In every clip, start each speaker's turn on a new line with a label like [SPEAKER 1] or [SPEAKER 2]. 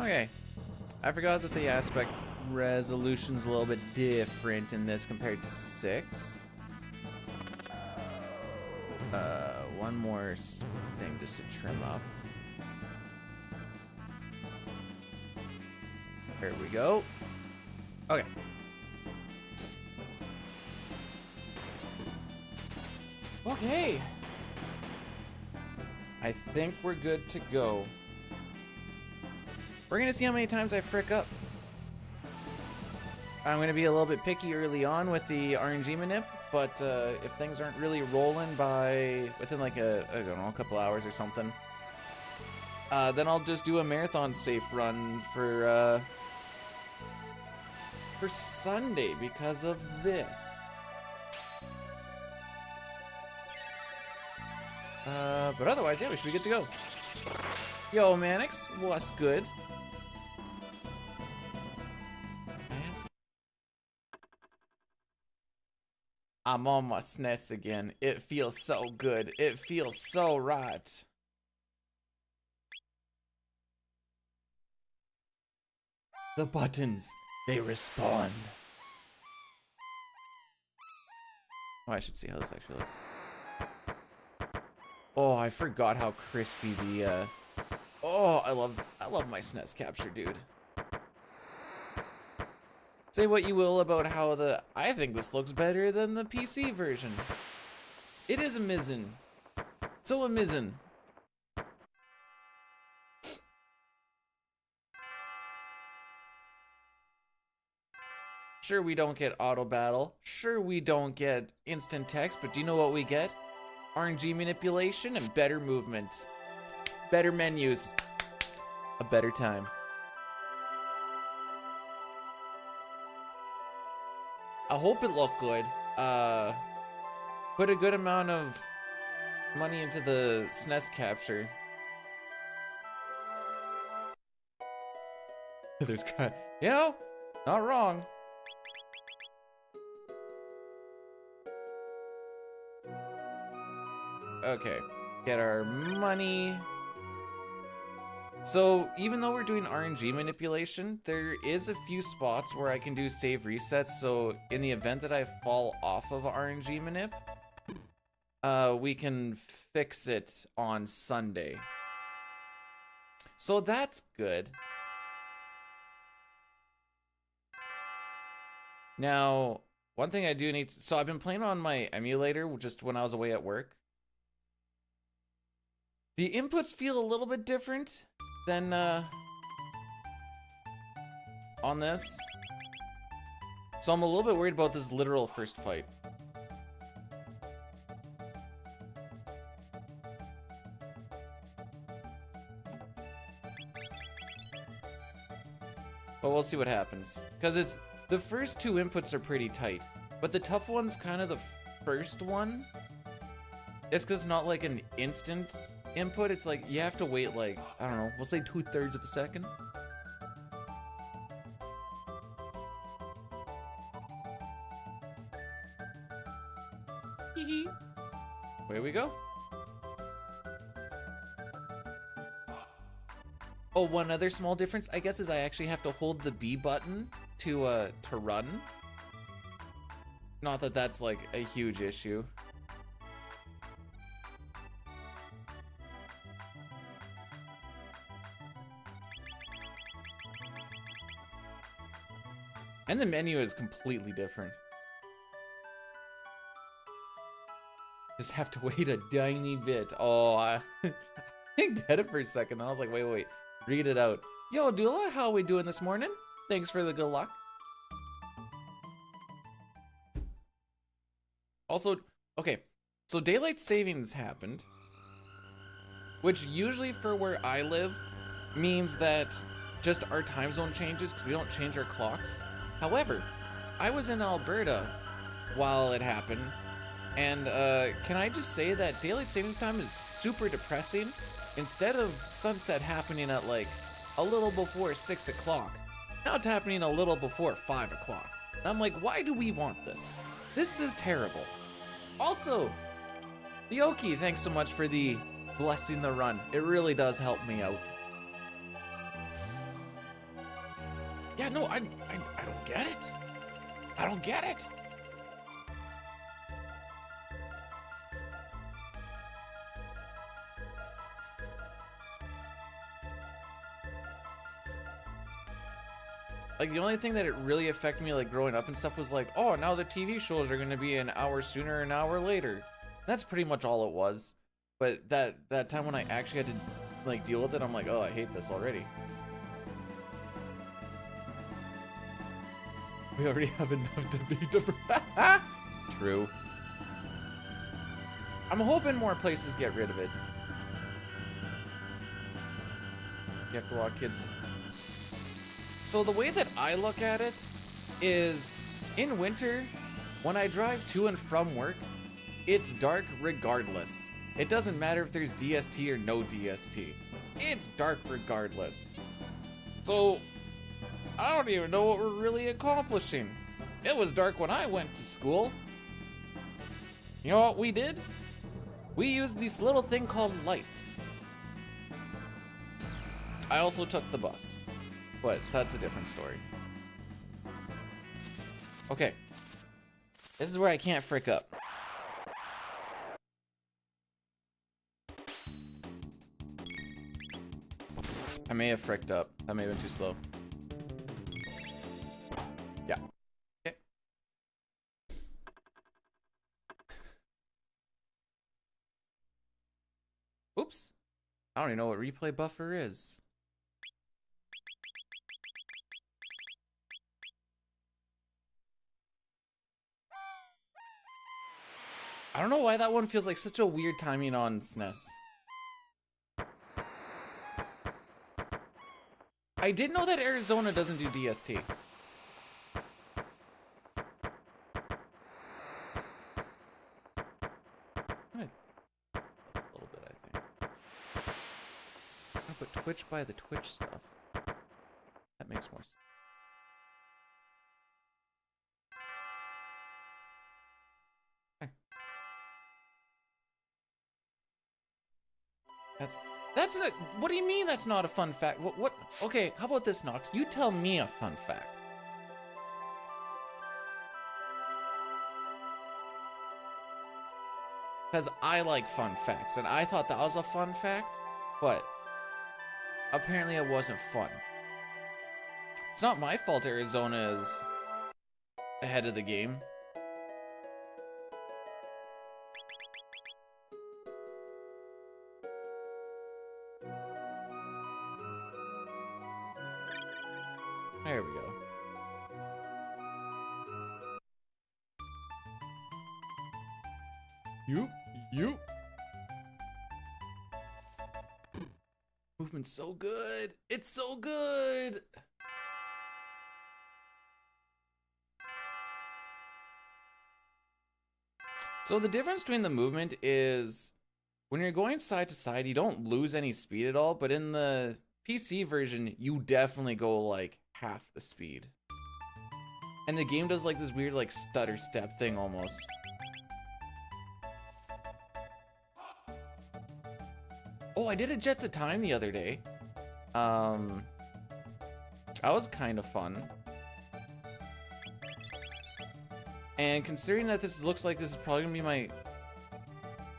[SPEAKER 1] Okay. I forgot that the aspect resolution's a little bit different in this compared to 6. One more thing just to trim up. There we go. Okay. Okay. I think we're good to go. We're gonna see how many times I frick up. I'm gonna be a little bit picky early on with the RNG manip, but if things aren't really rolling by within like I don't know, a couple hours or something, then I'll just do a marathon safe run for Sunday because of this. But otherwise, yeah, we should be good to go. Yo, Mannix, what's good? I'm on my SNES again. It feels so good. It feels so right. The buttons, they respond. Oh, I should see how this actually looks. Oh, I forgot how crispy the oh, I love my SNES capture, dude. Say what you will about how I think this looks better than the PC version. It is amazing. So amazing. Sure, we don't get auto battle. Sure, we don't get instant text, but do you know what we get? RNG manipulation and better movement. Better menus. A better time. I hope it looked good. Put a good amount of money into the SNES capture. There's, you know, not wrong. Okay, get our money. So even though we're doing RNG manipulation, there is a few spots where I can do save resets. So in the event that I fall off of RNG manip, we can fix it on Sunday. So that's good. Now, one thing I do need to, so I've been playing on my emulator just when I was away at work. The inputs feel a little bit different than on this. So I'm a little bit worried about this literal first fight. But we'll see what happens. Because it's, the first two inputs are pretty tight. But the tough one's kind of the first one. It's because it's not like an instant input. It's like you have to wait like, I don't know, we'll say 2/3 of a second. Hee. Away we go. Oh, one other small difference, I guess, is I actually have to hold the B button to run. Not that that's like a huge issue. And the menu is completely different. Just have to wait a tiny bit. Oh, I didn't get it for a second. Then I was like, wait. Read it out. Yo, Dula, how we doing this morning? Thanks for the good luck. Also, okay, so daylight savings happened, which usually for where I live means that just our time zone changes because we don't change our clocks. However, I was in Alberta while it happened, and can I just say that daylight savings time is super depressing. Instead of sunset happening at like a little before 6 o'clock, now it's happening a little before 5 o'clock. And I'm like, why do we want this? This is terrible. Also, the Oki, thanks so much for the blessing the run. It really does help me out. Yeah, no, I don't get it. I don't get it. Like, the only thing that it really affected me, like, growing up and stuff was like, oh, now the TV shows are gonna be an hour sooner, an hour later. That's pretty much all it was. But that time when I actually had to, like, deal with it, I'm like, oh, I hate this already. We already have enough to be different. True. I'm hoping more places get rid of it. You have to walk kids. So the way that I look at it is, in winter, when I drive to and from work, it's dark regardless. It doesn't matter if there's DST or no DST. It's dark regardless. So, I don't even know what we're really accomplishing. It was dark when I went to school. You know what we did? We used this little thing called lights. I also took the bus, but that's a different story. Okay. This is where I can't frick up. I may have fricked up. That may have been too slow. Yeah. Okay. Oops. I don't even know what replay buffer is. I don't know why that one feels like such a weird timing on SNES. I didn't know that Arizona doesn't do DST. A little bit, I think. I'm gonna put Twitch by the Twitch stuff. That makes more sense. That's not, what do you mean that's not a fun fact? What? Okay, how about this, Nox? You tell me a fun fact. Because I like fun facts, and I thought that was a fun fact, but apparently it wasn't fun. It's not my fault Arizona is ahead of the game. There we go. You. Movement's so good. It's so good. So the difference between the movement is when you're going side to side, you don't lose any speed at all, but in the PC version, you definitely go like half the speed. And the game does like this weird like stutter step thing almost. Oh, I did a Jets of Time the other day. That was kind of fun. And considering that this looks like this is probably gonna be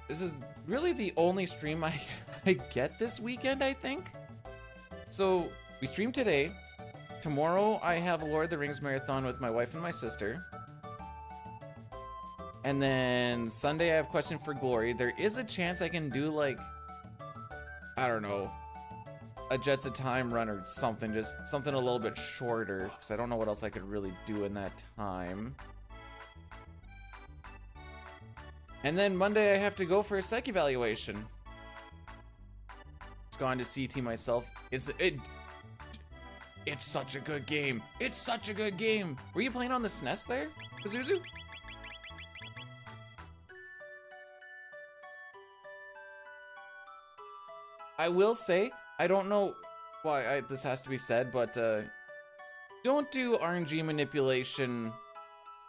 [SPEAKER 1] this is really the only stream I get this weekend, I think. So we streamed today. Tomorrow I have a Lord of the Rings marathon with my wife and my sister. And then Sunday I have Question for Glory. There is a chance I can do like, I don't know, a Jets of Time run or something, just something a little bit shorter, because I don't know what else I could really do in that time. And then Monday I have to go for a psych evaluation. Just gone to CT myself. It's such a good game. It's such a good game. Were you playing on the SNES there, Pazuzu? I will say, I don't know why this has to be said, but don't do RNG manipulation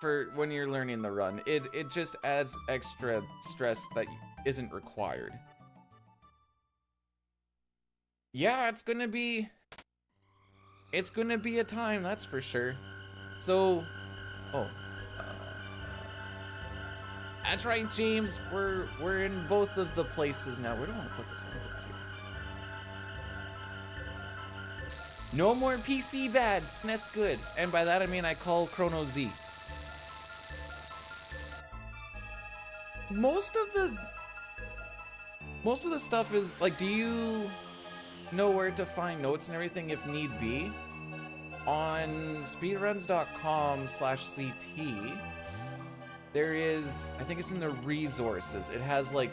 [SPEAKER 1] for when you're learning the run. It just adds extra stress that isn't required. Yeah, it's gonna be It's gonna be a time, that's for sure. So, oh, that's right, James. We're in both of the places now. Where do I want to put this? I'm gonna put this here. No more PC bad, SNES good, and by that I mean I call Chrono Z. Most of the stuff is like, do you know where to find notes and everything if need be? On speedruns.com/CT, there is, I think it's in the resources. It has like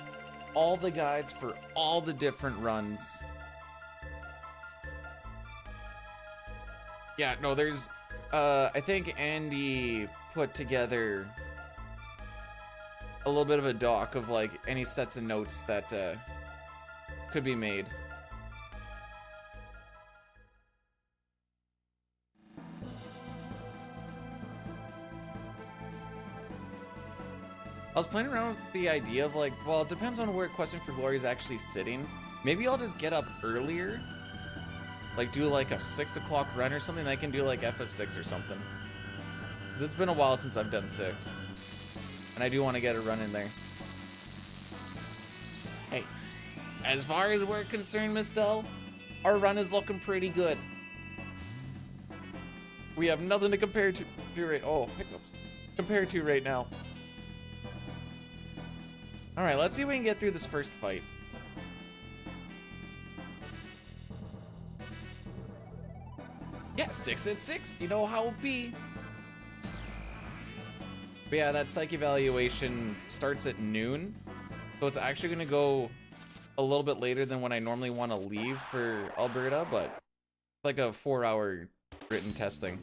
[SPEAKER 1] all the guides for all the different runs. Yeah, no, there's, I think Andy put together a little bit of a doc of like any sets of notes that could be made. I was playing around with the idea of like, well, it depends on where Questing for Glory is actually sitting. Maybe I'll just get up earlier, like do like a 6 o'clock run or something. I can do like FF6 or something. Because it's been a while since I've done 6. And I do want to get a run in there. Hey, as far as we're concerned, Miss Dell, our run is looking pretty good. We have nothing to compare to right, oh, hiccups. Compare to right now. Alright, let's see if we can get through this first fight. Yeah, 6 at 6. You know how it be. But yeah, that psych evaluation starts at noon. So it's actually going to go a little bit later than when I normally want to leave for Alberta, but it's like a 4-hour written test thing.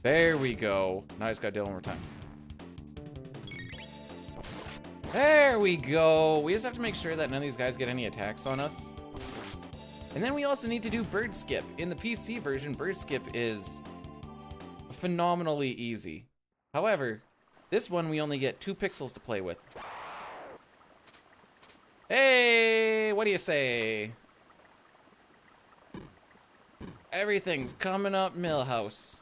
[SPEAKER 1] There we go. Now I just got to do it one more time. There we go. We just have to make sure that none of these guys get any attacks on us. And then we also need to do bird skip. In the PC version, bird skip is phenomenally easy. However, this one we only get 2 pixels to play with. Hey, what do you say? Everything's coming up Millhouse.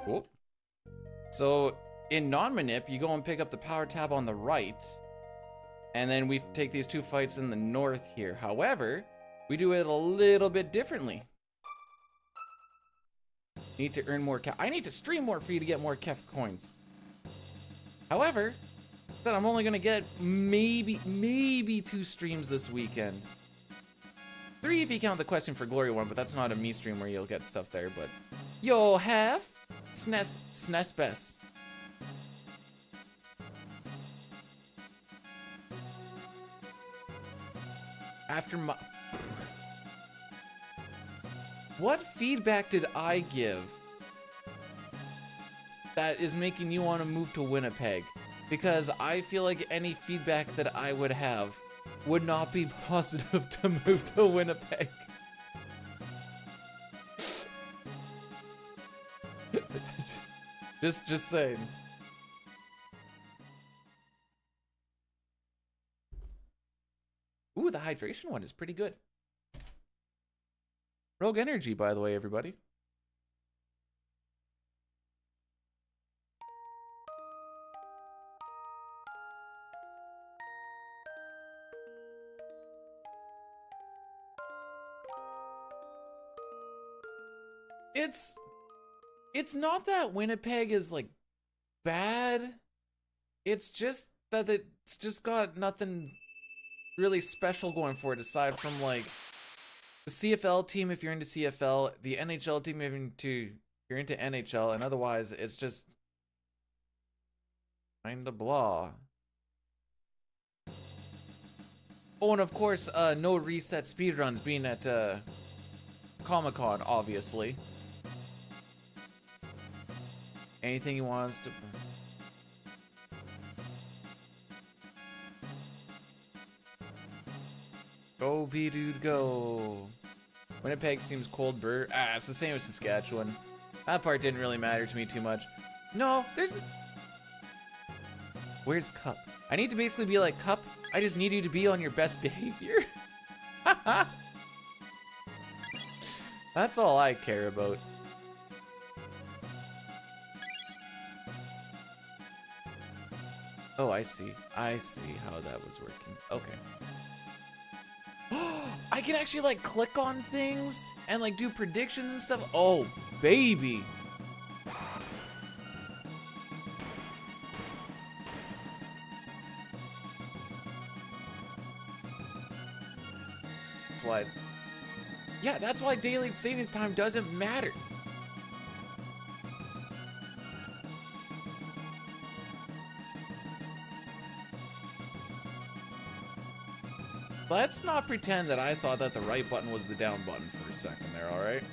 [SPEAKER 1] Cool. So in non-manip, you go and pick up the power tab on the right, and then we take these 2 fights in the north here. However, we do it a little bit differently. Need to earn more I need to stream more for you to get more Kef coins. However, then I'm only gonna get maybe 2 streams this weekend. 3 if you count the Questing for Glory one, but that's not a me stream where you'll get stuff there. But you'll have SNES best. After my... What feedback did I give that is making you want to move to Winnipeg? Because I feel like any feedback that I would have would not be positive to move to Winnipeg. Just saying. Ooh, the hydration one is pretty good. Rogue Energy, by the way, everybody. It's not that Winnipeg is like bad. It's just that it's just got nothing really special going for it aside from like the CFL team if you're into CFL, the NHL team if you're into NHL, and otherwise it's just kinda blah. Oh, and of course, no reset speedruns being at Comic-Con, obviously. Anything he wants to... Go, B-Dude, go. Winnipeg seems cold burr. Ah, it's the same as Saskatchewan. That part didn't really matter to me too much. No, there's... Where's Cup? I need to basically be like, Cup, I just need you to be on your best behavior. That's all I care about. Oh, I see. I see how that was working. Okay. I can actually like click on things and like do predictions and stuff. Oh, baby. That's why. Yeah, that's why daylight savings time doesn't matter. Let's not pretend that I thought that the right button was the down button for a second there, alright?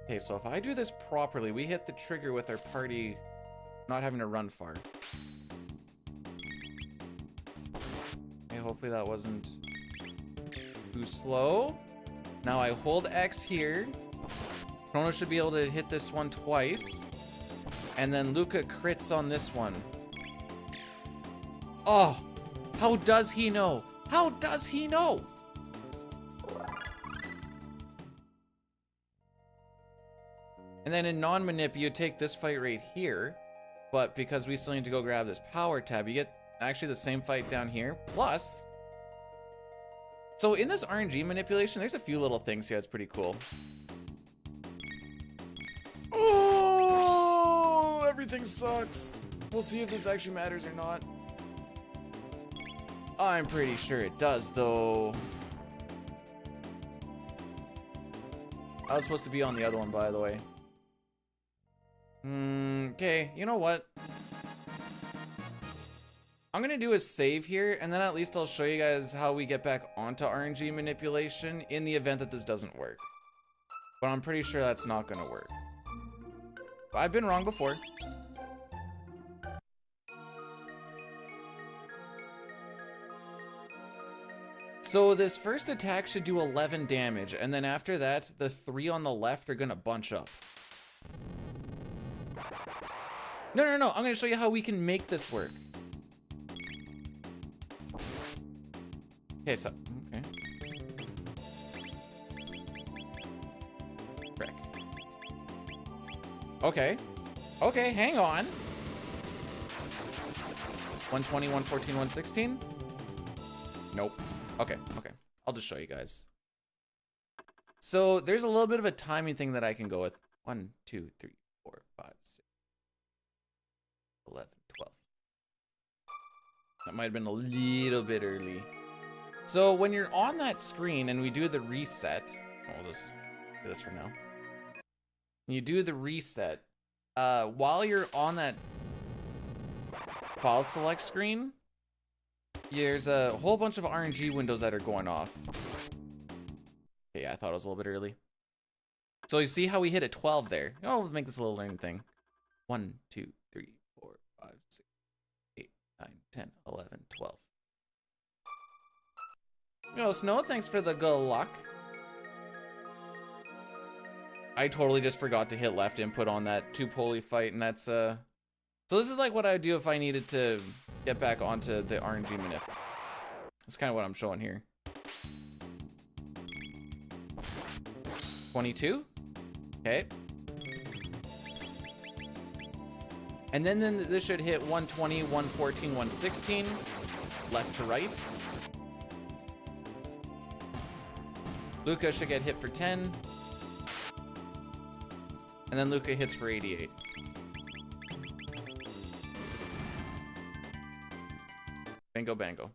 [SPEAKER 1] Okay, so if I do this properly, we hit the trigger with our party not having to run far. Okay, hopefully that wasn't too slow. Now I hold X here. Chrono should be able to hit this one twice. And then Luca crits on this one. Oh, how does he know? How does he know? And then in non-manip, you take this fight right here. But because we still need to go grab this power tab, you get actually the same fight down here. Plus, so in this RNG manipulation, there's a few little things here that's pretty cool. Oh, everything sucks. We'll see if this actually matters or not. I'm pretty sure it does, though. I was supposed to be on the other one, by the way. Okay, you know what? I'm gonna do a save here, and then at least I'll show you guys how we get back onto RNG manipulation in the event that this doesn't work. But I'm pretty sure that's not gonna work. But I've been wrong before. So this first attack should do 11 damage, and then after that, the 3 on the left are gonna bunch up. No, I'm gonna show you how we can make this work. Okay, so, okay. Frick. Okay. Okay, hang on. 120, 114, 116? Nope. Okay. I'll just show you guys. So there's a little bit of a timing thing that I can go with. 1, 2, 3, 4, 5, 6, 11, 12. That might have been a little bit early. So when you're on that screen and we do the reset, I'll just do this for now. When you do the reset, while you're on that file select screen, there's a whole bunch of RNG windows that are going off. Okay, I thought it was a little bit early. So you see how we hit a 12 there. Oh, let's make this a little learning thing. 1, 2, 3, 4, 5, 6, 8, 9, 10, 11, 12. Yo, Snow, thanks for the good luck. I totally just forgot to hit left input on that 2-pulley fight, and that's, So this is like what I would do if I needed to get back onto the RNG manip. That's kind of what I'm showing here. 22. Okay. And then this should hit 120, 114, 116. Left to right. Luca should get hit for 10. And then Luca hits for 88. Bingo bango.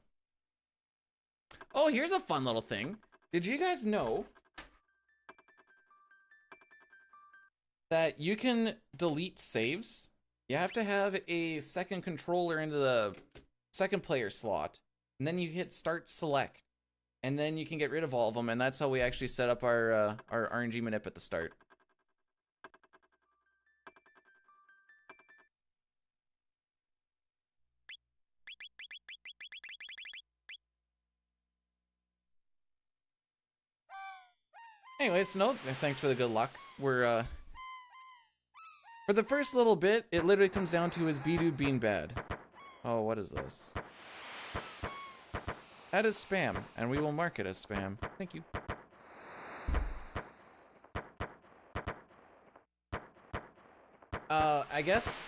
[SPEAKER 1] Oh, here's a fun little thing. Did you guys know that you can delete saves? You have to have a second controller into the second player slot, and then you hit start select, and then you can get rid of all of them, and that's how we actually set up our RNG manip at the start. Anyways, no, thanks for the good luck. We're, for the first little bit, it literally comes down to is Bidoof being bad. Oh, what is this? That is spam, and we will mark it as spam. Thank you. I guess,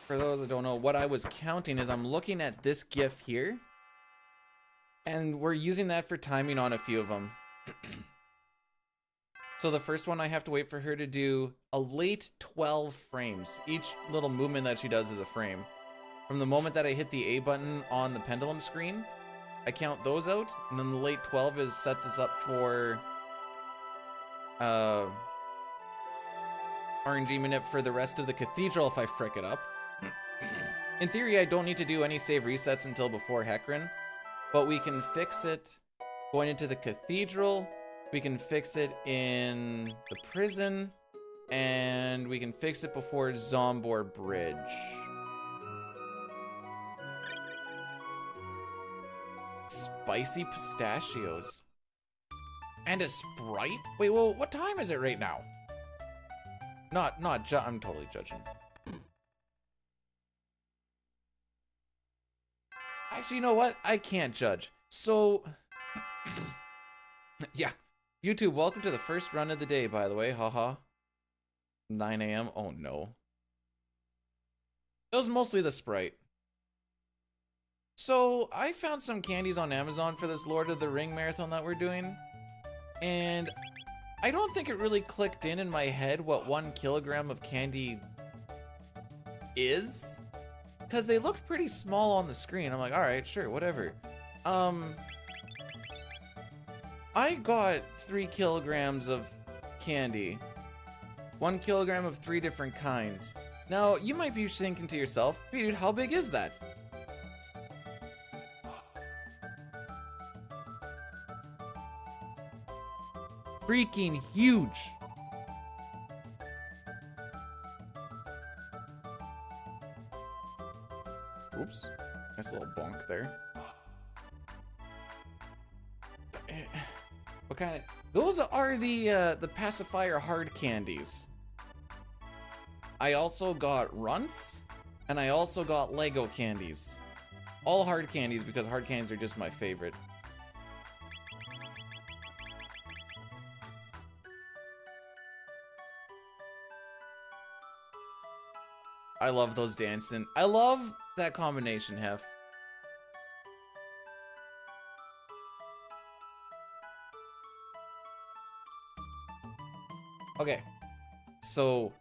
[SPEAKER 1] for those that don't know, what I was counting is I'm looking at this GIF here, and we're using that for timing on a few of them. So the first one, I have to wait for her to do a late 12 frames. Each little movement that she does is a frame. From the moment that I hit the A button on the pendulum screen, I count those out, and then the late 12 sets us up for RNG minute for the rest of the cathedral if I frick it up. In theory, I don't need to do any save resets until before Hecarim, but we can fix it going into the cathedral, we can fix it in the prison, and we can fix it before Zombor Bridge. Spicy pistachios. And a Sprite? Wait, well, what time is it right now? I'm totally judging. Actually, you know what? I can't judge. So, yeah. YouTube, welcome to the first run of the day, by the way. Haha. 9 a.m. Oh, no. It was mostly the Sprite. So, I found some candies on Amazon for this Lord of the Ring marathon that we're doing. And I don't think it really clicked in my head what 1 kilogram of candy is. Because they looked pretty small on the screen. I'm like, alright, sure, whatever. I got 3 kilograms of candy. 1 kilogram of 3 different kinds. Now, you might be thinking to yourself, dude, how big is that? Freaking huge. Oops. Nice little bonk there. What kind of... Those are the pacifier hard candies. I also got runts, and I also got Lego candies. All hard candies, because hard candies are just my favorite. I love those dancing. I love that combination, Hef. Okay. So,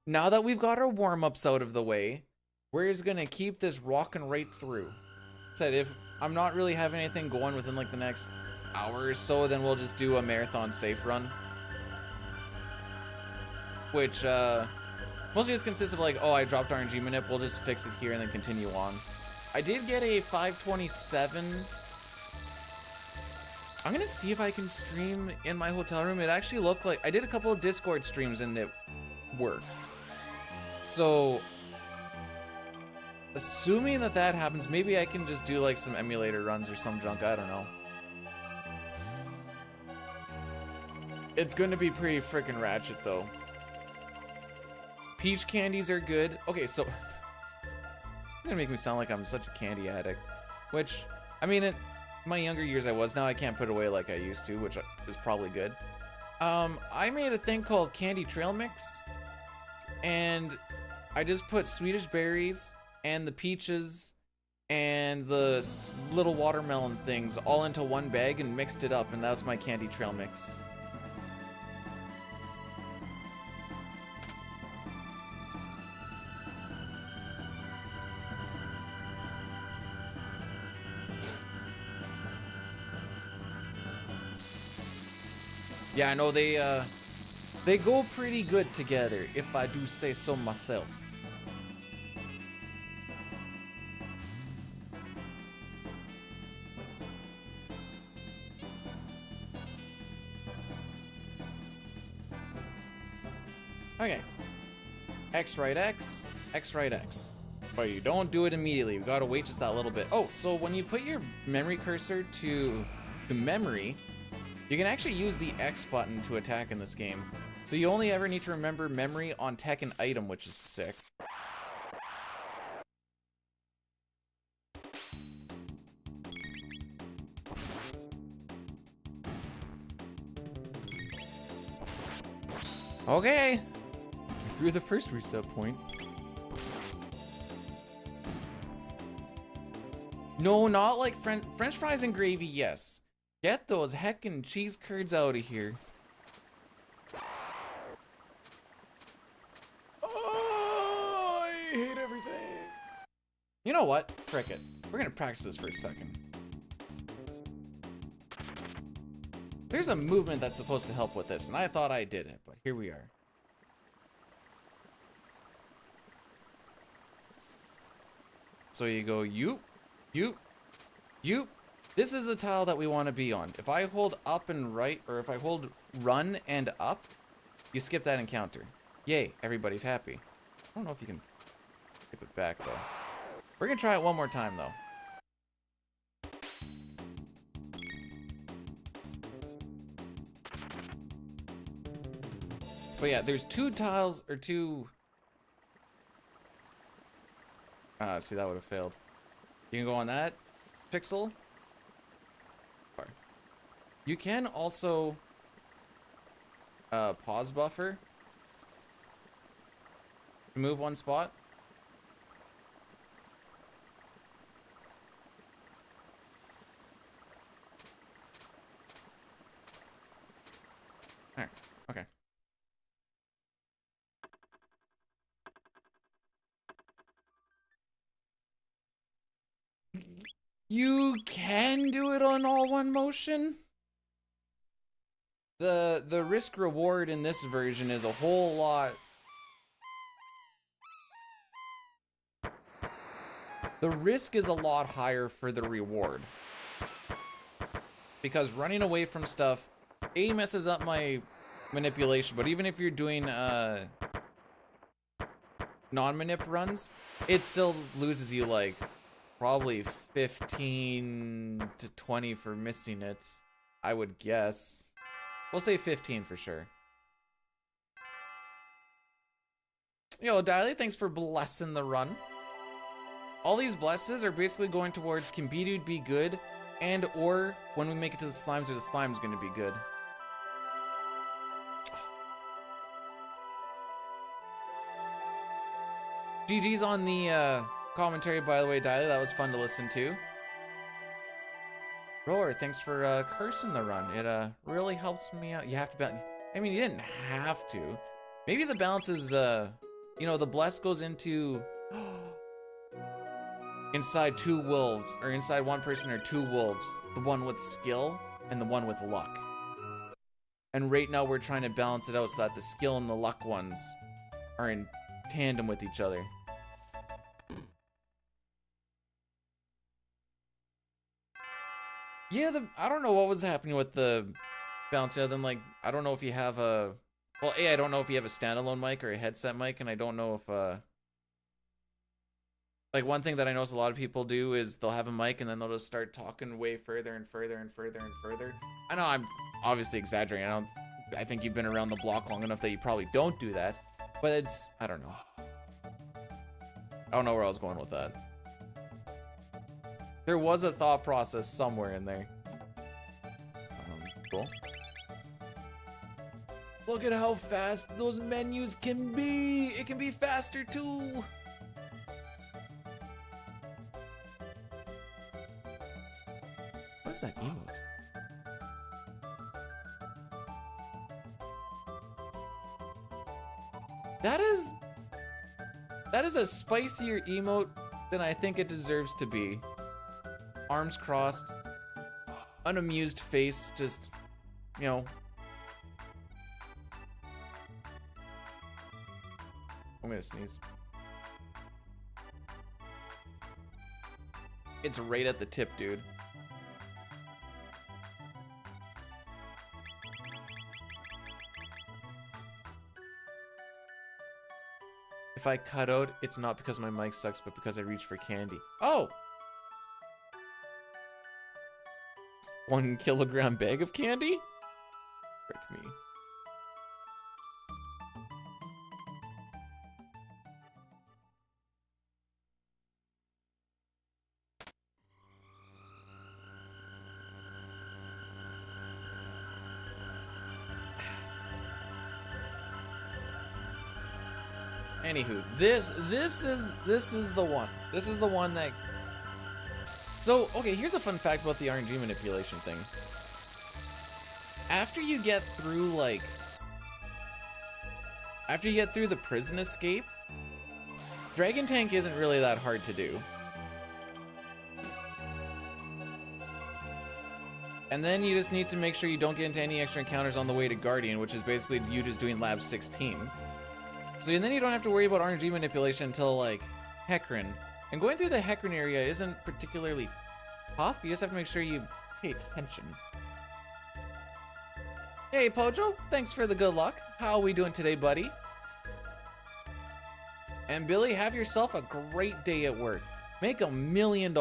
[SPEAKER 1] now that we've got our warm-ups out of the way, we're just gonna keep this rocking right through. Said if I'm not really having anything going within like the next hour or so, then we'll just do a marathon safe run. Which, mostly just consists of like, oh, I dropped RNG minute, we'll just fix it here and then continue on. I did get a 527. I'm gonna see if I can stream in my hotel room. It actually looked like, I did a couple of Discord streams and it worked. So, assuming that that happens, maybe I can just do like some emulator runs or some junk, I don't know. It's gonna be pretty freaking ratchet though. Peach candies are good. Okay, so it's gonna make me sound like I'm such a candy addict, which, I mean, in my younger years I was. Now I can't put away like I used to, which is probably good. I made a thing called Candy Trail Mix, and I just put Swedish berries and the peaches and the little watermelon things all into one bag and mixed it up, and that was my Candy Trail Mix. Yeah, I know they go pretty good together, if I do say so myself. Okay. X right X, X right X. But you don't do it immediately. You gotta wait just that little bit. Oh, so when you put your memory cursor to memory, you can actually use the X button to attack in this game. So you only ever need to remember memory on tech and item, which is sick. Okay. Through the first reset point. No, not like French fries and gravy, yes. Get those heckin' cheese curds out of here. Oh, I hate everything. You know what? Frick it. We're gonna practice this for a second. There's a movement that's supposed to help with this, and I thought I did it, but here we are. So you go, yoop, yoop, yoop. This is a tile that we want to be on. If I hold up and right, or if I hold run and up, you skip that encounter. Yay, everybody's happy. I don't know if you can skip it back, though. We're gonna try it one more time, though. But yeah, there's two tiles, or two... see, that would have failed. You can go on that pixel. You can also pause buffer to move one spot. Alright, okay. You can do it on all one motion. The risk reward in this version is a whole lot. The risk is a lot higher for the reward. Because running away from stuff, A, messes up my manipulation, but even if you're doing non-manip runs, it still loses you like probably 15 to 20 for missing it, I would guess. We'll say 15 for sure. Yo, Diley, thanks for blessing the run. All these blesses are basically going towards can B-Dude be good, and or when we make it to the slimes, or the slime's gonna be good. GG's on the commentary, by the way, Diley. That was fun to listen to. Roar, thanks for cursing the run. It really helps me out. You have to balance. I mean, you didn't have to. Maybe the balance is, you know, the bless goes into inside two wolves, or inside one person or two wolves. The one with skill and the one with luck. And right now we're trying to balance it out so that the skill and the luck ones are in tandem with each other. Yeah, I don't know what was happening with the balance other than, like, I don't know if you have a... Well, A, I don't know if you have a standalone mic or a headset mic, and I don't know if, like, one thing that I notice a lot of people do is they'll have a mic and then they'll just start talking way further and further and further and further. I know I'm obviously exaggerating. I think you've been around the block long enough that you probably don't do that. But it's... I don't know. I don't know where I was going with that. There was a thought process somewhere in there. Cool. Look at how fast those menus can be. It can be faster too. What is that emote? That is a spicier emote than I think it deserves to be. Arms crossed, unamused face, just, you know. I'm gonna sneeze. It's right at the tip, dude. If I cut out, it's not because my mic sucks, but because I reached for candy. Oh! 1 kilogram bag of candy? Frick me. Anywho, this is the one. This is the one that. So okay, here's a fun fact about the RNG manipulation thing. After you get through the prison escape, Dragon Tank isn't really that hard to do. And then you just need to make sure you don't get into any extra encounters on the way to Guardian, which is basically you just doing Lab 16. So then you don't have to worry about RNG manipulation until like Hecarim. And going through the Hecarim area isn't particularly tough, you just have to make sure you pay attention. Hey Pojo, thanks for the good luck. How are we doing today, buddy? And Billy, have yourself a great day at work. Make $1 million.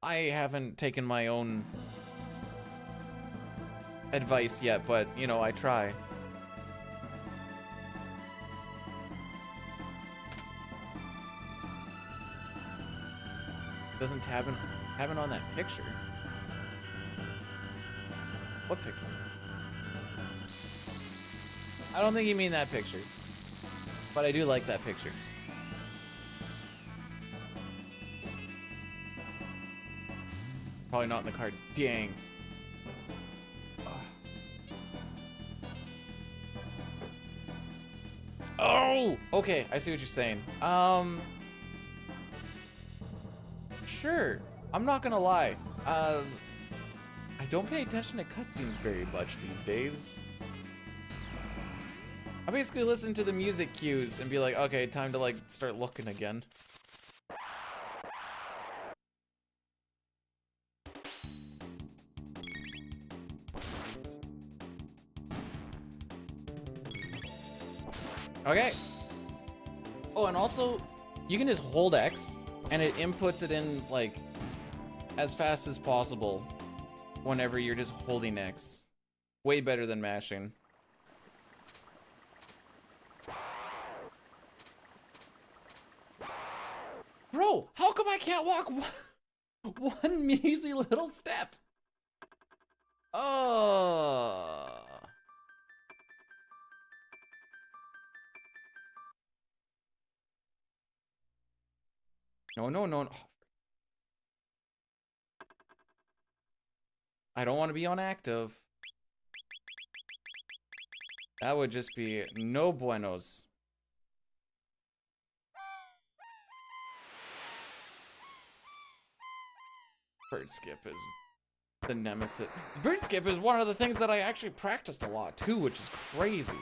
[SPEAKER 1] I haven't taken my own advice yet, but you know, I try. Doesn't haven't on that picture. What picture? I don't think you mean that picture, but I do like that picture. Probably not in the cards. Dang. Oh, okay. I see what you're saying. Sure. I'm not gonna lie. I don't pay attention to cutscenes very much these days. I basically listen to the music cues and be like, okay, time to like start looking again. Okay. Oh, and also, you can just hold X, and it inputs it in, like, as fast as possible whenever you're just holding X. Way better than mashing. Bro, how come I can't walk one measly little step? Oh. No. I don't want to be on active. That would just be no buenos. Bird skip is the nemesis. Bird skip is one of the things that I actually practiced a lot too, which is crazy.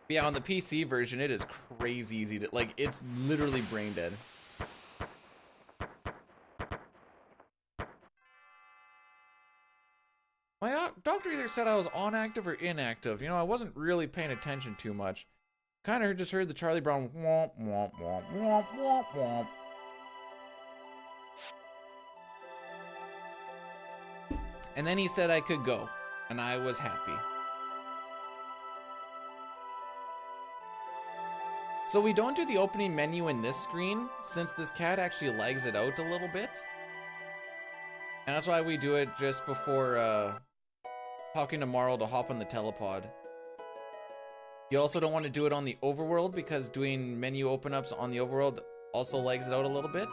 [SPEAKER 1] Yeah, on the PC version, it is crazy easy to, like, it's literally brain dead. My doctor either said I was on active or inactive. You know, I wasn't really paying attention too much. Kind of just heard the Charlie Brown womp, womp, womp, womp, womp, womp. And then he said I could go, and I was happy. So we don't do the opening menu in this screen, since this cat actually lags it out a little bit. And that's why we do it just before talking to Marl to hop on the telepod. You also don't want to do it on the overworld, because doing menu open-ups on the overworld also lags it out a little bit.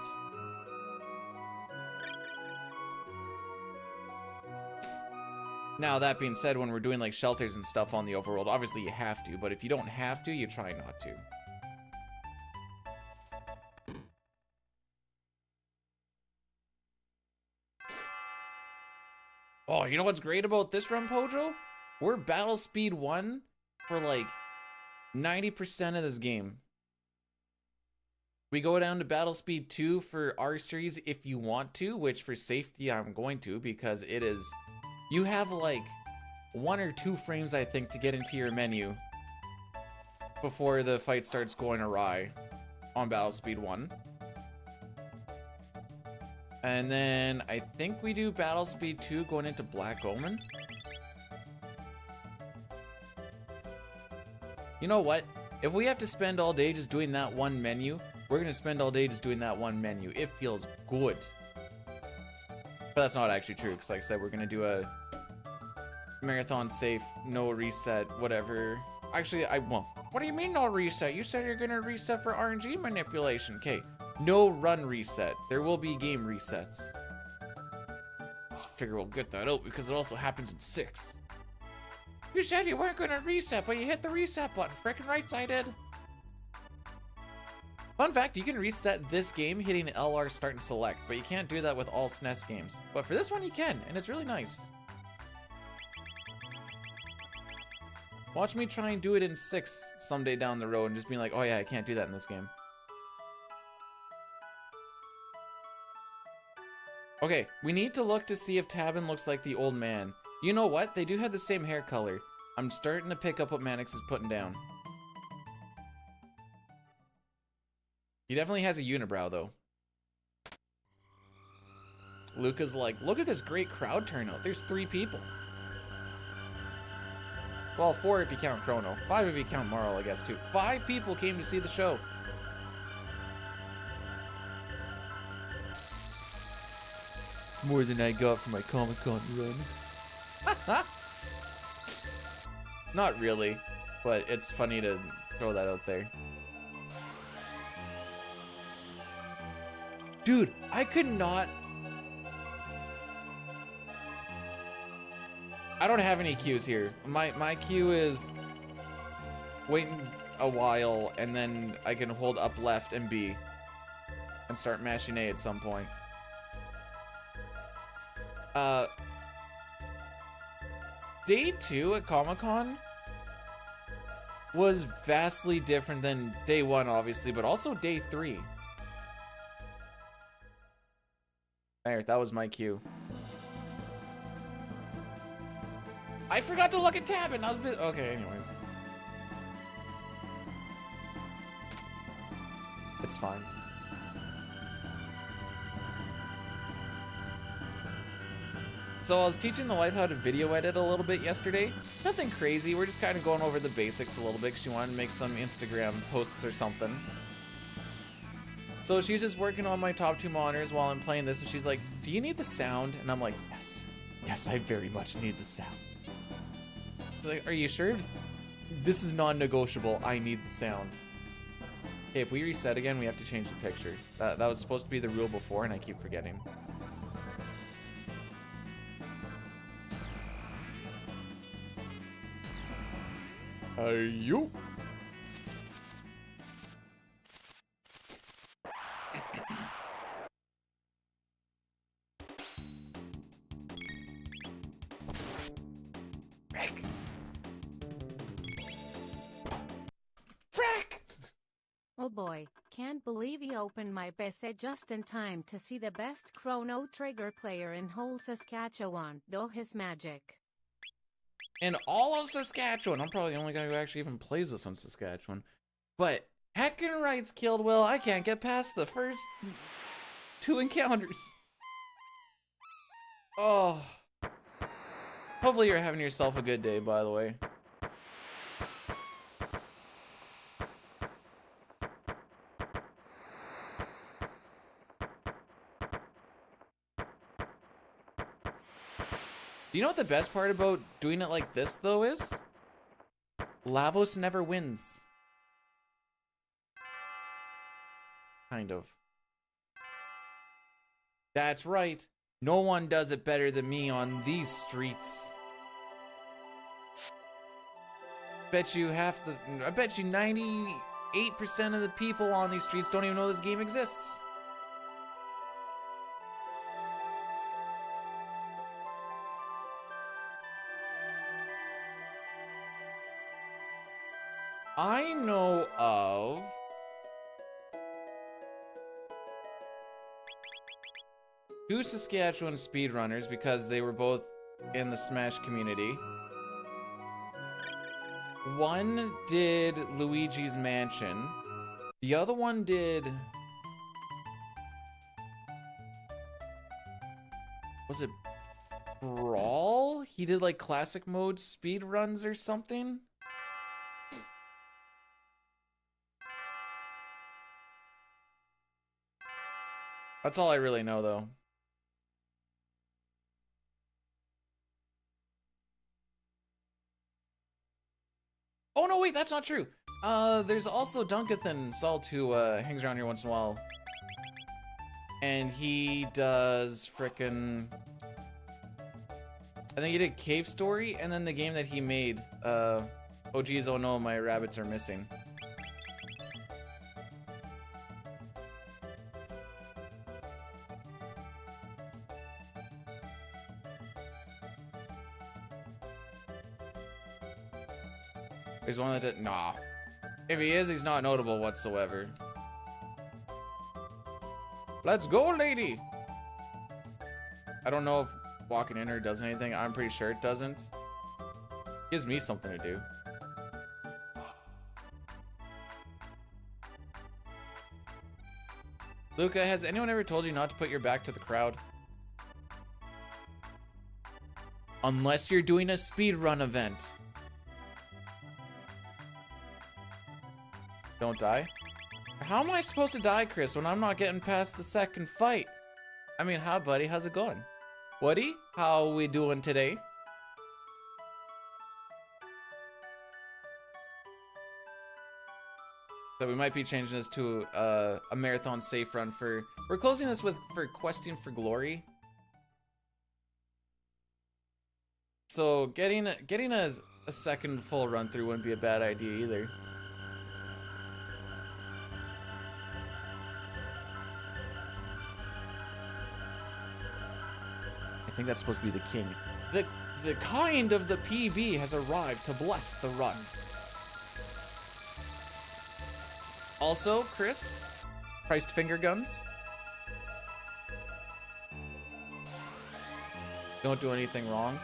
[SPEAKER 1] Now, that being said, when we're doing like shelters and stuff on the overworld, obviously you have to, but if you don't have to, you try not to. Oh, you know what's great about this run, Pojo? We're battle speed 1 for like 90% of this game. We go down to battle speed 2 for our series if you want to, which for safety I'm going to, because it is... You have like 1 or 2 frames, I think, to get into your menu before the fight starts going awry on battle speed 1. And then I think we do battle speed 2 going into Black Omen. You know what? If we have to spend all day just doing that one menu, we're gonna spend all day just doing that one menu. It feels good. But that's not actually true, because like I said, we're gonna do Marathon safe, no reset, whatever. Actually, I won't. What do you mean no reset? You said you're gonna reset for RNG manipulation. Okay, no run reset. There will be game resets. Let's figure we'll get that out because it also happens in 6. You said you weren't gonna reset, but you hit the reset button. Frickin' right I did. Fun fact, you can reset this game hitting LR start and select, but you can't do that with all SNES games. But for this one you can, and it's really nice. Watch me try and do it in 6 someday down the road and just being like, oh yeah, I can't do that in this game. Okay, we need to look to see if Tabin looks like the old man. You know what? They do have the same hair color. I'm starting to pick up what Mannix is putting down. He definitely has a unibrow, though. Luca's like, look at this great crowd turnout. There's 3 people. Well, 4 if you count Chrono. 5 if you count Marl, I guess, too. 5 people came to see the show. More than I got for my Comic-Con run. Not really, but it's funny to throw that out there. Dude, I could not... I don't have any cues here. My cue is waiting a while, and then I can hold up left and B and start mashing A at some point. Day 2 at Comic-Con was vastly different than day 1, obviously, but also day 3. There, that was my cue. I forgot to look at Tabin. I was busy. Okay, anyways. It's fine. So I was teaching the wife how to video edit a little bit yesterday. Nothing crazy. We're just kind of going over the basics a little bit because she wanted to make some Instagram posts or something. So she's just working on my top 2 monitors while I'm playing this, and she's like, do you need the sound? And I'm like, yes. Yes, I very much need the sound. She's like, are you sure? This is non-negotiable. I need the sound. Okay, if we reset again, we have to change the picture. That was supposed to be the rule before, and I keep forgetting. Yo. Frick. Frick.
[SPEAKER 2] Oh boy, can't believe he opened my PC just in time to see the best Chrono Trigger player in whole Saskatchewan, though his magic.
[SPEAKER 1] In all of Saskatchewan. I'm probably the only guy who actually even plays this in Saskatchewan. But heckin' rights killed Will. I can't get past the first 2 encounters. Oh. Hopefully you're having yourself a good day, by the way. Do you know what the best part about doing it like this, though, is? Lavos never wins. Kind of. That's right. No one does it better than me on these streets. Bet you I bet you 98% of the people on these streets don't even know this game exists. I know of 2 Saskatchewan speedrunners because they were both in the Smash community. One did Luigi's Mansion. The other one did... Was it Brawl? He did like classic mode speedruns or something? That's all I really know, though. Oh no, wait, that's not true. There's also Dunkathan Salt who hangs around here once in a while. And he does frickin'... I think he did Cave Story, and then the game that he made, oh geez, oh no, my rabbits are missing. There's one that did, nah. If he is, he's not notable whatsoever. Let's go, lady! I don't know if walking in her does anything. I'm pretty sure it doesn't. Gives me something to do. Luca, has anyone ever told you not to put your back to the crowd? Unless you're doing a speedrun event. Don't die. How am I supposed to die, Chris, when I'm not getting past the second fight? I mean, hi, buddy. How's it going? Woody, how we doing today? So we might be changing this to a marathon safe run for... We're closing this for questing for glory. So getting a second full run through wouldn't be a bad idea either. I think that's supposed to be the king. The kind of the PB has arrived to bless the run. Also, Chris, priced finger guns. Don't do anything wrong.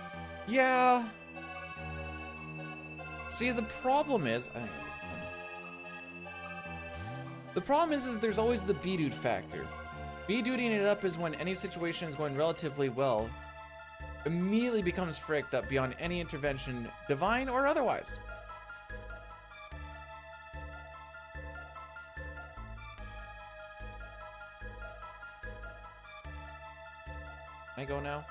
[SPEAKER 1] Yeah. See, the problem is there's always the B-dude factor. B-duding it up is when any situation is going relatively well, immediately becomes fricked up beyond any intervention, divine or otherwise. Can I go now?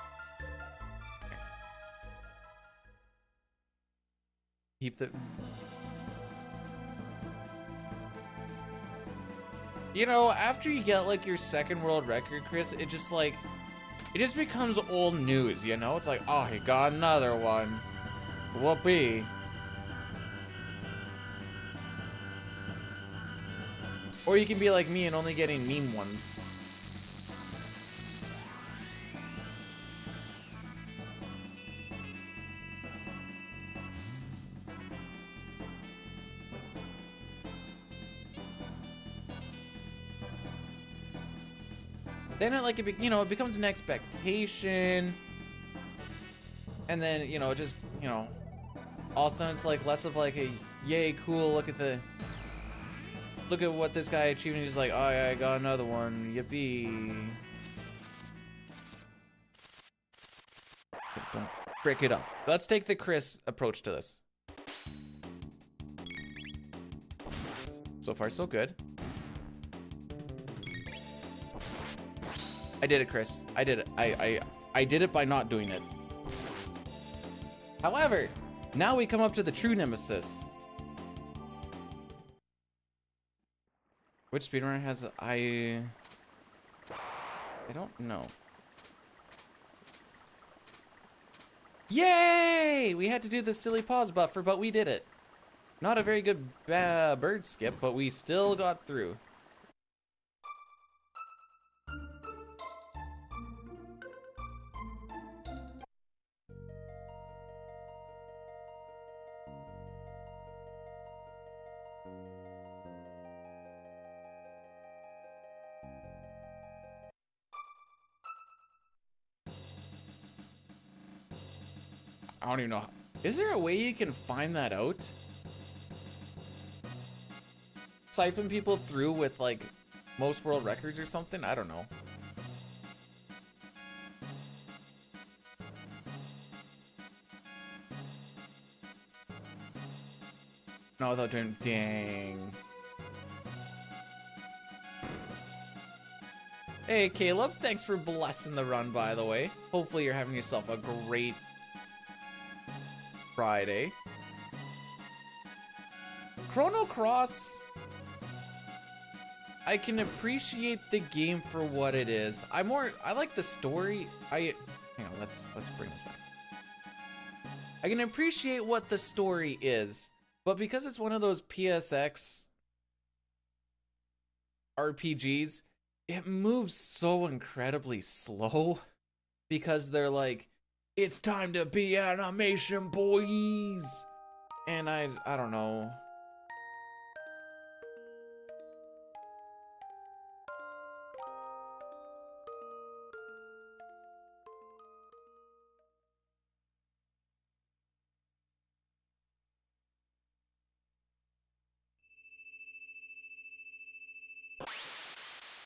[SPEAKER 1] Keep the... You know, after you get like your second world record, Chris, it just becomes old news, you know? It's like, oh, he got another one. Whoopee. Or you can be like me and only getting meme ones. Then it becomes an expectation, and then just all of a sudden it's like less of like a yay cool look at what this guy achieved, and he's like, oh yeah, I got another one, yippee. Don't break it up. Let's take the Chris approach to this. So far so good. I did it, Chris. I did it. I did it by not doing it. However, now we come up to the true nemesis. Which speedrunner has I don't know. Yay! We had to do the silly pause buffer, but we did it. Not a very good bird skip, but we still got through. I don't even know. Is there a way you can find that out? Siphon people through with like most world records or something? I don't know. No, without doing, dang. Hey Caleb, thanks for blessing the run, by the way. Hopefully you're having yourself a great Friday. Chrono Cross, I can appreciate the game for what it is. I like the story. Hang on, let's bring this back. I can appreciate what the story is, but because it's one of those PSX RPGs, it moves so incredibly slow because they're like, it's time to be animation, boys. And I don't know.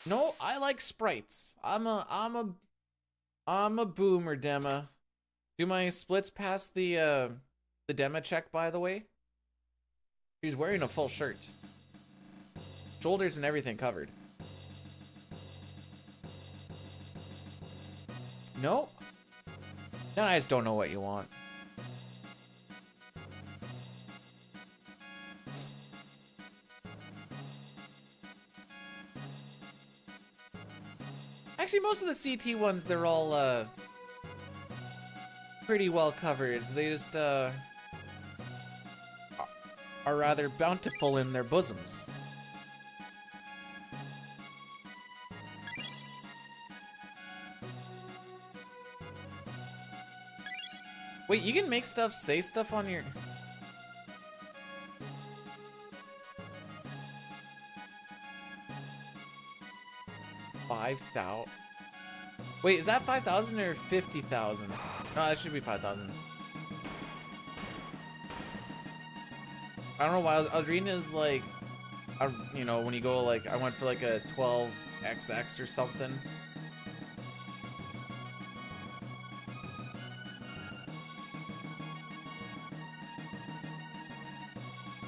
[SPEAKER 1] No, I like sprites. I'm a boomer, Dema. Do my splits pass the Dema check, by the way? She's wearing a full shirt. Shoulders and everything covered. No? Then I just don't know what you want. Actually, most of the CT ones, they're all pretty well covered. They just are rather bountiful in their bosoms. Wait, you can make stuff say stuff on your... $5,000. Wait, is that 5,000 or 50,000? No, that should be 5,000. I don't know why I was reading is like, you know, when you go like, I went for like a 12XX or something.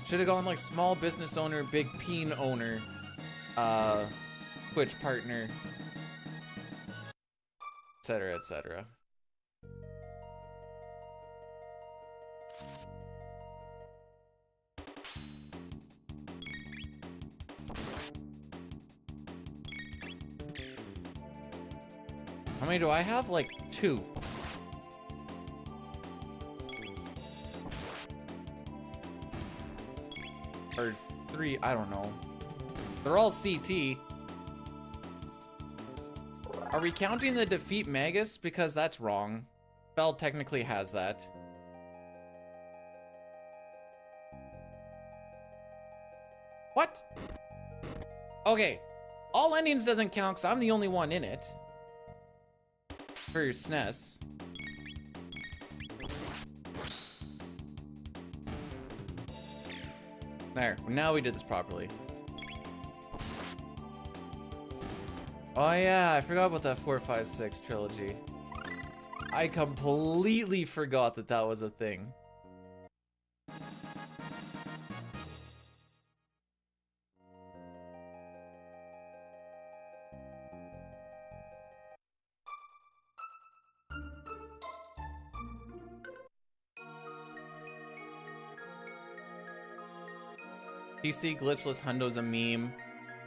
[SPEAKER 1] Should have gone like small business owner, big peen owner, Twitch partner, etc., etc. How many do I have? Like 2. Or 3, I don't know. They're all CT. Are we counting the defeat Magus? Because that's wrong. Bell technically has that. What? Okay. All endings doesn't count because I'm the only one in it. For your SNES. There, now we did this properly. Oh yeah, I forgot about that 4, 5, 6 trilogy. I completely forgot that that was a thing. PC Glitchless Hundo's a meme.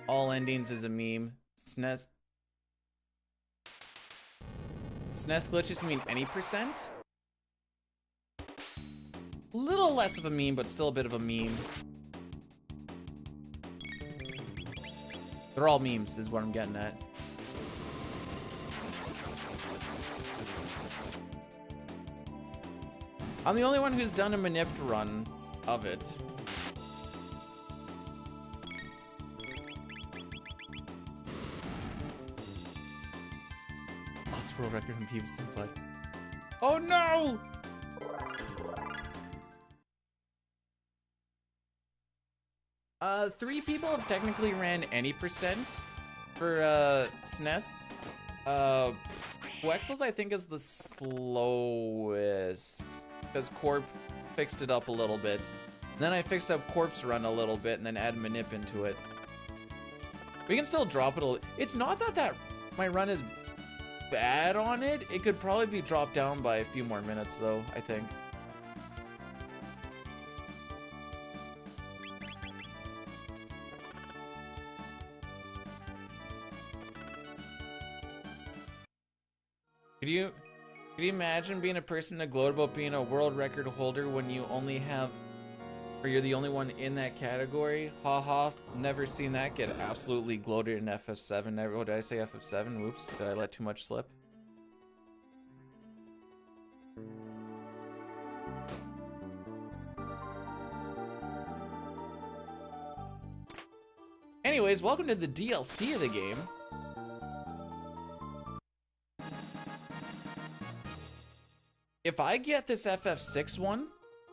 [SPEAKER 1] All endings is a meme. SNES glitches, you mean any percent? Little less of a meme, but still a bit of a meme. They're all memes, is what I'm getting at. I'm the only one who's done a manip run of it. World record from Beavis and Butt. Oh no! Three people have technically ran any percent for SNES. Wexels I think is the slowest because Corp fixed it up a little bit. And then I fixed up Corp's run a little bit and then add manip into it. We can still drop it a little. It's not that my run is bad on it. It could probably be dropped down by a few more minutes though, I think. Could you imagine being a person that glowed about being a world record holder when you only have, or you're the only one in that category? Ha ha, never seen that get absolutely gloated in FF7. Never, what did I say, FF7? Whoops, did I let too much slip? Anyways, welcome to the DLC of the game. If I get this FF6 one,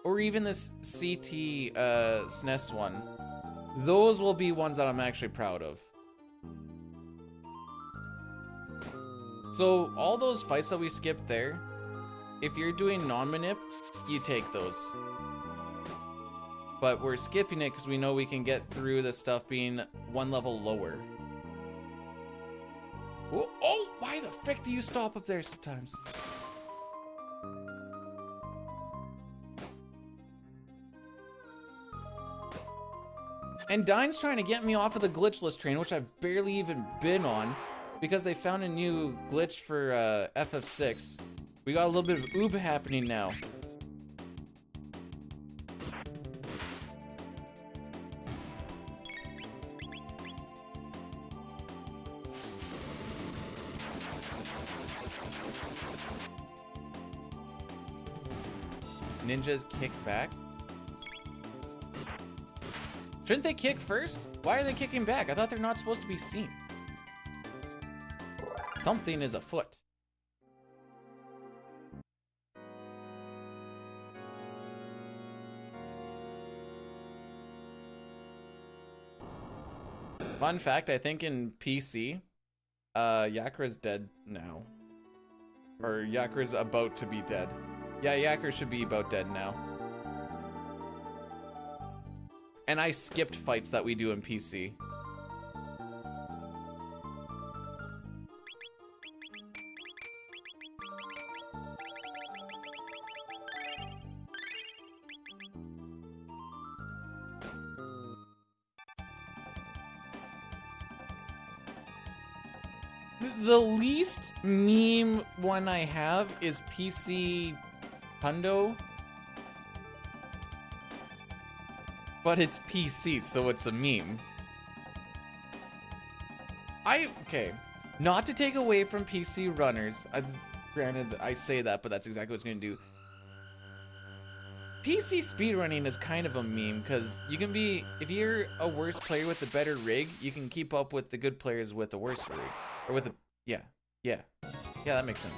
[SPEAKER 1] or even this CT SNES one, those will be ones that I'm actually proud of. So all those fights that we skipped there, if you're doing non-manip, you take those. But we're skipping it because we know we can get through the stuff being one level lower. Oh, why the frick do you stop up there sometimes? And Dine's trying to get me off of the Glitchless train, which I've barely even been on, because they found a new glitch for FF6. We got a little bit of oob happening now. Ninjas kick back. Shouldn't they kick first? Why are they kicking back? I thought they're not supposed to be seen. Something is afoot. Fun fact, I think in PC, Yakura's dead now. Or Yakura's about to be dead. Yeah, Yakura should be about dead now. And I skipped fights that we do in PC. The least meme one I have is PC Hundo. But it's PC, so it's a meme. Okay, not to take away from PC runners. Granted, I say that, but that's exactly what it's gonna do. PC speedrunning is kind of a meme, because you can be, if you're a worse player with a better rig, you can keep up with the good players with a worse rig. Or with a, yeah, that makes sense.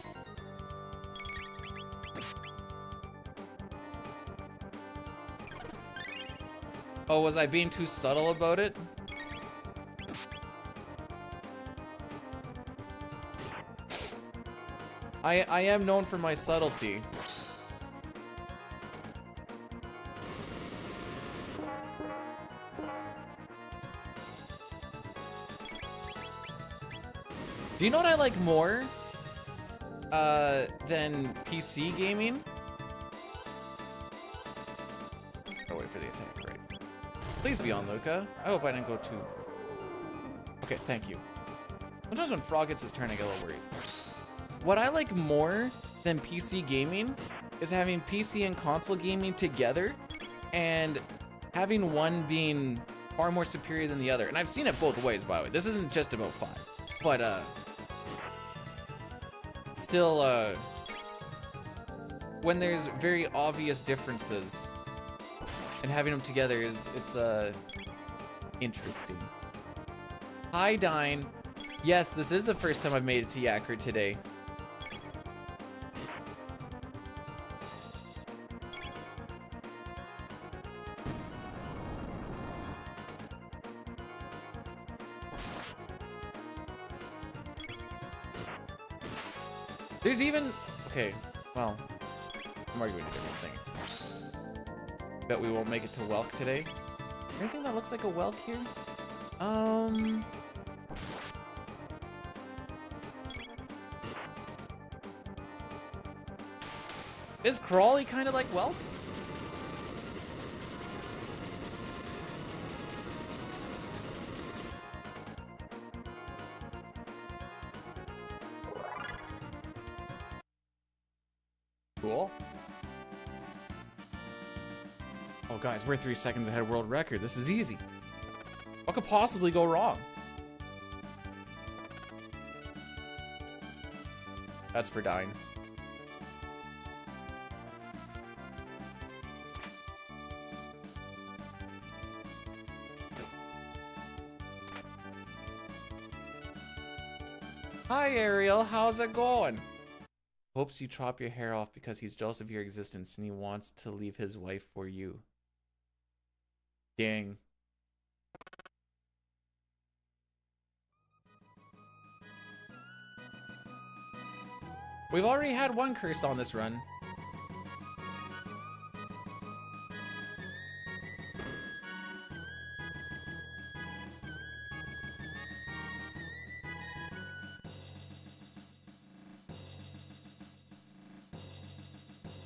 [SPEAKER 1] Oh, was I being too subtle about it? I am known for my subtlety. Do you know what I like more than PC gaming? Oh, wait for the attack, right. Please be on, Luca. I hope I didn't go too... Okay, thank you. Sometimes when Frog gets his turn, I get a little worried. What I like more than PC gaming is having PC and console gaming together and having one being far more superior than the other. And I've seen it both ways, by the way. This isn't just about 5. But, still, when there's very obvious differences and having them together it's interesting. Hi, Dine. Yes, this is the first time I've made it to Yakura today. There's even... Okay, well, I'm arguing a different thing. Bet we won't make it to Welk today. Anything that looks like a Welk here? Is Crawley kind of like Welk? cool. Oh, guys, we're 3 seconds ahead of world record. This is easy. What could possibly go wrong? That's for dying. Hi, Ariel. How's it going? Hopes you chop your hair off because he's jealous of your existence and he wants to leave his wife for you. Dang. We've already had one curse on this run.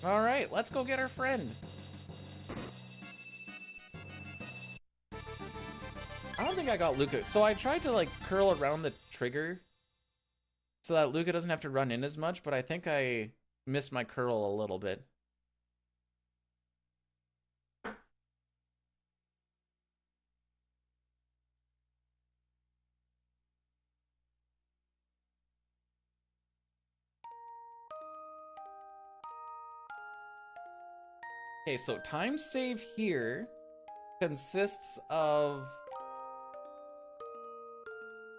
[SPEAKER 1] All right, let's go get our friend. I don't think I got Luca. So I tried to like curl around the trigger so that Luca doesn't have to run in as much, but I think I missed my curl a little bit. Okay, so time save here consists of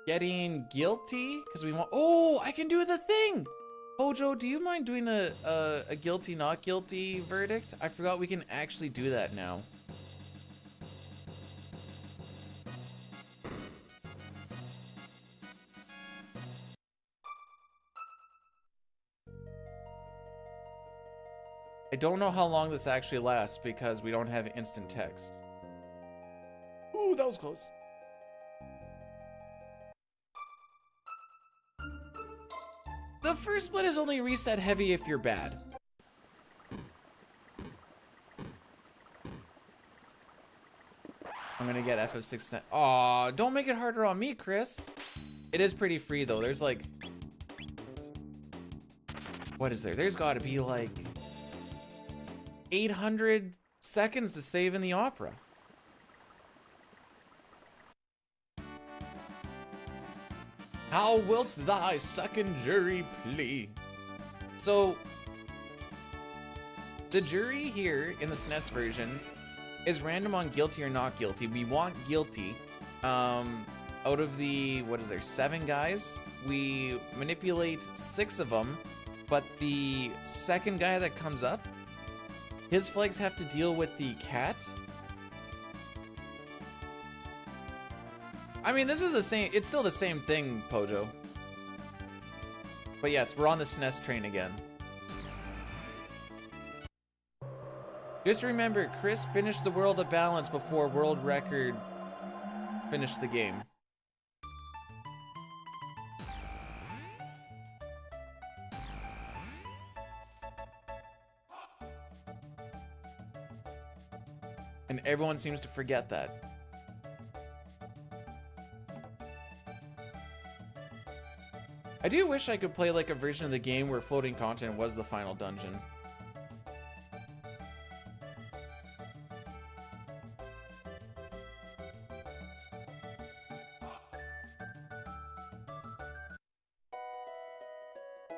[SPEAKER 1] getting guilty because we want. Oh, I can do the thing. Hojo, do you mind doing a guilty not guilty verdict? I forgot we can actually do that now. I don't know how long this actually lasts because we don't have instant text. Ooh, that was close. The first split is only reset heavy if you're bad. I'm gonna get FF6. Aw, don't make it harder on me, Chris. It is pretty free though. There's like, what is there? There's gotta be like 800 seconds to save in the opera. How whilst thy second jury plea? So, the jury here in the SNES version is random on guilty or not guilty. We want guilty. Out of the, what is there, 7 guys, we manipulate 6 of them, but the second guy that comes up, his flags have to deal with the cat. I mean, this is the same, it's still the same thing, Pojo. But yes, we're on the SNES train again. Just remember, Chris finished the World of Balance before World Record finished the game. And everyone seems to forget that. I do wish I could play like a version of the game where floating content was the final dungeon.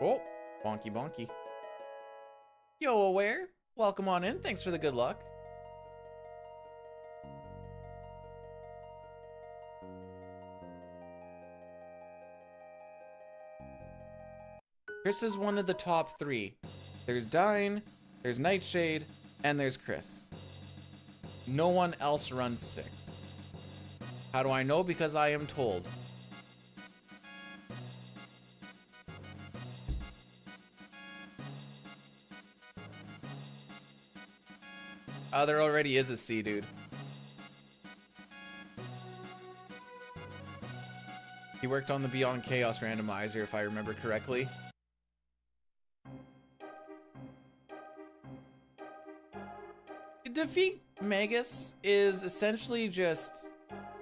[SPEAKER 1] Oh, bonky bonky. Yo, Aware, welcome on in. Thanks for the good luck. Chris is one of the top 3. There's Dine, there's Nightshade, and there's Chris. No one else runs 6. How do I know? Because I am told. There already is a C, dude. He worked on the Beyond Chaos randomizer, if I remember correctly. Defeat Magus is essentially just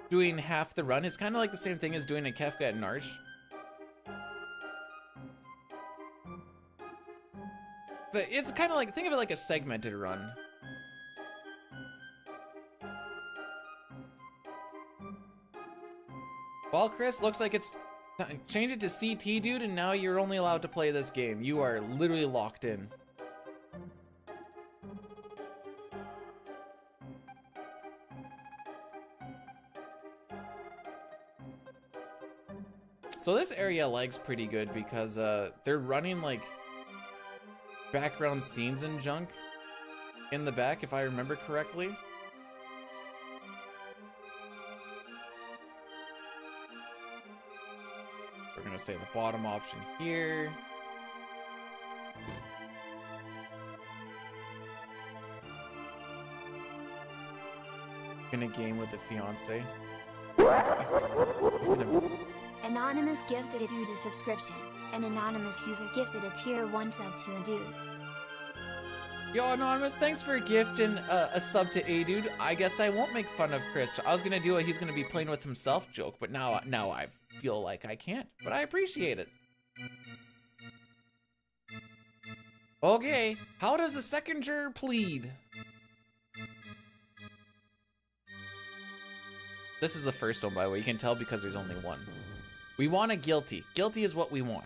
[SPEAKER 1] doing half the run. It's kind of like the same thing as doing a Kefka at Narsh. It's kind of like, think of it like a segmented run. Well, Chris, looks like it's change it to CT, dude, and now you're only allowed to play this game. You are literally locked in. So this area lags pretty good because they're running like background scenes and junk in the back, if I remember correctly. We're gonna say the bottom option here. Gonna game with the fiance.
[SPEAKER 3] Anonymous gifted a dude a subscription. An anonymous user gifted a tier 1 sub to a dude.
[SPEAKER 1] Yo, Anonymous, thanks for gifting a sub to a dude. I guess I won't make fun of Chris. I was gonna do a he's gonna be playing with himself joke, but now I feel like I can't. But I appreciate it. Okay, how does the second juror plead? This is the first one, by the way. You can tell because there's only one. We want a guilty. Guilty is what we want.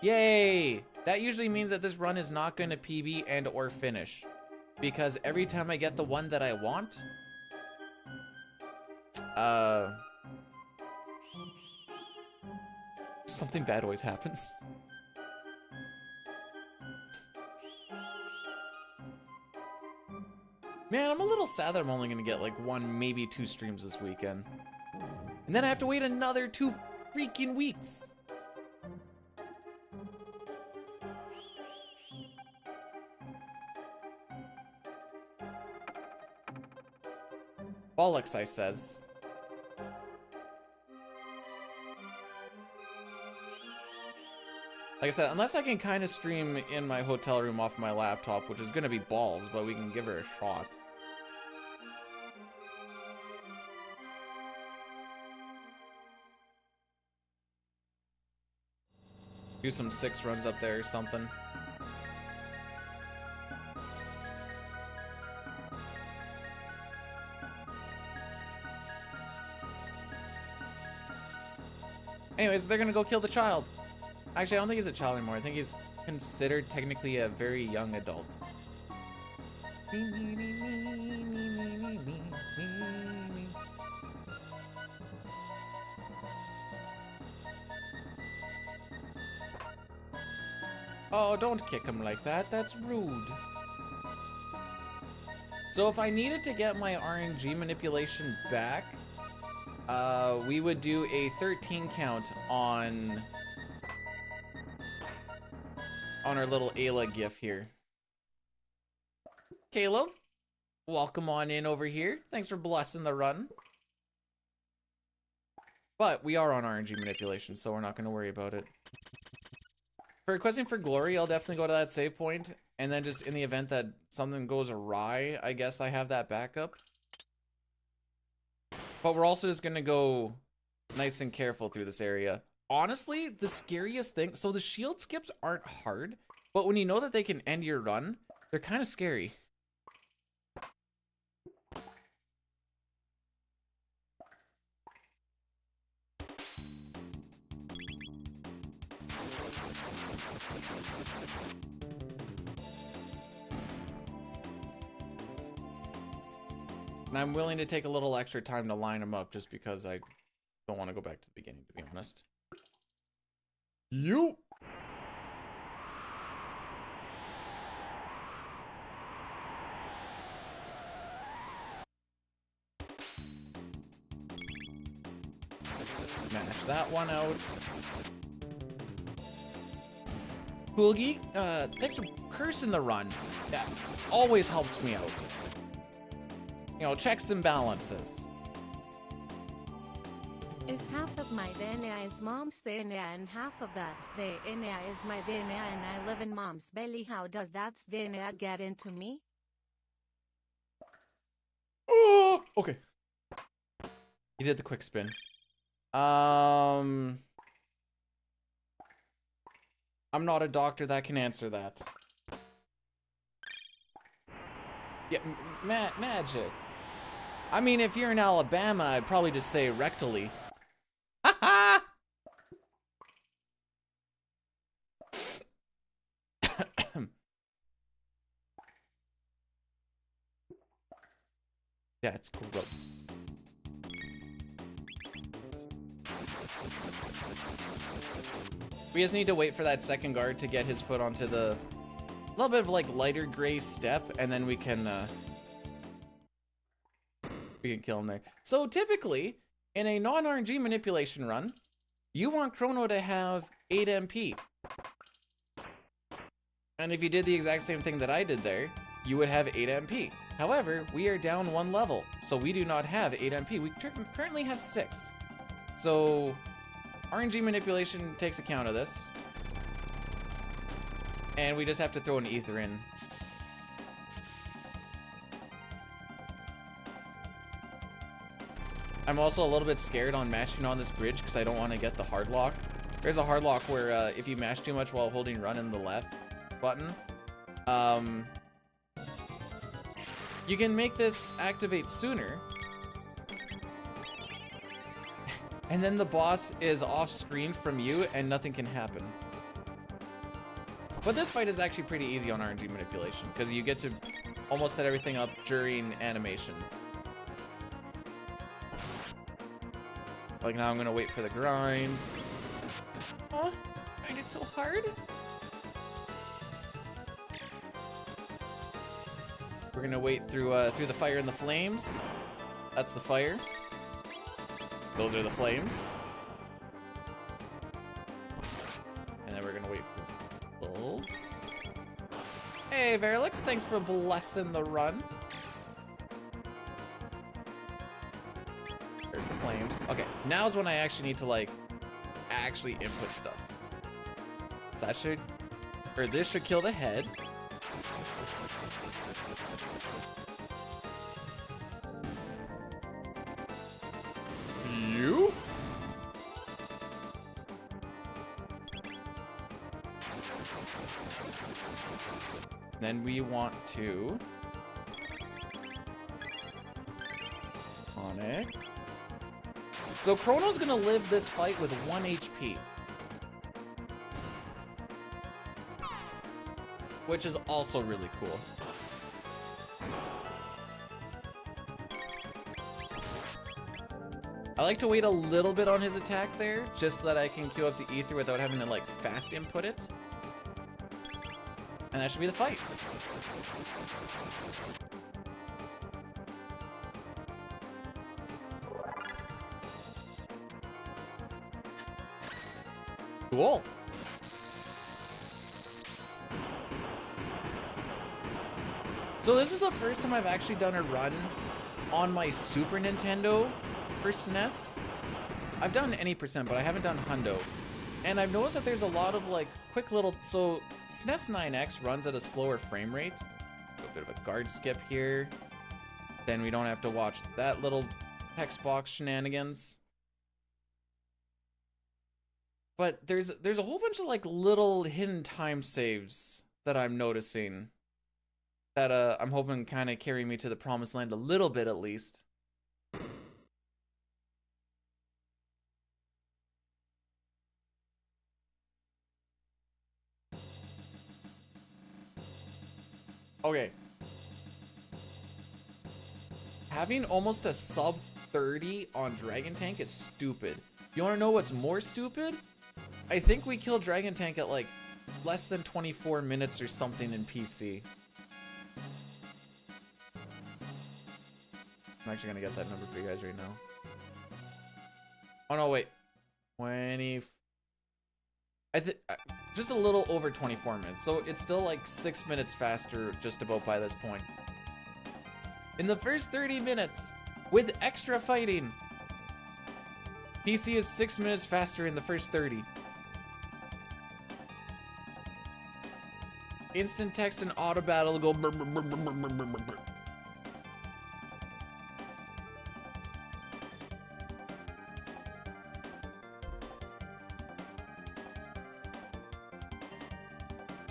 [SPEAKER 1] Yay! That usually means that this run is not going to PB and or finish. Because every time I get the one that I want, something bad always happens. Man, I'm a little sad that I'm only gonna get like 1, maybe 2 streams this weekend. And then I have to wait another 2 freaking weeks. Bollocks, I says. Like I said, unless I can kind of stream in my hotel room off my laptop, which is gonna be balls, but we can give her a shot. Do some 6 runs up there or something. Anyways, they're gonna go kill the child. Actually, I don't think he's a child anymore. I think he's considered technically a very young adult. Oh, don't kick him like that. That's rude. So if I needed to get my RNG manipulation back, we would do a 13 count on our little Ayla gif here. Caleb, welcome on in over here. Thanks for blessing the run. But we are on RNG manipulation, so we're not going to worry about it. For requesting for glory, I'll definitely go to that save point, and then just in the event that something goes awry, I guess I have that backup. But we're also just gonna go nice and careful through this area. Honestly, the scariest thing, so the shield skips aren't hard, but when you know that they can end your run, they're kind of scary. And I'm willing to take a little extra time to line them up just because I don't want to go back to the beginning, to be honest. You. Smash that one out. Cool Geek, thanks for cursing the run. That always helps me out. You know, checks and balances.
[SPEAKER 2] If half of my DNA is mom's DNA and half of that's DNA is my DNA and I live in mom's belly, how does that DNA get into me?
[SPEAKER 1] Oh, okay. He did the quick spin. I'm not a doctor that can answer that. Yeah, magic. I mean, if you're in Alabama, I'd probably just say rectally. Ha Yeah, it's gross. We just need to wait for that second guard to get his foot onto the little bit of like lighter gray step, and then we can kill him there. So typically, in a non-RNG manipulation run, you want Chrono to have 8 MP. And if you did the exact same thing that I did there, you would have 8 MP. However, we are down 1 level, so we do not have 8 MP. We currently have 6. So RNG manipulation takes account of this. And we just have to throw an ether in. I'm also a little bit scared on mashing on this bridge because I don't want to get the hard lock. There's a hard lock where if you mash too much while holding run in the left button, you can make this activate sooner. And then the boss is off screen from you and nothing can happen. But this fight is actually pretty easy on RNG manipulation because you get to almost set everything up during animations. Like now I'm gonna wait for the grind. Oh, grind it so hard. We're gonna wait through the fire and the flames. That's the fire. Those are the flames. And then we're gonna wait for those. Hey Verilix, thanks for blessing the run. There's the flames. Okay, now's when I actually need to like actually input stuff. So that should, or this should kill the head. You? Then we want to Sonic. So Chrono's gonna live this fight with 1 HP. Which is also really cool. I like to wait a little bit on his attack there, just so that I can queue up the ether without having to like fast input it. And that should be the fight. Cool. So this is the first time I've actually done a run on my Super Nintendo for SNES. I've done any percent, but I haven't done hundo. And I've noticed that there's a lot of like quick little, so SNES 9X runs at a slower frame rate. A bit of a guard skip here. Then we don't have to watch that little text box shenanigans. But there's a whole bunch of like little hidden time saves that I'm noticing that I'm hoping kind of carry me to the promised land a little bit at least. Okay. Having almost a sub 30 on Dragon Tank is stupid. You want to know what's more stupid? I think we killed Dragon Tank at like less than 24 minutes or something in PC. I'm actually gonna get that number for you guys right now. Oh no, wait. 20. I think just a little over 24 minutes. So it's still like 6 minutes faster just about by this point. In the first 30 minutes, with extra fighting, PC is 6 minutes faster in the first 30. Instant text and auto battle go brr, brr, brr, brr, brr, brr, brr, brr.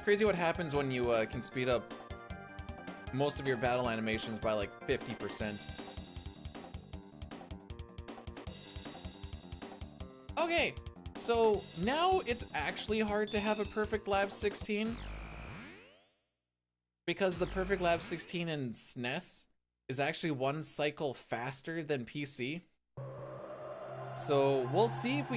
[SPEAKER 1] crazy what happens when you can speed up most of your battle animations by like 50%. Okay, so now it's actually hard to have a perfect Lab 16 because the perfect Lab 16 in SNES is actually one cycle faster than PC. So we'll see if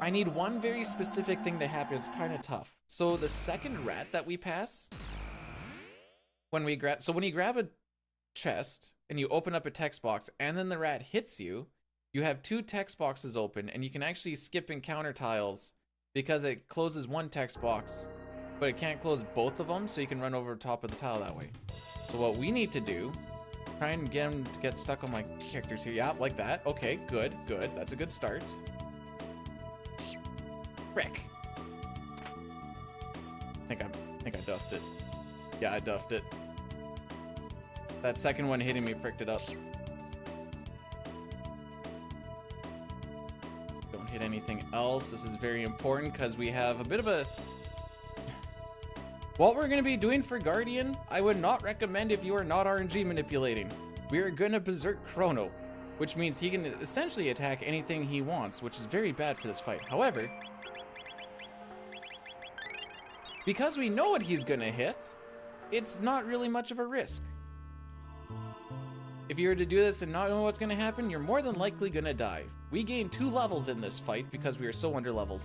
[SPEAKER 1] I need one very specific thing to happen. It's kind of tough. So the second rat that we pass, when you grab a chest and you open up a text box and then the rat hits you, you have two text boxes open and you can actually skip encounter tiles because it closes one text box, but it can't close both of them, so you can run over top of the tile that way. So what we need to do, try and get him to get stuck on my characters here. Yeah, like that. Okay, good, good. That's a good start. Frick. I think I duffed it. Yeah, I duffed it. That second one hitting me fricked it up. Don't hit anything else. This is very important because we have a bit of a... What we're going to be doing for Guardian, I would not recommend if you are not RNG manipulating. We are going to Berserk Chrono, which means he can essentially attack anything he wants, which is very bad for this fight. However, because we know what he's going to hit, it's not really much of a risk. If you were to do this and not know what's going to happen, you're more than likely going to die. We gained 2 levels in this fight because we are so underleveled.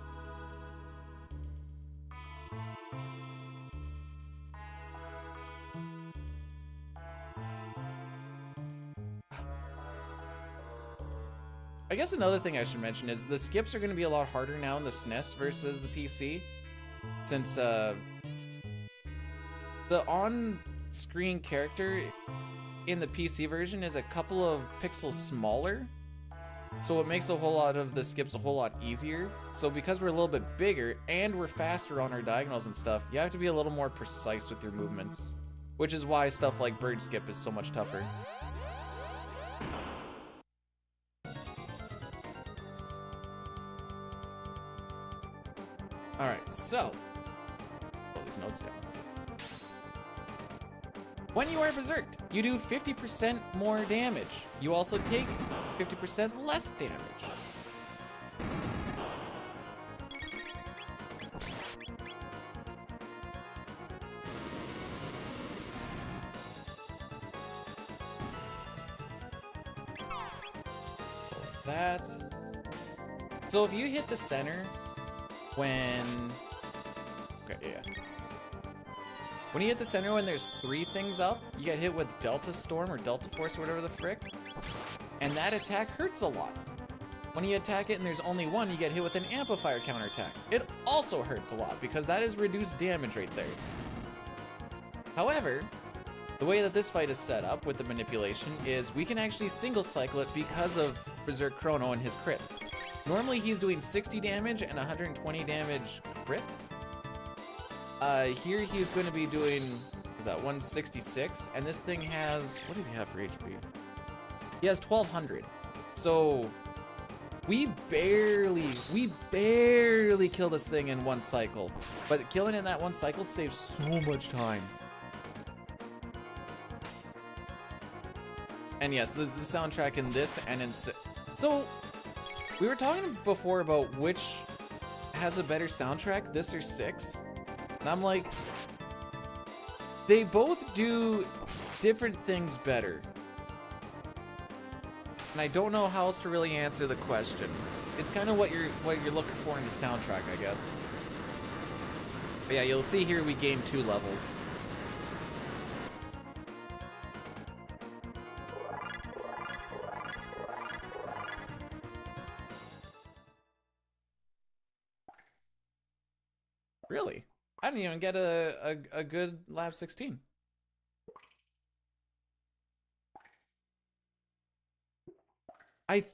[SPEAKER 1] I guess another thing I should mention is the skips are going to be a lot harder now in the SNES versus the PC, since the on-screen character in the PC version is a couple of pixels smaller, so it makes a whole lot of the skips a whole lot easier. So because we're a little bit bigger and we're faster on our diagonals and stuff, you have to be a little more precise with your movements, which is why stuff like bird skip is so much tougher. Alright, so pull these notes down. When you are berserked, you do 50% more damage. You also take 50% less damage. Like that. So if you hit the center when... Okay, yeah. When you hit the center when there's 3 things up, you get hit with Delta Storm or Delta Force or whatever the frick. And that attack hurts a lot. When you attack it and there's only 1, you get hit with an Amplifier counterattack. It also hurts a lot because that is reduced damage right there. However, the way that this fight is set up with the manipulation is we can actually single cycle it because of Berserk Chrono and his crits. Normally he's doing 60 damage and 120 damage crits. Here he's going to be doing, was that 166? And this thing has, what does he have for HP? He has 1200. So we barely kill this thing in 1 cycle. But killing it in that 1 cycle saves so much time. And yes, the soundtrack in this and in... So, we were talking before about which has a better soundtrack, this or 6. And I'm like, they both do different things better. And I don't know how else to really answer the question. It's kind of what you're looking for in the soundtrack, I guess. But yeah, you'll see here we gain 2 levels. Really? I didn't even get a good Lab 16. I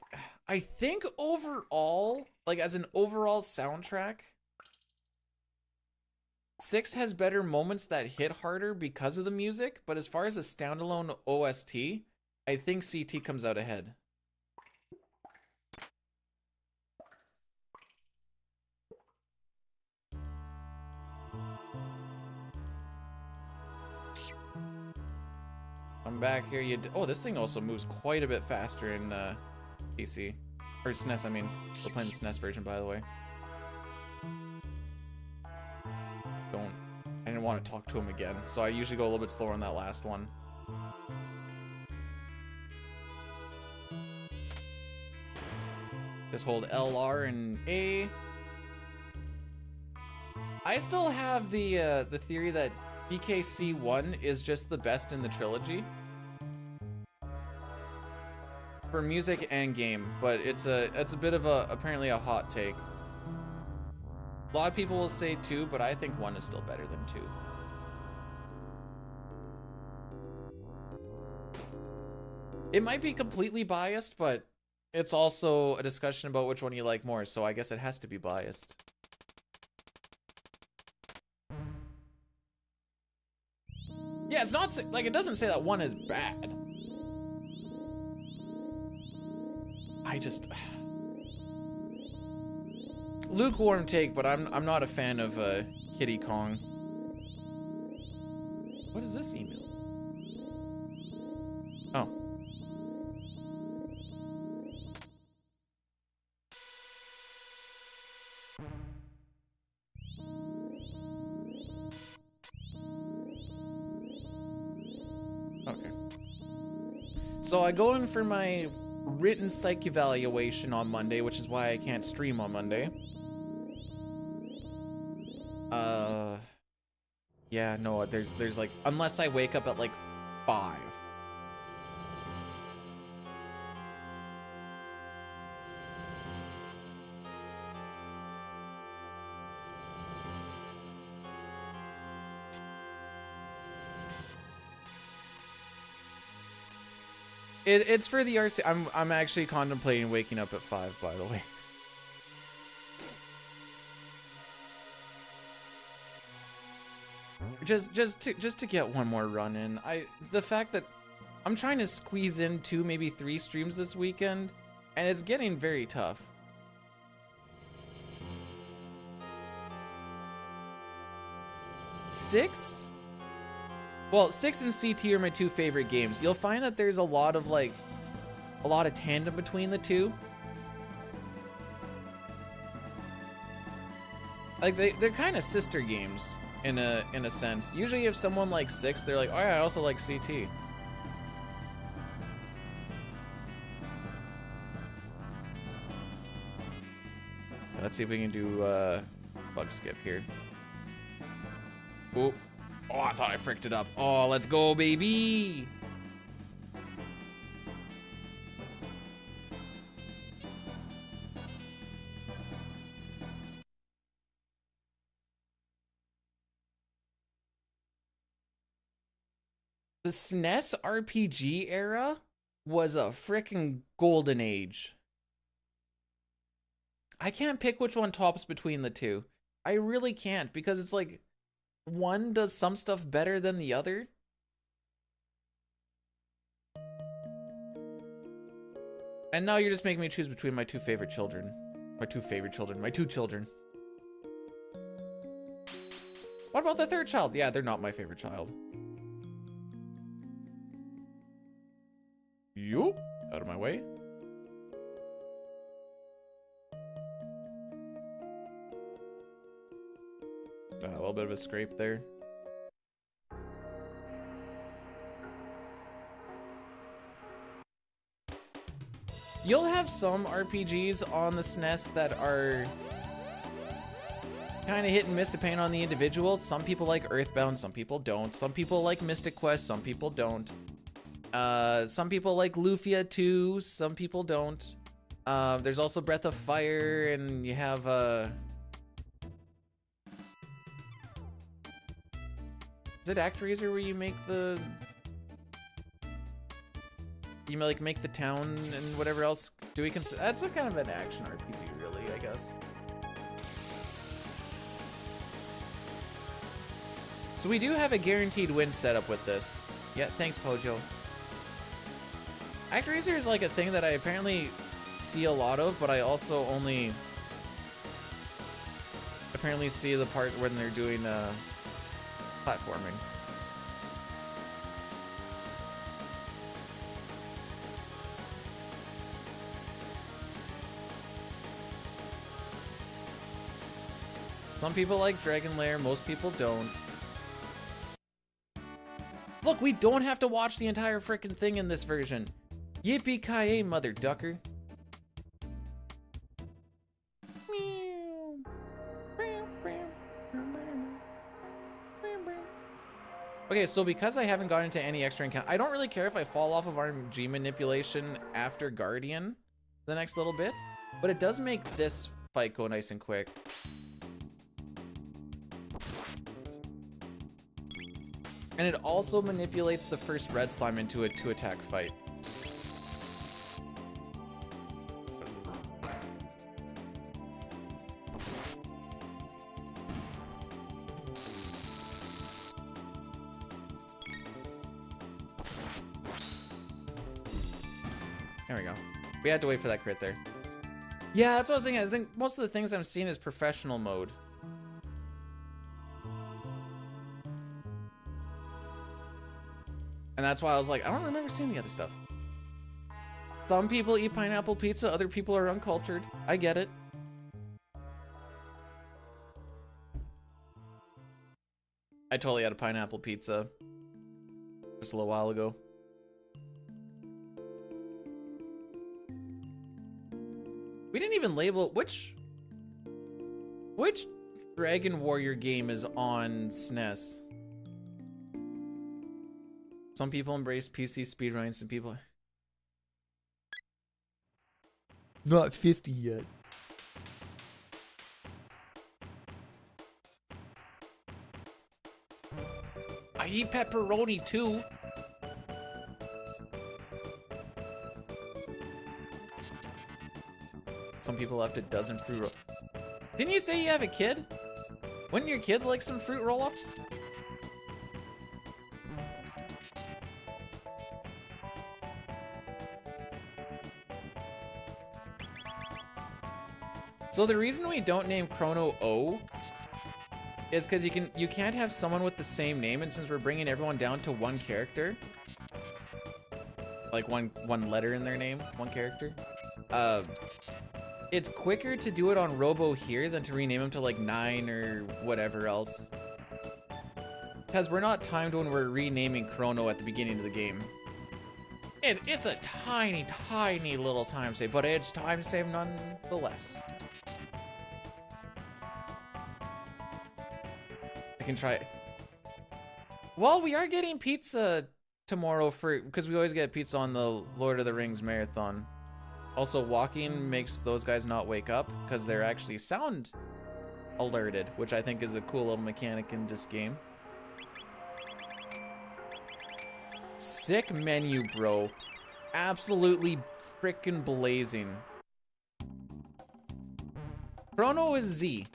[SPEAKER 1] think overall, like as an overall soundtrack, 6 has better moments that hit harder because of the music, but as far as a standalone OST, I think CT comes out ahead. I'm back here. Oh, this thing also moves quite a bit faster in PC. Or SNES, I mean. We're playing the SNES version, by the way. I didn't want to talk to him again, so I usually go a little bit slower on that last one. Just hold LR and A. I still have the theory that DKC1 is just the best in the trilogy for music and game, but it's a bit of apparently a hot take. A lot of people will say 2, but I think 1 is still better than 2. It might be completely biased, but it's also a discussion about which one you like more, so I guess it has to be biased. Yeah, it's not like it doesn't say that 1 is bad. I just lukewarm take, but I'm not a fan of Kiddy Kong. What is this email? Oh. Okay. So I go in for my written psych evaluation on Monday, which is why I can't stream on Monday. Yeah, no, there's like, unless I wake up at like 5. It's for the RC. I'm actually contemplating waking up at 5, by the way. Just to get one more run in. The fact that I'm trying to squeeze in 2, maybe 3 streams this weekend, and it's getting very tough. Six? Well, 6 and CT are my 2 favorite games. You'll find that there's a lot of tandem between the 2. Like they're kind of sister games in a sense. Usually if someone likes 6, they're like, "Oh yeah, I also like CT." Let's see if we can do bug skip here. Oh, I thought I fricked it up. Oh, let's go, baby. The SNES RPG era was a frickin' golden age. I can't pick which one tops between the 2. I really can't, because it's like one does some stuff better than the other. And now you're just making me choose between my 2 favorite children. My 2 favorite children. My 2 children. What about the 3rd child? Yeah, they're not my favorite child. Yup. Out of my way. A little bit of a scrape there. You'll have some RPGs on the SNES that are kind of hit and miss depending on the individual. Some people like Earthbound, some people don't. Some people like Mystic Quest, some people don't. Some people like Lufia 2, some people don't. There's also Breath of Fire, and you have is it ActRaiser where you make the... You like make the town and whatever else? Do we consider... That's a kind of an action RPG, really, I guess. So we do have a guaranteed win setup with this. Yeah, thanks, Pojo. ActRaiser is like a thing that I apparently see a lot of, but I also only apparently see the part when they're doing platforming. Some people like Dragon Lair, most people don't. Look, we don't have to watch the entire frickin' thing in this version. Yippee-ki-yay, mother ducker. Okay, so because I haven't gotten into any extra encounter, I don't really care if I fall off of RNG manipulation after Guardian the next little bit, but it does make this fight go nice and quick. And it also manipulates the first red slime into a 2-attack fight. There we go. We had to wait for that crit there. Yeah, that's what I was thinking. I think most of the things I'm seeing is professional mode. And that's why I was like, I don't remember seeing the other stuff. Some people eat pineapple pizza, other people are uncultured. I get it. I totally had a pineapple pizza just a little while ago. We didn't even label which Dragon Warrior game is on SNES. Some people embrace PC speedrunning, some people... Not 50 yet. I eat pepperoni too. Some people left a dozen fruit roll. Didn't you say you have a kid? Wouldn't your kid like some fruit roll-ups? So the reason we don't name Chrono O is because you can't have someone with the same name, and since we're bringing everyone down to one character, like one letter in their name, one character, it's quicker to do it on Robo here than to rename him to like 9 or whatever else. Because we're not timed when we're renaming Chrono at the beginning of the game. It's a tiny, tiny little time save, but it's time save nonetheless. I can try it. Well, we are getting pizza tomorrow because we always get pizza on the Lord of the Rings marathon. Also, walking makes those guys not wake up because they're actually sound alerted, which I think is a cool little mechanic in this game. Sick menu, bro. Absolutely freaking blazing. Chrono is Z.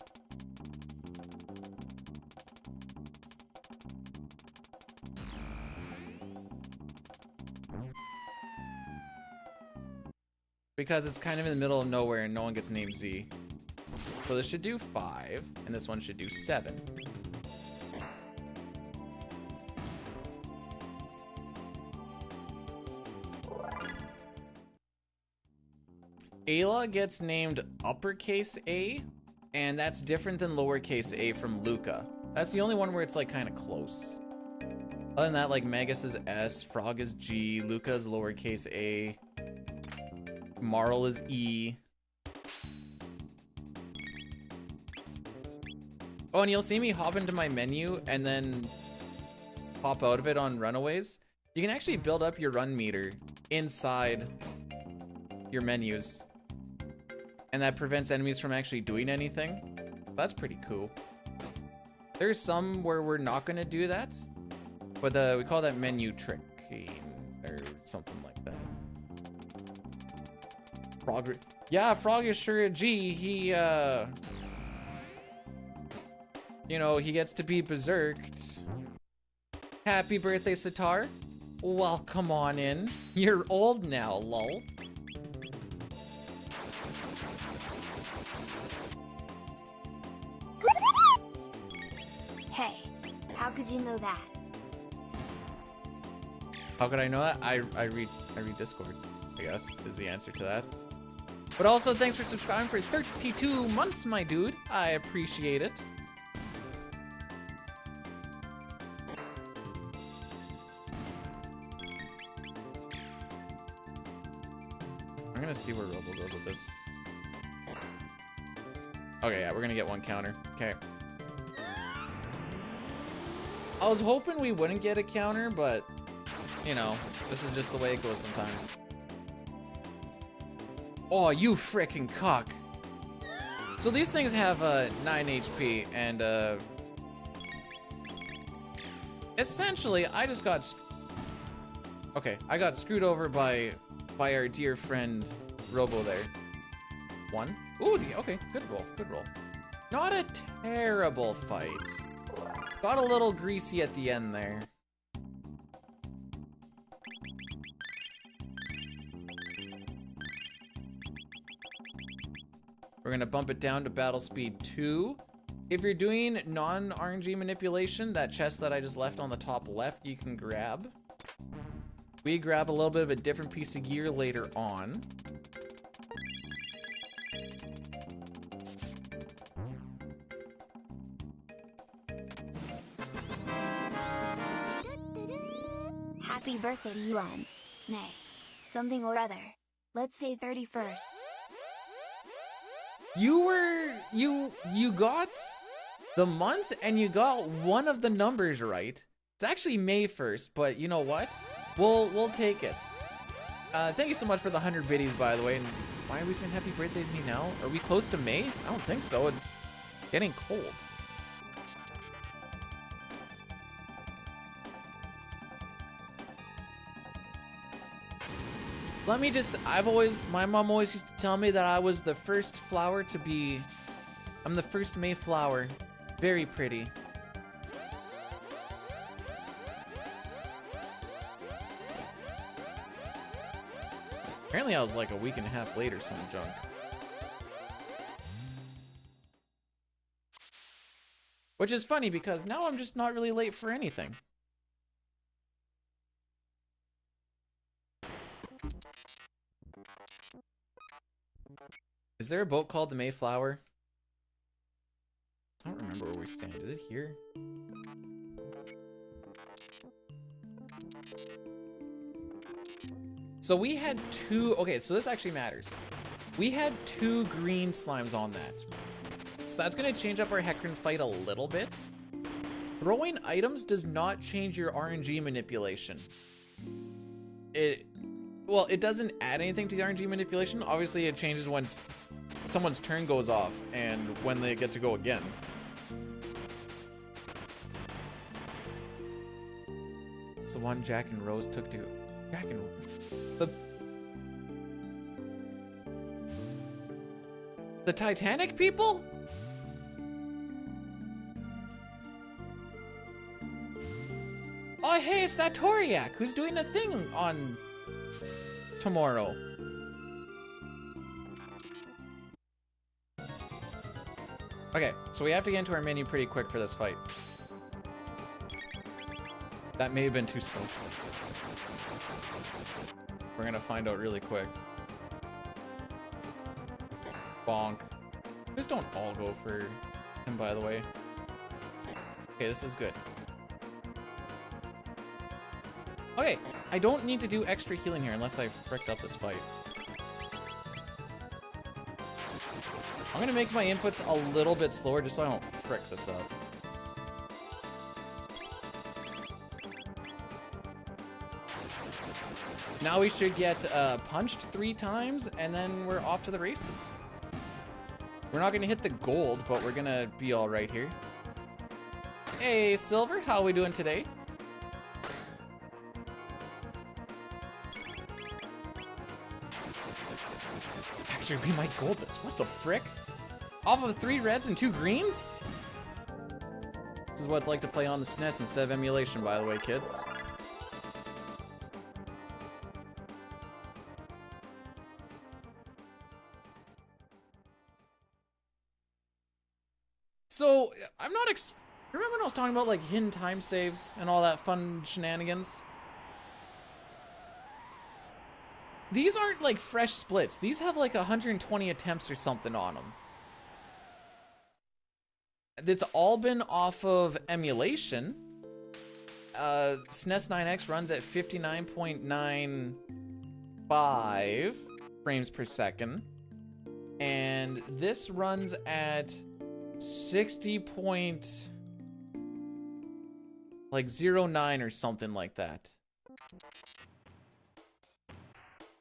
[SPEAKER 1] Because it's kind of in the middle of nowhere and no one gets named Z. So this should do 5, and this one should do 7. Ayla gets named uppercase A, and that's different than lowercase a from Luca. That's the only one where it's like kind of close. Other than that, like Magus is S, Frog is G, Luca is lowercase a, Marl is E. Oh, and you'll see me hop into my menu and then pop out of it on Runaways. You can actually build up your run meter inside your menus. And that prevents enemies from actually doing anything. That's pretty cool. There's some where we're not going to do that. But we call that menu tricking or something like that. Frog, yeah, Frog is sure a G. He, you know, he gets to be berserked. Happy birthday, Sitar. Welcome on in. You're old now, lol.
[SPEAKER 3] Hey, how could you know that?
[SPEAKER 1] How could I know that? I read Discord, I guess, is the answer to that. But also, thanks for subscribing for 32 months, my dude. I appreciate it. I'm gonna see where Robo goes with this. Okay, yeah, we're gonna get one counter. Okay. I was hoping we wouldn't get a counter, but, you know, this is just the way it goes sometimes. Oh, you frickin' cock. So these things have 9 HP, and essentially, I just got... Okay, I got screwed over by our dear friend Robo there. 1. Ooh, okay, good roll, good roll. Not a terrible fight. Got a little greasy at the end there. We're gonna bump it down to battle speed 2. If you're doing non-RNG manipulation, that chest that I just left on the top left, you can grab. We grab a little bit of a different piece of gear later on.
[SPEAKER 3] Happy birthday to you on May something or other. Let's say 31st.
[SPEAKER 1] You got the month and you got one of the numbers right. It's actually May 1st, but you know what? We'll take it. Thank you so much for the 100 biddies, by the way. And why are we saying happy birthday to me now? Are we close to May? I don't think so. It's getting cold. Let me just, my mom always used to tell me that I was the first flower to be, I'm the first May flower. Very pretty. Apparently I was like a week and a half late or some junk. Which is funny because now I'm just not really late for anything. Is there a boat called the Mayflower? I don't remember where we stand. Is it here? So we had 2... Okay, so this actually matters. We had 2 green slimes on that. So that's going to change up our Hecarim fight a little bit. Throwing items does not change your RNG manipulation. Well, it doesn't add anything to the RNG manipulation. Obviously, it changes once someone's turn goes off and when they get to go again. It's the one Jack and Rose took to... Jack and... The Titanic people? Oh, hey, Satoriak, who's doing a thing on... tomorrow. Okay, so we have to get into our menu pretty quick for this fight. That may have been too slow. We're gonna find out really quick. Bonk. Just don't all go for him, by the way. Okay, this is good. Okay, I don't need to do extra healing here unless I fricked up this fight. I'm gonna make my inputs a little bit slower just so I don't frick this up. Now we should get punched 3 times and then we're off to the races. We're not gonna hit the gold, but we're gonna be all right here. Hey, Silver, how are we doing today? Actually, we might gold this. What the frick? Off of 3 reds and 2 greens? This is what it's like to play on the SNES instead of emulation, by the way, kids. So, I'm not remember when I was talking about, like, hidden time saves and all that fun shenanigans? These aren't, like, fresh splits. These have, like, 120 attempts or something on them. It's all been off of emulation. SNES 9X runs at 59.95 frames per second. And this runs at 60.09 or something like that.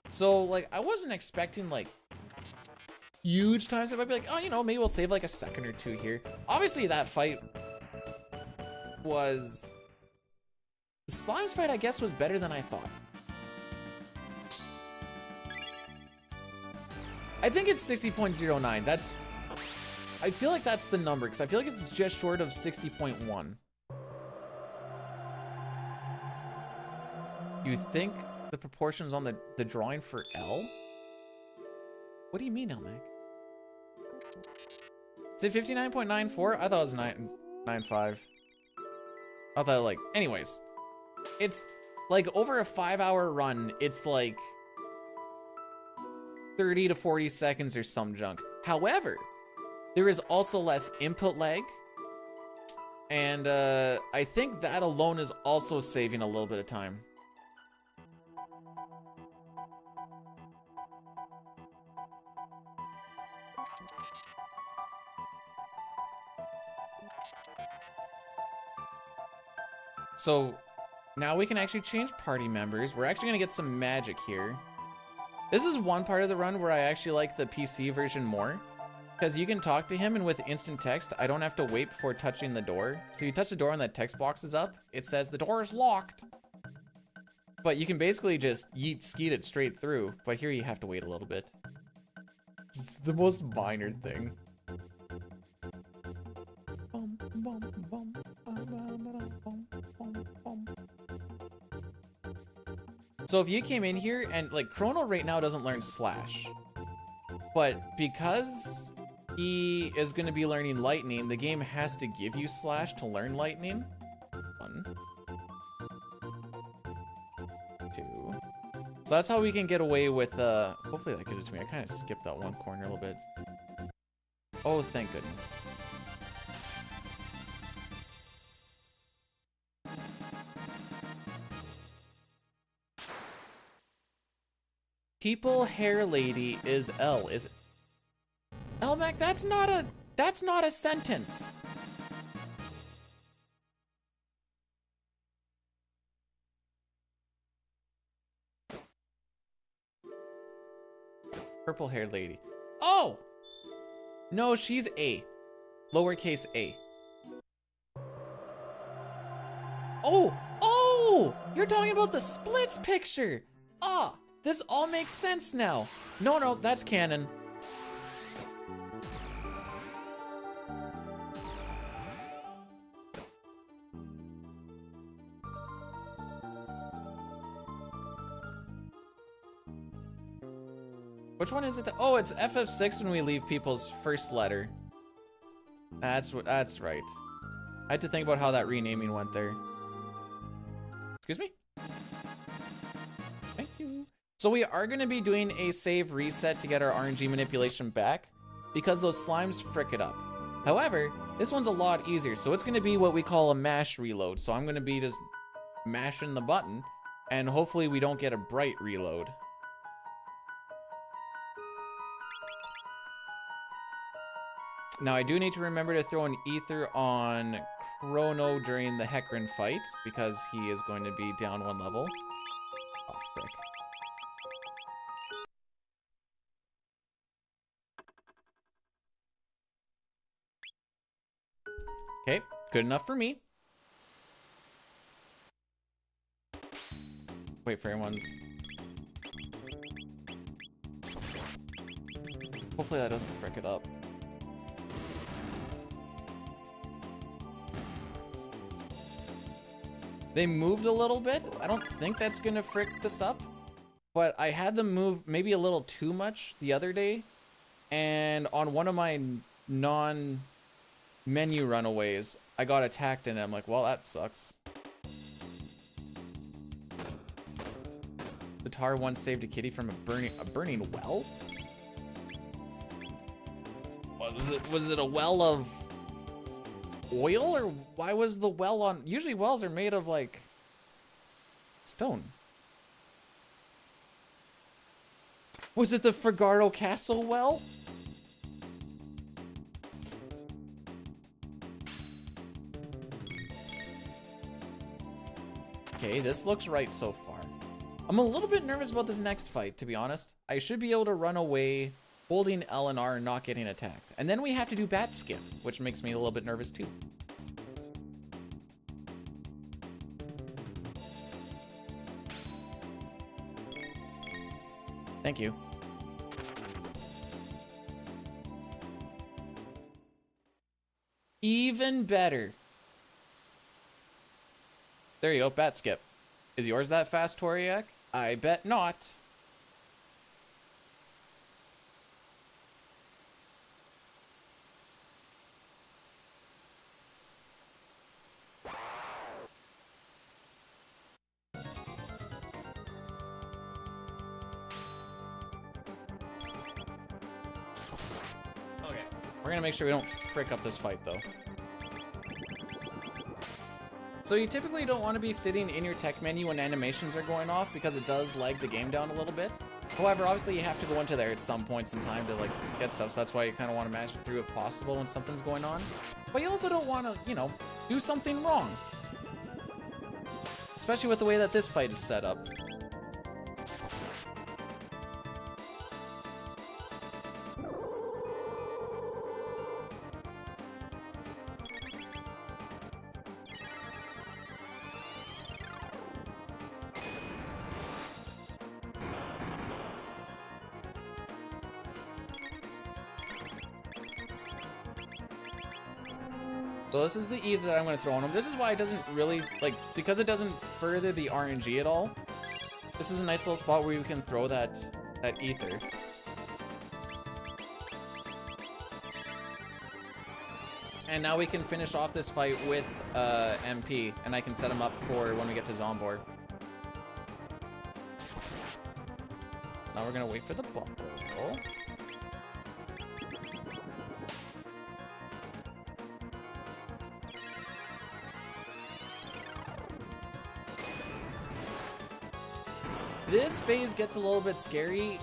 [SPEAKER 1] So, like, I wasn't expecting, like, huge times. I might be like, oh, you know, maybe we'll save, like, a second or two here. Obviously, that fight was... The Slimes fight, I guess, was better than I thought. I think it's 60.09. That's... I feel like that's the number, because I feel like it's just short of 60.1. You think the proportions on the drawing for L? What do you mean, Elmac? Is it 59.94? I thought it was 9.95. I thought, like, anyways. It's, like, over a 5-hour run, it's, like, 30 to 40 seconds or some junk. However, there is also less input lag. And, I think that alone is also saving a little bit of time. So now we can actually change party members. We're actually gonna get some magic here. This is one part of the run where I actually like the PC version more, because you can talk to him, and with instant text, I don't have to wait before touching the door. So you touch the door and that text box is up. It says the door is locked. But you can basically just yeet skeet it straight through. But here you have to wait a little bit. It's the most minor thing. So if you came in here and, like, Chrono right now doesn't learn slash, but because he is going to be learning lightning, the game has to give you slash to learn lightning. 1, 2. So that's how we can get away with, hopefully that gives it to me. I kind of skipped that one corner a little bit. Oh, thank goodness. People hair lady is L. Is it? Elmac, that's not a sentence. Purple haired lady. Oh! No, she's A. Lowercase a. Oh! Oh! You're talking about the splits picture! Ah! This all makes sense now. No, that's canon. Which one is it? Oh, it's FF6 when we leave people's first letter. That's right. I had to think about how that renaming went there. Excuse me? Thank you. So we are going to be doing a save reset to get our RNG manipulation back, because those slimes frick it up. However, this one's a lot easier, so it's going to be what we call a mash reload. So I'm going to be just mashing the button, and hopefully we don't get a bright reload. Now I do need to remember to throw an ether on Chrono during the Hecarim fight, because he is going to be down 1 level. Oh, frick. Okay, good enough for me. Wait for everyone's... Hopefully that doesn't frick it up. They moved a little bit. I don't think that's gonna frick this up, but I had them move maybe a little too much the other day, and on one of my non-menu runaways, I got attacked, and I'm like, well, that sucks. The tar once saved a kitty from a burning well? Was it a well of oil, or why was the well on? Usually wells are made of, like, stone. Was it the Figaro Castle well? Okay, this looks right so far. I'm a little bit nervous about this next fight, to be honest. I should be able to run away holding L and R and not getting attacked. And then we have to do bat skip, which makes me a little bit nervous too. Thank you. Even better. There you go, bat skip. Is yours that fast, Toriak? I bet not. Okay, we're gonna make sure we don't frick up this fight though. So you typically don't want to be sitting in your tech menu when animations are going off because it does lag the game down a little bit. However, obviously you have to go into there at some points in time to like get stuff, so that's why you kind of want to manage it through if possible when something's going on. But you also don't want to, you know, do something wrong. Especially with the way that this fight is set up. So this is the E that I'm going to throw on him. This is why it doesn't really, like, because it doesn't further the RNG at all. This is a nice little spot where you can throw that ether. And now we can finish off this fight with MP, and I can set him up for when we get to Zombor. So now we're going to wait for the bubble. This phase gets a little bit scary,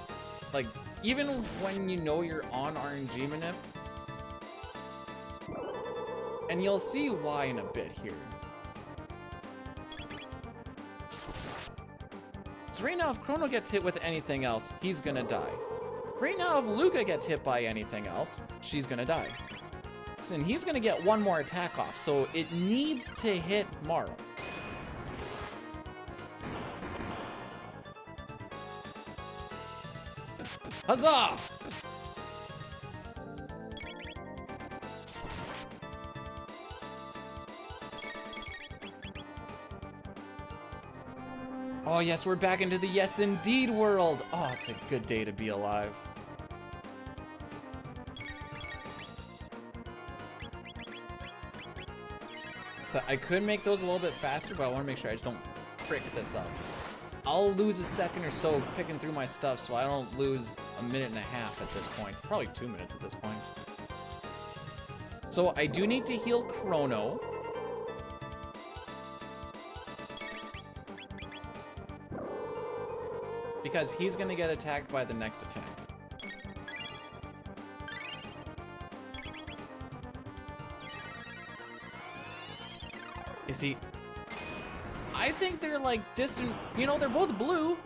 [SPEAKER 1] like, even when you know you're on RNG manip. And you'll see why in a bit here. So right now, if Chrono gets hit with anything else, he's gonna die. Right now, if Luca gets hit by anything else, she's gonna die. And he's gonna get one more attack off, so it needs to hit Maro. Huzzah! Oh yes, we're back into the yes indeed world. Oh, it's a good day to be alive. So I could make those a little bit faster, but I want to make sure I just don't frick this up. I'll lose a second or so picking through my stuff so I don't lose a minute and a half at this point. Probably 2 minutes at this point. So I do need to heal Chrono. Because he's going to get attacked by the next attack. Is he... I think they're like distant, you know, they're both blue.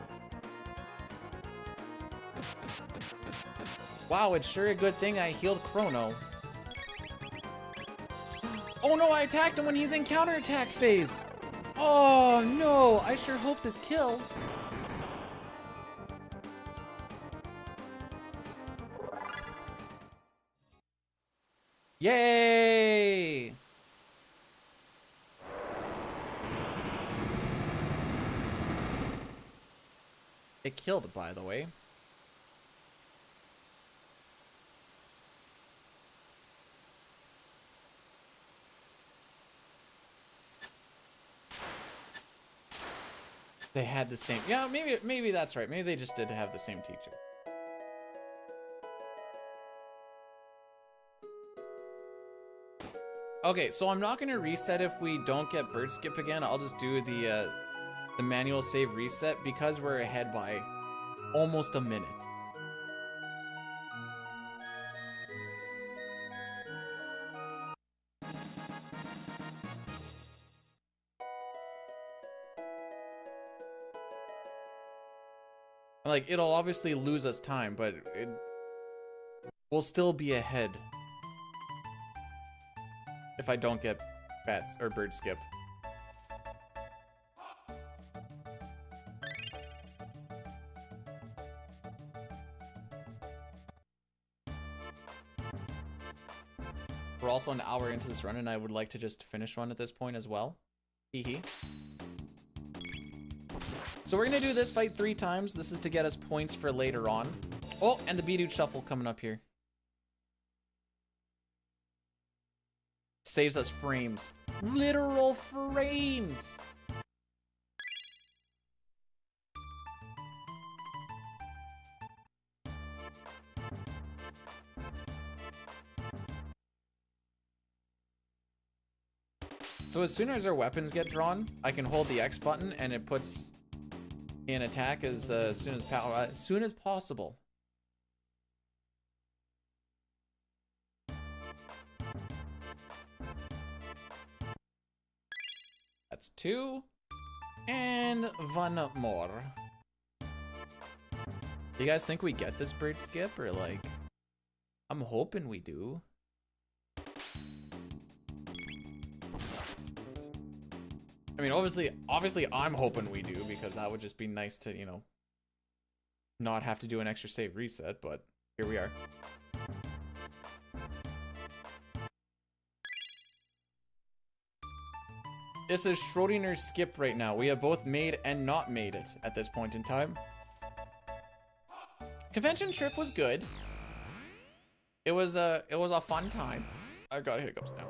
[SPEAKER 1] Wow, it's sure a good thing I healed Chrono. Oh no, I attacked him when he's in counterattack phase. Oh no, I sure hope this kills. Yay! It killed, by the way. They had the same... Yeah, maybe that's right. Maybe they just did have the same teacher. Okay, so I'm not going to reset if we don't get bird skip again. I'll just do the manual save reset because we're ahead by almost a minute. Like, it'll obviously lose us time, but it will still be ahead if I don't get bats or bird skip. We're also an hour into this run, and I would like to just finish one at this point as well. Hee hee. So we're gonna do this fight 3 times. This is to get us points for later on. Oh, and the B-Dude Shuffle coming up here. Saves us frames. Literal frames! So as soon as our weapons get drawn, I can hold the X button and it puts in attack as soon as possible. That's 2. And 1 more. Do you guys think we get this bird skip, or like, I'm hoping we do. I mean, obviously I'm hoping we do, because that would just be nice to, you know, not have to do an extra save reset, but here we are. This is Schrodinger's skip right now. We have both made and not made it at this point in time. Convention trip was good. It was a fun time. I got hiccups now.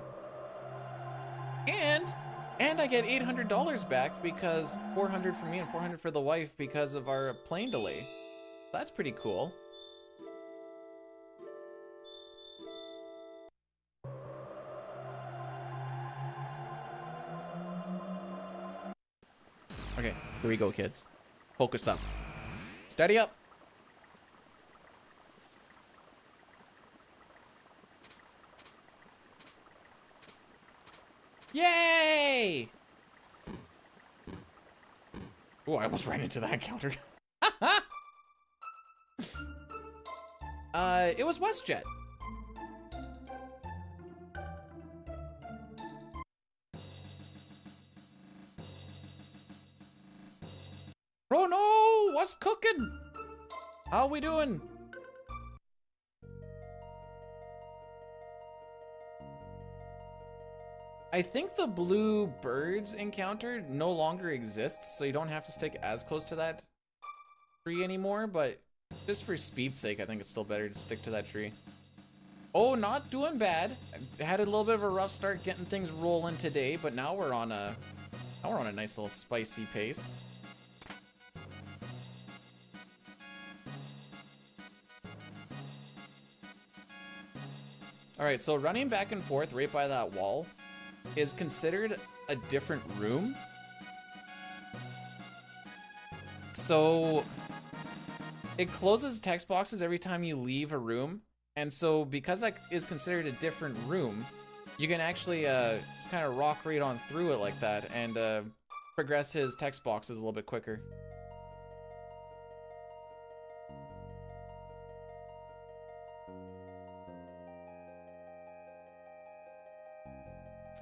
[SPEAKER 1] And I get $800 back, because $400 for me and $400 for the wife because of our plane delay. That's pretty cool. Okay, here we go, kids. Focus up. Steady up. Yay! Oh, I almost ran into that counter. It was WestJet. Chrono, what's cooking? How we doing? I think the blue birds encounter no longer exists, so you don't have to stick as close to that tree anymore, but just for speed's sake, I think it's still better to stick to that tree. Oh, not doing bad. I had a little bit of a rough start getting things rolling today, but now we're on a nice little spicy pace. All right, so running back and forth right by that wall is considered a different room. So it closes text boxes every time you leave a room, and so because that is considered a different room, you can actually just kind of rock right on through it like that and progress his text boxes a little bit quicker.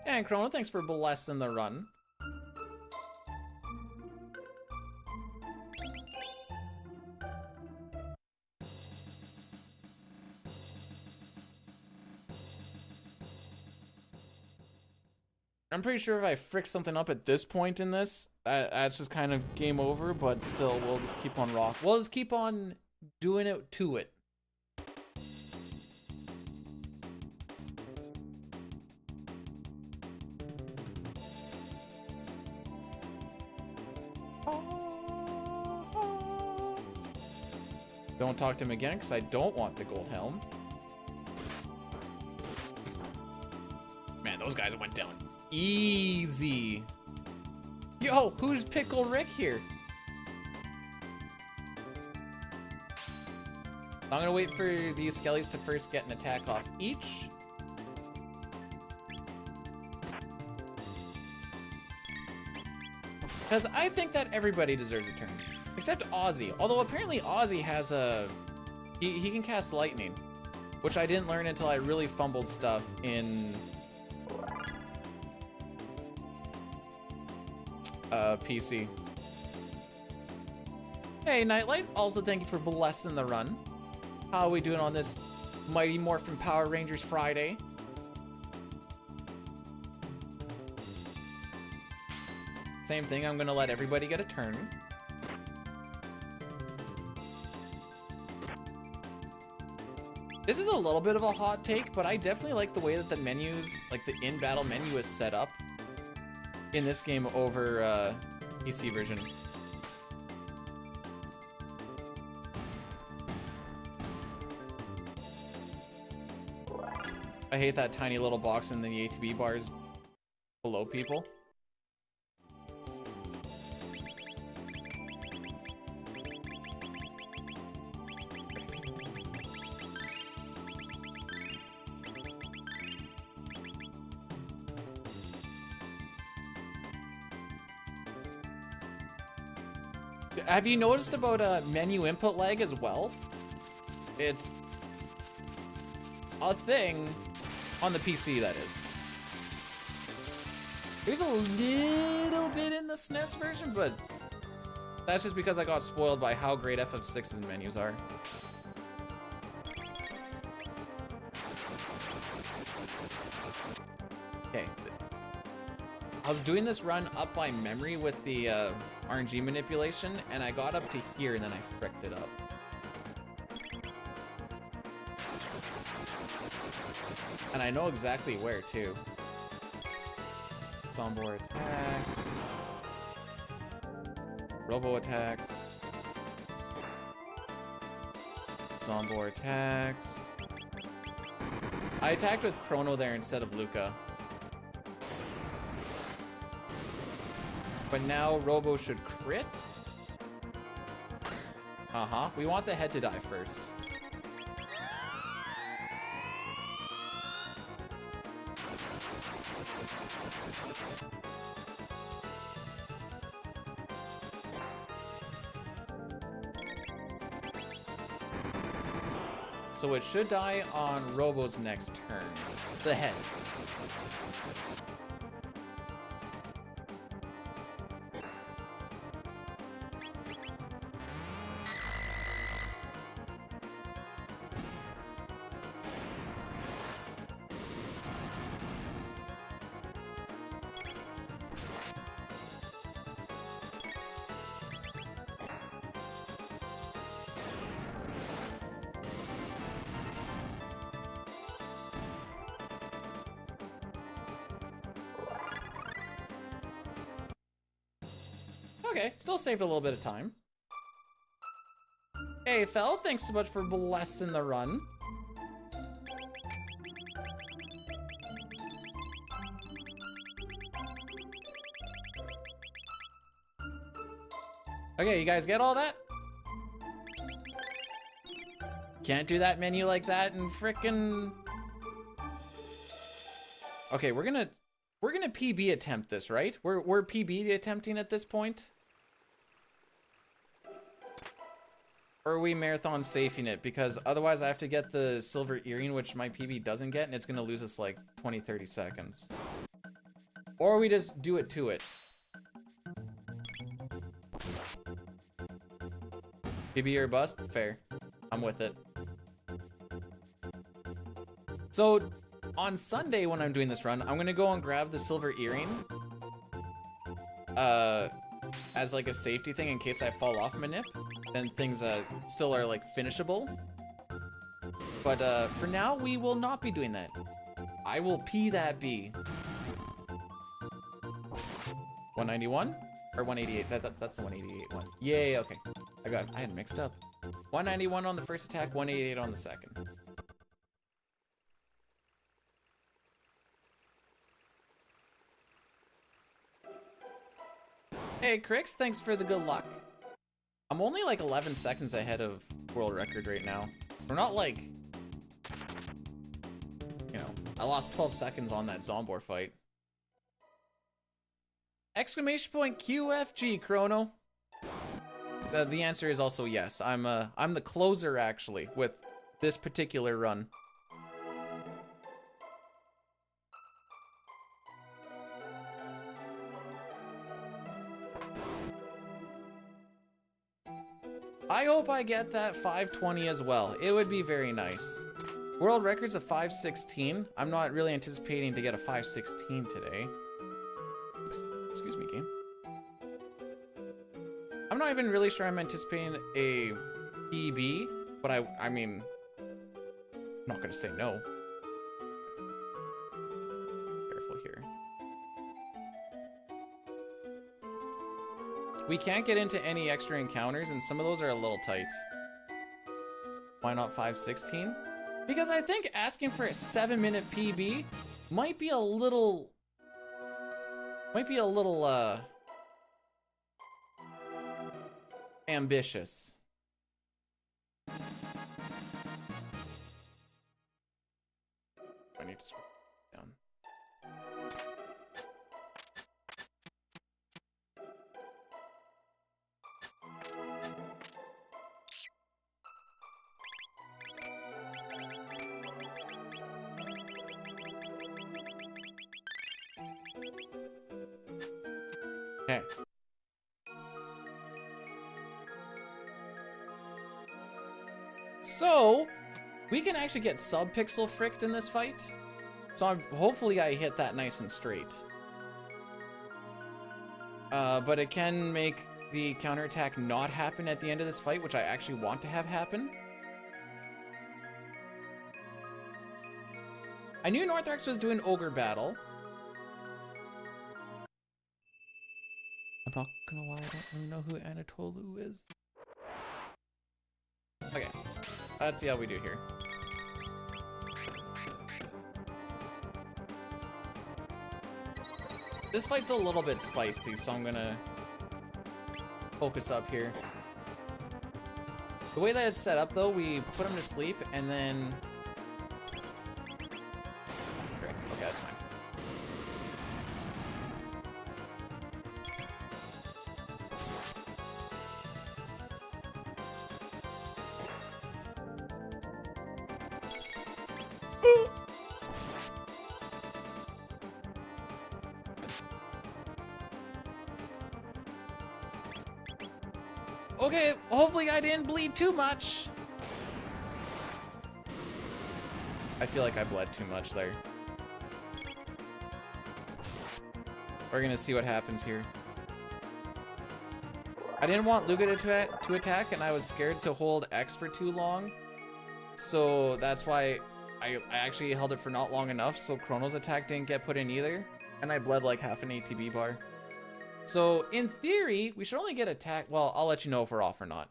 [SPEAKER 1] And Chrono, thanks for blessing the run. I'm pretty sure if I frick something up at this point in this, that's just kind of game over, but still, we'll just keep on rock. We'll just keep on doing it to it. Don't talk to him again, because I don't want the gold helm. Man, those guys went down easy. Yo, who's Pickle Rick here? I'm gonna wait for these skellies to first get an attack off each. Because I think that everybody deserves a turn. Except Ozzy. Although apparently Ozzy has a... He can cast lightning. Which I didn't learn until I really fumbled stuff in... PC. Hey, Nightlight. Also, thank you for blessing the run. How are we doing on this Mighty Morphin Power Rangers Friday? Same thing, I'm gonna let everybody get a turn. This is a little bit of a hot take, but I definitely like the way that the menus, like the in-battle menu is set up in this game over PC version. I hate that tiny little box in the ATB bars below people. Have you noticed about menu input lag as well? It's a thing on the PC, that is. There's a little bit in the SNES version, but that's just because I got spoiled by how great FF6's menus are. Okay. I was doing this run up by memory with the RNG manipulation, and I got up to here, and then I fricked it up. And I know exactly where, too. Zombor attacks. Robo attacks. Zombor attacks. I attacked with Chrono there instead of Luca. But now Robo should crit. Uh-huh. We want the head to die first. So it should die on Robo's next turn. The head. Okay, still saved a little bit of time. Hey, Fel, thanks so much for blessing the run. Okay, you guys get all that? Can't do that menu like that and frickin'... Okay, we're gonna PB attempt this, right? We're PB attempting at this point? Or are we marathon safing it? Because otherwise I have to get the silver earring, which my PB doesn't get, and it's gonna lose us like 20-30 seconds. Or we just do it to it. PB or bust? Fair. I'm with it. So, on Sunday when I'm doing this run, I'm gonna go and grab the silver earring. As like a safety thing in case I fall off manip. Then things still are like finishable. But for now, we will not be doing that. I will P that B. 191 or 188? That's the 188 one. Yay! Okay, I had mixed up. 191 on the first attack, 188 on the second. Hey, Crix, thanks for the good luck. I'm only like 11 seconds ahead of world record right now. We're not like, you know, I lost 12 seconds on that Zombor fight. Exclamation point QFG, Chrono. The answer is also yes. I'm the closer actually with this particular run. I hope I get that 520 as well. It would be very nice. World record's a 516. I'm not really anticipating to get a 516 today. Excuse me, game. I'm not even really sure I'm anticipating a PB, but I mean, I'm not gonna say no. Careful here. We can't get into any extra encounters, and some of those are a little tight. Why not 516? Because I think asking for a 7-minute PB might be a little ambitious. I need to scroll down. Okay. So, we can actually get sub-pixel fricked in this fight. So hopefully I hit that nice and straight. But it can make the counterattack not happen at the end of this fight, which I actually want to have happen. I knew Northrex was doing Ogre Battle. I'm not gonna lie, I don't really know who Anatolu is. Okay, let's see how we do here. This fight's a little bit spicy, so I'm gonna focus up here. The way that it's set up, though, we put him to sleep, and then... Great. Okay, that's fine. Okay, hopefully I didn't bleed too much. I feel like I bled too much there. We're gonna see what happens here. I didn't want Luga to attack, and I was scared to hold X for too long. So that's why I actually held it for not long enough, so Chrono's attack didn't get put in either. And I bled like half an ATB bar. So, in theory, we should only get attack. Well, I'll let you know if we're off or not.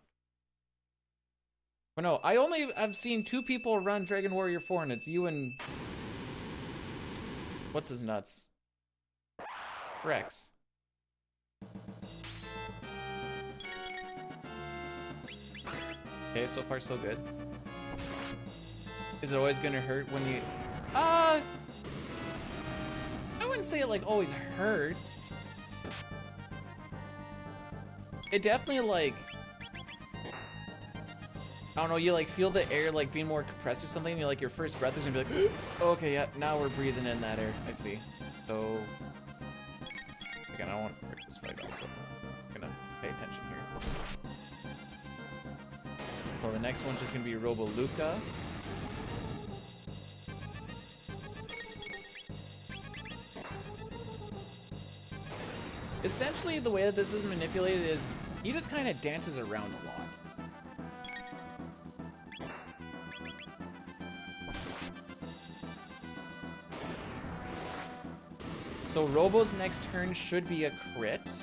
[SPEAKER 1] But no, I've seen 2 people run Dragon Warrior 4, and it's you and... What's his nuts? Rex. Okay, so far so good. Is it always gonna hurt when you... I wouldn't say it, like, always hurts. It definitely, like, I don't know, you like feel the air like being more compressed or something, and you're like, your first breath is gonna be like, okay, yeah, now we're breathing in that air. I see. So, again, I don't want to break this fight up, so I'm gonna pay attention here. So the next one's just gonna be Robo Luca. Essentially, the way that this is manipulated is he just kind of dances around a lot. So Robo's next turn should be a crit.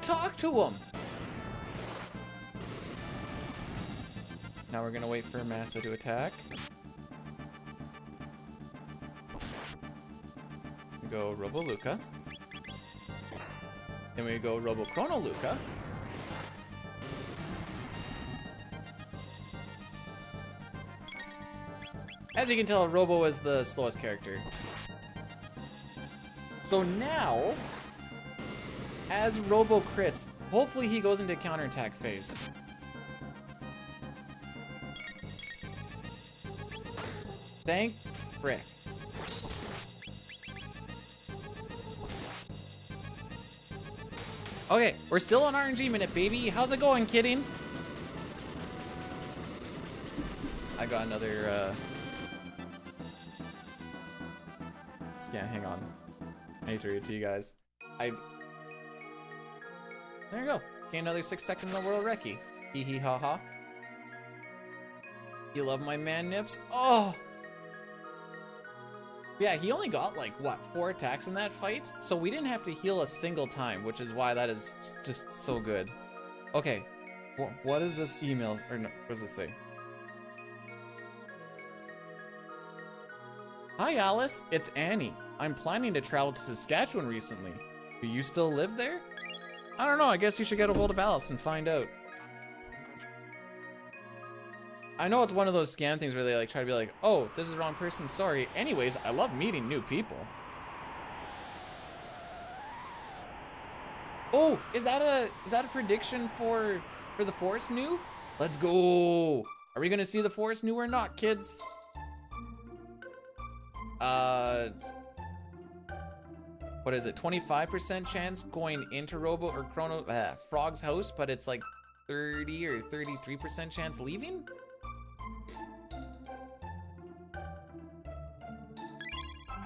[SPEAKER 1] Talk to him! Now we're gonna wait for Massa to attack. Go Robo Luca. Then we go Robo Chrono Luca. As As you can tell, Robo is the slowest character. So now, as Robo crits, hopefully he goes into counterattack phase. Thank frick. Okay, we're still on RNG minute, baby. How's it going, kidding? I got another, yeah, hang on. I need to read it to you guys. There you go. Gain another 6 seconds in the world recce. Hee hee ha ha. You love my man nips? Oh! Yeah, he only got like, what, 4 attacks in that fight? So we didn't have to heal a single time, which is why that is just so good. Okay, what is this email, or no, what does it say? Hi Alice, it's Annie. I'm planning to travel to Saskatchewan recently. Do you still live there? I don't know, I guess you should get a hold of Alice and find out. I know it's one of those scam things where they like try to be like, oh, this is the wrong person, sorry. Anyways, I love meeting new people. Oh, is that a prediction for the Forest New? Let's go. Are we gonna see the Forest New or not, kids? What is it? 25% chance going into Robo or Chrono Frog's house, but it's like 30 or 33% chance leaving?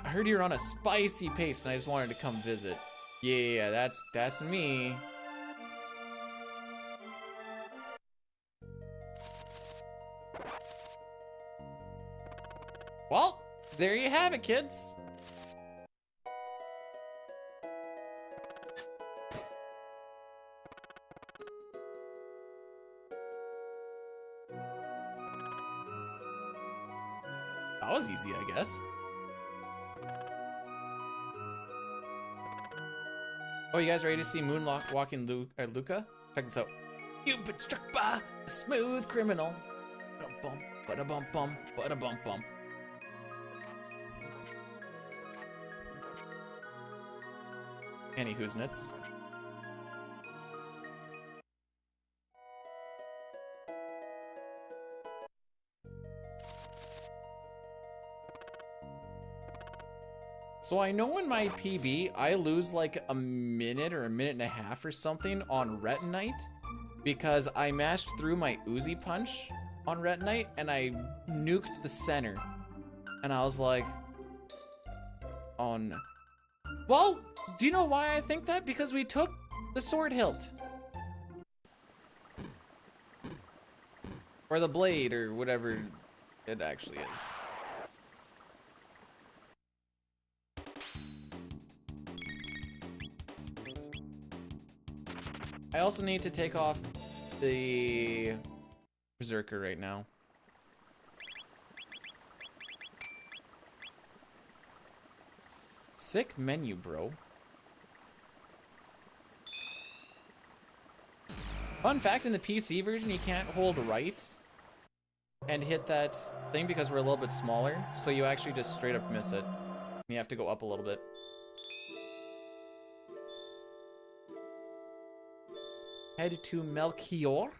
[SPEAKER 1] I heard you're on a spicy pace and I just wanted to come visit. Yeah, that's me. Well, there you have it, kids. That was easy, I guess. Oh, you guys ready to see Moonwalking Luca? Check this out. You've been struck by a smooth criminal. Ba-dum-bum, ba-da-bum-bum, ba-da-bum-bum. Anywho's nuts. So I know in my PB, I lose like a minute or a minute and a half or something on Retinite because I mashed through my Uzi punch on Retinite and I nuked the center. And I was like, oh no. Well, do you know why I think that? Because we took the sword hilt. Or the blade or whatever it actually is. I also need to take off the Berserker right now. Sick menu, bro. Fun fact, in the PC version, you can't hold right and hit that thing because we're a little bit smaller, so you actually just straight up miss it. You have to go up a little bit. Head to Melchior.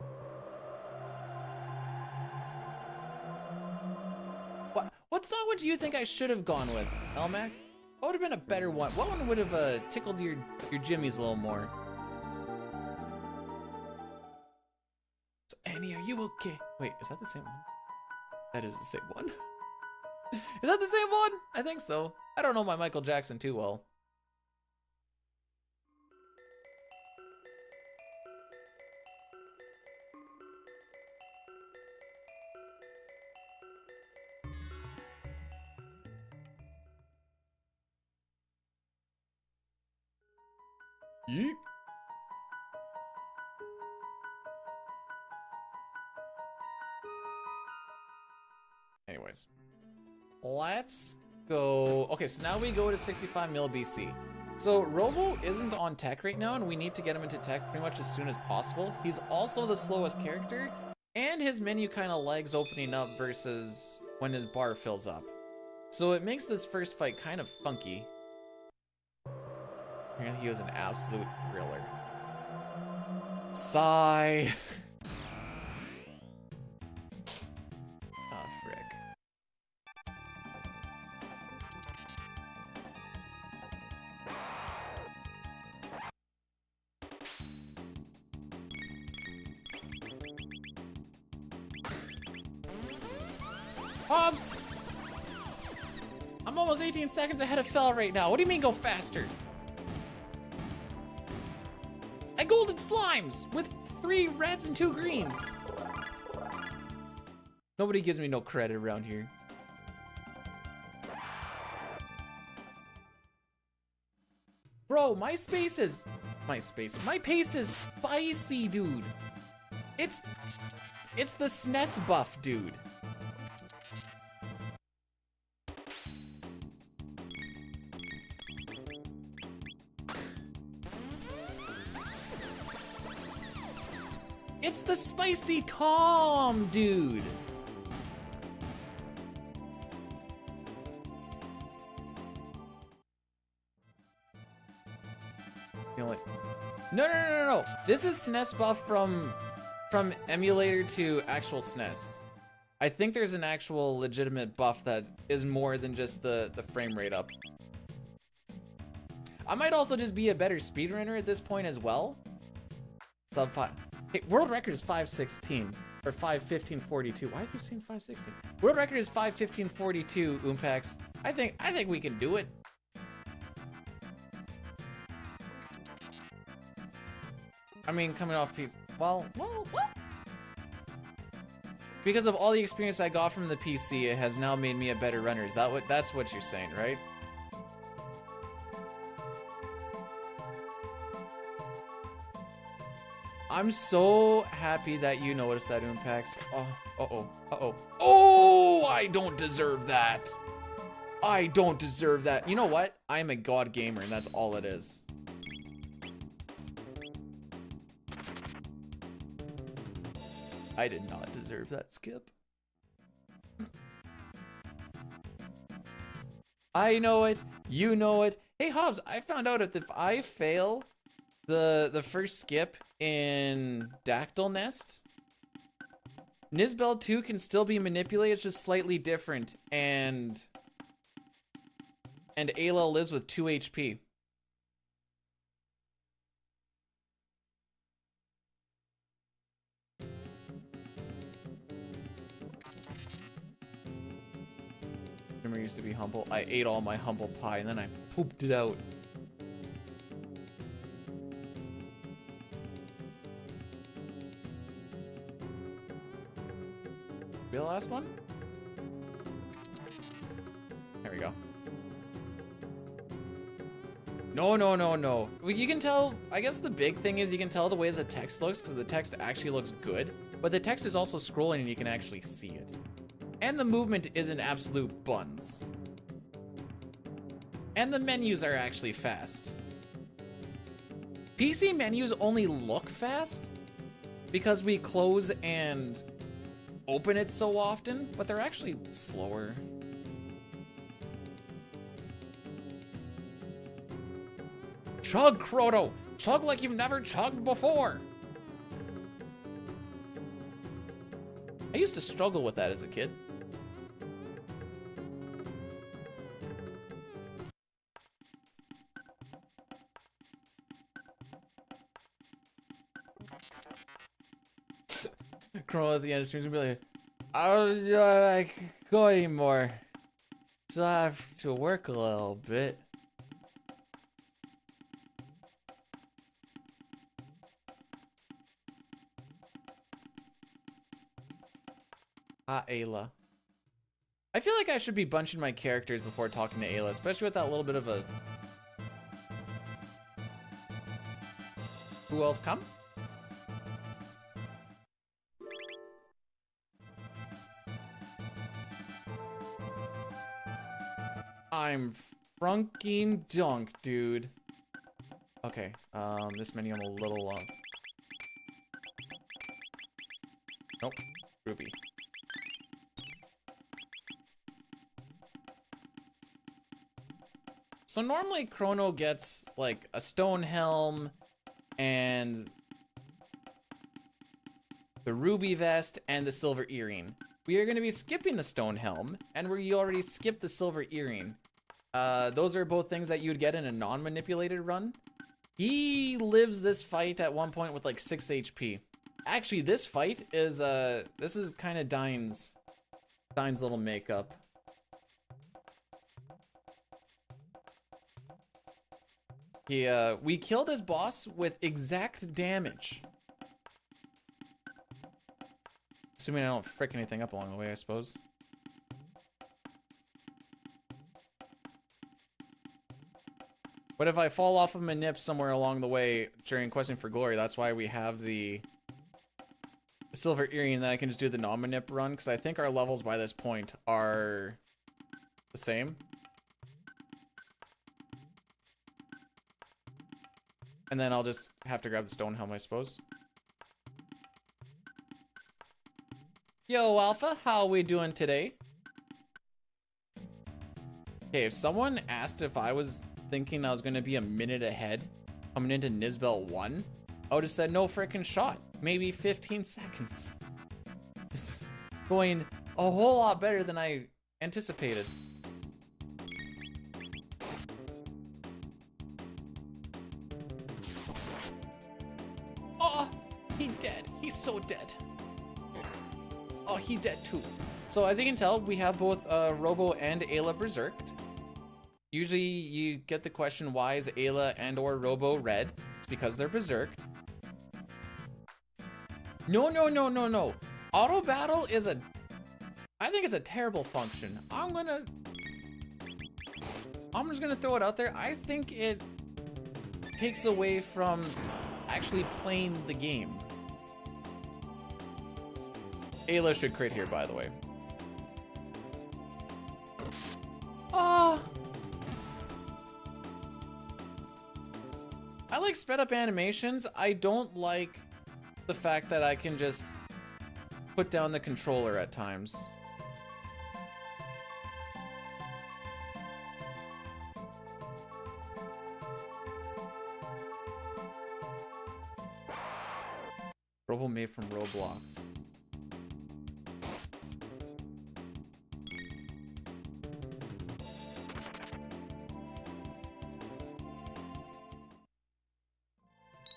[SPEAKER 1] What song would you think I should have gone with, Elmac? What would have been a better one? What one would have tickled your jimmies a little more? So Annie, are you okay? Wait, is that the same one? That is the same one. Is that the same one? I think so. I don't know my Michael Jackson too well. Yeet. Anyways, let's go. Okay, so now we go to 65 mil BC. So Robo isn't on tech right now, and we need to get him into tech pretty much as soon as possible. He's also the slowest character, and his menu kind of lags opening up versus when his bar fills up. So it makes this first fight kind of funky. And he was an absolute thriller. Sigh. Oh, frick. Hobbs! I'm almost 18 seconds ahead of Fell right now. What do you mean go faster? I golden slimes with 3 reds and 2 greens. Nobody gives me no credit around here. Bro, my pace is spicy, dude. It's the SNES buff, dude. It's the spicy Tom, dude. You know what? No. This is SNES buff from emulator to actual SNES. I think there's an actual legitimate buff that is more than just the frame rate up. I might also just be a better speedrunner at this point as well. Sub 5. Hey, world record is 5:16 or 5:15:42. Why do I keep saying 5:16? World record is 5:15:42. Oompax. I think we can do it. I mean, coming off PC. Well. Because of all the experience I got from the PC, it has now made me a better runner. Is that that's what you're saying, right? I'm so happy that you noticed that, Oompax. Oh, I don't deserve that. I don't deserve that. You know what? I'm a god gamer, and that's all it is. I did not deserve that, Skip. I know it. You know it. Hey, Hobbs, I found out if I fail the first skip in Dactyl Nest, Nisbel 2 can still be manipulated, it's just slightly different, and Ayla lives with 2 HP. Remember, used to be humble. I ate all my humble pie and then I pooped it out. Be the last one? There we go. No. Well, you can tell, I guess the big thing is you can tell the way the text looks, because the text actually looks good, but the text is also scrolling and you can actually see it. And the movement is in absolute buns. And the menus are actually fast. PC menus only look fast because we close and open it so often, but they're actually slower. Chug, Chrono! Chug like you've never chugged before! I used to struggle with that as a kid. Chrono at the end of streams will be like, I don't like go anymore. So I have to work a little bit. Ayla. I feel like I should be bunching my characters before talking to Ayla, especially with that little bit of a... Who else come? I'm frunking dunk, dude. Okay, this menu I'm a little long. Nope, Ruby. So normally Chrono gets like a stone helm and the ruby vest and the silver earring. We are going to be skipping the stone helm, and we already skipped the silver earring. Those are both things that you'd get in a non-manipulated run. He lives this fight at one point with like 6 HP. Actually, this fight is this is kind of Dine's little makeup. We killed his boss with exact damage. Assuming I don't frick anything up along the way, I suppose. But if I fall off of Manip somewhere along the way during Questing for Glory, that's why we have the silver earring, and then I can just do the non-Manip run, because I think our levels by this point are the same. And then I'll just have to grab the stone helm, I suppose. Yo, Alpha, how are we doing today? Okay, if someone asked if I was thinking I was going to be a minute ahead coming into Nisbel 1, I would have said no frickin' shot. Maybe 15 seconds. This is going a whole lot better than I anticipated. Oh, he dead. He's so dead. Oh, he dead too. So as you can tell, we have both Robo and Ayla berserked. Usually you get the question, why is Ayla and or Robo red? It's because they're berserked. No. Auto battle is I think it's a terrible function. I'm just gonna throw it out there. I think it takes away from actually playing the game. Ayla should crit here, by the way. Oh. I like sped up animations. I don't like the fact that I can just put down the controller at times. Robo made from Roblox.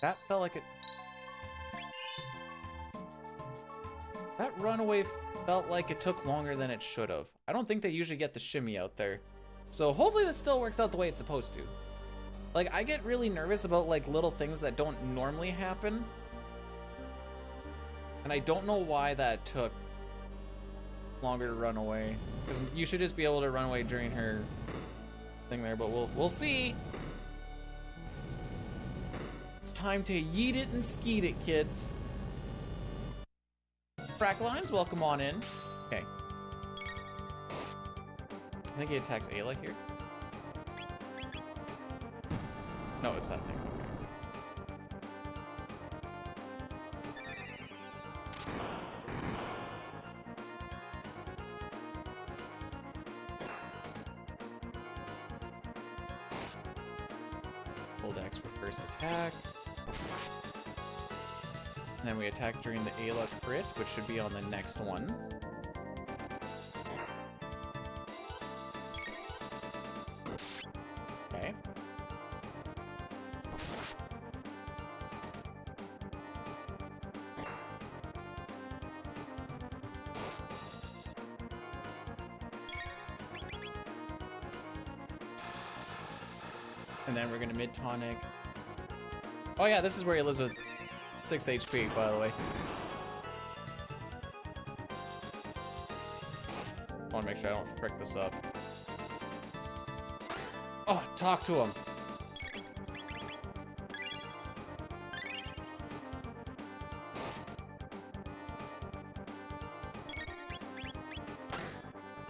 [SPEAKER 1] That felt like it. That runaway felt like it took longer than it should have. I don't think they usually get the shimmy out there. So hopefully this still works out the way it's supposed to. Like, I get really nervous about like little things that don't normally happen. And I don't know why that took longer to run away. Because you should just be able to run away during her thing there, but we'll see. It's time to yeet it and skeet it, kids. Cracklines, welcome on in. Okay. I think he attacks Ayla here. No, it's that thing. Hold X for first attack. And then we attack during the Ayla crit, which should be on the next one. Okay. And then we're gonna mid-tonic. Oh yeah, this is where he lives with 6 HP, by the way. I want to make sure I don't frick this up. Oh, talk to him.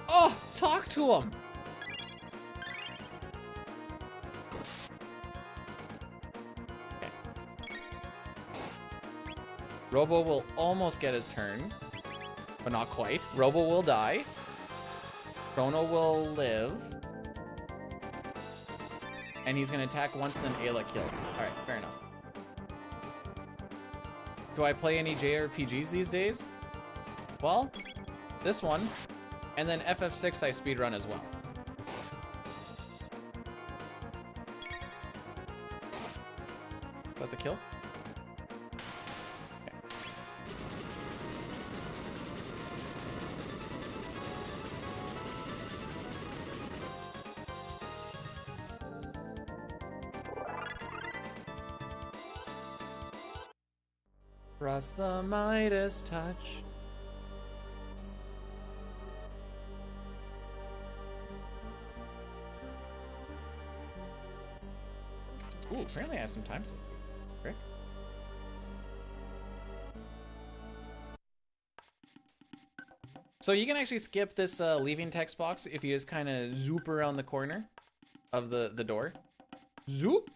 [SPEAKER 1] Oh, talk to him. Robo will almost get his turn, but not quite. Robo will die. Chrono will live. and he's gonna attack once, then Ayla kills. All right, fair enough. Do I play any JRPGs these days? Well, this one, and then FF6 I speedrun as well. Is that the kill? Okay. Trust the Midas touch. Ooh, apparently I have some time saved. Frick. So you can actually skip this leaving text box if you just kind of zoop around the corner of the door. Zoop.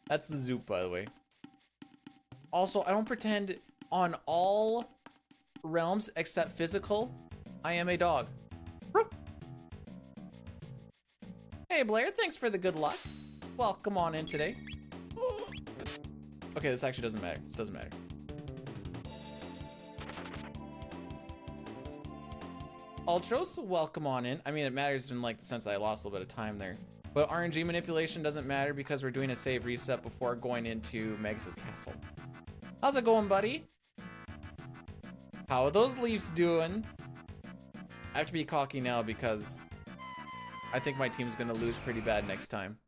[SPEAKER 1] That's the zoop, by the way. Also, I don't pretend on all realms except physical, I am a dog. Hey Blair, thanks for the good luck. Welcome on in today. Okay, this actually doesn't matter. This doesn't matter. Ultros, welcome on in. I mean, it matters in like the sense that I lost a little bit of time there. But RNG manipulation doesn't matter because we're doing a save reset before going into Magus' castle. How's it going, buddy? How are those Leafs doing? I have to be cocky now because I think my team's gonna lose pretty bad next time.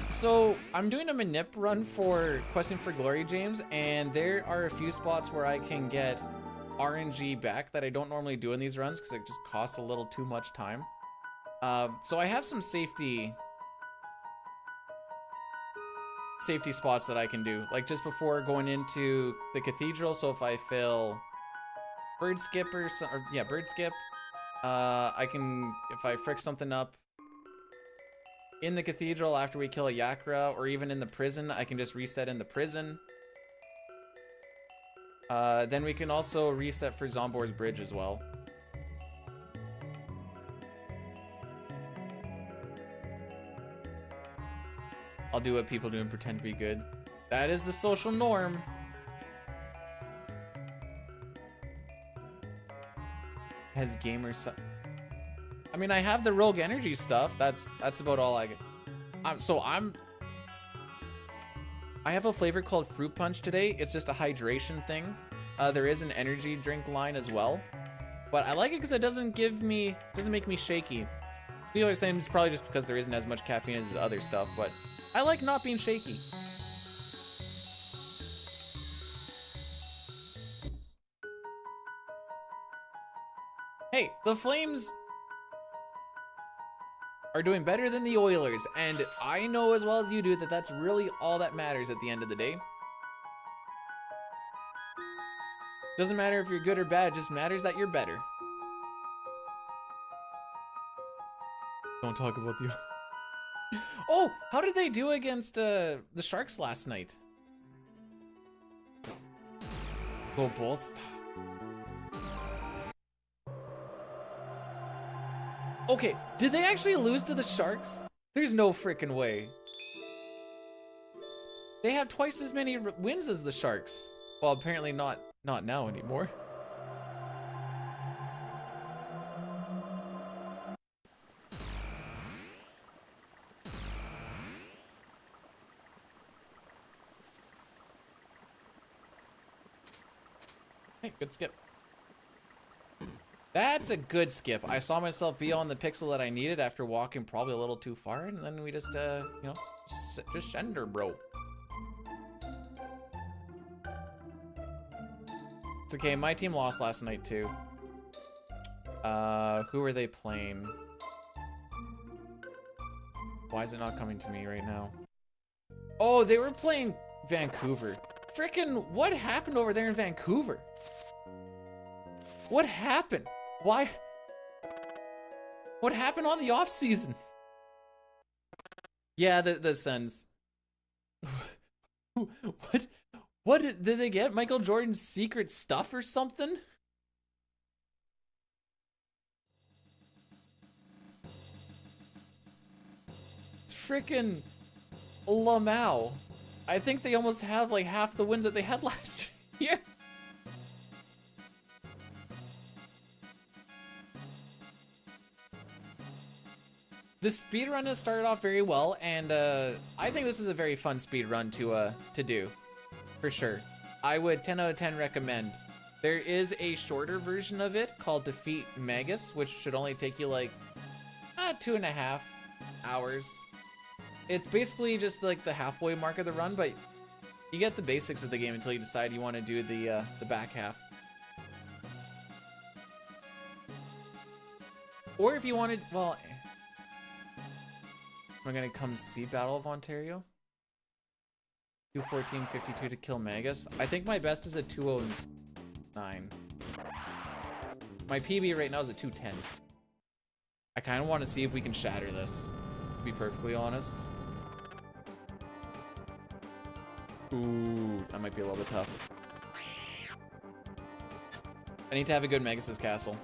[SPEAKER 1] So I'm doing a manip run for Questing for Glory, James, and there are a few spots where I can get RNG back that I don't normally do in these runs because it just costs a little too much time. So I have some safety spots that I can do, like just before going into the cathedral. So if I fail bird skip or bird skip, I can, if I frick something up in the cathedral after we kill a Yakra, or even in the prison, I can just reset in the prison. Then we can also reset for Zombor's Bridge as well. I'll do what people do and pretend to be good. That is the social norm. Has gamers... I mean, I have the Rogue Energy stuff. That's about all I get. I have a flavor called Fruit Punch today. It's just a hydration thing. There is an energy drink line as well, but I like it because it doesn't make me shaky. People are saying it's probably just because there isn't as much caffeine as the other stuff, but I like not being shaky. Hey, the Flames are doing better than the Oilers, and I know as well as you do that that's really all that matters at the end of the day. Doesn't matter if you're good or bad, it just matters that you're better. Don't talk about the... Oh, how did they do against the Sharks last night? Go Bolts. Okay, did they actually lose to the Sharks? There's no freaking way. They have twice as many wins as the Sharks. Well, apparently not now anymore. Hey, good skip. That's a good skip. I saw myself be on the pixel that I needed after walking probably a little too far, and then we just, you know, just sender, bro. It's okay, my team lost last night too. Who were they playing? Why is it not coming to me right now? Oh, they were playing Vancouver. Frickin' what happened over there in Vancouver? What happened? Why What happened on the off season? Yeah, the Suns. What did they get? Michael Jordan's secret stuff or something? It's freaking Lamau. I think they almost have like half the wins that they had last year. The speedrun has started off very well, and I think this is a very fun speedrun to do, for sure. I would 10 out of 10 recommend. There is a shorter version of it called Defeat Magus, which should only take you like 2.5 hours. It's basically just like the halfway mark of the run, but you get the basics of the game until you decide you want to do the back half. Or if you wanted, well, I'm gonna come see Battle of Ontario. 2:14:52 to kill Magus. I think my best is a 2:09. My PB right now is a 2:10. I kind of want to see if we can shatter this, to be perfectly honest. Ooh, that might be a little bit tough. I need to have a good Magus' castle.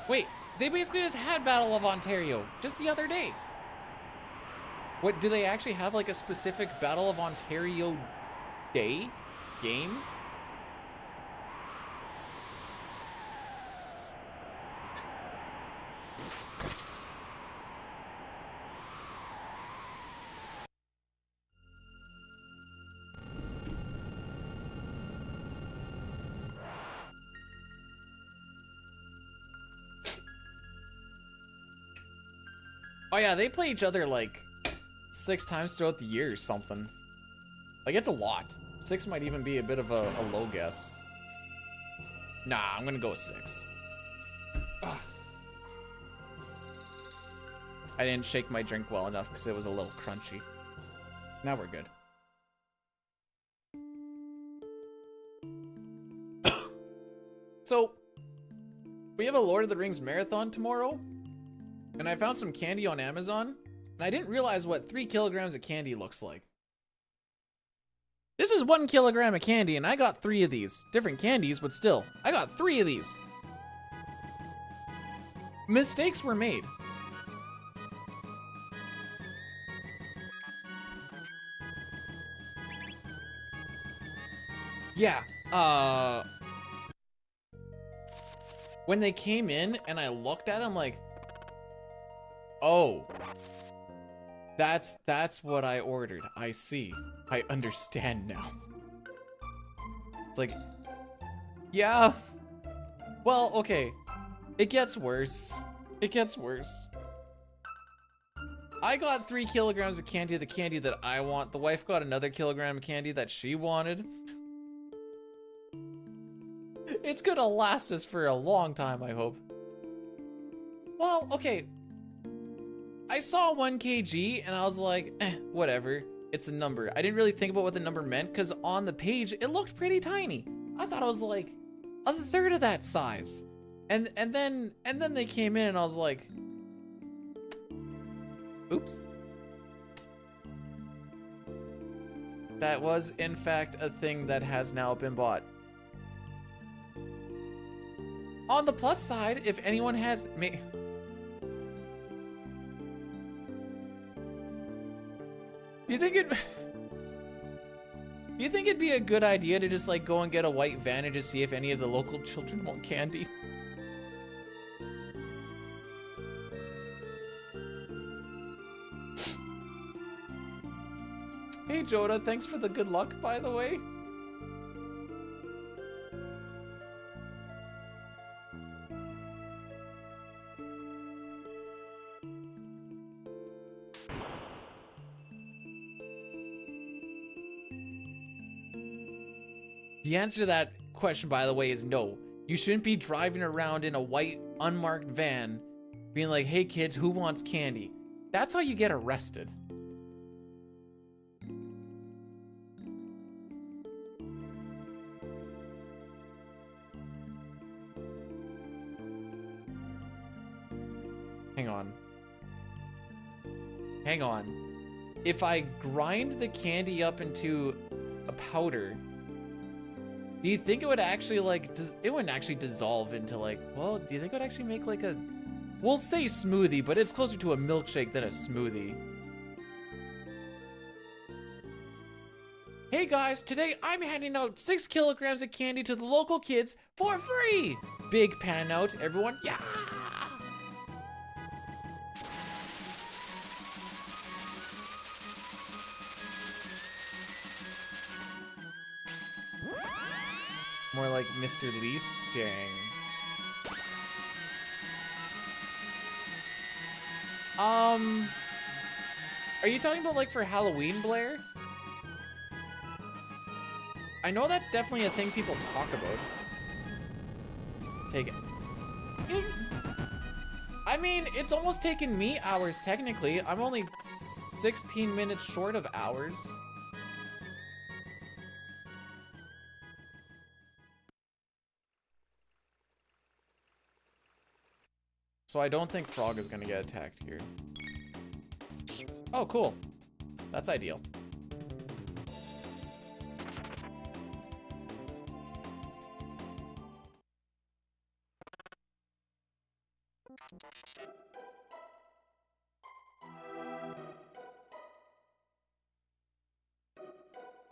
[SPEAKER 1] Wait, they basically just had Battle of Ontario just the other day. What, do they actually have like a specific Battle of Ontario day game? Oh yeah, they play each other like 6 times throughout the year or something. Like, it's a lot. 6 might even be a bit of a low guess. Nah, I'm gonna go with 6. Ugh. I didn't shake my drink well enough because it was a little crunchy. Now we're good. So, we have a Lord of the Rings marathon tomorrow. And I found some candy on Amazon, and I didn't realize what 3 kilograms of candy looks like. This is 1 kilogram of candy, and I got 3 of these. Different candies, but still, I got 3 of these. Mistakes were made. Yeah, when they came in and I looked at them like, oh, that's what I ordered. I see. I understand now. It's like, yeah. Well, okay. It gets worse. It gets worse. I got 3 kilograms of candy, the candy that I want. The wife got another kilogram of candy that she wanted. It's gonna last us for a long time, I hope. Well, okay. I saw 1 kg and I was like, whatever. It's a number. I didn't really think about what the number meant because on the page it looked pretty tiny. I thought it was like a third of that size. And then they came in and I was like, oops. That was in fact a thing that has now been bought. On the plus side, if anyone has Do you think it'd be a good idea to just like go and get a white van and just see if any of the local children want candy? Hey Joda, thanks for the good luck, by the way. The answer to that question, by the way, is no. You shouldn't be driving around in a white, unmarked van being like, hey kids, who wants candy? That's how you get arrested. Hang on. Hang on. If I grind the candy up into a powder, do you think it would actually, like, it wouldn't actually dissolve into, like, well, do you think it would actually make, like, a, we'll say smoothie, but it's closer to a milkshake than a smoothie. Hey guys, today I'm handing out 6 kilograms of candy to the local kids for free! Big pan out, everyone, yeah! More like Mr. Least, dang. Are you talking about like for Halloween, Blair? I know that's definitely a thing people talk about. Take it. I mean, it's almost taken me hours technically. I'm only 16 minutes short of hours. So I don't think Frog is gonna get attacked here. Oh, cool. That's ideal.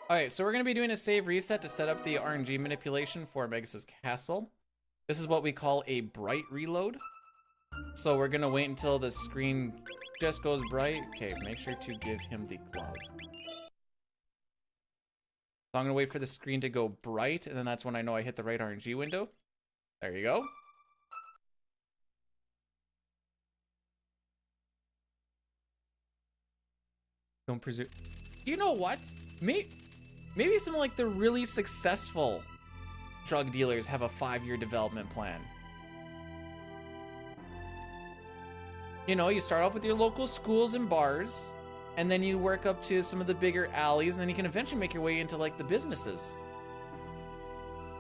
[SPEAKER 1] Alright, so we're gonna be doing a save reset to set up the RNG manipulation for Megas' castle. This is what we call a bright reload. So we're gonna wait until the screen just goes bright. Okay, make sure to give him the glove. So I'm gonna wait for the screen to go bright, and then that's when I know I hit the right RNG window. There you go. Don't presume. You know what? Maybe some like the really successful drug dealers have a 5-year development plan. You know, you start off with your local schools and bars, and then you work up to some of the bigger alleys, and then you can eventually make your way into like the businesses.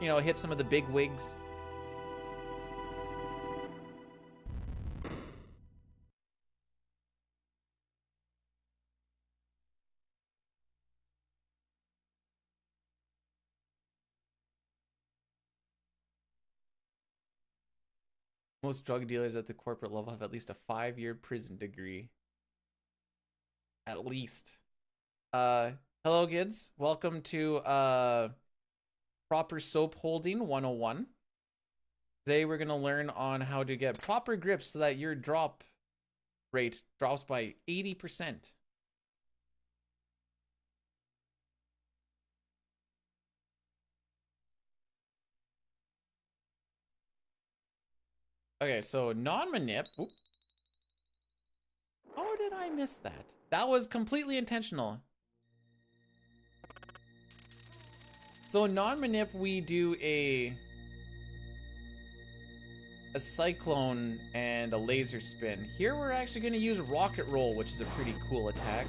[SPEAKER 1] You know, hit some of the big wigs. Most drug dealers at the corporate level have at least a 5-year prison degree. At least. Hello kids. Welcome to Proper Soap Holding 101. Today we're gonna learn on how to get proper grips so that your drop rate drops by 80%. Okay, so non-manip. Oop. How did I miss that? That was completely intentional. So non-manip, we do a cyclone and a laser spin. Here we're actually going to use rocket roll, which is a pretty cool attack.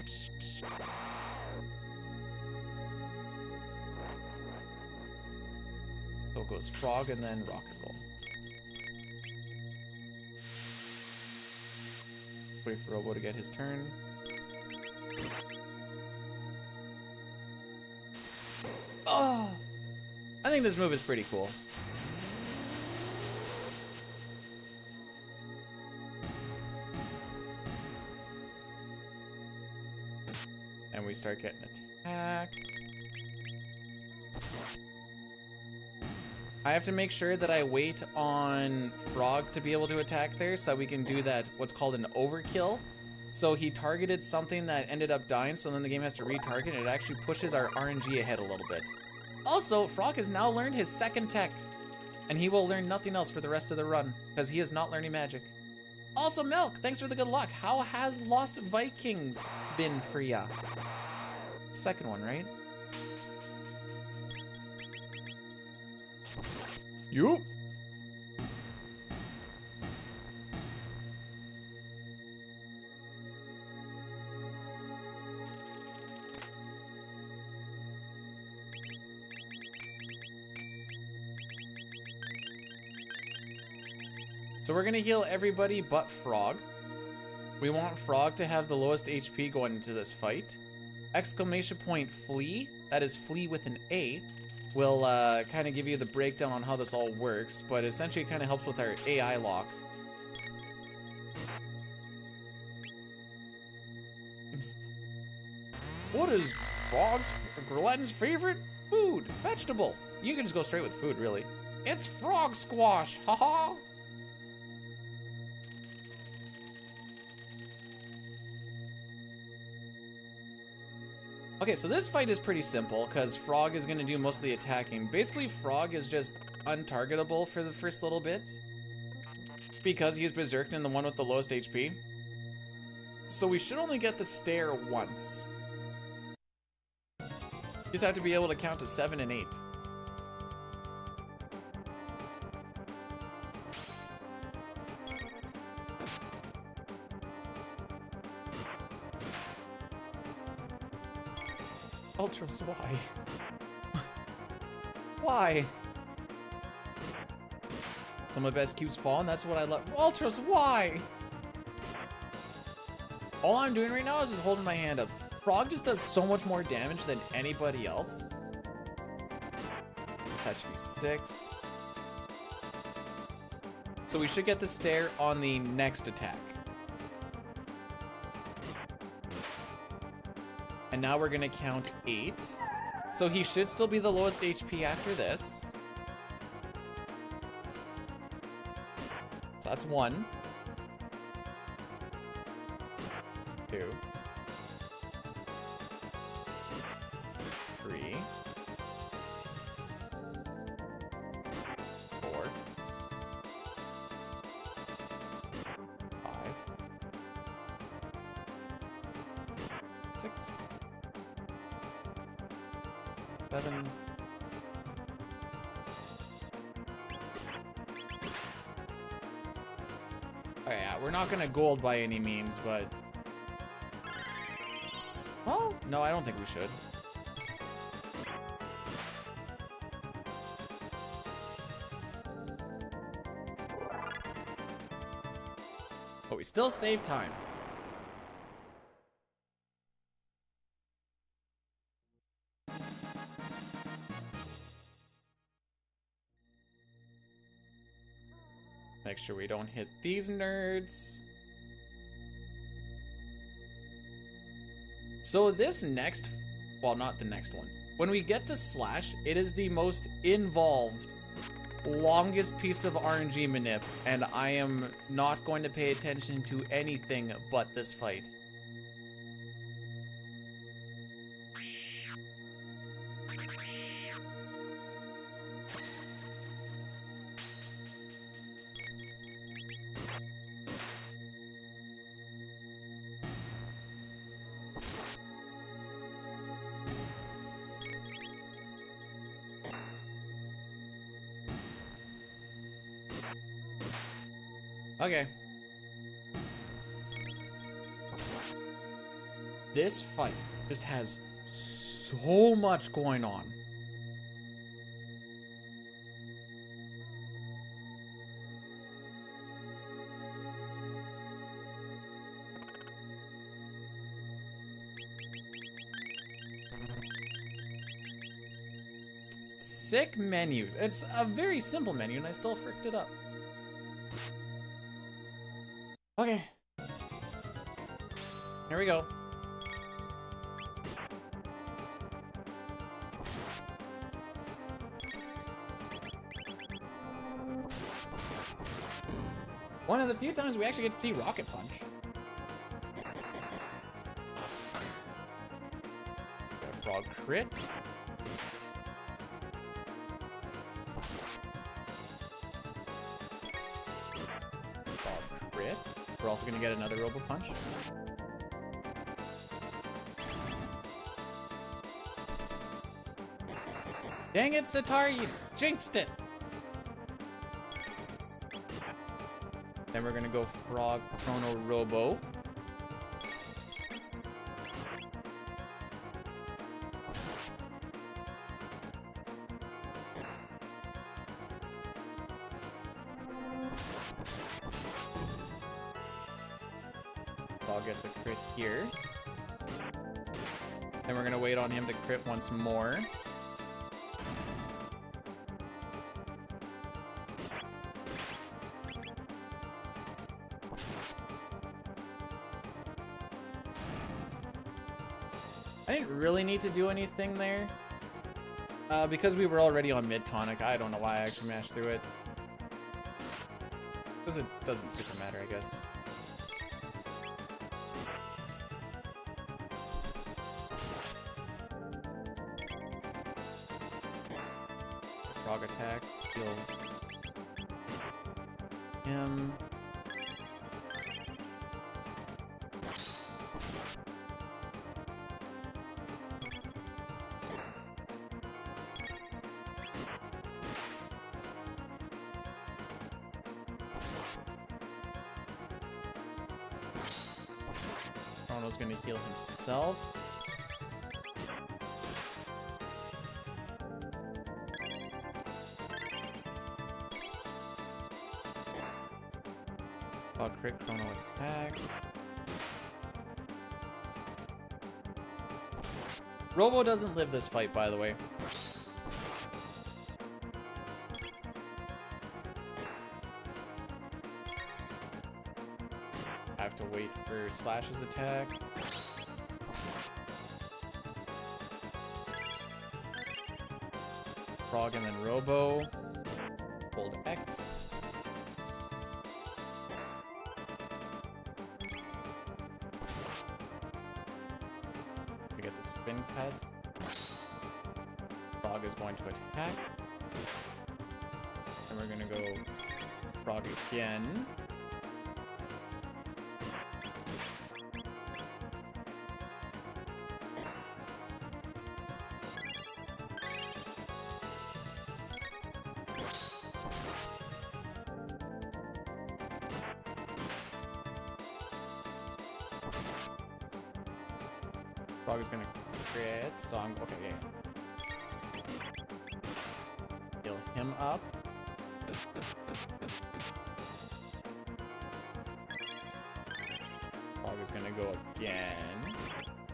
[SPEAKER 1] So it goes frog and then rocket roll. Wait for Robo to get his turn. Oh! I think this move is pretty cool. And we start getting attacked. I have to make sure that I wait on Frog to be able to attack there so that we can do that, what's called an overkill. So he targeted something that ended up dying, so then the game has to retarget, and it actually pushes our RNG ahead a little bit. Also, Frog has now learned his second tech, and he will learn nothing else for the rest of the run, because he is not learning magic. Also, Milk, thanks for the good luck. How has Lost Vikings been for ya? Second one, right? Yup. So we're gonna heal everybody but Frog. We want Frog to have the lowest HP going into this fight. Exclamation point flee, that is flee with an A, will kind of give you the breakdown on how this all works, but essentially it kind of helps with our AI lock. What is Frog's Glen's favorite food? Vegetable. You can just go straight with food, really. It's frog squash, haha. Okay, so this fight is pretty simple because Frog is going to do most of the attacking. Basically, Frog is just untargetable for the first little bit because he's berserked in the one with the lowest HP. So we should only get the stare once. You just have to be able to count to 7 and 8. Ultras, why? Why? Some of the best cubes fall, and that's what I love. Ultras, why? All I'm doing right now is just holding my hand up. Frog just does so much more damage than anybody else. That should be 6. So we should get the stare on the next attack. And now we're gonna count 8. So he should still be the lowest HP after this. So that's 1. 2. 3. 4. 5. 6. 7. Oh yeah, we're not gonna gold by any means, but... Well, no, I don't think we should. But we still save time. Make sure we don't hit these nerds. So this next, well, not the next one. When we get to Slash, it is the most involved, longest piece of RNG manip, and I am not going to pay attention to anything but this fight. Okay. This fight just has so much going on. Sick menu. It's a very simple menu and I still fricked it up. Okay. Here we go. One of the few times we actually get to see Rocket Punch. Frog crit. We're also gonna get another Robo Punch. Dang it, Sitar, you jinxed it! Then we're gonna go Frog Chrono Robo. Frog gets a crit here. Then we're gonna wait on him to crit once more. I didn't really need to do anything there. Because we were already on mid-tonic, I don't know why I actually mashed through it. Because it doesn't super matter, I guess. Frog attack, heal him. Chrono's gonna heal himself. Frog crit, Chrono attack. Robo doesn't live this fight, by the way. I have to wait for Slash's attack. Frog and then Robo. Hold X. We get the spin cut. Frog is going to attack. And we're gonna go Frog again. Frog is gonna crit, so I'm okay. Yeah. Heal him up. Frog is gonna go again.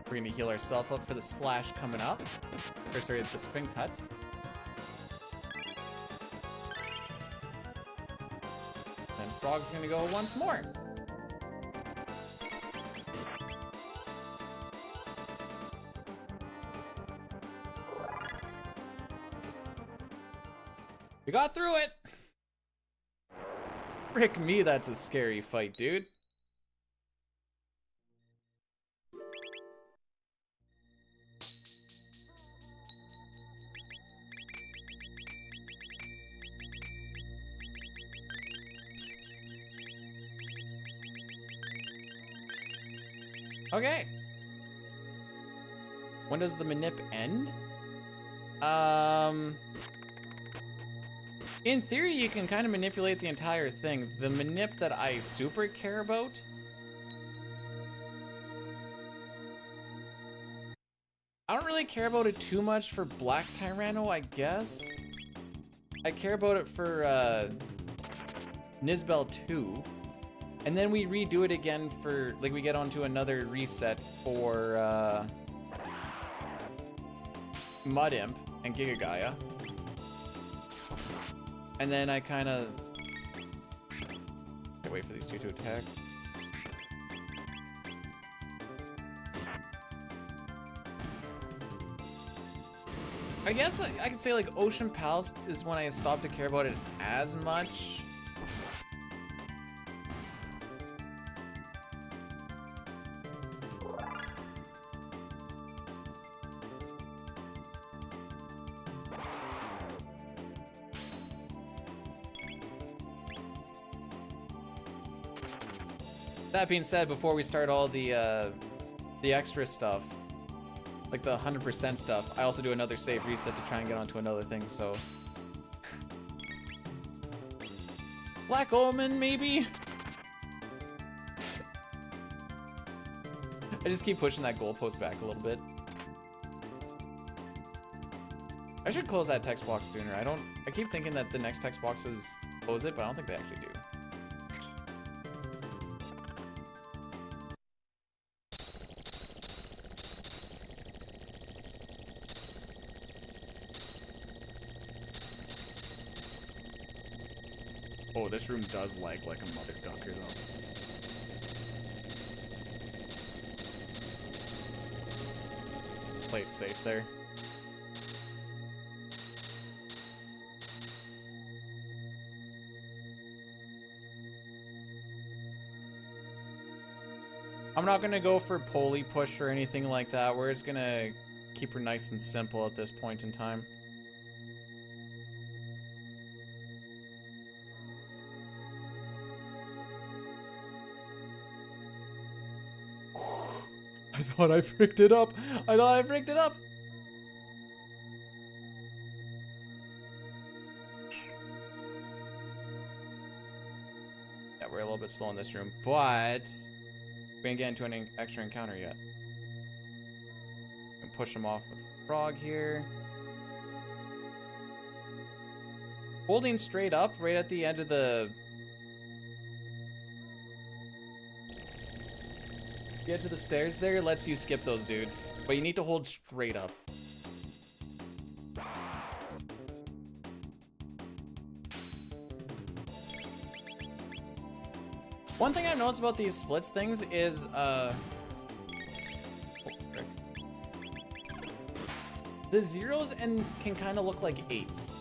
[SPEAKER 1] We're gonna heal ourselves up for the slash coming up. Or sorry, the spin cut. Then Frog's gonna go once more. We got through it! Frick me, that's a scary fight, dude. Okay. When does the manip end? In theory, you can kind of manipulate the entire thing. The manip that I super care about I don't really care about it too much for Black Tyranno, I guess. I care about it for Nisbel 2. And then we redo it again for, like, we get onto another reset for Mud Imp and Giga Gaia. And then I kind of wait for these two to attack. I guess I could say like Ocean Palace is when I stopped to care about it as much. That being said, before we start all the extra stuff, like the 100% stuff, I also do another save reset to try and get onto another thing, so. Black Omen, maybe? I just keep pushing that goalpost back a little bit. I should close that text box sooner. I keep thinking that the next text boxes close it, but I don't think they actually do. Oh, this room does lag like a mother ducker, though. Play it safe there. I'm not gonna go for pulley push or anything like that. We're just gonna keep her nice and simple at this point in time. I thought I fricked it up. I thought I fricked it up. Yeah, we're a little bit slow in this room, but we didn't get into an extra encounter yet. And push him off with frog here. Holding straight up right at the end of the get to the stairs there lets you skip those dudes, but you need to hold straight up. One thing I've noticed about these splits things is the zeros and can kind of look like eights.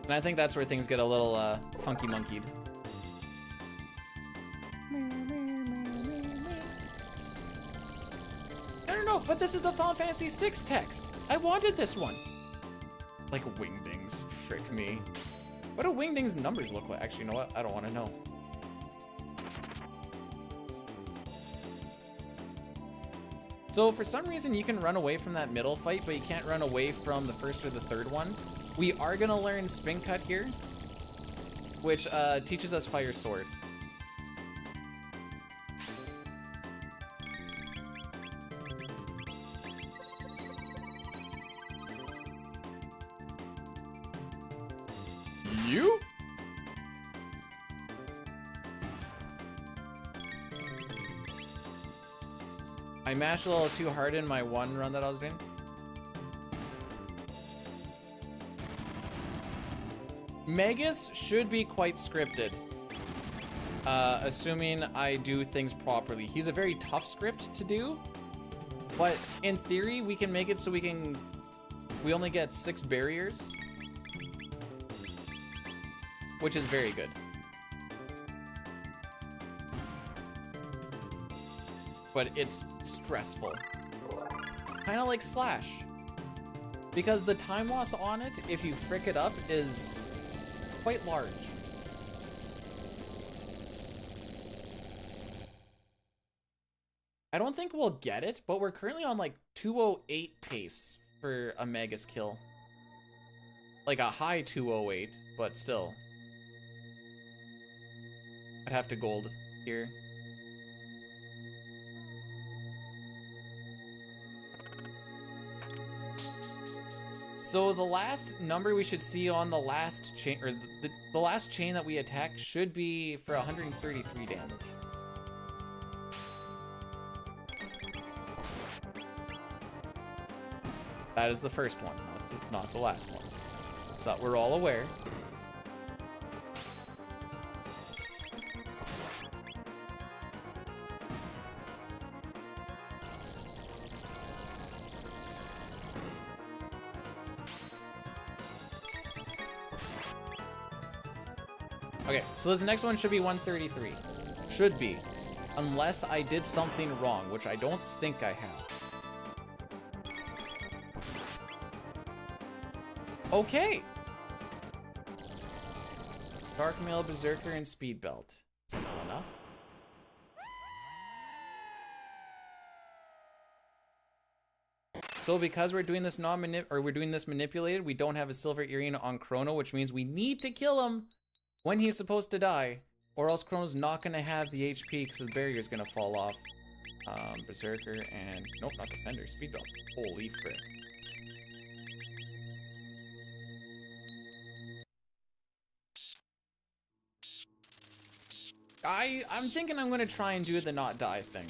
[SPEAKER 1] And I think that's where things get a little funky monkeyed. No, but this is the Final Fantasy VI text. I wanted this one. Like wingdings, frick me. What do wingdings numbers look like? Actually, you know what? I don't want to know. So for some reason you can run away from that middle fight, but you can't run away from the first or the third one. We are gonna learn Spin Cut here, which teaches us Fire Sword. You? I mashed a little too hard in my one run that I was doing. Magus should be quite scripted, assuming I do things properly. He's a very tough script to do, but in theory, we can make it so we only get 6 barriers, which is very good. But it's stressful. Kind of like Slash. Because the time loss on it, if you frick it up, is quite large. I don't think we'll get it, but we're currently on like 208 pace for a Magus kill. Like a high 208, but still. I'd have to gold here. So the last number we should see on the last chain, or the last chain that we attack, should be for 133 damage. That is the first one, not the last one. So that we're all aware. Okay, so this next one should be 133. Should be. Unless I did something wrong, which I don't think I have. Okay. Dark Mail, Berserker, and Speed Belt. Simple enough. So because we're doing this manipulated, we don't have a silver earring on Chrono, which means we need to kill him when he's supposed to die, or else Chrono's not gonna have the HP because the barrier's gonna fall off. Berserker and nope, not Defender, Speed Belt. Holy frick. I'm thinking I'm gonna try and do the not die thing.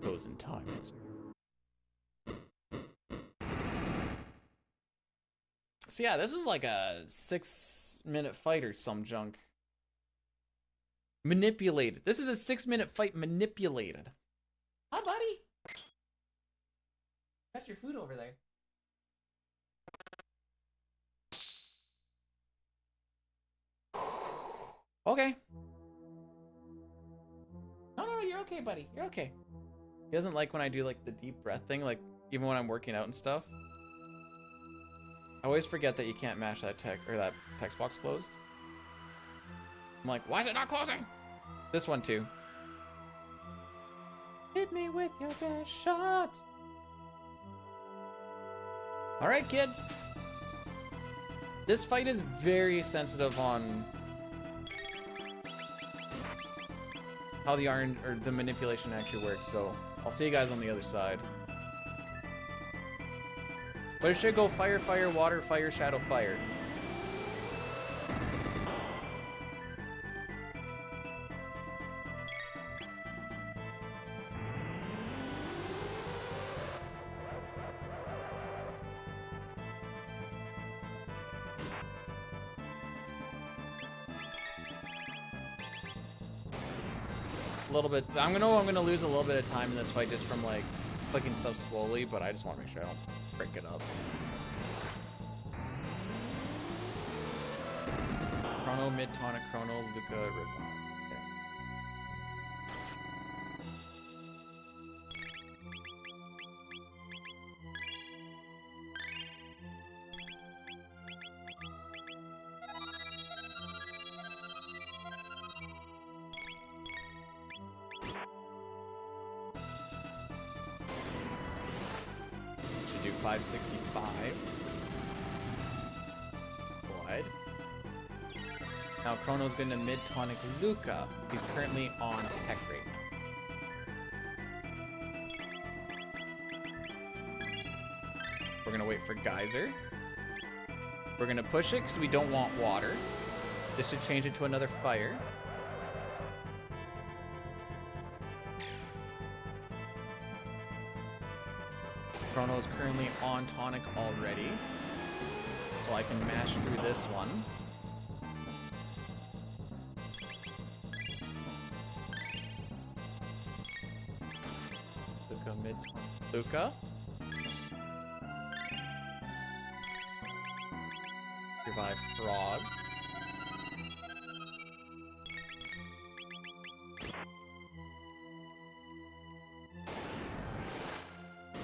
[SPEAKER 1] Goes in time. So yeah, this is like a 6-minute fight or some junk. Manipulated. This is a 6-minute fight manipulated. Hi, buddy. Got your food over there. Okay. No, you're okay, buddy. You're okay. He doesn't like when I do like the deep breath thing, like even when I'm working out and stuff. I always forget that you can't mash that text box closed. I'm like, why is it not closing? This one too. Hit me with your best shot. All right, kids. This fight is very sensitive on how the manipulation actually works. So I'll see you guys on the other side. But it should go fire, fire, water, fire, shadow, fire. A little bit. I'm gonna lose a little bit of time in this fight just from like clicking stuff slowly, but I just want to make sure I don't break it up. Chrono, mid tonic, Chrono, Luca, Revive. Okay. Should do 565. Blood. Now Chrono's going to mid-tonic Luca. He's currently on tech right now. We're going to wait for Geyser. We're going to push it because we don't want water. This should change it to another fire. Chrono's currently on tonic already. So I can mash through this one. Luca mid Luca. Revive Frog.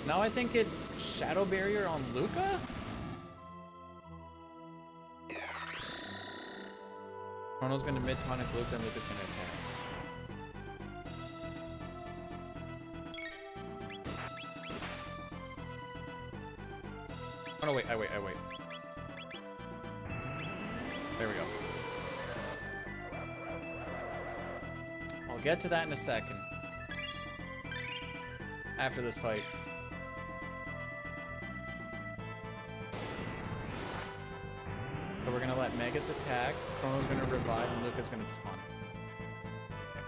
[SPEAKER 1] Now I think it's Shadow Barrier on Luca? Chrono's gonna mid-tonic Luca and Luca's gonna attack. Oh no, wait, I wait. There we go. I'll get to that in a second. After this fight. So we're gonna let Megas attack, Chrono's gonna revive, and Luca's gonna taunt. Okay.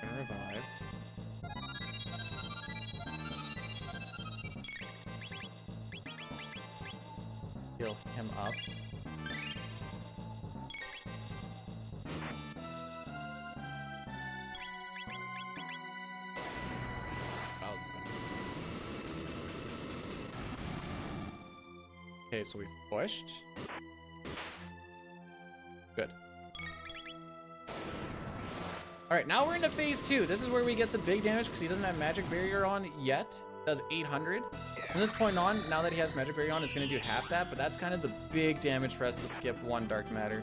[SPEAKER 1] Gonna revive. Heal him up. Okay, so we've pushed. Good. Alright, now we're into phase 2. This is where we get the big damage because he doesn't have magic barrier on yet. Does 800. From this point on, now that he has magic barrier on, it's going to do half that, but that's kind of the big damage for us to skip one dark matter.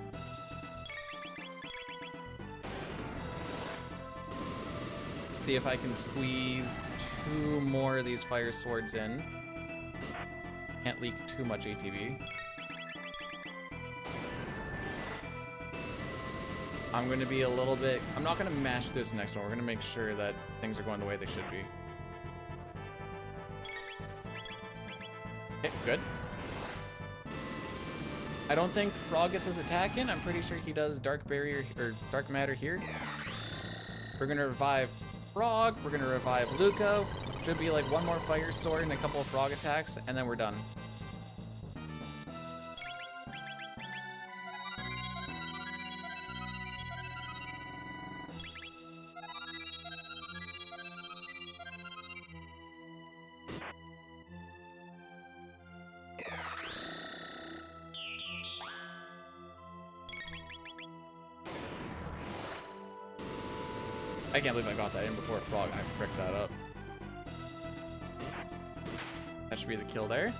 [SPEAKER 1] Let's see if I can squeeze 2 more of these fire swords in. Can't leak too much ATB. I'm going to be a little bit... I'm not going to mash this next one. We're going to make sure that things are going the way they should be. Good. I don't think Frog gets his attack in. I'm pretty sure he does Dark Barrier or Dark Matter here. We're gonna revive Frog. We're gonna revive Luca. Should be like one more Fire Sword and a couple of Frog attacks, and then we're done. I can't believe I got that in before Frog. I fricked that up. That should be the kill there.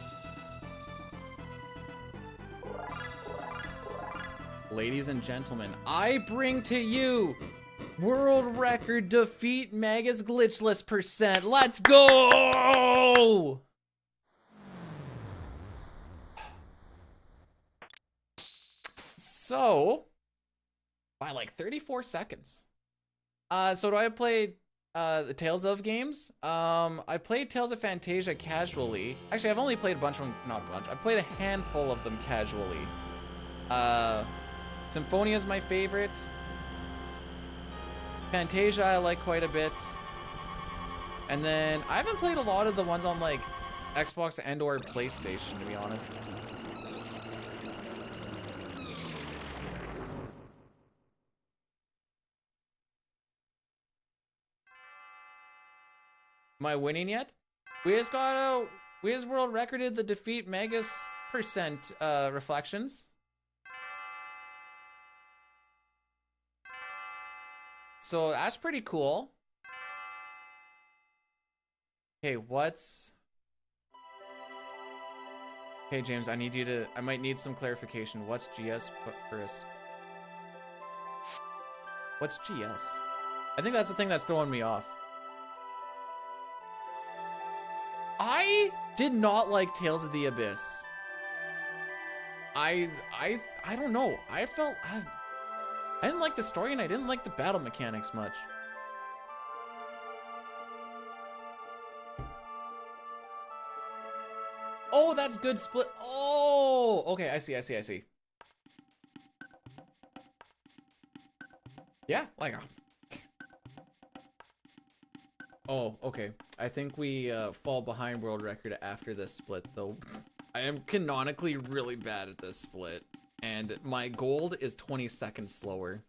[SPEAKER 1] Ladies and gentlemen, I bring to you world record defeat Magus Glitchless %. Let's go! So, by like 34 seconds. So do I play the Tales of games? I played Tales of Fantasia casually. Actually, I've only played a bunch of them, not a bunch. I played a handful of them casually. Symphonia is my favorite. Fantasia I like quite a bit. And then I haven't played a lot of the ones on like Xbox and or PlayStation, to be honest. Am I winning yet? We just world recorded the defeat Magus % reflections. So that's pretty cool. Okay, okay, James, I might need some clarification. What's GS put first? What's GS? I think that's the thing that's throwing me off. I did not like Tales of the Abyss. I don't know. I didn't like the story and I didn't like the battle mechanics much. Oh, that's good split. Oh, okay, I see. Yeah, like oh, okay. I think we fall behind world record after this split, though. I am canonically really bad at this split, and my gold is 20 seconds slower.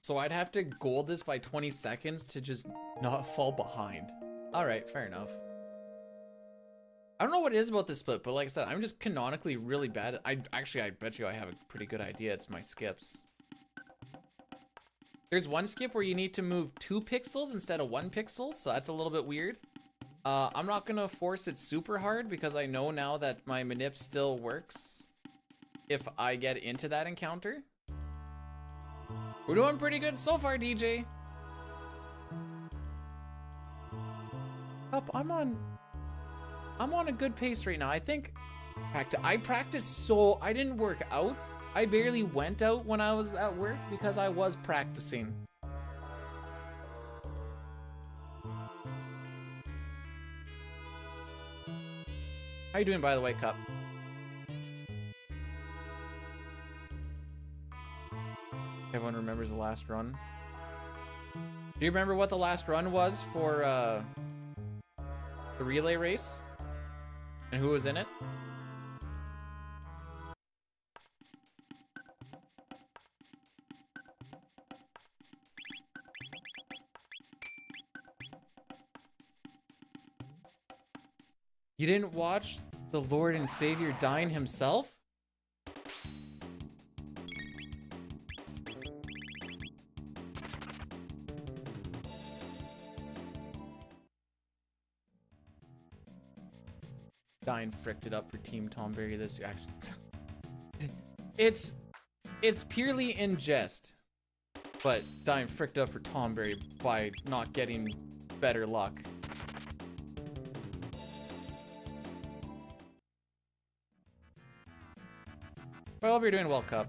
[SPEAKER 1] So I'd have to gold this by 20 seconds to just not fall behind. All right, fair enough. I don't know what it is about this split, but like I said, I'm just canonically really bad. I bet you I have a pretty good idea. It's my skips. There's one skip where you need to move 2 pixels instead of 1 pixel, so that's a little bit weird. I'm not gonna force it super hard because I know now that my manip still works if I get into that encounter. We're doing pretty good so far, DJ. Up, I'm on a good pace right now. I think I practiced, so I didn't work out. I barely went out when I was at work because I was practicing. How you doing, by the way, Cup? Everyone remembers the last run. Do you remember what the last run was for the relay race? And who was in it? You didn't watch the Lord and Savior dying himself? Dying fricked it up for Team Tomberry this year. Actually, it's purely in jest, but dying fricked up for Tomberry by not getting better luck. Well, I hope you're doing well, Cup.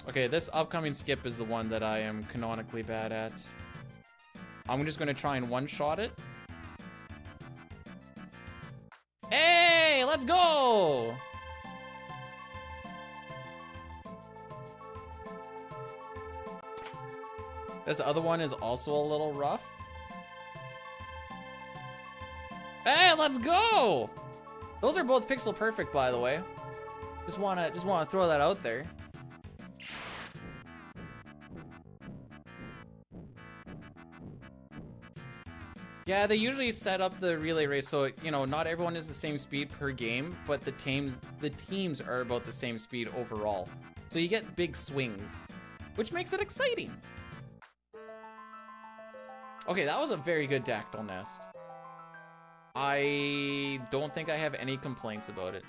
[SPEAKER 1] Okay, this upcoming skip is the one that I am canonically bad at. I'm just gonna try and one-shot it. Hey, let's go! This other one is also a little rough. Hey, let's go! Those are both pixel perfect, by the way. Just wanna throw that out there. Yeah, they usually set up the relay race so, you know, not everyone is the same speed per game, but the teams are about the same speed overall. So you get big swings, which makes it exciting. Okay, that was a very good dactyl nest. I don't think I have any complaints about it.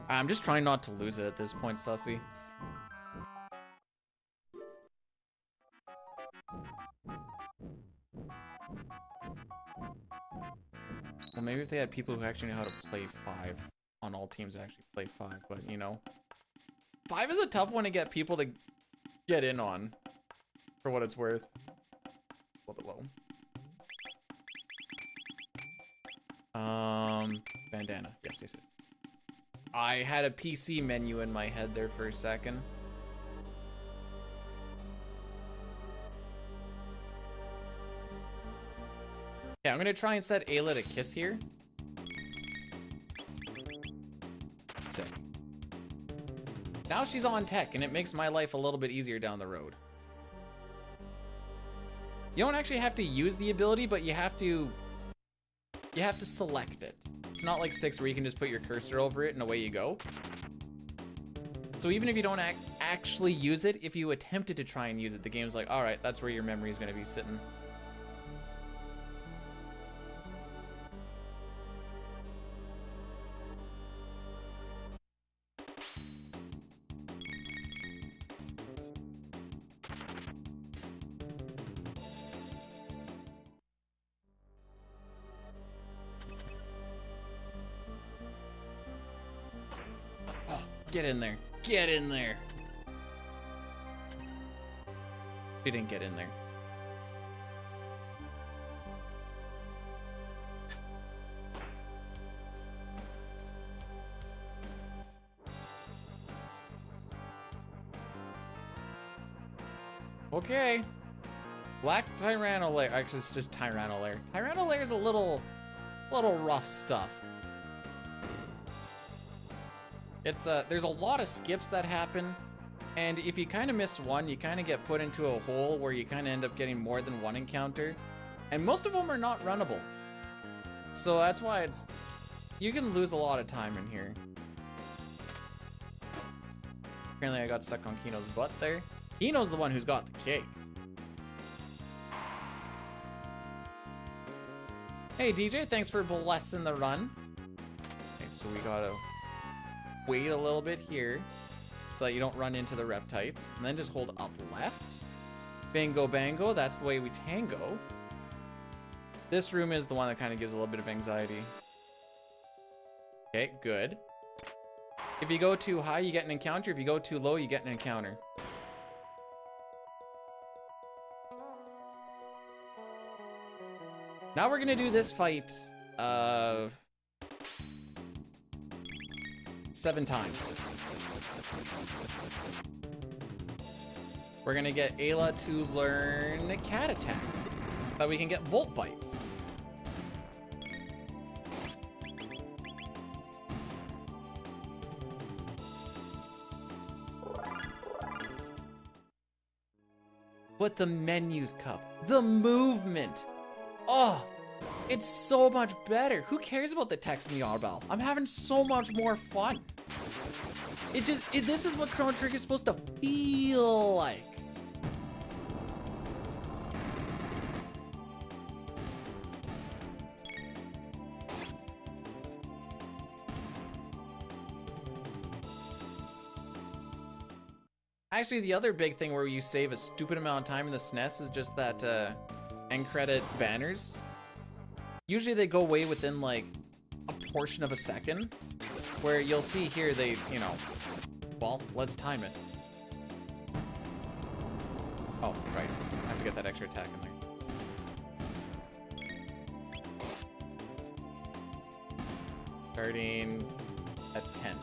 [SPEAKER 1] I'm just trying not to lose it at this point, Sussy. Well, maybe if they had people who actually know how to play 5 on all teams actually play 5, but you know. 5 is a tough one to get people to get in on, for what it's worth. A little bit low. Bandana. Yes, yes, yes. I had a PC menu in my head there for a second. Yeah, I'm gonna try and set Ayla to kiss here. Sick. Now she's on tech, and it makes my life a little bit easier down the road. You don't actually have to use the ability, but you have to select it. It's not like 6 where you can just put your cursor over it and away you go. So even if you don't actually use it, if you attempted to try and use it, the game's like, all right, that's where your memory is going to be sitting. Get in there. Get in there. She didn't get in there. Okay. Black Tyranno-lair. Actually, it's just Tyranno-lair. Tyranno-lair is a little rough stuff. It's there's a lot of skips that happen, and if you kind of miss one, you kind of get put into a hole where you kind of end up getting more than one encounter, and most of them are not runnable. So that's why you can lose a lot of time in here. Apparently I got stuck on Kino's butt there. Kino's the one who's got the cake. Hey DJ, thanks for blessing the run. Okay, so we gotta wait a little bit here so that you don't run into the reptites, and then just hold up left. Bango bango, that's the way we tango. This room is the one that kind of gives a little bit of anxiety. Okay, good. If you go too high, you get an encounter. If you go too low, you get an encounter. Now we're gonna do this fight 7 times. We're gonna get Ayla to learn Cat Attack, so we can get Volt Bite. But the menus, Cup, the movement, oh, it's so much better. Who cares about the text in the Arbal? I'm having so much more fun. This is what Chrono Trigger is supposed to feel like. Actually, the other big thing where you save a stupid amount of time in the SNES is just that end credit banners. Usually they go away within like a portion of a second. Where you'll see here they, you know, well, let's time it. Oh, right. I have to get that extra attack in there. Starting at 10.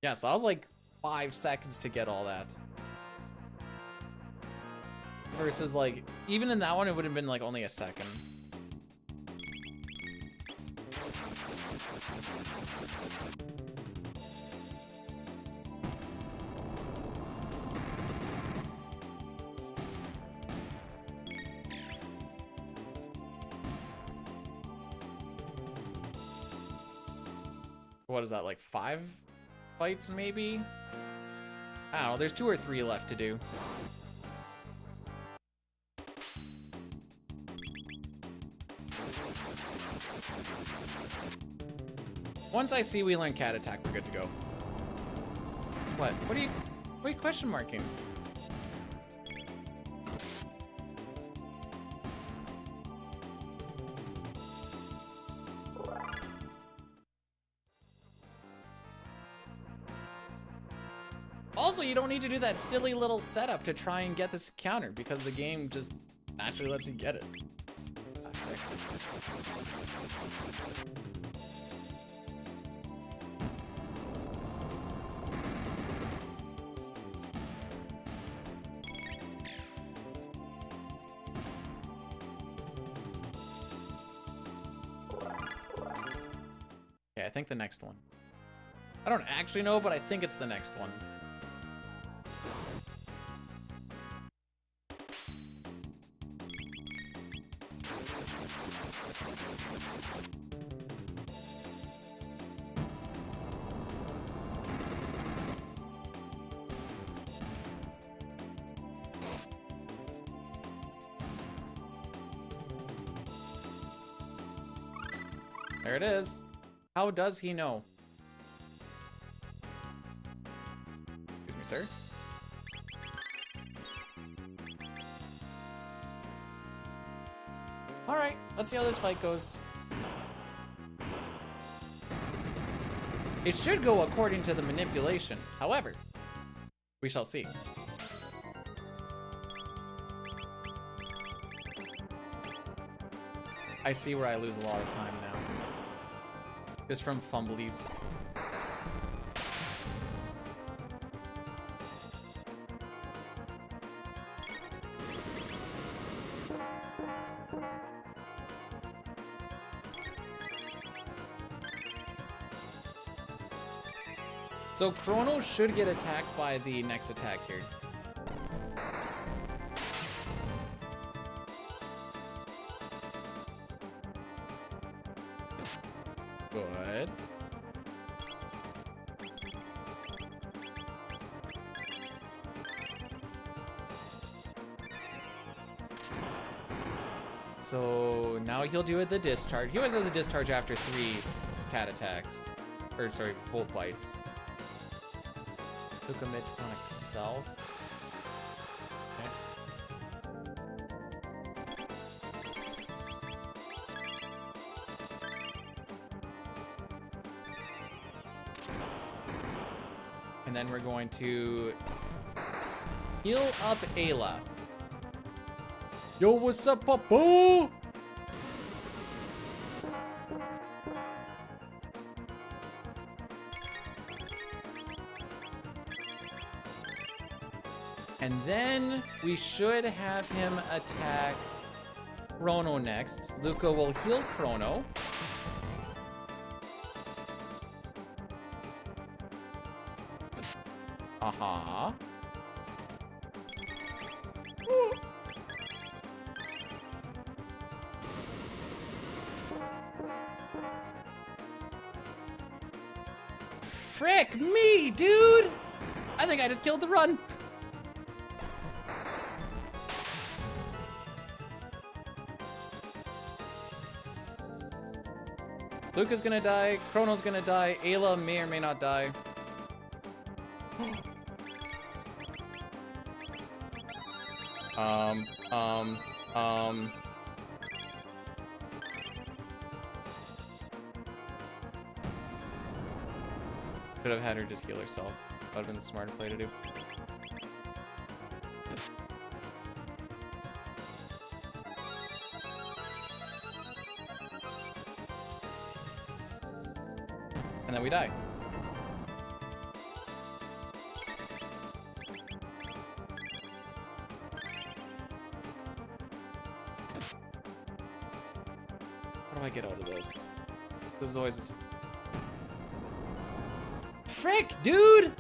[SPEAKER 1] Yeah, so I was like 5 seconds to get all that. Versus like, even in that one, it would have been like only a second. What is that, like 5 fights maybe? I don't know, there's 2 or 3 left to do. Once I see we learn cat attack, we're good to go. What? What are you question marking? Also, you don't need to do that silly little setup to try and get this counter because the game just naturally lets you get it. Okay, I think the next one. I don't actually know, but I think it's the next one. There it is. How does he know? Excuse me, sir. Alright, let's see how this fight goes. It should go according to the manipulation. However, we shall see. I see where I lose a lot of time now. Just from fumblies. So Chrono should get attacked by the next attack here. Good. So now he'll do the discharge. He always does a discharge after 3 cat attacks. Or sorry, volt bites. Took a mid-tonic self. And then we're going to heal up Ayla. Yo, what's up, Papa? And then we should have him attack Chrono next. Luca will heal Chrono. Aha. Frick me, dude! I think I just killed the run. Luca's gonna die, Chrono's gonna die, Ayla may or may not die. Could have had her just heal herself. That would have been the smarter play to do. And then we die. How do I get out of this? This is always a... Frick, dude!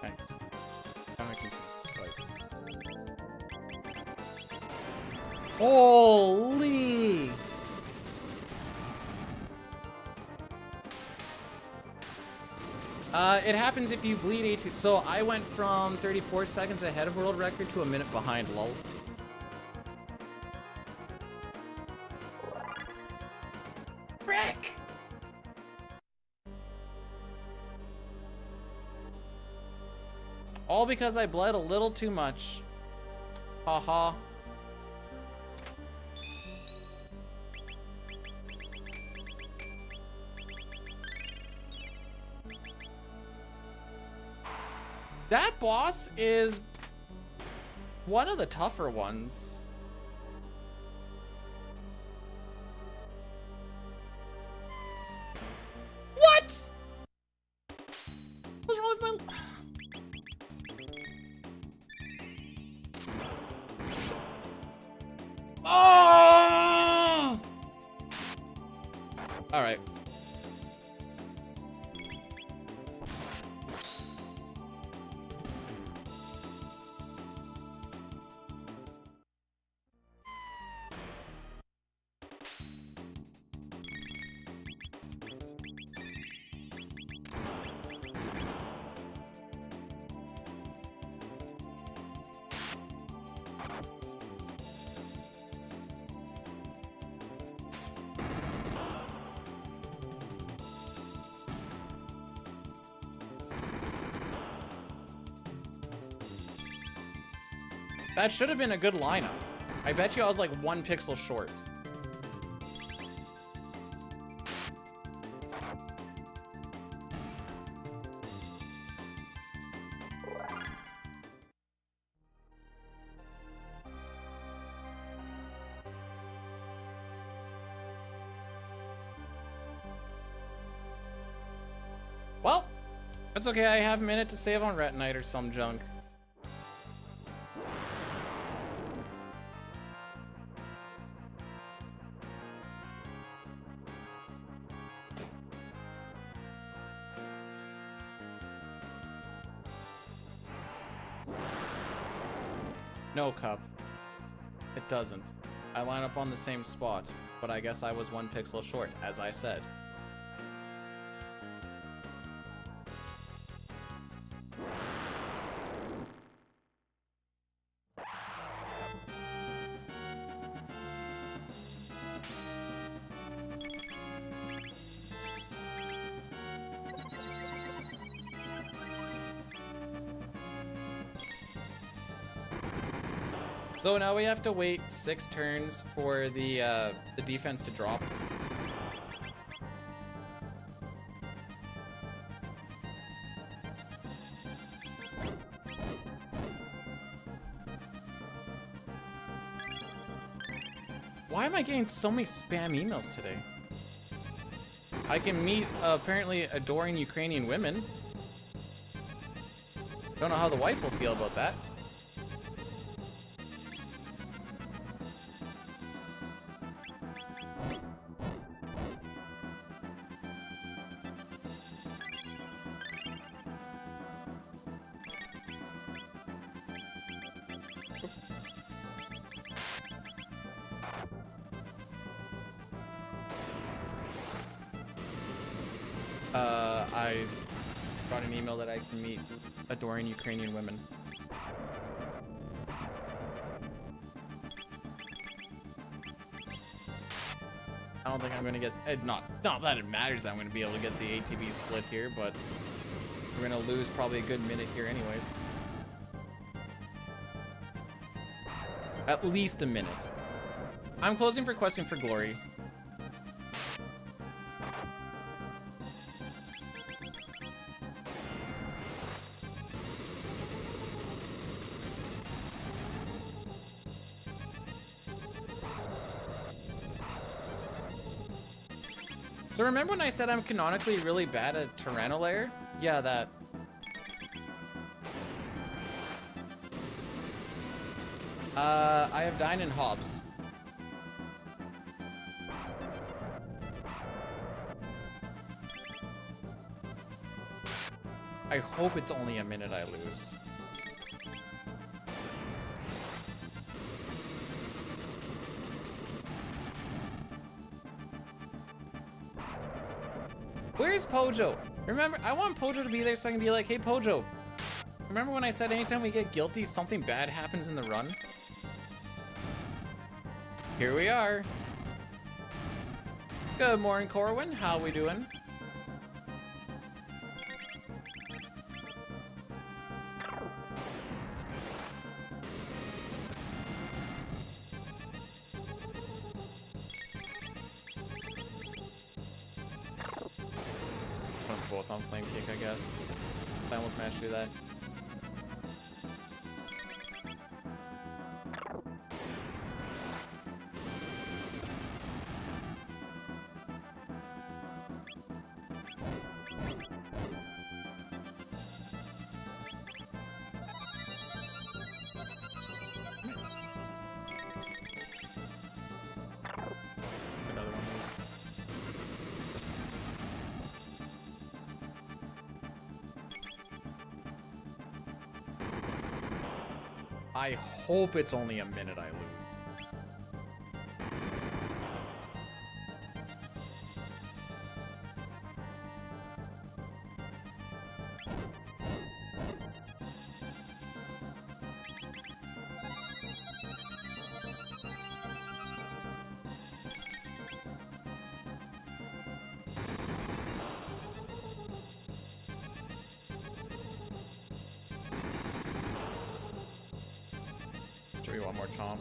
[SPEAKER 1] Nice. How do I keep this fight? Holy! It happens if you bleed 18. So I went from 34 seconds ahead of world record to a minute behind, lol. Frick! All because I bled a little too much. Haha. That boss is one of the tougher ones. What? What's wrong with my... Oh! All right. That should have been a good lineup. I bet you I was like 1 pixel short. Well, that's okay. I have a minute to save on Retinite or some junk. No, Cup. It doesn't. I line up on the same spot, but I guess I was 1 pixel short, as I said. So now we have to wait 6 turns for the defense to drop. Why am I getting so many spam emails today? I can meet apparently adoring Ukrainian women. Don't know how the wife will feel about that. I brought an email that I can meet adoring Ukrainian women. I don't think I'm gonna get, not that it matters that I'm gonna be able to get the ATV split here, but we're gonna lose probably a good minute here anyways. At least a minute. I'm closing for Questing for Glory. So remember when I said I'm canonically really bad at Tyrannolair? Yeah, that. I have Dine and Hobbs. I hope it's only a minute I lose. Where's Pojo? Remember, I want Pojo to be there so I can be like, hey Pojo, remember when I said anytime we get guilty, something bad happens in the run? Here we are. Good morning, Corwin. How we doing? Both on Flame Kick, I guess. I almost managed to do that. Another one. I hope it's only a minute I lose. Should we one more chomp?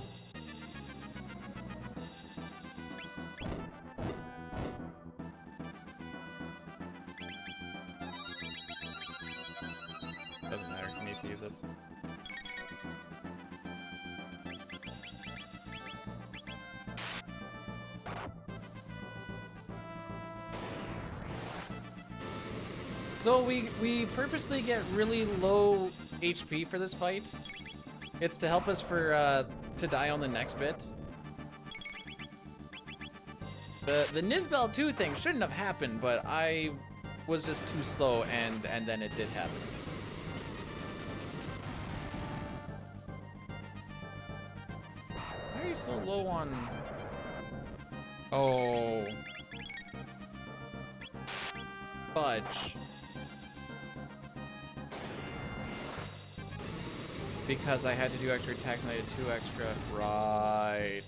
[SPEAKER 1] Doesn't matter, I need to use it. So we purposely get really low HP for this fight. It's to help us for to die on the next bit. The Nizbel 2 thing shouldn't have happened, but I was just too slow and then it did happen. Why are you so low on? Oh. Fudge. Because I had to do extra attacks and I did 2 extra. Right.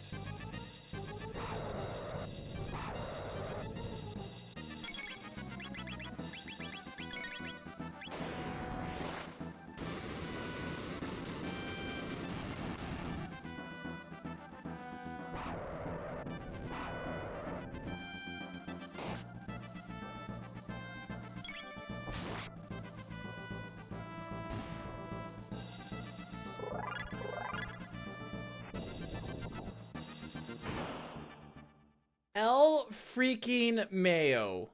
[SPEAKER 1] L freaking Mayo.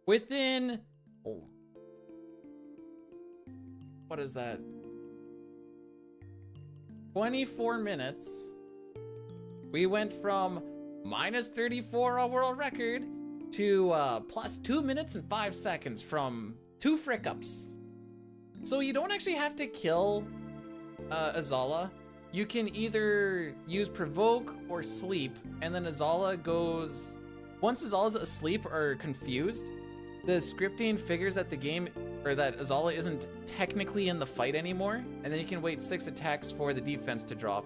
[SPEAKER 1] Within, oh, what is that? 24 minutes. We went from minus 34 on world record to plus 2 minutes and 5 seconds from 2 frick-ups. So you don't actually have to kill Azala. You can either use Provoke or Sleep, and then Azala goes once Azala's asleep or confused, the scripting figures that the game, or that Azala isn't technically in the fight anymore, and then you can wait 6 attacks for the defense to drop.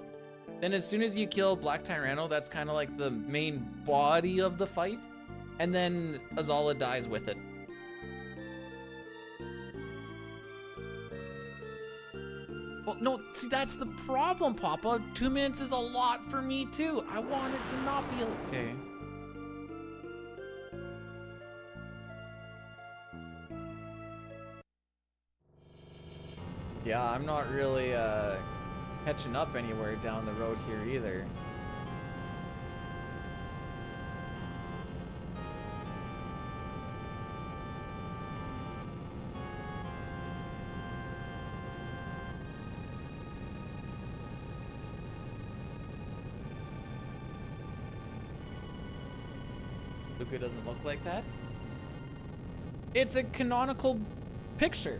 [SPEAKER 1] Then as soon as you kill Black Tyranno, that's kind of like the main body of the fight, and then Azala dies with it. Well, no, see, that's the problem, Papa. 2 minutes is a lot for me, too. I want it to not be okay. Yeah, I'm not really catching up anywhere down the road here either. Luca doesn't look like that. It's a canonical picture.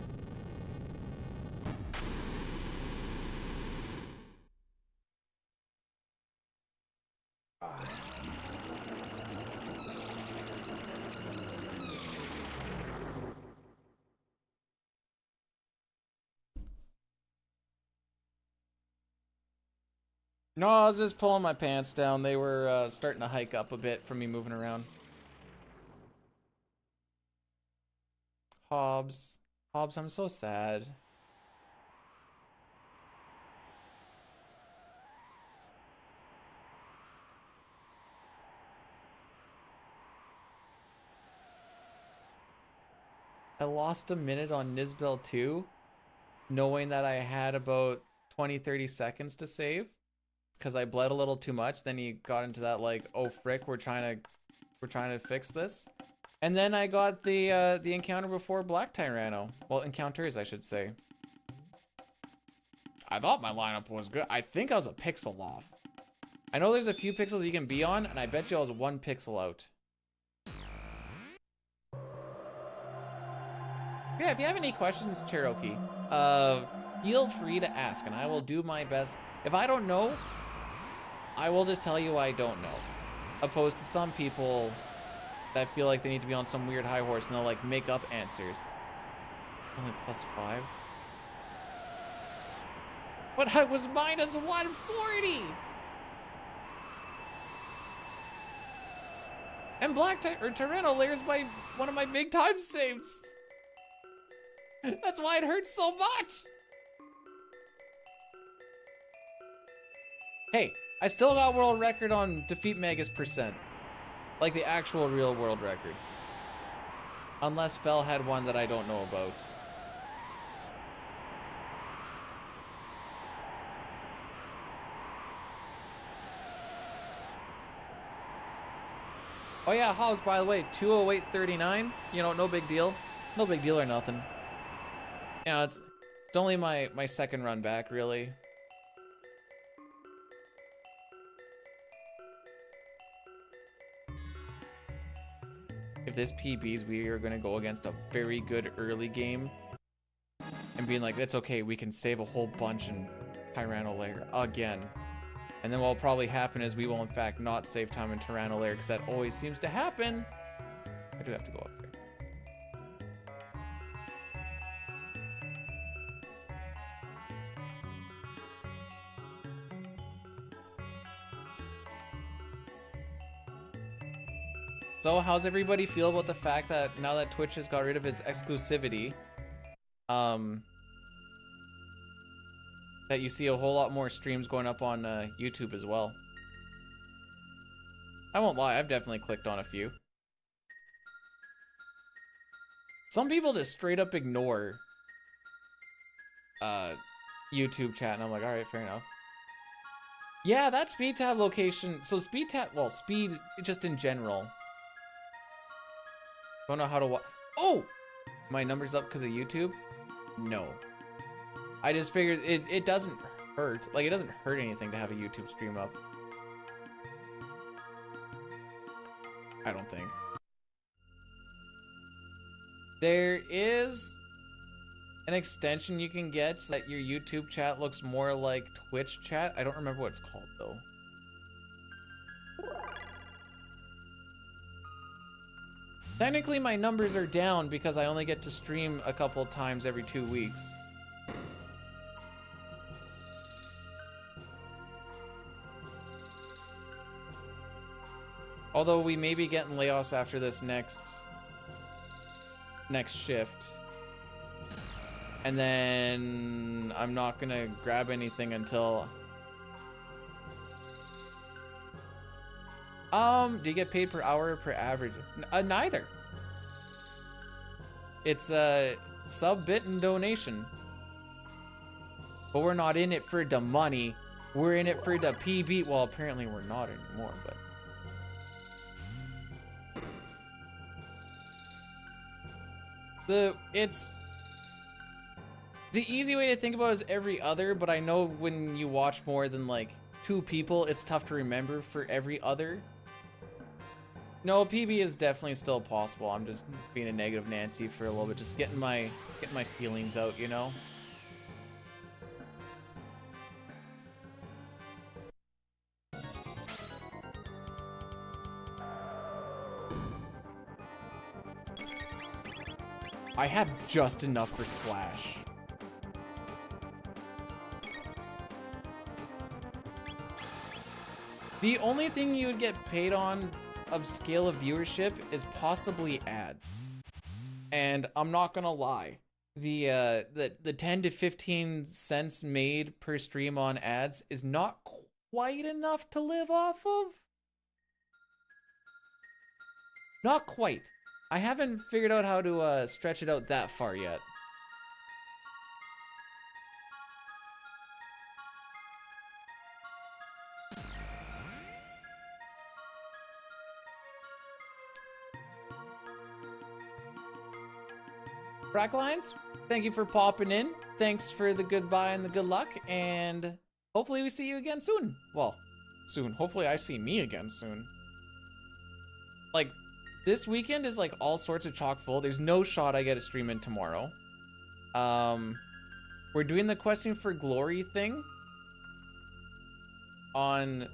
[SPEAKER 1] No, I was just pulling my pants down. They were starting to hike up a bit from me moving around. Hobbs. Hobbs, I'm so sad. I lost a minute on Nisbel 2, knowing that I had about 20-30 seconds to save. Because I bled a little too much. Then he got into that like, oh frick, we're trying to fix this. And then I got the encounter before Black Tyranno. Well, encounters, I should say. I thought my lineup was good. I think I was a pixel off. I know there's a few pixels you can be on, and I bet you I was 1 pixel out. Yeah, if you have any questions, Cherokee, feel free to ask, and I will do my best. If I don't know, I will just tell you I don't know. Opposed to some people that feel like they need to be on some weird high horse and they'll like make up answers. Only +5. But I was minus 140! And Tyranno layers by one of my big time saves. That's why it hurts so much. Hey, I still got world record on defeat Megas %. Like the actual real world record. Unless Fel had one that I don't know about. Oh yeah, Hobbs, by the way, 208.39. You know, no big deal. No big deal or nothing. Yeah, it's only my second run back, really. If this PBs, we are going to go against a very good early game. And being like, it's okay, we can save a whole bunch in Tyranno layer again. And then what'll probably happen is we will in fact not save time in Tyranno layer, because that always seems to happen. I do have to go up there. So how's everybody feel about the fact that now that Twitch has got rid of its exclusivity, that you see a whole lot more streams going up on YouTube as well? I won't lie, I've definitely clicked on a few. Some people just straight up ignore YouTube chat, and I'm like, all right, fair enough. Yeah, that speed tab location. So speed tab, well, speed just in general. Don't know how to oh! My number's up because of YouTube? No. I just figured it doesn't hurt. Like, it doesn't hurt anything to have a YouTube stream up. I don't think. There is an extension you can get so that your YouTube chat looks more like Twitch chat. I don't remember what it's called, though. Technically, my numbers are down because I only get to stream a couple times every 2 weeks. Although we may be getting layoffs after this next shift. And then I'm not gonna grab anything until... do you get paid per hour or per average? Neither. It's a sub, bit, and donation. But we're not in it for the money. We're in it for the PB. Well, apparently we're not anymore, but... The easy way to think about it is every other, but I know when you watch more than like 2 people, it's tough to remember for every other. No, PB is definitely still possible. I'm just being a negative Nancy for a little bit, just getting my feelings out, you know? I have just enough for Slash. The only thing you would get paid on of scale of viewership is possibly ads. And I'm not gonna lie, the 10 to 15 cents made per stream on ads is not quite enough to live off of. Not quite. I haven't figured out how to stretch it out that far yet. Bracklines, thank you for popping in. Thanks for the goodbye and the good luck, and hopefully we see you again soon. Well, soon. Hopefully I see me again soon. Like, this weekend is like all sorts of chock full. There's no shot I get a stream in tomorrow. We're doing the Questing for Glory thing on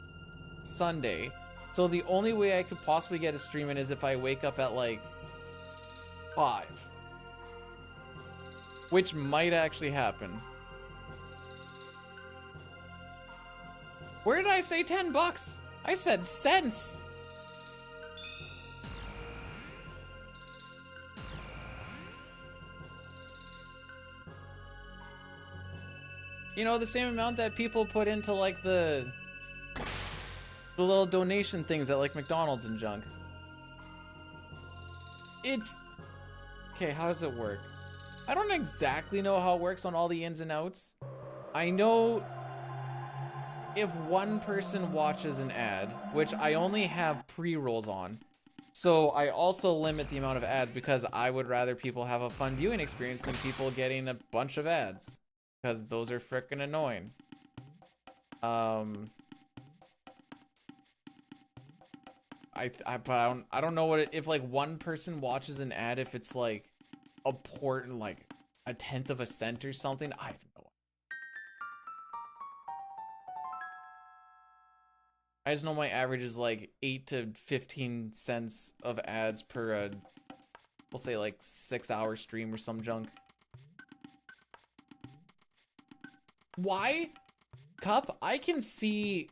[SPEAKER 1] Sunday. So the only way I could possibly get a stream in is if I wake up at like 5. Which might actually happen. Where did I say 10 bucks? I said cents. You know, the same amount that people put into like the little donation things at like McDonald's and junk. It's okay, how does it work? I don't exactly know how it works on all the ins and outs. I know if one person watches an ad, which I only have pre-rolls on, so I also limit the amount of ads because I would rather people have a fun viewing experience than people getting a bunch of ads, because those are frickin' annoying. I don't know what if like one person watches an ad, if it's like a port, like a 1/10 of a cent or something. I have no idea. I just know my average is like 8 to 15 cents of ads per we'll say like 6-hour stream or some junk. Why? Cup, I can see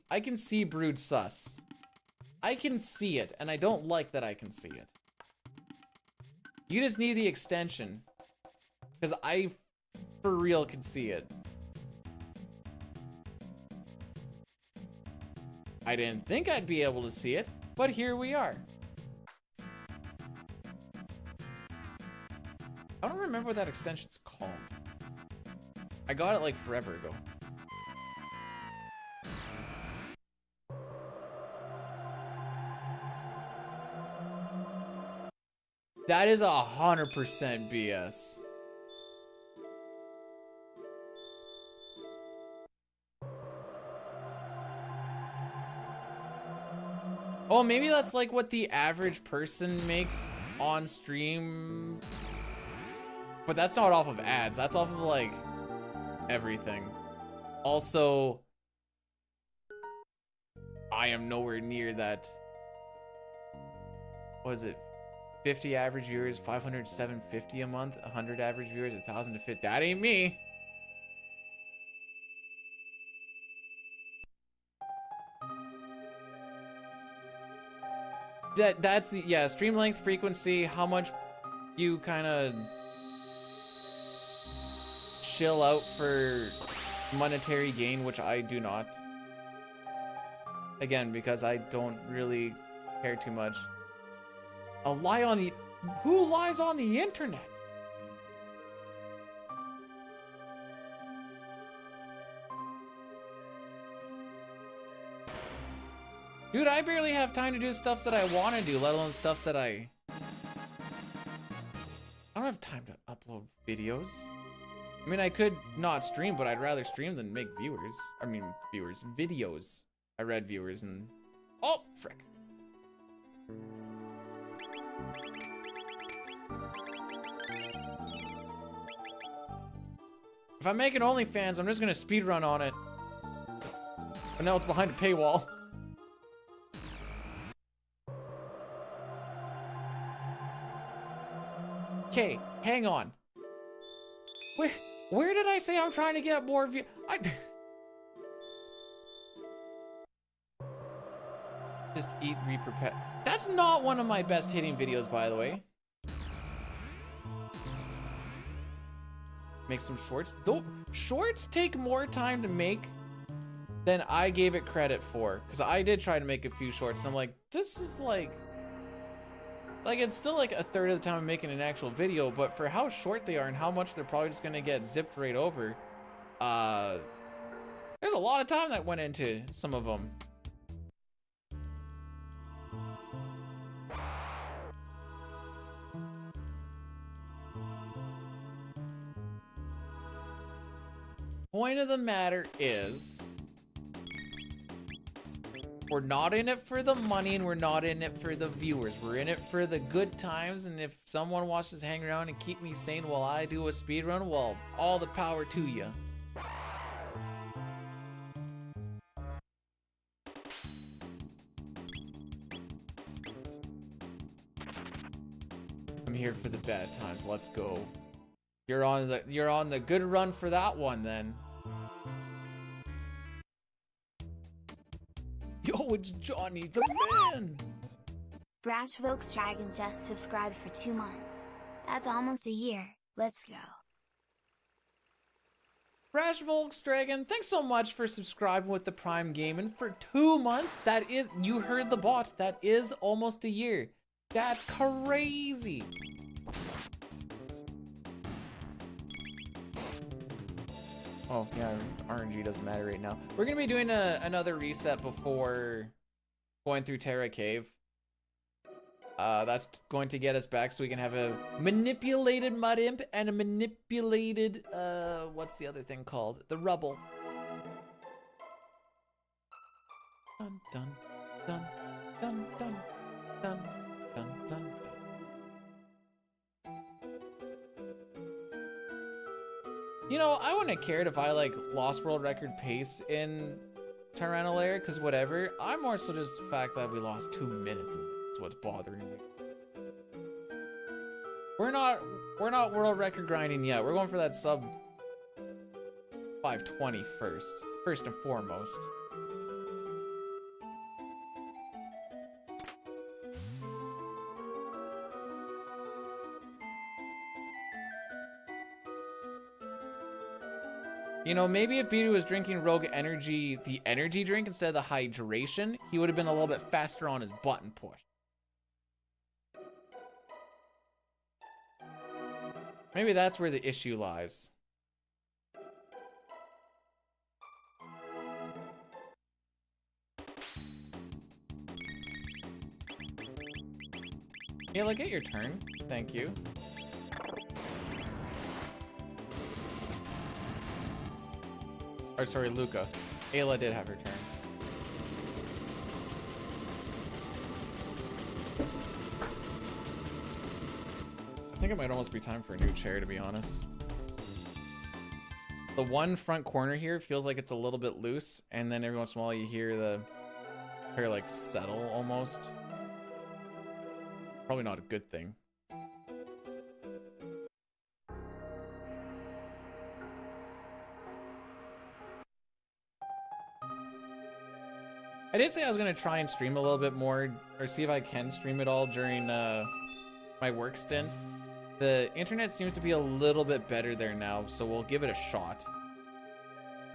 [SPEAKER 1] Brood sus. I can see it, and I don't like that I can see it. You just need the extension. Because I, for real, can see it. I didn't think I'd be able to see it, but here we are. I don't remember what that extension's called. I got it like forever ago. That is 100% BS. Oh, maybe that's like what the average person makes on stream. But that's not off of ads. That's off of like everything. Also, I am nowhere near that. What is it? 50 average viewers, 500, 750 a month, 100 average viewers, 1,000 to fit. That ain't me. That's the, yeah, stream length, frequency, how much you kind of chill out for monetary gain, which I do not. Again, because I don't really care too much. A lie on the... Who lies on the internet? Dude, I barely have time to do stuff that I want to do, let alone stuff that I don't have time to upload videos. I mean, I could not stream, but I'd rather stream than make viewers. I mean, viewers. Videos. I read viewers and... Oh, frick. If I'm making OnlyFans, I'm just gonna speedrun on it. But now it's behind a paywall. Okay, hang on. Where did I say I'm trying to get more view? Just eat, re-prepare. That's not one of my best hitting videos, by the way. Make some shorts. Though shorts take more time to make than I gave it credit for. Because I did try to make a few shorts. And I'm like, this is like it's still like a third of the time I'm making an actual video, but for how short they are and how much they're probably just gonna get zipped right over, there's a lot of time that went into some of them. Point of the matter is, we're not in it for the money and we're not in it for the viewers. We're in it for the good times, and if someone wants to hang around and keep me sane while I do a speedrun, well, all the power to you. I'm here for the bad times. Let's go. You're on the good run for that one then. Yo, it's Johnny the man!
[SPEAKER 3] Brash Volkswagen just subscribed for 2 months. That's almost a year. Let's go.
[SPEAKER 1] Brash Volkswagen, thanks so much for subscribing with the Prime Gaming for 2 months. That is, you heard the bot, that is almost a year. That's crazy. Oh, yeah, RNG doesn't matter right now. We're going to be doing another reset before going through Terra Cave. That's going to get us back so we can have a manipulated Mud Imp and a manipulated, what's the other thing called? The Rubble. Dun, dun, dun, dun, dun, dun, dun, dun. You know, I wouldn't have cared if I, like, lost world record pace in Tyranno Lair, because whatever. I'm more so just the fact that we lost 2 minutes, and that's what's bothering me. We're not world record grinding yet. We're going for that sub 520 first and foremost. You know, maybe if Beatu was drinking Rogue Energy, the energy drink instead of the hydration, he would have been a little bit faster on his button push. Maybe that's where the issue lies. Ayla, get your turn. Thank you. Or sorry, Luca. Ayla did have her turn. I think it might almost be time for a new chair, to be honest. The one front corner here feels like it's a little bit loose, and then every once in a while you hear the hair like settle almost. Probably not a good thing. I did say I was going to try and stream a little bit more, or see if I can stream it all during my work stint. The internet seems to be a little bit better there now, so we'll give it a shot.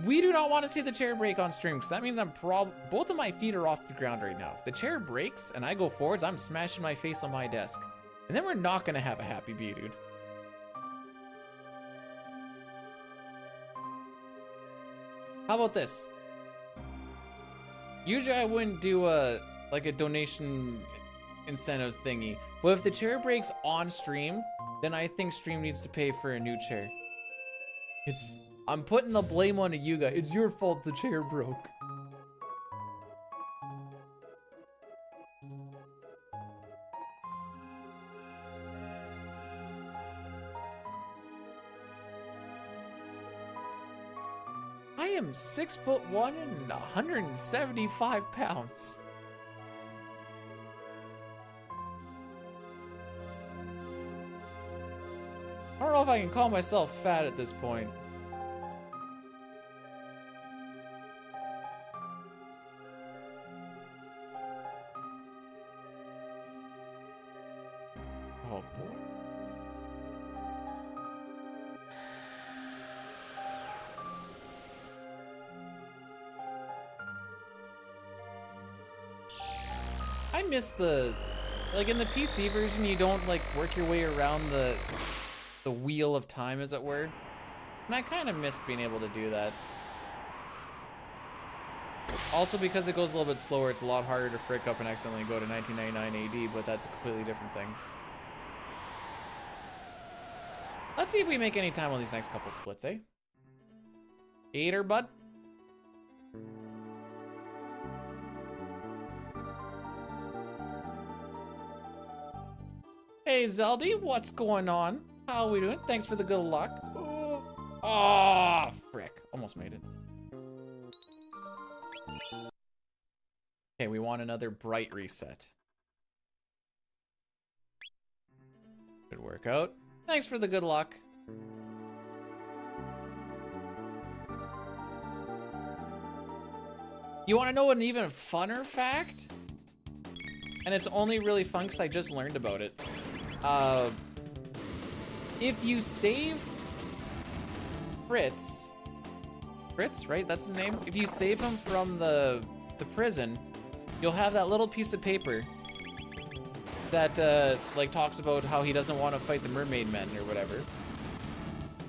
[SPEAKER 1] We do not want to see the chair break on stream, because that means both of my feet are off the ground right now. If the chair breaks and I go forwards, I'm smashing my face on my desk. And then we're not going to have a happy bee, dude. How about this? Usually I wouldn't do like a donation incentive thingy, but if the chair breaks on stream, then I think stream needs to pay for a new chair. I'm putting the blame on you guys. It's your fault the chair broke. I am 6'1" and 175 pounds. I don't know if I can call myself fat at this point. Oh boy. I miss like in the PC version, you don't like work your way around the wheel of time, as it were. And I kind of missed being able to do that. Also, because it goes a little bit slower, it's a lot harder to frick up and accidentally go to 1999 AD, but that's a completely different thing. Let's see if we make any time on these next couple splits, eh? Eater, bud. Hey, Zeldy, what's going on? How are we doing? Thanks for the good luck. Oh, frick. Almost made it. Okay, we want another bright reset. Good workout. Thanks for the good luck. You want to know an even funner fact? And it's only really fun because I just learned about it. If you save Fritz, right? That's his name? If you save him from the prison, you'll have that little piece of paper that like talks about how he doesn't want to fight the mermaid men or whatever.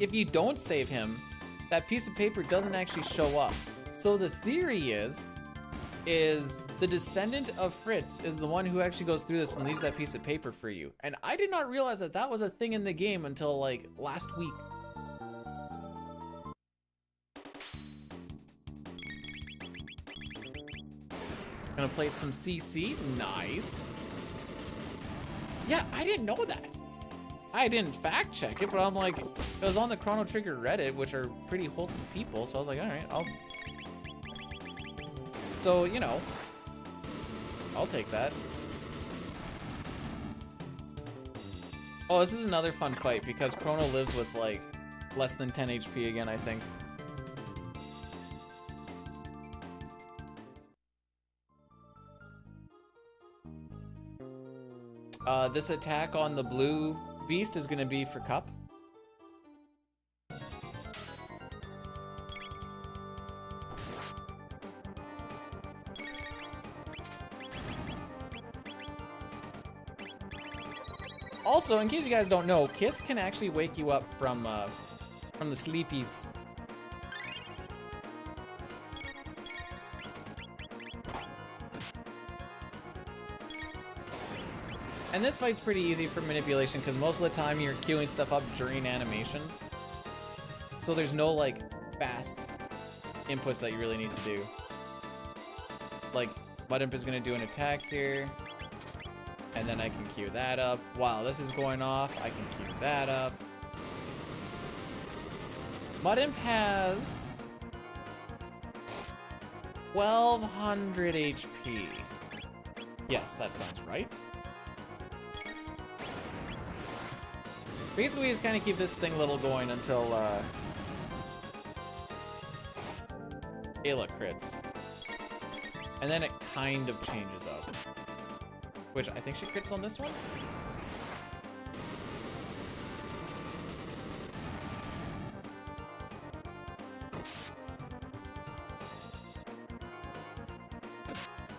[SPEAKER 1] If you don't save him, that piece of paper doesn't actually show up. So the theory is the descendant of Fritz is the one who actually goes through this and leaves that piece of paper for you. And I did not realize that that was a thing in the game until like last week. Gonna play some CC, nice. Yeah, I didn't know that. I didn't fact check it, but I'm like, it was on the Chrono Trigger Reddit, which are pretty wholesome people. So I was like, all right, so, you know, I'll take that. Oh, this is another fun fight because Chrono lives with like less than 10 HP again, I think. This attack on the blue beast is gonna be for Cup. Also, in case you guys don't know, Kiss can actually wake you up from the sleepies. And this fight's pretty easy for manipulation because most of the time you're queuing stuff up during animations. So there's no like fast inputs that you really need to do. Like, Mudimp is gonna do an attack here. And then I can queue that up. While this is going off, I can queue that up. Mudimp has 1200 HP. Yes, that sounds right. Basically, we just kind of keep this thing little going until Ayla crits. And then it kind of changes up. Which, I think she crits on this one?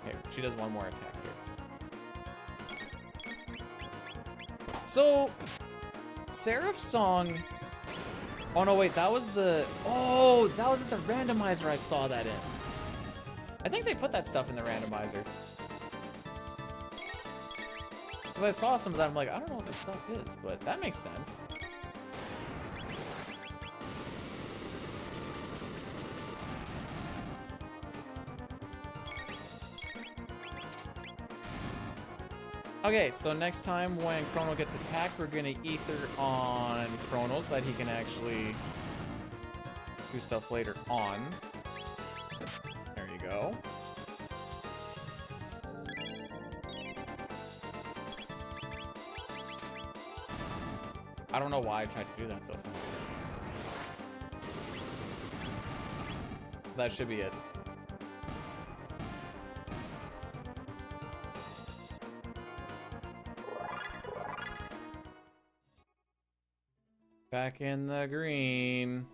[SPEAKER 1] Okay, she does one more attack here. So, Seraph's song... Oh no, wait, that was the... Oh, that was at the randomizer I saw that in. I think they put that stuff in the randomizer. Because I saw some of that, I'm like, I don't know what this stuff is, but that makes sense. Okay, so next time when Chrono gets attacked, we're gonna ether on Chrono so that he can actually do stuff later on. There you go. I don't know why I tried to do that so fast. That should be it. Back in the green.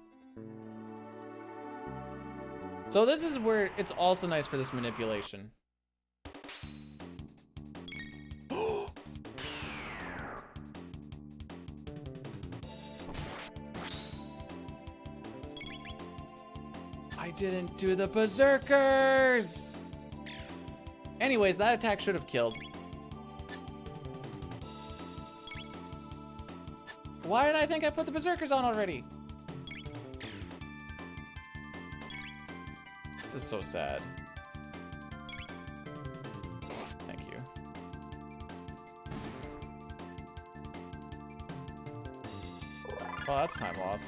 [SPEAKER 1] So this is where it's also nice for this manipulation. I didn't do the berserkers! Anyways, that attack should have killed. Why did I think I put the berserkers on already? This is so sad. Thank you. Oh, that's time loss.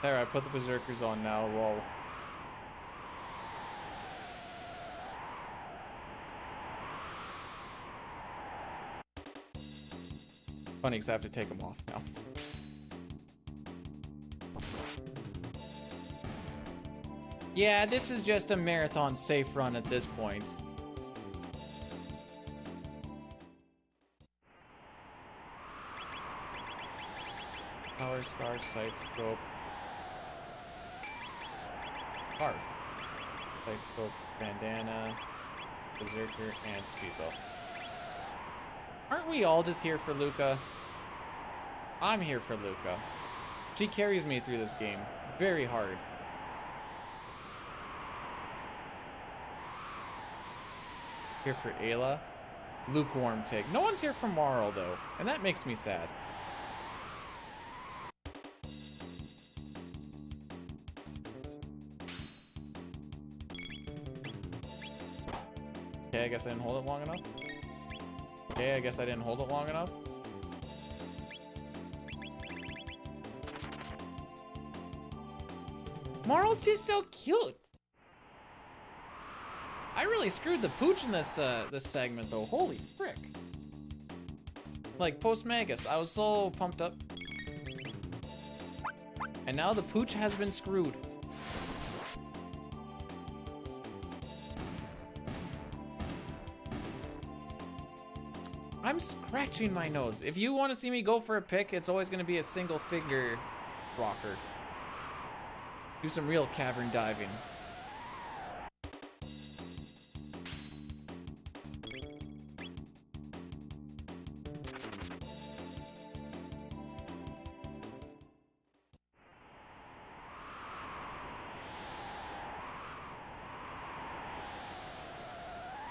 [SPEAKER 1] There, I put the berserkers on now, lol. Funny, because I have to take them off now. Yeah, this is just a marathon safe run at this point. Power, scarf, sight, scope. Scarf. Sight, scope, bandana, berserker, and speedboat. Aren't we all just here for Luca? I'm here for Luca. She carries me through this game very hard. Here for Ayla. Lukewarm take. No one's here for Marl though, and that makes me sad. Okay, I guess I didn't hold it long enough. Okay, I guess I didn't hold it long enough. Marl's just so cute. I really screwed the pooch in this this segment though. Holy frick. Like post Magus, I was so pumped up. And now the pooch has been screwed. I'm scratching my nose. If you want to see me go for a pick, it's always going to be a single figure rocker. Do some real cavern diving.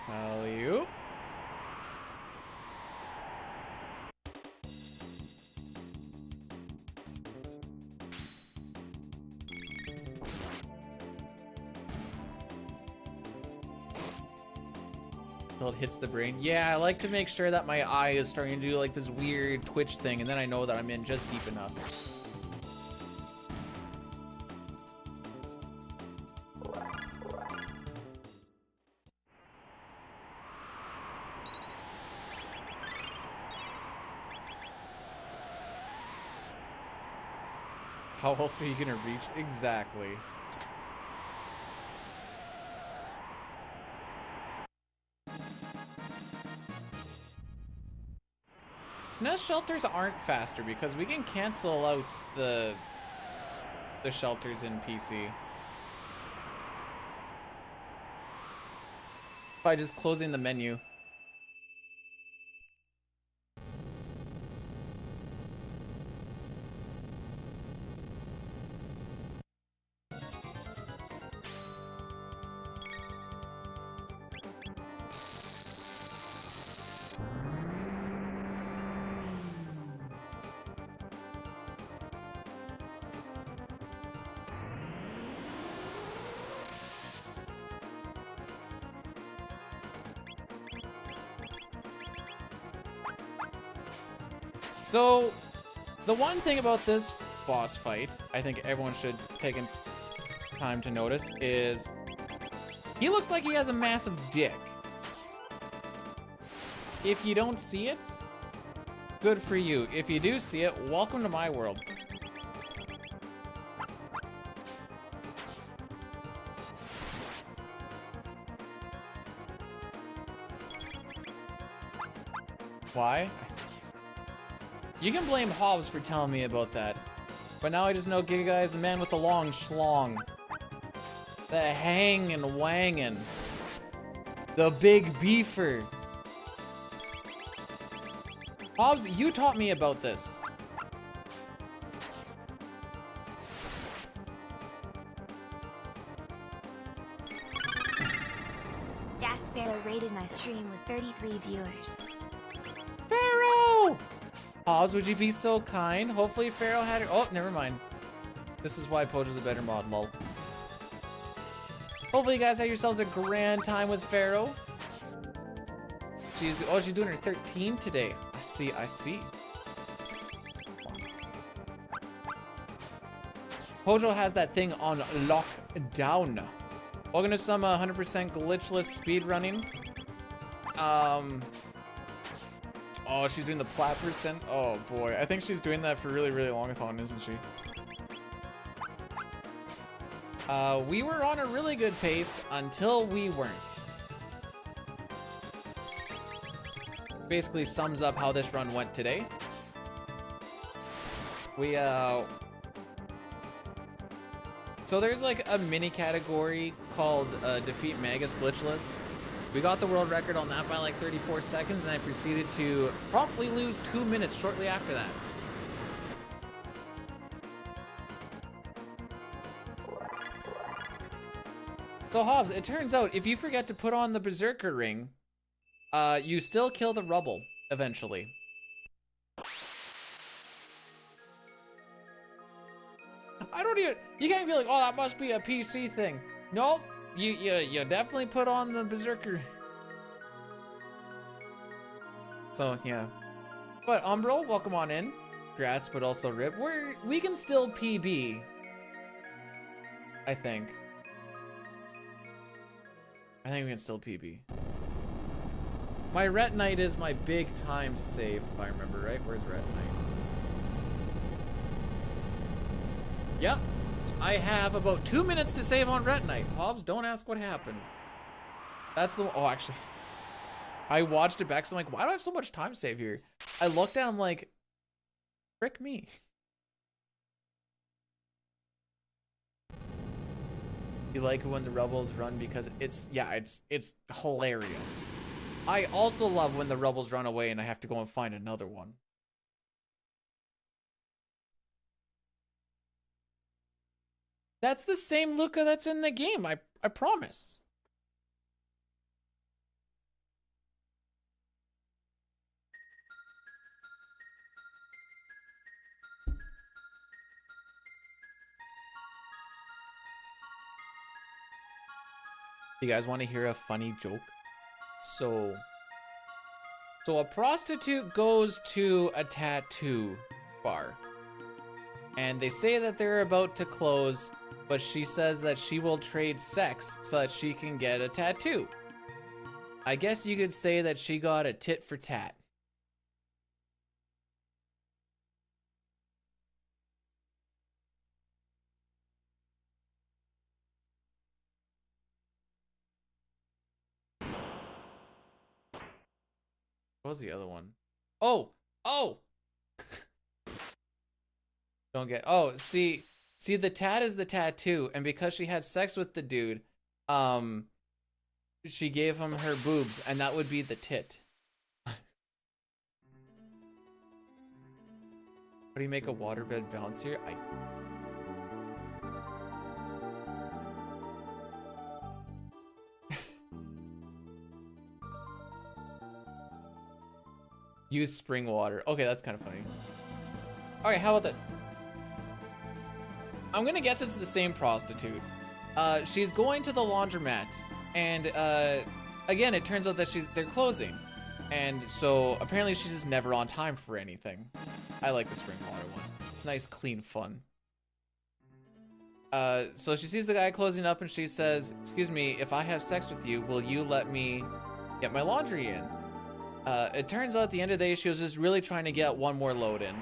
[SPEAKER 1] Alley-oop. Until it hits the brain. Yeah, I like to make sure that my eye is starting to do like this weird twitch thing, and then I know that I'm in just deep enough. How else are you gonna reach? Exactly. SNES shelters aren't faster because we can cancel out the shelters in PC by just closing the menu. So, the one thing about this boss fight, I think everyone should take time to notice, is he looks like he has a massive dick. If you don't see it, good for you. If you do see it, welcome to my world. Why? You can blame Hobbs for telling me about that. But now I just know Giga Guy is the man with the long schlong. The hangin' wangin'. The big beefer. Hobbs, you taught me about this.
[SPEAKER 3] Das Pharaoh rated my stream with 33 viewers.
[SPEAKER 1] Pharaoh! Hobbs, would you be so kind? Hopefully Pharaoh had her. Oh, never mind. This is why Pojo's a better mod, lol. Hopefully you guys had yourselves a grand time with Pharaoh. She's doing her 13 today. I see. Pojo has that thing on lockdown. Welcome to some 100% glitchless speedrunning. Oh, she's doing the plat percent. Oh boy, I think she's doing that for really, really long-a-thon, isn't she? We were on a really good pace until we weren't. Basically sums up how this run went today. So there's like a mini category called Defeat Magus Glitchless. We got the world record on that by like 34 seconds, and I proceeded to promptly lose 2 minutes shortly after that. So Hobbs, it turns out if you forget to put on the Berserker ring, you still kill the rubble eventually. I don't even, you can't be like, oh, that must be a PC thing. Nope. You definitely put on the Berserker. So yeah, but Umbro, welcome on in. Grats, but also rip. We can still PB. I think we can still PB. My Ret Knight is my big time save, if I remember right. Where's Ret Knight? Yep. I have about 2 minutes to save on Ret Knight. Hobbs, don't ask what happened. That's the, oh, actually, I watched it back, so I'm like, why do I have so much time save here? I looked at, I'm like, frick me. You like it when the rebels run because it's hilarious. I also love when the rebels run away and I have to go and find another one. That's the same Luca that's in the game, I promise. You guys want to hear a funny joke? So a prostitute goes to a tattoo bar. And they say that they're about to close, but she says that she will trade sex so that she can get a tattoo. I guess you could say that she got a tit for tat. What was the other one? Oh! Oh! Don't get... Oh, see, the tat is the tattoo, and because she had sex with the dude, she gave him her boobs, and that would be the tit. How do you make a waterbed bouncier? Use spring water. Okay, that's kind of funny. Okay, how about this? I'm gonna guess it's the same prostitute. She's going to the laundromat, and again, it turns out that they're closing, and so apparently she's just never on time for anything. I like the spring water one. It's nice, clean fun. So she sees the guy closing up, and she says, "Excuse me, if I have sex with you, will you let me get my laundry in?" It turns out at the end of the day, she was just really trying to get one more load in.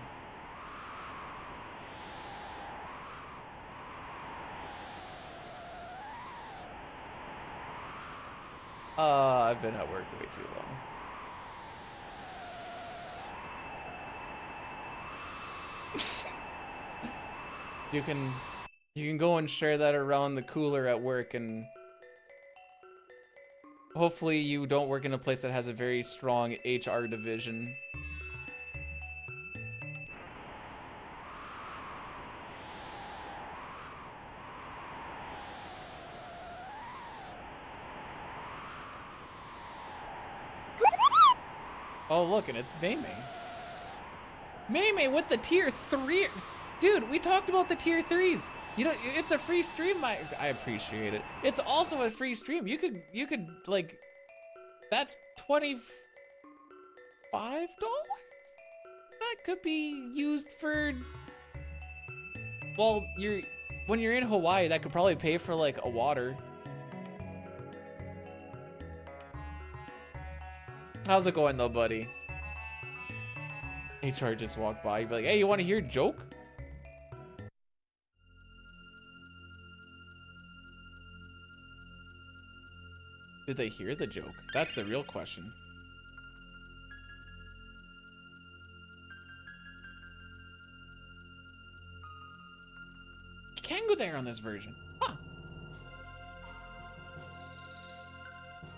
[SPEAKER 1] I've been at work way too long. You can go and share that around the cooler at work, and hopefully you don't work in a place that has a very strong HR division. Oh, look, and it's Maymay. Maymay with the tier 3. Dude, we talked about the tier 3s. You know, it's a free stream. I appreciate it. It's also a free stream. You could like, that's $25? That could be used for, well, when you're in Hawaii, that could probably pay for like a water. How's it going though, buddy? HR just walked by. You'd be like, hey, you want to hear a joke? Did they hear the joke? That's the real question. You can go there on this version. Huh.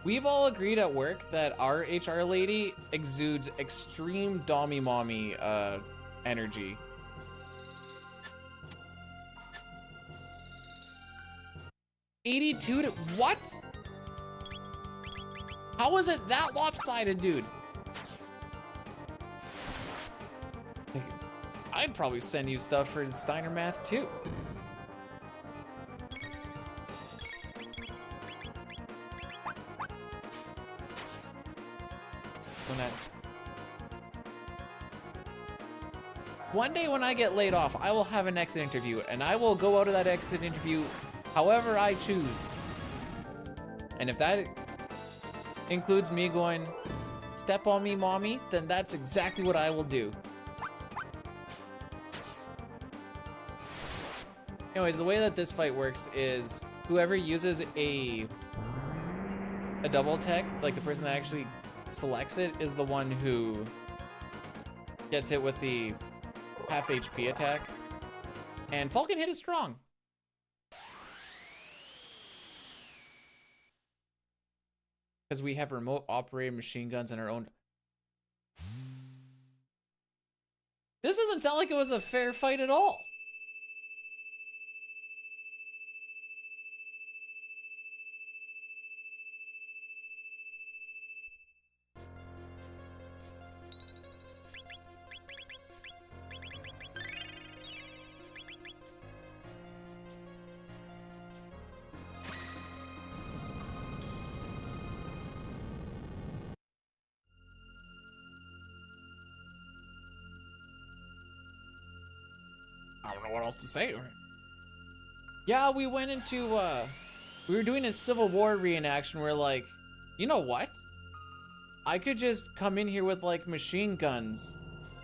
[SPEAKER 1] We've all agreed at work that our HR lady exudes extreme dommy mommy energy. What? How is it that lopsided, dude? I'd probably send you stuff for Steiner Math too. One day when I get laid off, I will have an exit interview, and I will go out of that exit interview however I choose. And if that includes me going, step on me, mommy, then that's exactly what I will do. Anyways, the way that this fight works is whoever uses a double tech, like the person that actually selects it, is the one who gets hit with the half HP attack. And Falcon hit is strong. Because we have remote operated machine guns in our own. This doesn't sound like it was a fair fight at all. I don't know what else to say. Yeah, we went into, we were doing a Civil War reenaction where, like, you know what? I could just come in here with, like, machine guns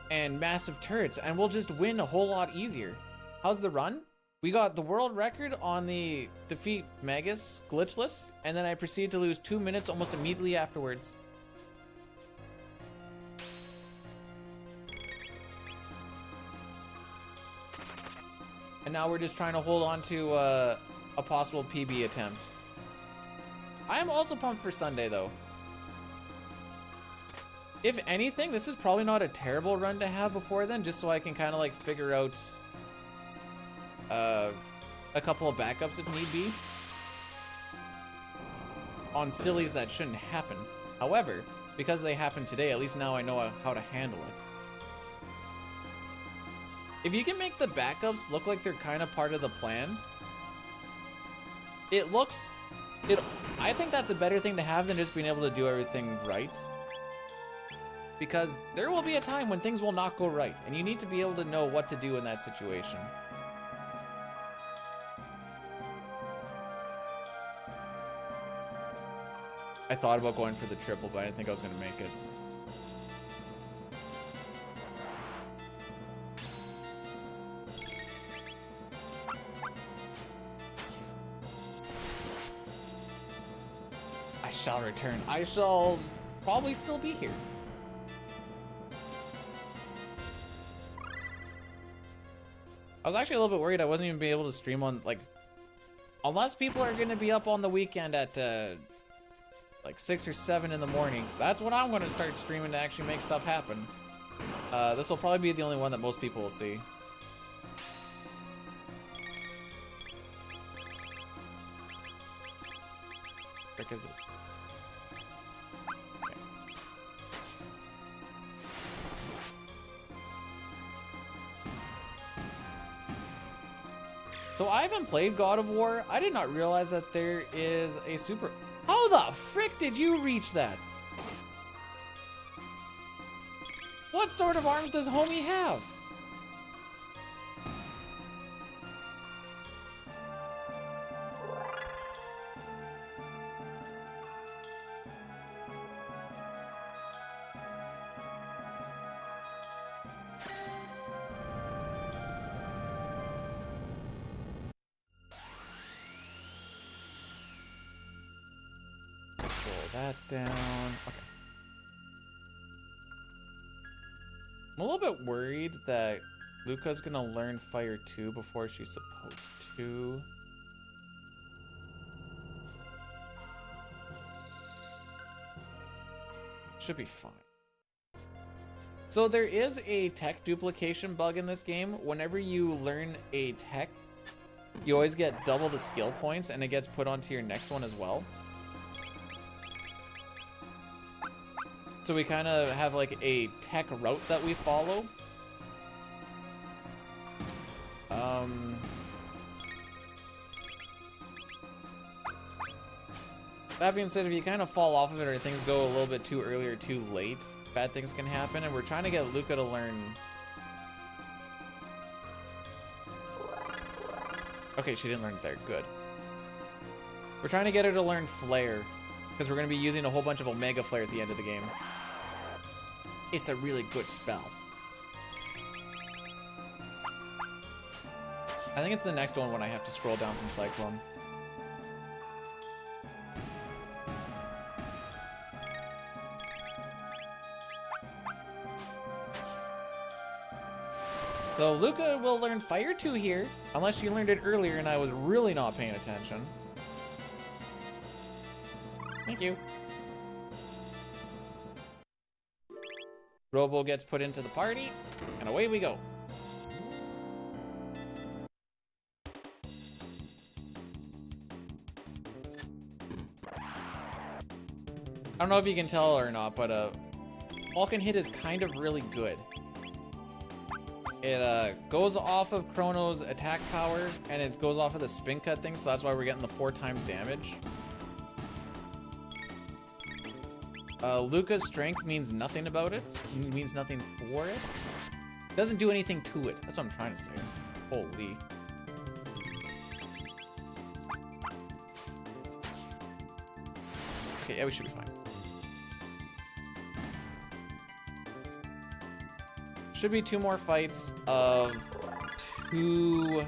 [SPEAKER 1] and massive turrets, and we'll just win a whole lot easier. How's the run? We got the world record on the defeat Magus Glitchless, and then I proceeded to lose 2 minutes almost immediately afterwards. And now we're just trying to hold on to a possible PB attempt. I am also pumped for Sunday, though. If anything, this is probably not a terrible run to have before then, just so I can kind of like figure out a couple of backups if need be on sillies that shouldn't happen. However, because they happened today, at least now I know how to handle it. If you can make the backups look like they're kind of part of the plan, I think that's a better thing to have than just being able to do everything right. Because there will be a time when things will not go right, and you need to be able to know what to do in that situation. I thought about going for the triple, but I didn't think I was going to make it. I shall return. I shall probably still be here. I was actually a little bit worried I wasn't even be able to stream on, like, unless people are going to be up on the weekend at, like 6 or 7 in the morning. So that's when I'm going to start streaming to actually make stuff happen. This will probably be the only one that most people will see. Frick is it? Okay. So I haven't played God of War. I did not realize that there is a super... How the frick did you reach that? What sort of arms does homie have? That down. Okay. I'm a little bit worried that Luca's gonna learn Fire 2 before she's supposed to. Should be fine. So there is a tech duplication bug in this game. Whenever you learn a tech, you always get double the skill points, and it gets put onto your next one as well. So we kind of have like a tech route that we follow. That being said, if you kind of fall off of it or things go a little bit too early or too late, bad things can happen, and we're trying to get Luca to learn... Okay, she didn't learn it there. Good. We're trying to get her to learn Flare, because we're going to be using a whole bunch of Omega Flare at the end of the game. It's a really good spell. I think it's the next one when I have to scroll down from Cyclone. So Luca will learn Fire 2 here, unless she learned it earlier and I was really not paying attention. Thank you. Robo gets put into the party, and away we go. I don't know if you can tell or not, but Falcon Hit is kind of really good. It goes off of Chrono's attack power, and it goes off of the spin cut thing, so that's why we're getting the 4 times damage. Luca's strength means nothing about it. It means nothing for it. It doesn't do anything to it. That's what I'm trying to say. Holy. Okay, yeah, we should be fine. Should be 2 more fights of 2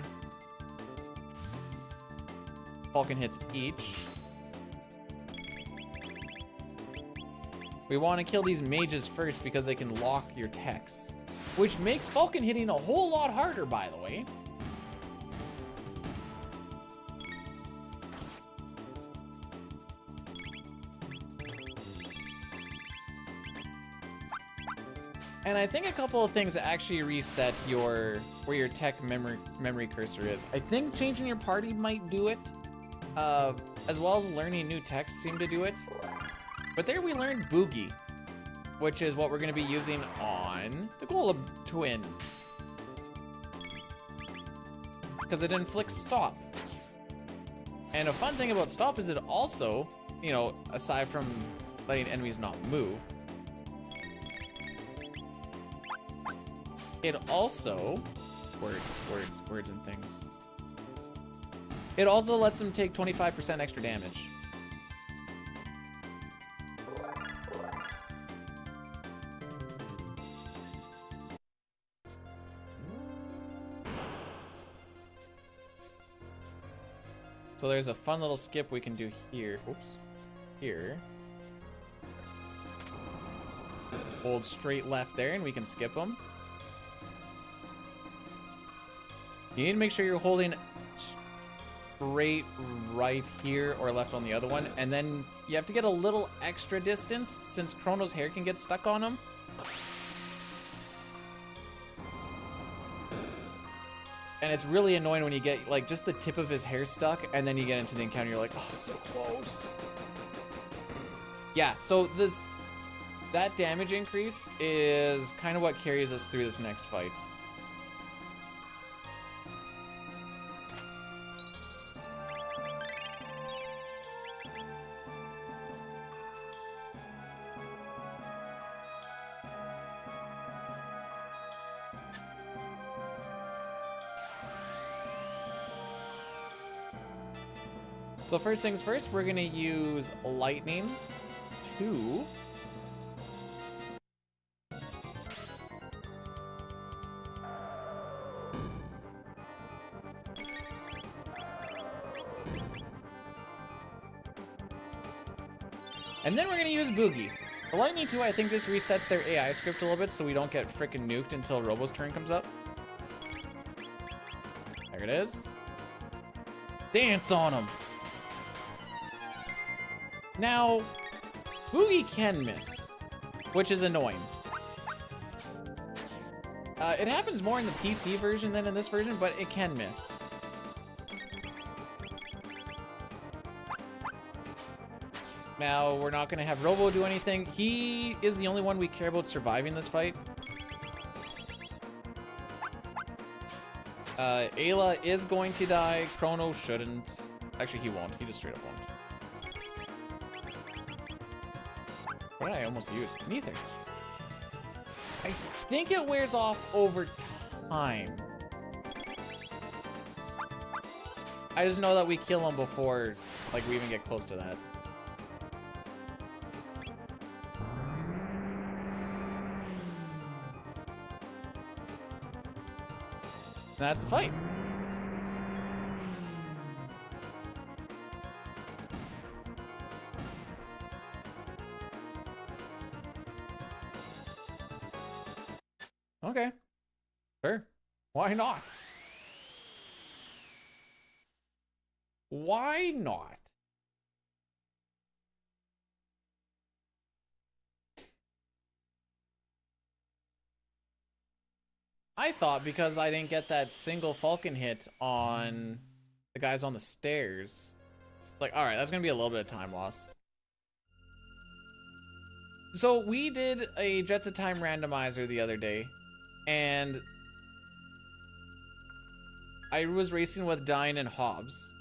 [SPEAKER 1] Falcon hits each. We want to kill these mages first because they can lock your techs, which makes Falcon hitting a whole lot harder, by the way. And I think a couple of things actually reset your where your tech memory cursor is. I think changing your party might do it, as well as learning new techs seem to do it. But there we learned Boogie, which is what we're going to be using on the Golem twins, because it inflicts stop. And a fun thing about stop is it also, you know, aside from letting enemies not move, it also, words and things. It also lets them take 25% extra damage. So there's a fun little skip we can do here. Oops. Here. Hold straight left there and we can skip them. You need to make sure you're holding straight right here or left on the other one. And then you have to get a little extra distance since Chrono's hair can get stuck on him. And it's really annoying when you get like just the tip of his hair stuck and then you get into the encounter, you're like, oh, so close. Yeah, so that damage increase is kind of what carries us through this next fight. So first things first, we're gonna use lightning to and then we're gonna use Boogie. The lightning 2, I think this resets their AI script a little bit so we don't get frickin' nuked until Robo's turn comes up. There it is. Dance on him. Now, Boogie can miss, which is annoying. It happens more in the PC version than in this version, but it can miss. Now, we're not going to have Robo do anything. He is the only one we care about surviving this fight. Ayla is going to die. Chrono shouldn't. Actually, he won't. He just straight up won't. What did I almost use? Neither. I think it wears off over time. I just know that we kill him before, like, we even get close to that. And that's the fight. Okay. Sure. Why not? Why not? I thought because I didn't get that single Falcon hit on the guys on the stairs. Like, alright, that's gonna be a little bit of time loss. So we did a Jets of Time randomizer the other day, and I was racing with Dine and Hobbs.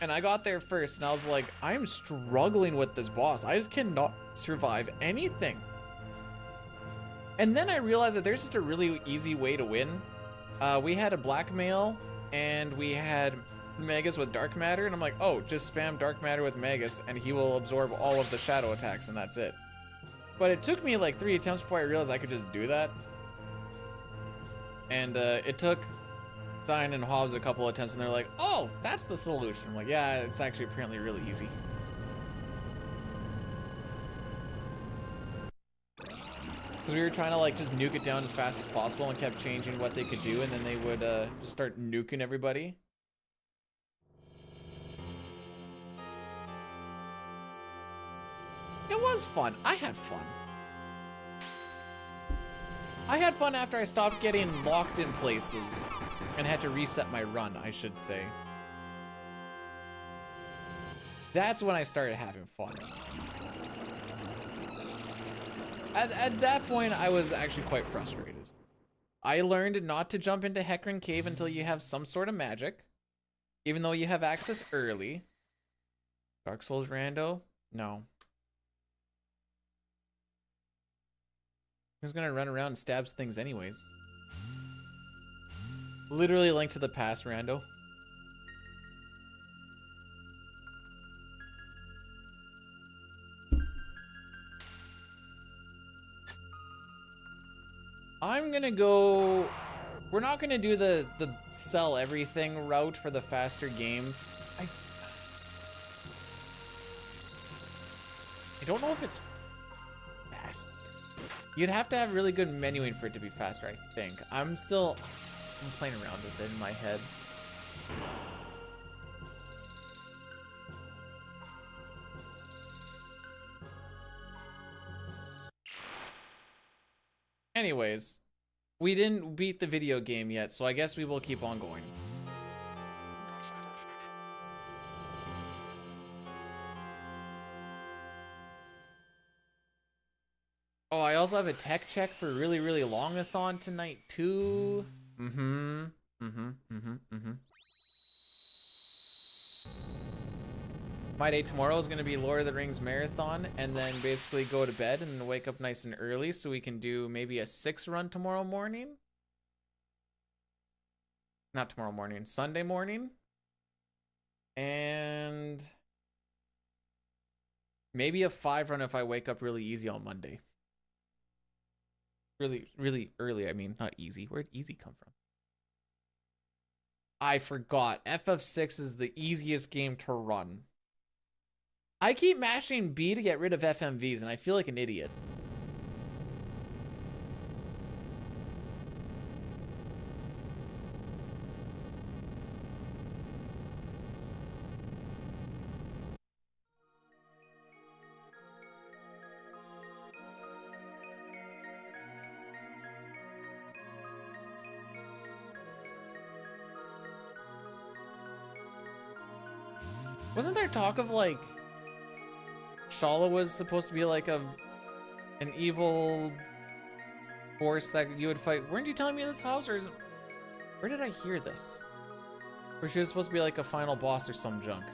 [SPEAKER 1] And I got there first, and I was like, I'm struggling with this boss. I just cannot survive anything. And then I realized that there's just a really easy way to win. We had a blackmail, and we had Magus with dark matter, and I'm like, oh, just spam dark matter with Magus, and he will absorb all of the shadow attacks, and that's it. But it took me like 3 attempts before I realized I could just do that. And it took Dine and Hobbs a couple attempts, and they're like, oh, that's the solution. I'm like, yeah, it's actually apparently really easy. Because we were trying to like just nuke it down as fast as possible and kept changing what they could do, and then they would just start nuking everybody. It was fun. I had fun. I had fun after I stopped getting locked in places and had to reset my run, I should say. That's when I started having fun. At that point, I was actually quite frustrated. I learned not to jump into Hecarim Cave until you have some sort of magic, even though you have access early. Dark Souls rando? No. He's gonna run around and stabs things anyways. Literally Link to the Past rando. I'm gonna go... We're not gonna do the sell everything route for the faster game. I don't know if it's fast. You'd have to have really good menuing for it to be faster, I think. I'm playing around with it in my head. Anyways, we didn't beat the video game yet, so I guess we will keep on going. Oh, I also have a tech check for really, really long-a-thon tonight, too. My day tomorrow is going to be Lord of the Rings marathon, and then basically go to bed and wake up nice and early so we can do maybe a 6 run tomorrow morning. Not tomorrow morning, Sunday morning. And maybe a 5 run if I wake up really easy on Monday. Really, really early, I mean, not easy. Where'd easy come from? I forgot. FF6 is the easiest game to run. I keep mashing B to get rid of FMVs, and I feel like an idiot. Wasn't there talk of, like, Shala was supposed to be like an evil force that you would fight? Weren't you telling me this house, or where did I hear this? Where she was supposed to be like a final boss or some junk.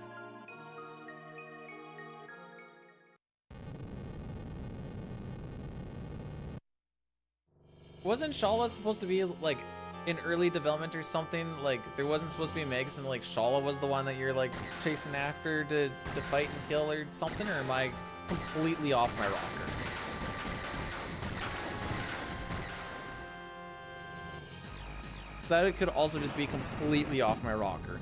[SPEAKER 1] Wasn't Shala supposed to be like in early development or something? Like there wasn't supposed to be Magus and like Shala was the one that you're like chasing after to fight and kill or something? Or am I completely off my rocker? Because that could also just be completely off my rocker.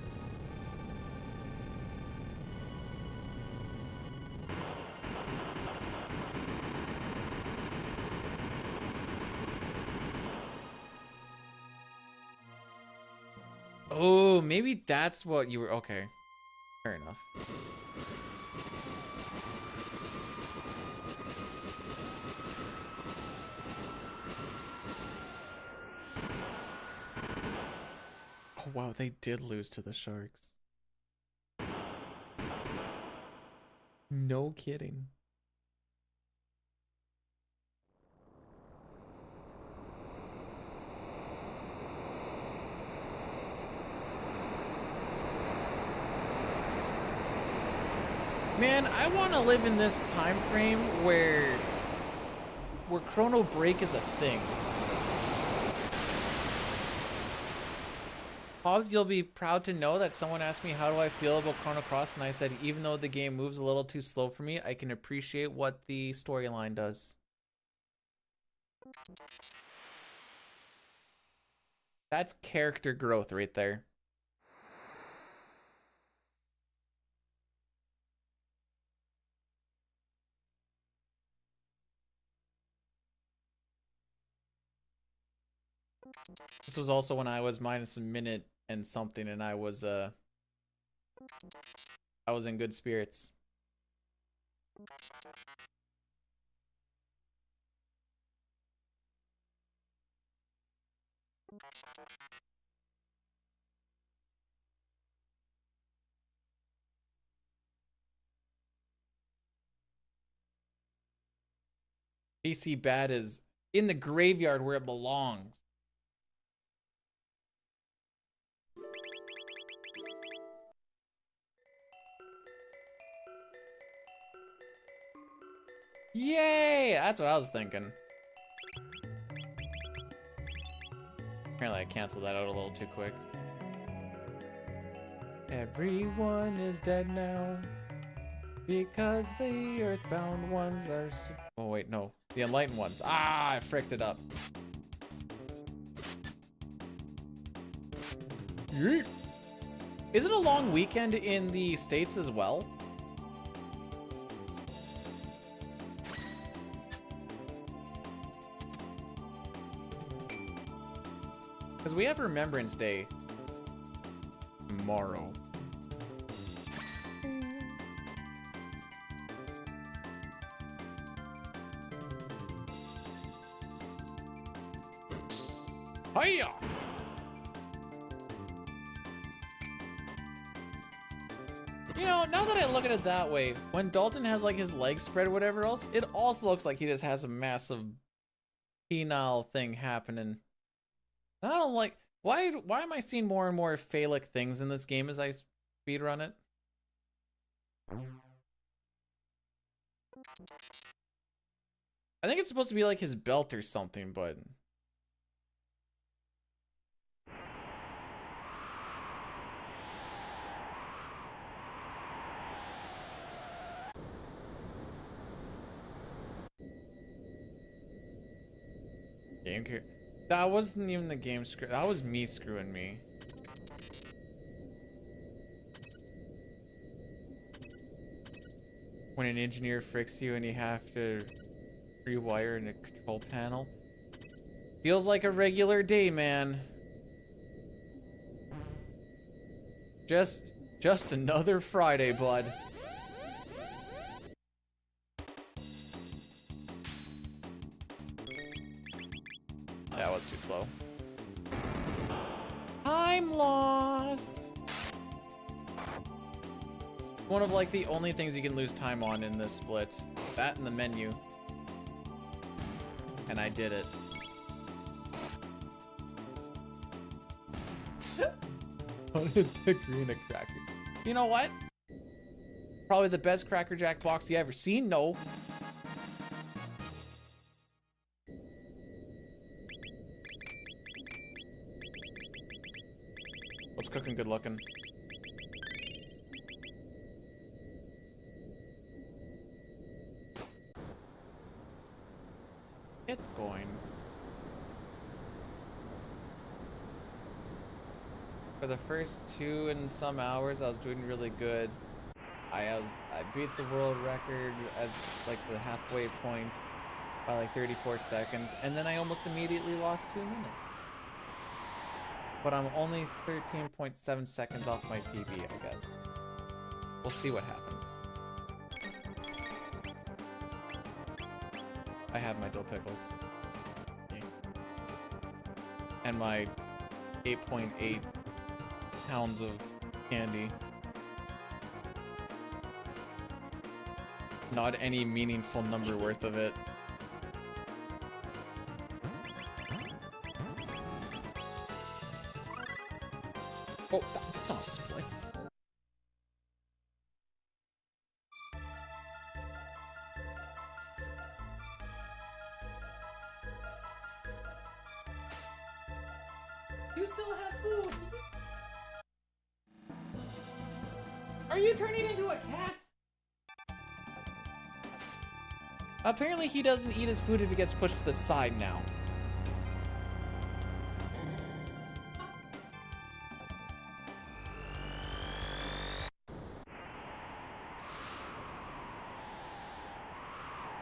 [SPEAKER 1] Oh, maybe that's what you were... Okay. Fair enough. Oh, wow, they did lose to the Sharks. No kidding. Man, I want to live in this time frame where Chrono Break is a thing. Hobbs, you'll be proud to know that someone asked me how do I feel about Chrono Cross, and I said even though the game moves a little too slow for me, I can appreciate what the storyline does. That's character growth right there. This was also when I was minus a minute and something, and I was in good spirits. I AC Bad is in the graveyard where it belongs. Yay! That's what I was thinking. Apparently I canceled that out a little too quick. Everyone is dead now because the earthbound ones are... Oh wait, no. The enlightened ones. Ah, I fricked it up. Yeet. Is it a long weekend in the States as well? Because we have Remembrance Day tomorrow. Hiya! You know, now that I look at it that way, when Dalton has like his legs spread or whatever else, it also looks like he just has a massive penile thing happening. I don't like, why am I seeing more and more phallic things in this game as I speedrun it? I think it's supposed to be like his belt or something, but... Game care. That wasn't even the game screw. That was me screwing me. When an engineer fricks you and you have to rewire in a control panel. Feels like a regular day, man. Just another Friday, bud. That was too slow. Time loss. One of like the only things you can lose time on in this split. That and the menu. And I did it. What is the green a cracker? You know what? Probably the best Cracker Jack box you ever seen. No. What's cooking good looking? It's going. For the first 2 and some hours, I was doing really good. I beat the world record at like the halfway point by like 34 seconds, and then I almost immediately lost 2 minutes. But I'm only 13.7 seconds off my PB, I guess. We'll see what happens. I have my dill pickles. And my 8.8 pounds of candy. Not any meaningful number worth of it. Oh, that's not a split. You still have food. Are you turning into a cat? Apparently he doesn't eat his food if it gets pushed to the side now.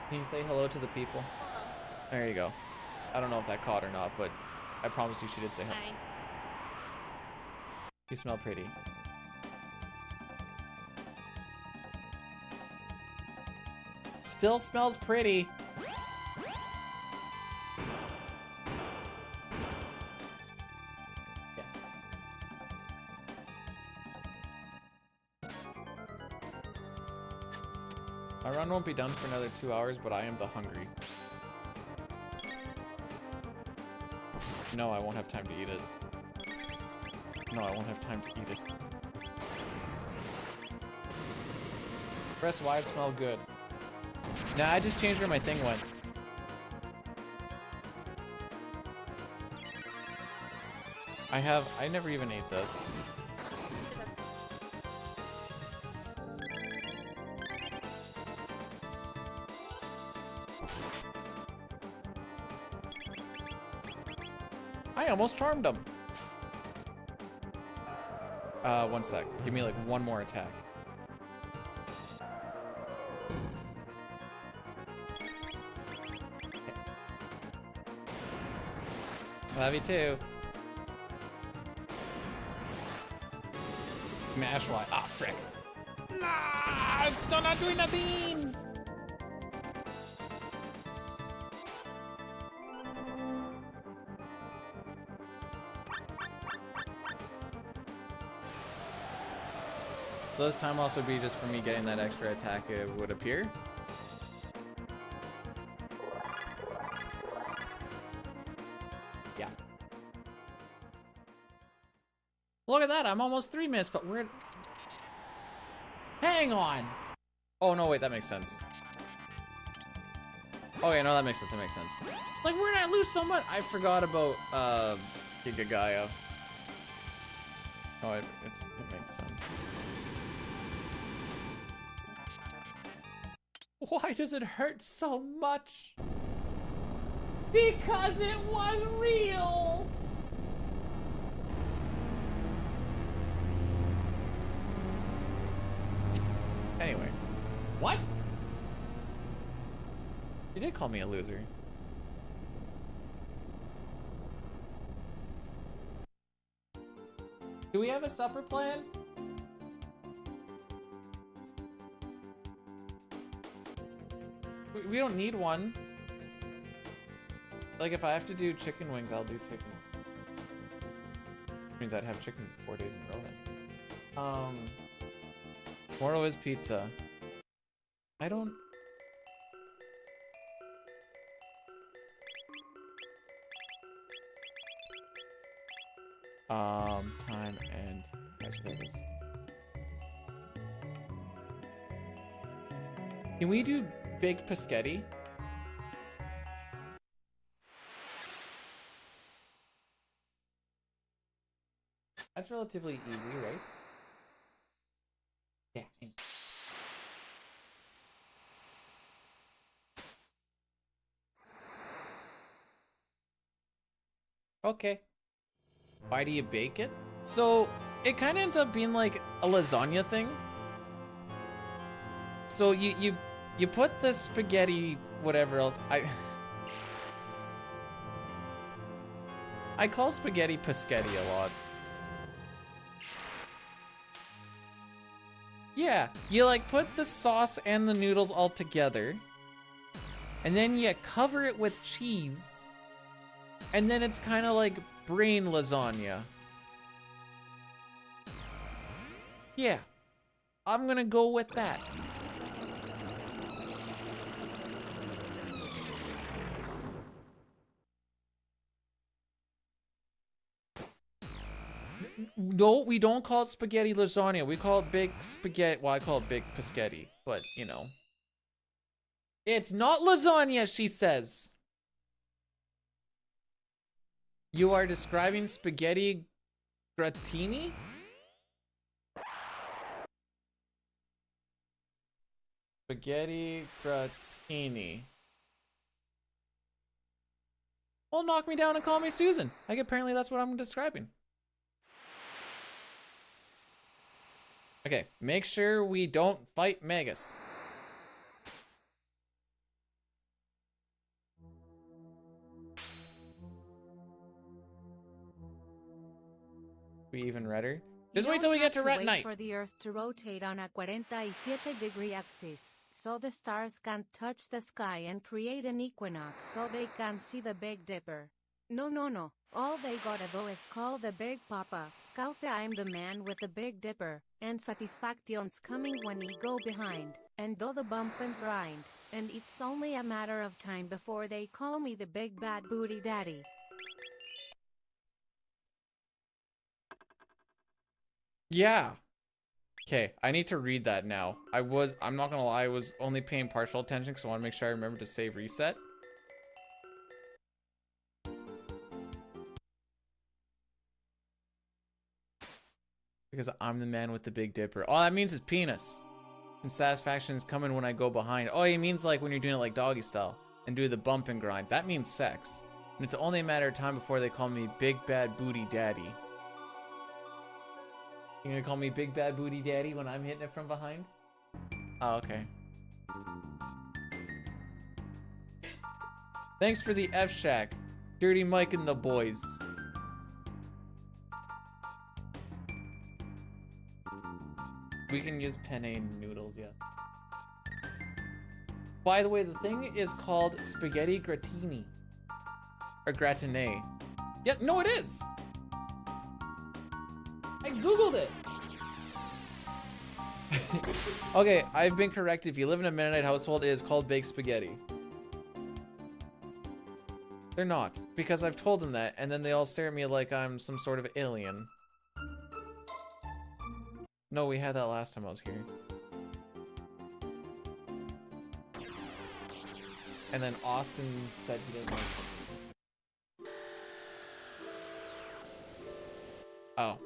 [SPEAKER 1] Can you say hello to the people? There you go. I don't know if that caught or not, but I promise you she did say hello.
[SPEAKER 4] Hi.
[SPEAKER 1] You smell pretty. Still smells pretty. My run won't be done for another 2 hours, but I am the hungry. No, I won't have time to eat it. No, I won't have time to eat it. Press Y, smell good. Nah, I just changed where my thing went. I never even ate this. I almost charmed him. 1 sec. Give me like one more attack. Okay. Love you too. Mash Y. Ah, frick. Nah, it's still not doing nothing. So this time loss would be just for me getting that extra attack, it would appear. Yeah. Look at that, I'm almost 3 minutes, but we're... Hang on! Oh, no, wait, that makes sense. Oh, yeah, no, that makes sense, Like, we're not lose so much. I forgot about, Giga Gaia. Oh, it makes sense. Why does it hurt so much? Because it was real! Anyway. What? You did call me a loser. Do we have a supper plan? We don't need one. Like, if I have to do chicken wings, I'll do chicken. Which means I'd have chicken 4 days in a row then. Tomorrow is pizza. I don't... Time and Las Vegas. Can we do baked paschetti? That's relatively easy, right? Yeah. Okay. Why do you bake it? So it kind of ends up being like a lasagna thing. So you put the spaghetti, whatever else. I call spaghetti paschetti a lot. Yeah, you like put the sauce and the noodles all together, and then you cover it with cheese, and then it's kind of like brain lasagna. Yeah, I'm gonna go with that. No, we don't call it spaghetti lasagna. We call it big spaghetti. Well, I call it big paschetti, but you know. It's not lasagna, she says. You are describing spaghetti grattini? Spaghetti grattini. Well, knock me down and call me Susan. Like, apparently that's what I'm describing. Okay, make sure we don't fight Magus. We even redder? Just wait till we get to red night.
[SPEAKER 2] For the Earth to rotate on a 47-degree axis, so the stars can touch the sky and create an equinox so they can see the Big Dipper. No. All they gotta do is call the Big Papa, cause I'm the man with the Big Dipper, and satisfaction's coming when we go behind, and do the bump and grind, and it's only a matter of time before they call me the big bad booty daddy.
[SPEAKER 1] Yeah. Okay, I need to read that now. I'm not gonna lie, I was only paying partial attention because I want to make sure I remember to save reset. Because I'm the man with the Big Dipper. Oh, that means his penis. And satisfaction is coming when I go behind. Oh, he means like when you're doing it like doggy style and do the bump and grind. That means sex. And it's only a matter of time before they call me Big Bad Booty Daddy. You gonna call me Big Bad Booty Daddy when I'm hitting it from behind? Oh, okay. Thanks for the F-Shack. Dirty Mike and the boys. We can use penne noodles, yes. By the way, the thing is called spaghetti grattini. Or gratinate. Yeah, no, it is. I googled it. Okay, I've been corrected. If you live in a Mennonite household, it is called baked spaghetti. They're not, because I've told them that, and then they all stare at me like I'm some sort of alien. No, we had that last time I was here. And then Austin said he didn't like it. Oh.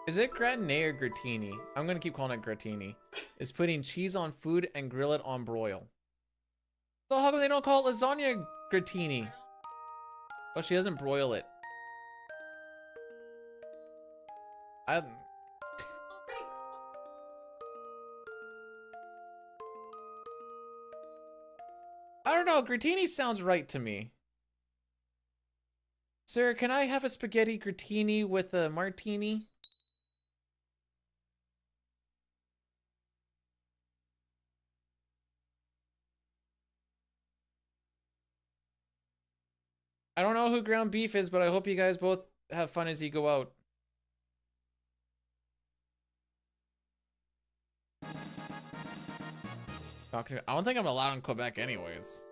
[SPEAKER 1] Is it gratinate or grattini? I'm gonna keep calling it grattini. It's putting cheese on food and grill it on broil. So how come they don't call it lasagna grattini? Oh, she doesn't broil it. I don't know, grattini sounds right to me. Sir, can I have a spaghetti grattini with a martini? I don't know who ground beef is, but I hope you guys both have fun as you go out. I don't think I'm allowed in Quebec anyways.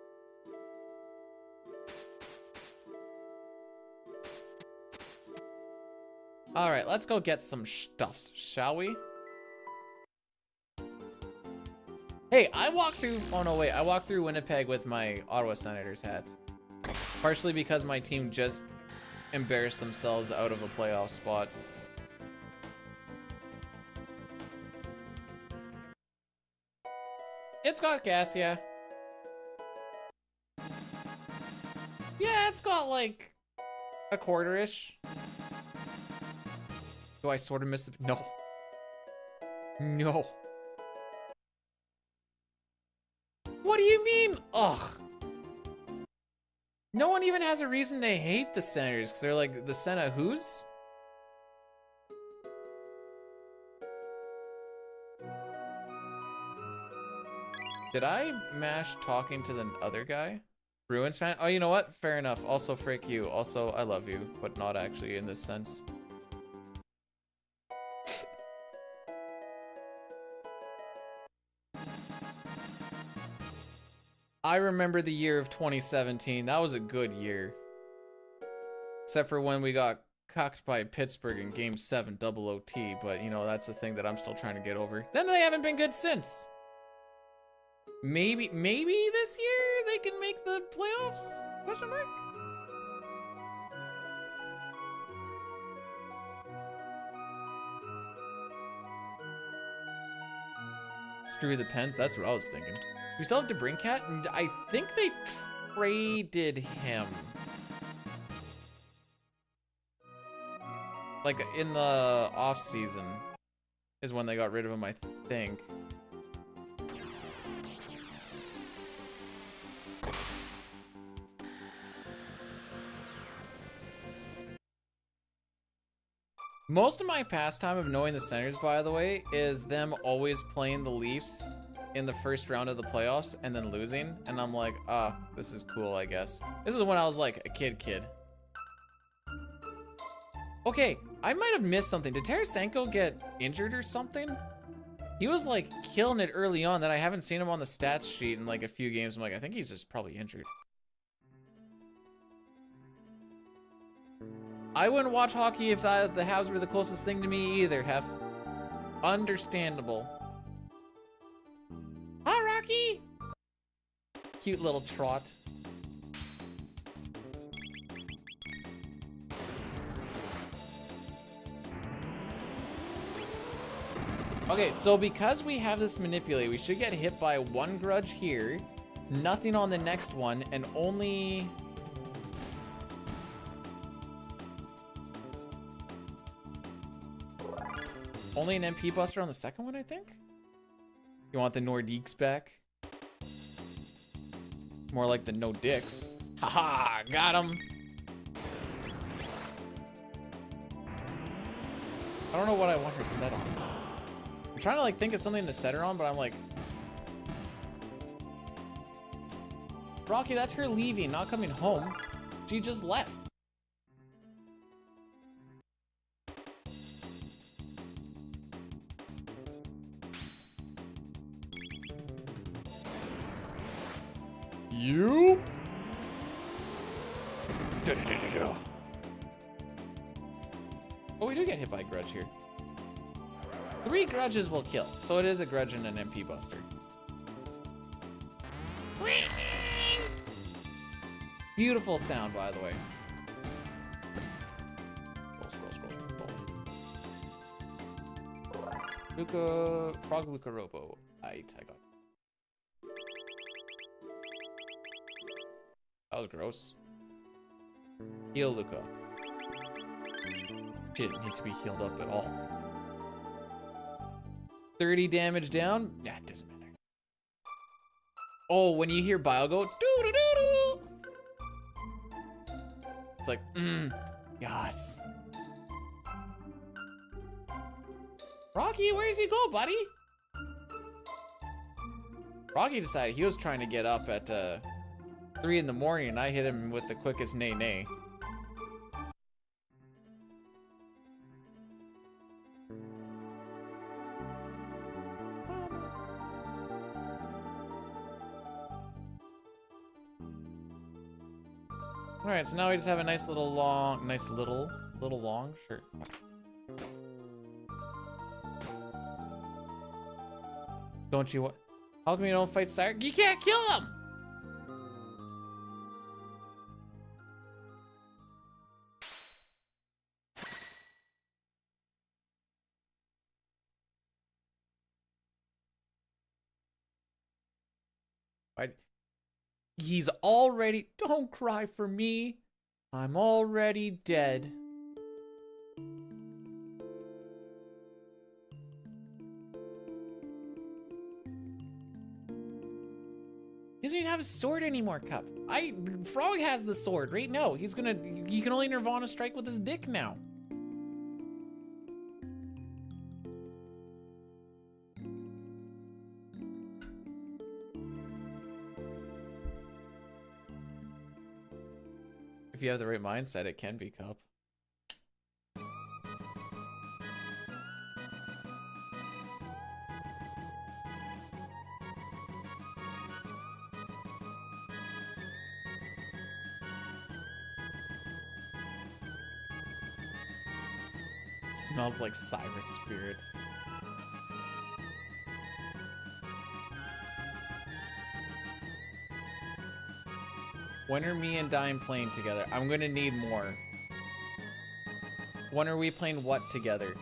[SPEAKER 1] Alright, let's go get some stuffs, shall we? Hey, I walked through... Oh, no, wait. I walked through Winnipeg with my Ottawa Senators hat. Partially because my team just embarrassed themselves out of a playoff spot. It's got gas, yeah. Yeah, it's got like a quarter-ish. Do I sort of miss the... No. No. What do you mean? Ugh. No one even has a reason to hate the Senators, because they're like, the Sena who's? Did I mash talking to the other guy? Bruins fan? Oh, you know what? Fair enough. Also, frick you. Also, I love you, but not actually in this sense. I remember the year of 2017. That was a good year. Except for when we got cocked by Pittsburgh in Game 7 double OT, but you know, that's the thing that I'm still trying to get over. Then they haven't been good since. Maybe this year they can make the playoffs? Question mark? Screw the Pens, that's what I was thinking. We still have DeBrincat, and I think they traded him. Like, in the off-season is when they got rid of him, I think. Most of my pastime of knowing the Senators, by the way, is them always playing the Leafs in the first round of the playoffs and then losing. And I'm like, ah, this is cool, I guess. This is when I was like a kid. Okay, I might have missed something. Did Tarasenko get injured or something? He was like killing it early on, then I haven't seen him on the stats sheet in like a few games. I'm like, I think he's just probably injured. I wouldn't watch hockey if the Habs were the closest thing to me either, Hef. Understandable. Hi, Rocky! Cute little trot. Okay, so because we have this manipulate, we should get hit by one grudge here, nothing on the next one, and only... Only an MP buster on the second one, I think? You want the Nordiques back? More like the no dicks. Haha, got him. I don't know what I want her set on. I'm trying to like think of something to set her on, but I'm like... Rocky, that's her leaving, not coming home. She just left. You? Oh, we do get hit by a grudge here. 3 grudges will kill, so it is a grudge and an MP buster. Beautiful sound, by the way. Scroll. Luca, Frog Luca Robo. I got it. That was gross. Heal Luca. She didn't need to be healed up at all. 30 damage down? Yeah, it doesn't matter. Oh, when you hear Bio go, doo-doo-doo-doo. It's like, yes. Rocky, where's he go, buddy? Rocky decided he was trying to get up at 3 in the morning, and I hit him with the quickest nay-nay. Alright, so now we just have a nice little long, sure. Don't you, how come you don't fight Sire? You can't kill him! He's already... Don't cry for me. I'm already dead. He doesn't even have a sword anymore, Cup. Frog has the sword right now. He can only Nirvana strike with his dick now. If you have the right mindset, it can be Cup. Smells like Cyrus Spirit. When are me and Dime playing together? I'm gonna need more. When are we playing what together?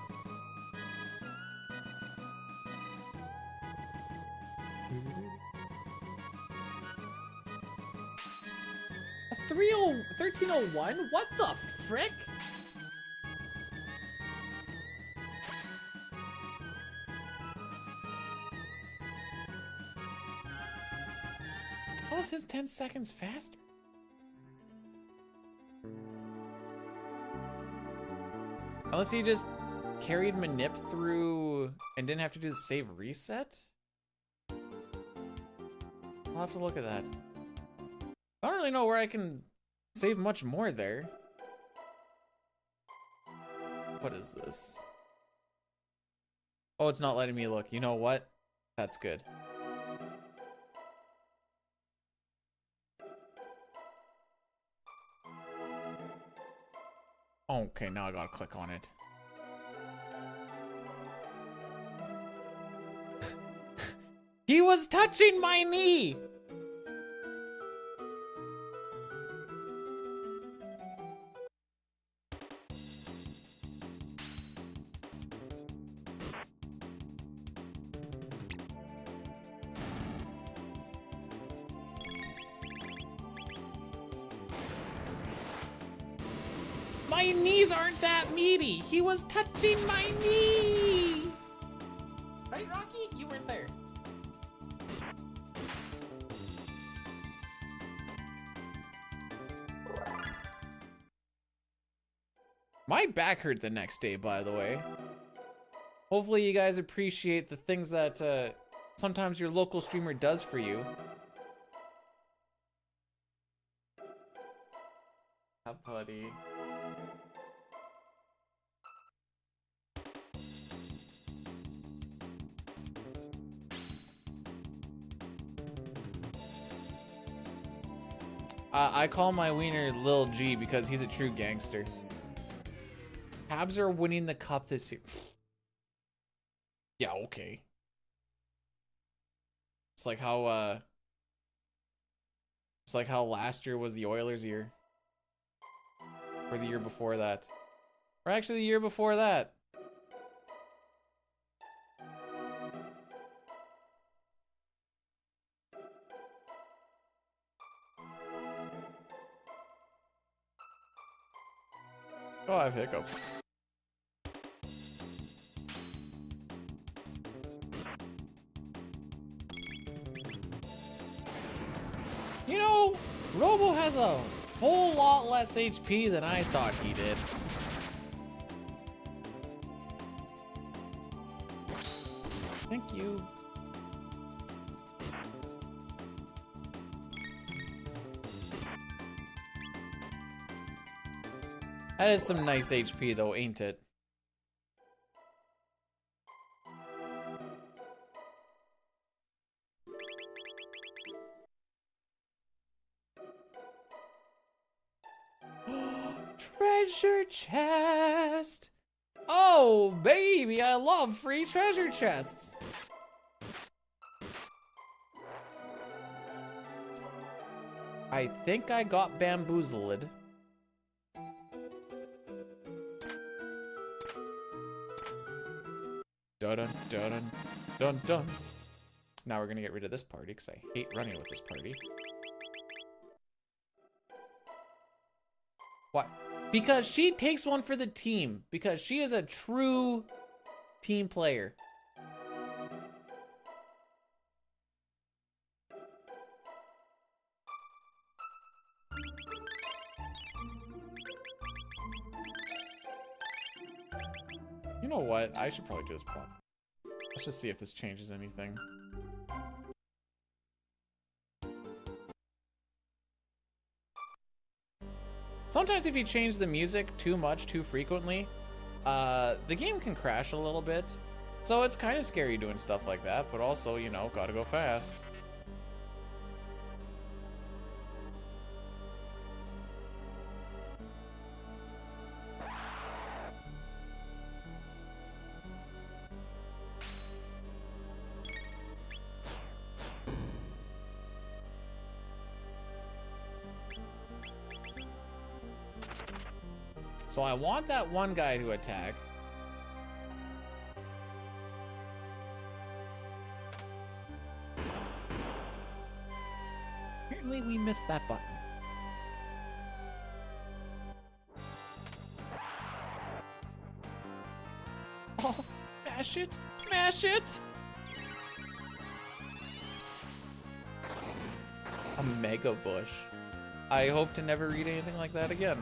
[SPEAKER 1] A 1301? What the frick? How is his 10 seconds faster? Unless he just carried Manip through and didn't have to do the save reset? I'll have to look at that. I don't really know where I can save much more there. What is this? Oh, it's not letting me look. You know what? That's good. Okay, now I gotta click on it. He was touching my knee! My knees aren't that meaty. He was touching my knee. Right, Rocky? You weren't there. My back hurt the next day, by the way. Hopefully you guys appreciate the things that sometimes your local streamer does for you. Ah, buddy. I call my wiener Lil G because he's a true gangster. Habs are winning the cup this year. Yeah, okay. It's like how last year was the Oilers' year. Or the year before that. Or actually the year before that. Oh, I have hiccups. You know, Robo has a whole lot less HP than I thought he did. Thank you. That is some nice HP though, ain't it? Treasure chest! Oh, baby, I love free treasure chests. I think I got bamboozled. Dun dun dun dun. Now we're gonna get rid of this party because I hate running with this party. What? Because she takes one for the team. Because she is a true team player. You know what? I should probably do this prompt. Let's just see if this changes anything. Sometimes if you change the music too much, too frequently, the game can crash a little bit. So it's kind of scary doing stuff like that, but also, you know, gotta go fast. So I want that one guy to attack. Apparently we missed that button. Oh, mash it! Mash it! A mega bush. I hope to never read anything like that again.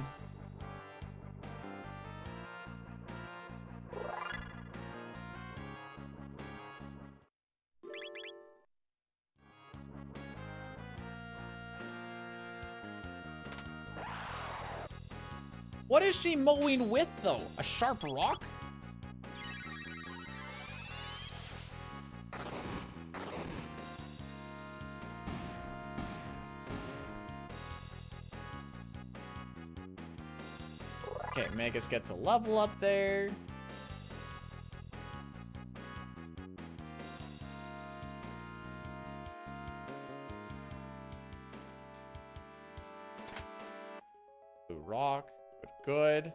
[SPEAKER 1] What is she mowing with, though? A sharp rock? Okay, Magus gets a level up there. Blue rock, good.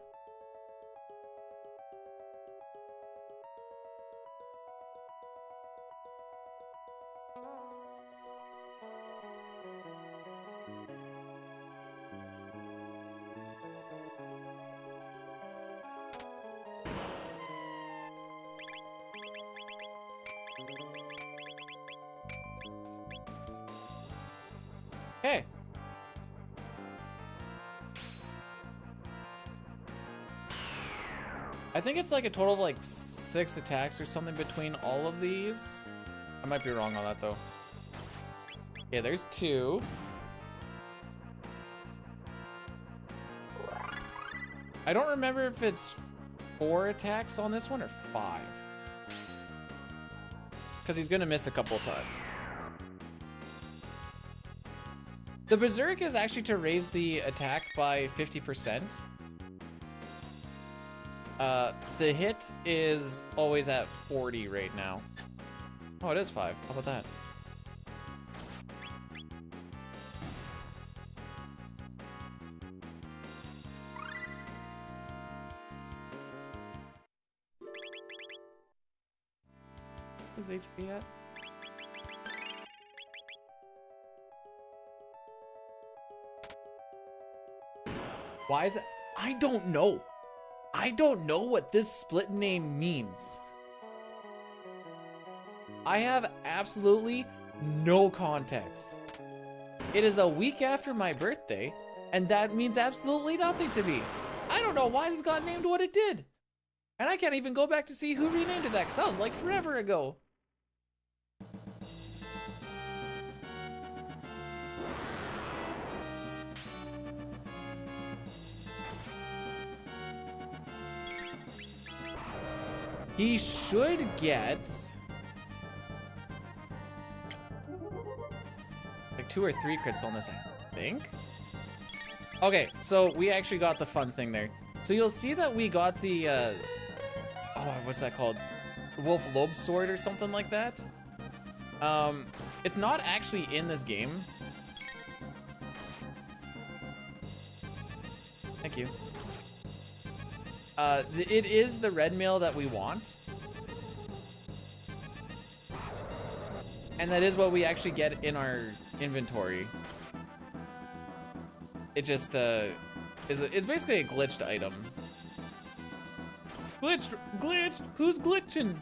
[SPEAKER 1] Okay. I think it's like a total of like 6 attacks or something between all of these. I might be wrong on that though. Okay, there's 2. I don't remember if it's 4 attacks on this one or 5. Because he's gonna miss a couple of times. The Berserk is actually to raise the attack by 50%. The hit is always at 40 right now. Oh, it is 5. How about that? What's his HP at? Why is it? I don't know. I don't know what this split name means. I have absolutely no context. It is a week after my birthday, and that means absolutely nothing to me. I don't know why this got named what it did. And I can't even go back to see who renamed it that, because that was like forever ago. He should get like 2 or 3 crits on this, I think. Okay, so we actually got the fun thing there. So you'll see that we got the, oh, what's that called? The Wolf Lobe Sword or something like that. It's not actually in this game. Thank you. It is the red mail that we want. And that is what we actually get in our inventory. It just, it's basically a glitched item. Glitched? Who's glitching?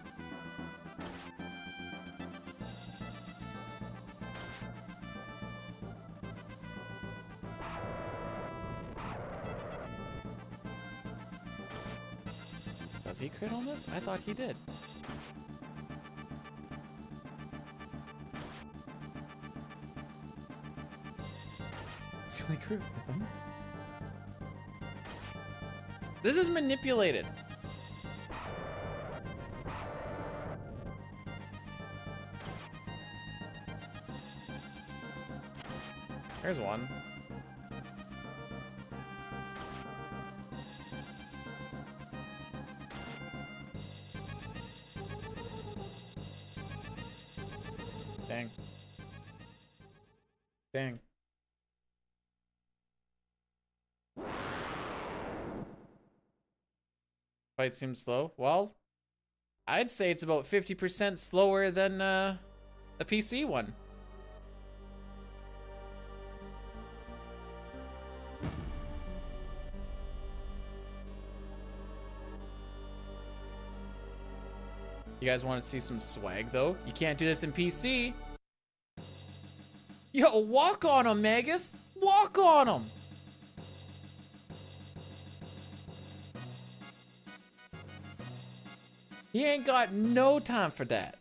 [SPEAKER 1] Does he crit on this? I thought he did. It's the only crit once. This is manipulated. There's one. Dang. Dang. Fight seems slow. Well, I'd say it's about 50% slower than the PC one. You guys want to see some swag, though? You can't do this in PC. Yo, walk on him, Magus. Walk on him. He ain't got no time for that.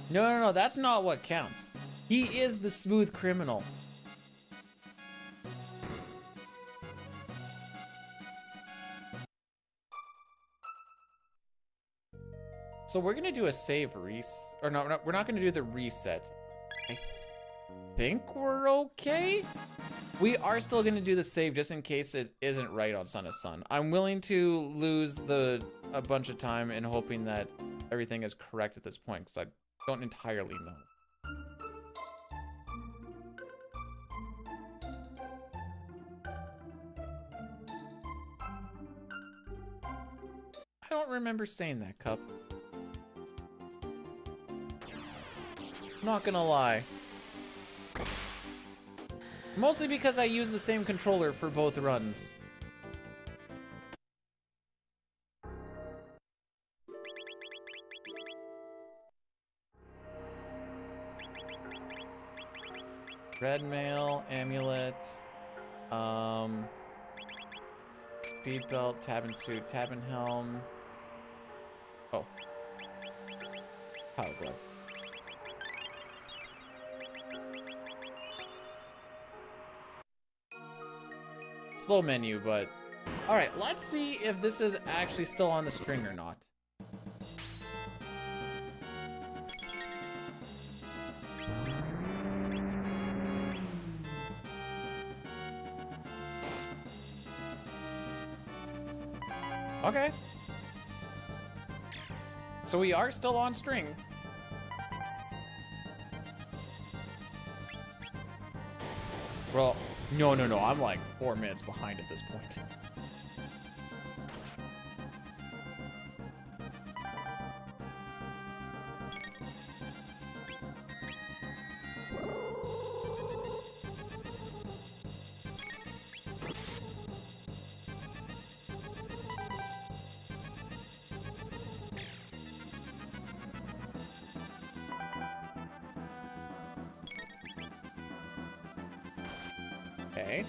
[SPEAKER 1] No, that's not what counts. He is the smooth criminal. So we're gonna do a save or no, we're not gonna do the reset. I think we're okay. We are still gonna do the save just in case it isn't right on Son of Sun. I'm willing to lose a bunch of time in hoping that everything is correct at this point, because I don't entirely know. I don't remember saying that, Cup. I'm not gonna lie. Mostly because I use the same controller for both runs. Red mail, amulet, speed belt, Tabin suit, Tabin helm. Oh. Power glove. Slow menu, but... Alright, let's see if this is actually still on the string or not. Okay. So we are still on string. Well, no, I'm like 4 minutes behind at this point. Okay.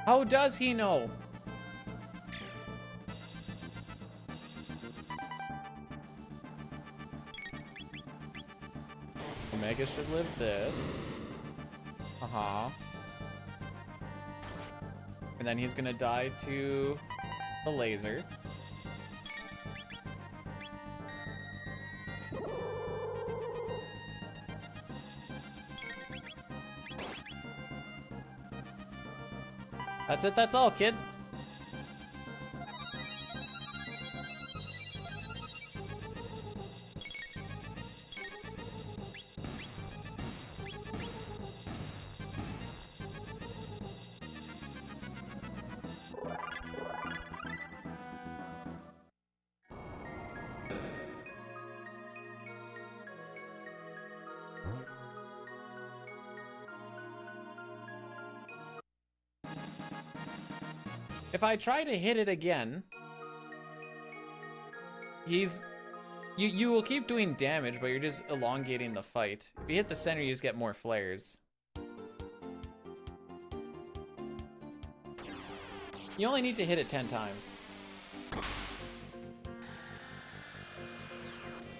[SPEAKER 1] How does he know? Omega should live this. Uh-huh. And then he's gonna die to the laser. That's it, that's all, kids. If I try to hit it again, you will keep doing damage, but you're just elongating the fight. If you hit the center, you just get more flares. You only need to hit it 10 times.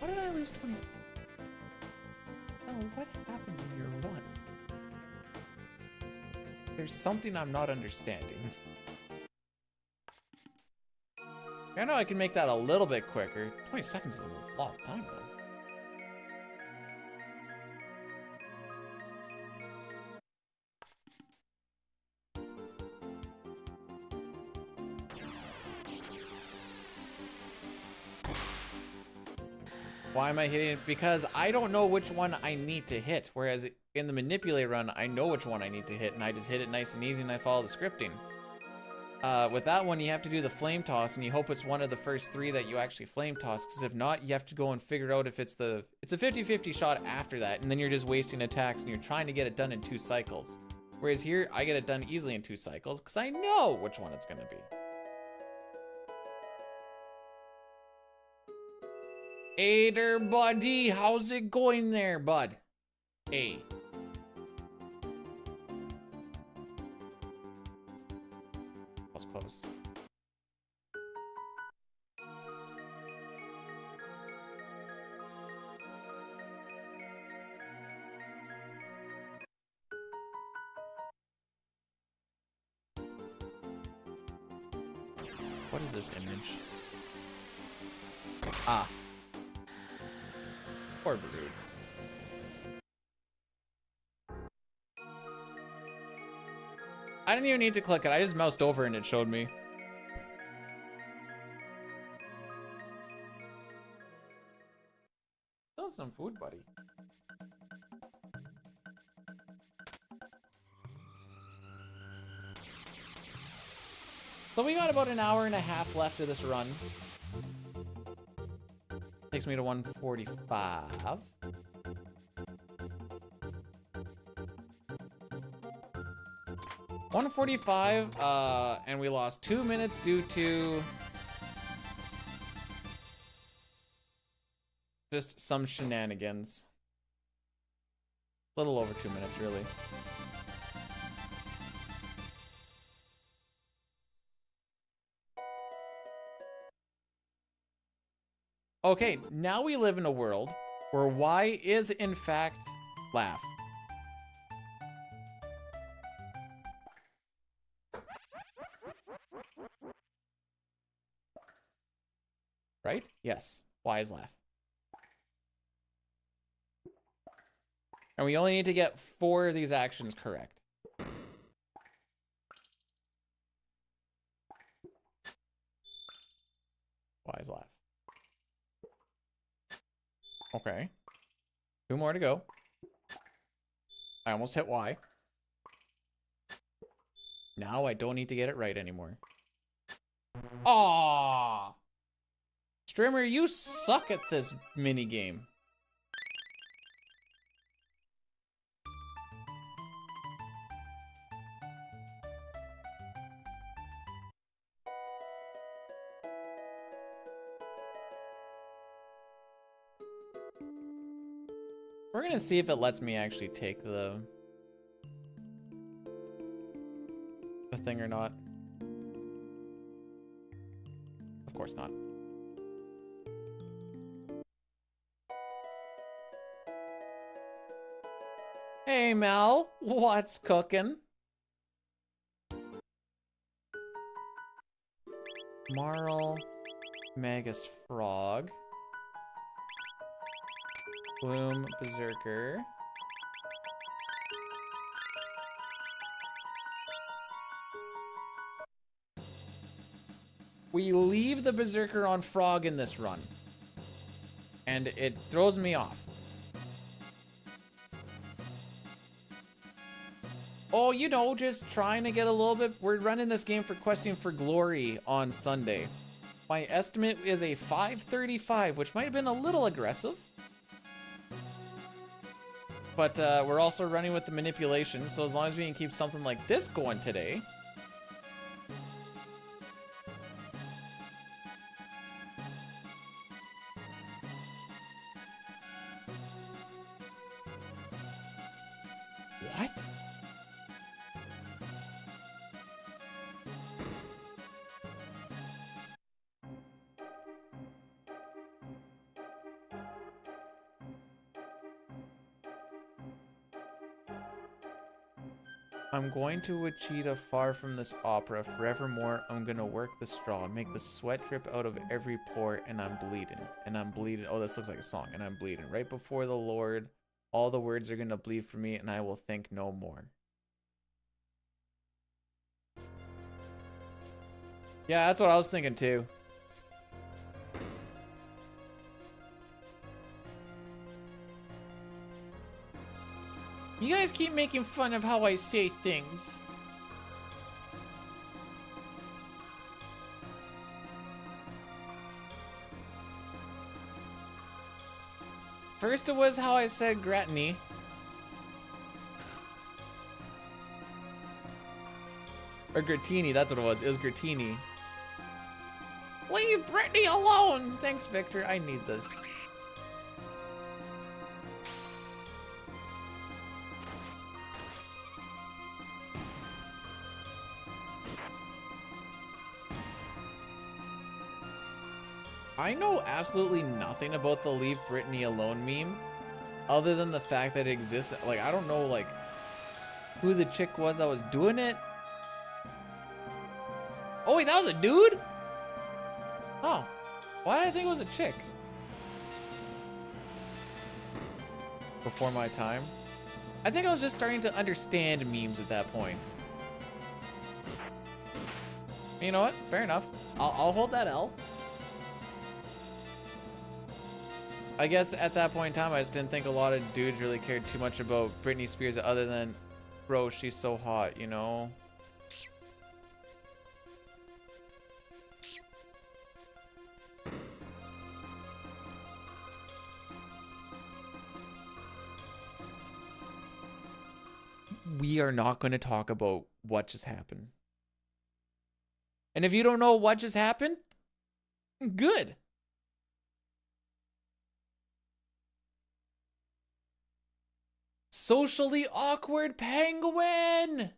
[SPEAKER 1] Why did I lose 20? Oh, what happened in your run? There's something I'm not understanding. I know I can make that a little bit quicker. 20 seconds is a lot of time, though. Why am I hitting it? Because I don't know which one I need to hit. Whereas in the manipulate run, I know which one I need to hit, and I just hit it nice and easy, and I follow the scripting. With that one, you have to do the flame toss, and you hope it's one of the first 3 that you actually flame toss, because if not, you have to go and figure out if it's a 50-50 shot after that, and then you're just wasting attacks, and you're trying to get it done in 2 cycles. Whereas here, I get it done easily in 2 cycles, because I know which one it's gonna be. Hey there, buddy. How's it going there, bud? Hey. That was close. What is this image? Ah. Poor Brood. I didn't even need to click it. I just moused over and it showed me. Still some food, buddy. So we got about an hour and a half left of this run. Takes me to 145. 145, and we lost 2 minutes due to just some shenanigans. A little over 2 minutes, really. Okay, now we live in a world where Y is in fact laugh. Right? Yes. Y is laugh. And we only need to get 4 of these actions correct. Y is laugh. Okay. 2 more to go. I almost hit Y. Now I don't need to get it right anymore. Aww! Streamer, you suck at this mini game. We're gonna see if it lets me actually take the thing or not. Of course not. Hey Mel, what's cooking? Marl, Magus Frog, Bloom, Berserker. We leave the Berserker on Frog in this run, and it throws me off. Oh, you know, just trying to get a little bit... We're running this game for Questing for Glory on Sunday. My estimate is a 535, which might have been a little aggressive. But we're also running with the manipulation, so as long as we can keep something like this going today... What? I'm going to Wichita far from this opera. Forevermore, I'm gonna work the straw. Make the sweat drip out of every pore, and I'm bleeding. And I'm bleeding. Oh, this looks like a song. And I'm bleeding. Right before the Lord, all the words are gonna bleed for me, and I will think no more. Yeah, that's what I was thinking too. You guys keep making fun of how I say things. First it was how I said gratiny. Or gratini, that's what it was. It was gratini. Leave Brittany alone! Thanks, Victor. I need this. I know absolutely nothing about the Leave Brittany Alone meme, other than the fact that it exists. Like, I don't know, like, who the chick was that was doing it. Oh, wait, that was a dude? Oh, why did I think it was a chick? Before my time. I think I was just starting to understand memes at that point. You know what? Fair enough. I'll hold that L. I guess at that point in time, I just didn't think a lot of dudes really cared too much about Britney Spears other than, bro, she's so hot, you know? We are not going to talk about what just happened. And if you don't know what just happened, good. Socially awkward penguin.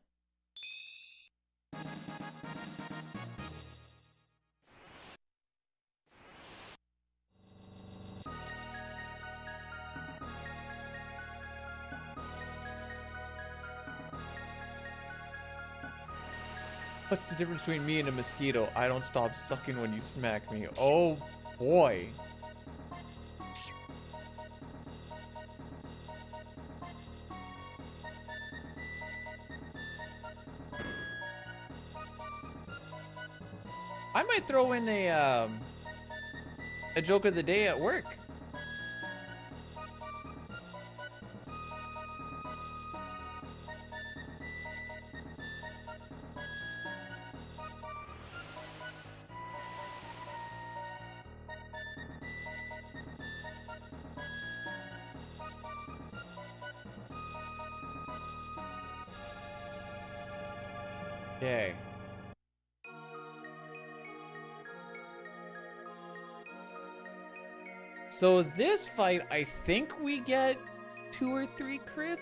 [SPEAKER 1] What's the difference between me and a mosquito? I don't stop sucking when you smack me. Oh boy. I might throw in a joke of the day at work. Okay. So this fight, I think we get 2 or 3 crits.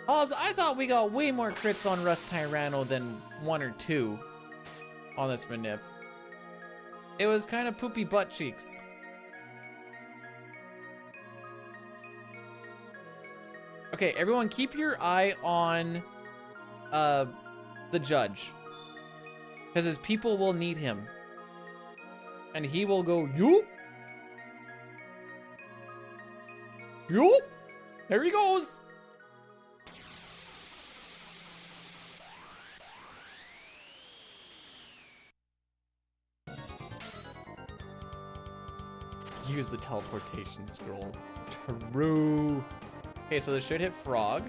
[SPEAKER 1] Oh, so I thought we got way more crits on Rust Tyranno than 1 or 2 on this manip. It was kind of poopy butt cheeks. Okay, everyone keep your eye on the judge. Because his people will need him. And he will go, yoop! Yoop! There he goes! Use the teleportation scroll. True. Okay, so this should hit frog.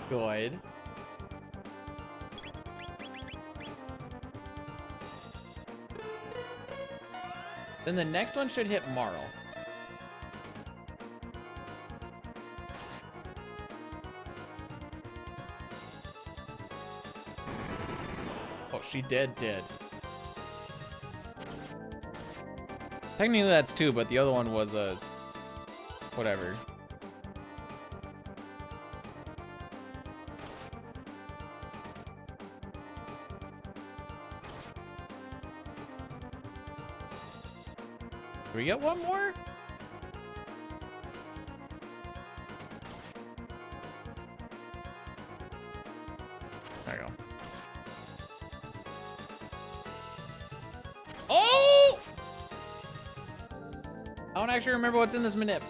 [SPEAKER 1] Good. Then the next one should hit Marl. Oh, she dead. Technically that's 2, but the other one was a whatever. Do we get one more? There you go. Oh! I don't actually remember what's in this manip.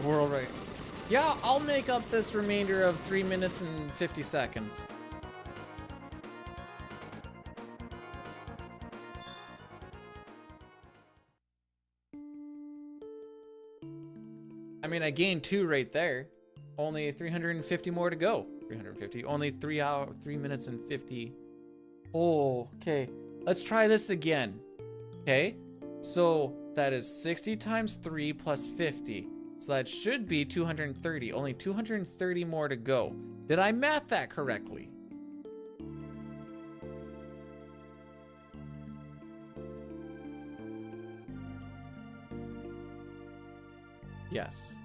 [SPEAKER 1] We're all right. Yeah, I'll make up this remainder of 3 minutes and 50 seconds. I mean, I gained 2 right there. Only 350 more to go. 350. Only 3 minutes and 50. Oh, okay. Let's try this again. Okay. So that is 60 times 3 plus 50. So that should be 230. Only 230 more to go. Did I math that correctly? Yes.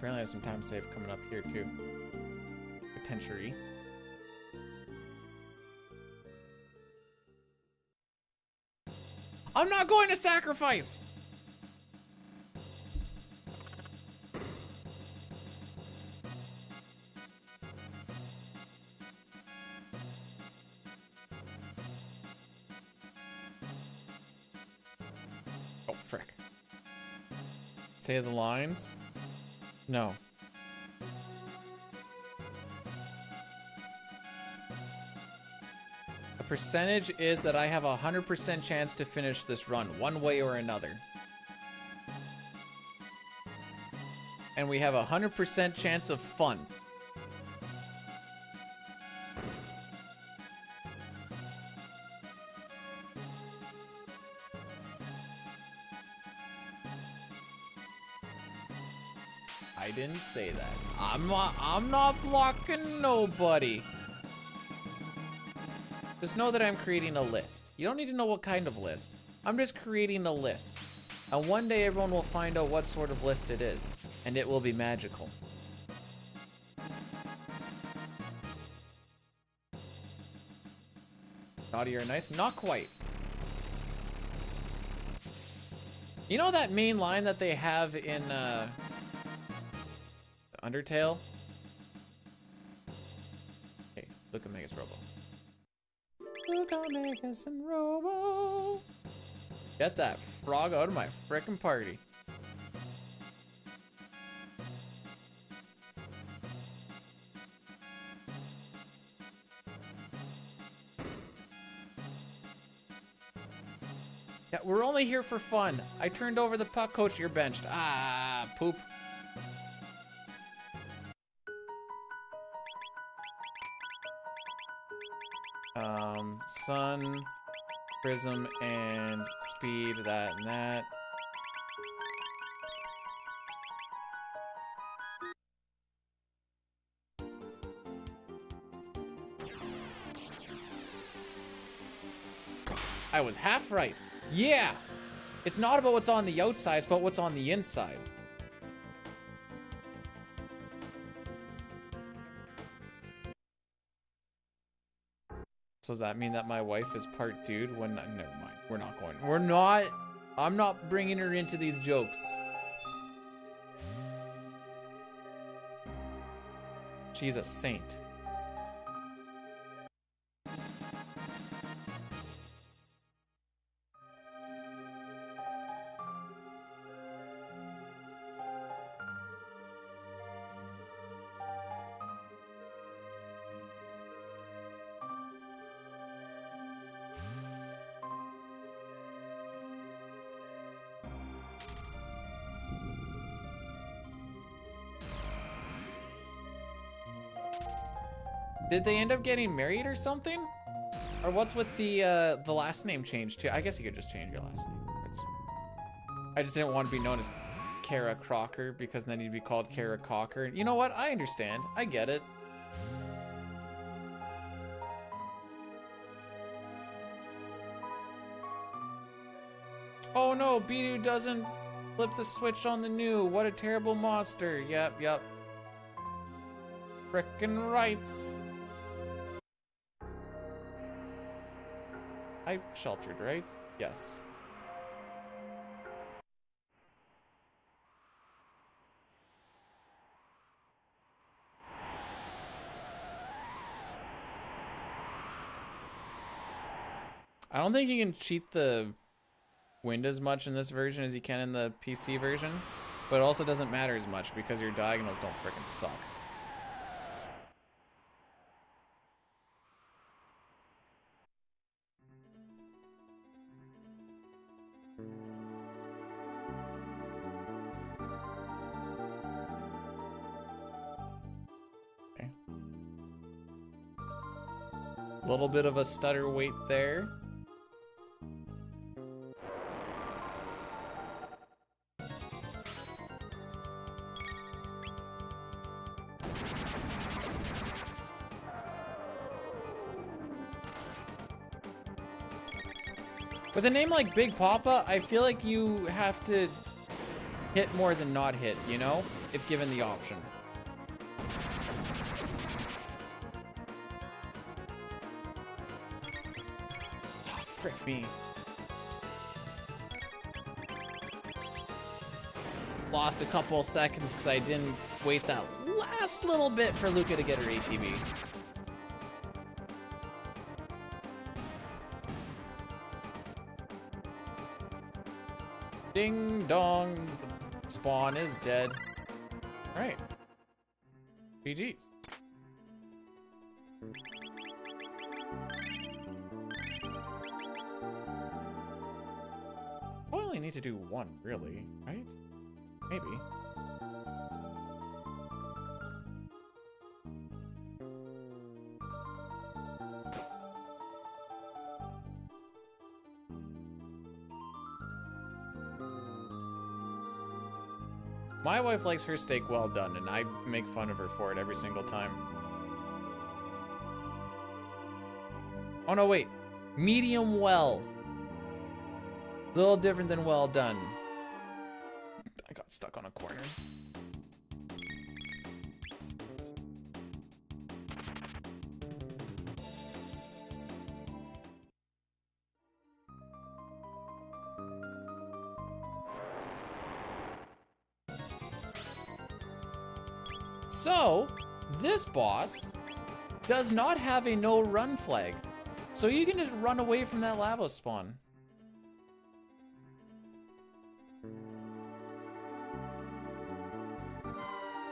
[SPEAKER 1] apparently I have some time save coming up here too. Potentially. I'm not going to sacrifice! Oh, frick. Say the lines? No. The percentage is that I have a 100% chance to finish this run, one way or another. And we have a 100% chance of fun. I didn't say that. I'm not blocking nobody. Just know that I'm creating a list. You don't need to know what kind of list. I'm just creating a list. And one day everyone will find out what sort of list it is. And it will be magical. Naughty or nice? Not quite. You know that main line that they have in Undertale? Hey, look at Megas Robo. Look at Megas and Robo. Get that frog out of my frickin' party. Yeah, we're only here for fun. I turned over the puck, coach. You're benched. Ah, poop. Sun, prism, and speed, that and that. I was half right. Yeah! It's not about what's on the outside, it's about what's on the inside. So does that mean that my wife is part dude? When never mind. We're not going. We're not. I'm not bringing her into these jokes. She's a saint. Did they end up getting married or something? Or what's with the last name change too? I guess you could just change your last name. I just didn't want to be known as Kara Crocker because then you'd be called Kara Cocker. You know what? I understand. I get it. Oh no, Bidoo doesn't flip the switch on the new. What a terrible monster. Yep. Frickin' rights. I sheltered, right? Yes. I don't think you can cheat the wind as much in this version as you can in the PC version, but it also doesn't matter as much because your diagonals don't frickin' suck. Little bit of a stutter wait there. With a name like Big Papa, I feel like you have to hit more than not hit, you know? If given the option. Oh, frick me. Lost a couple seconds because I didn't wait that last little bit for Luca to get her ATB. Ding dong, the spawn is dead. Right. GG's. I only need to do one, really, right? Maybe. My wife likes her steak well done, and I make fun of her for it every single time. Oh no, wait. Medium well. A little different than well done. I got stuck on a corner. So, this boss does not have a no run flag. So you can just run away from that lava spawn.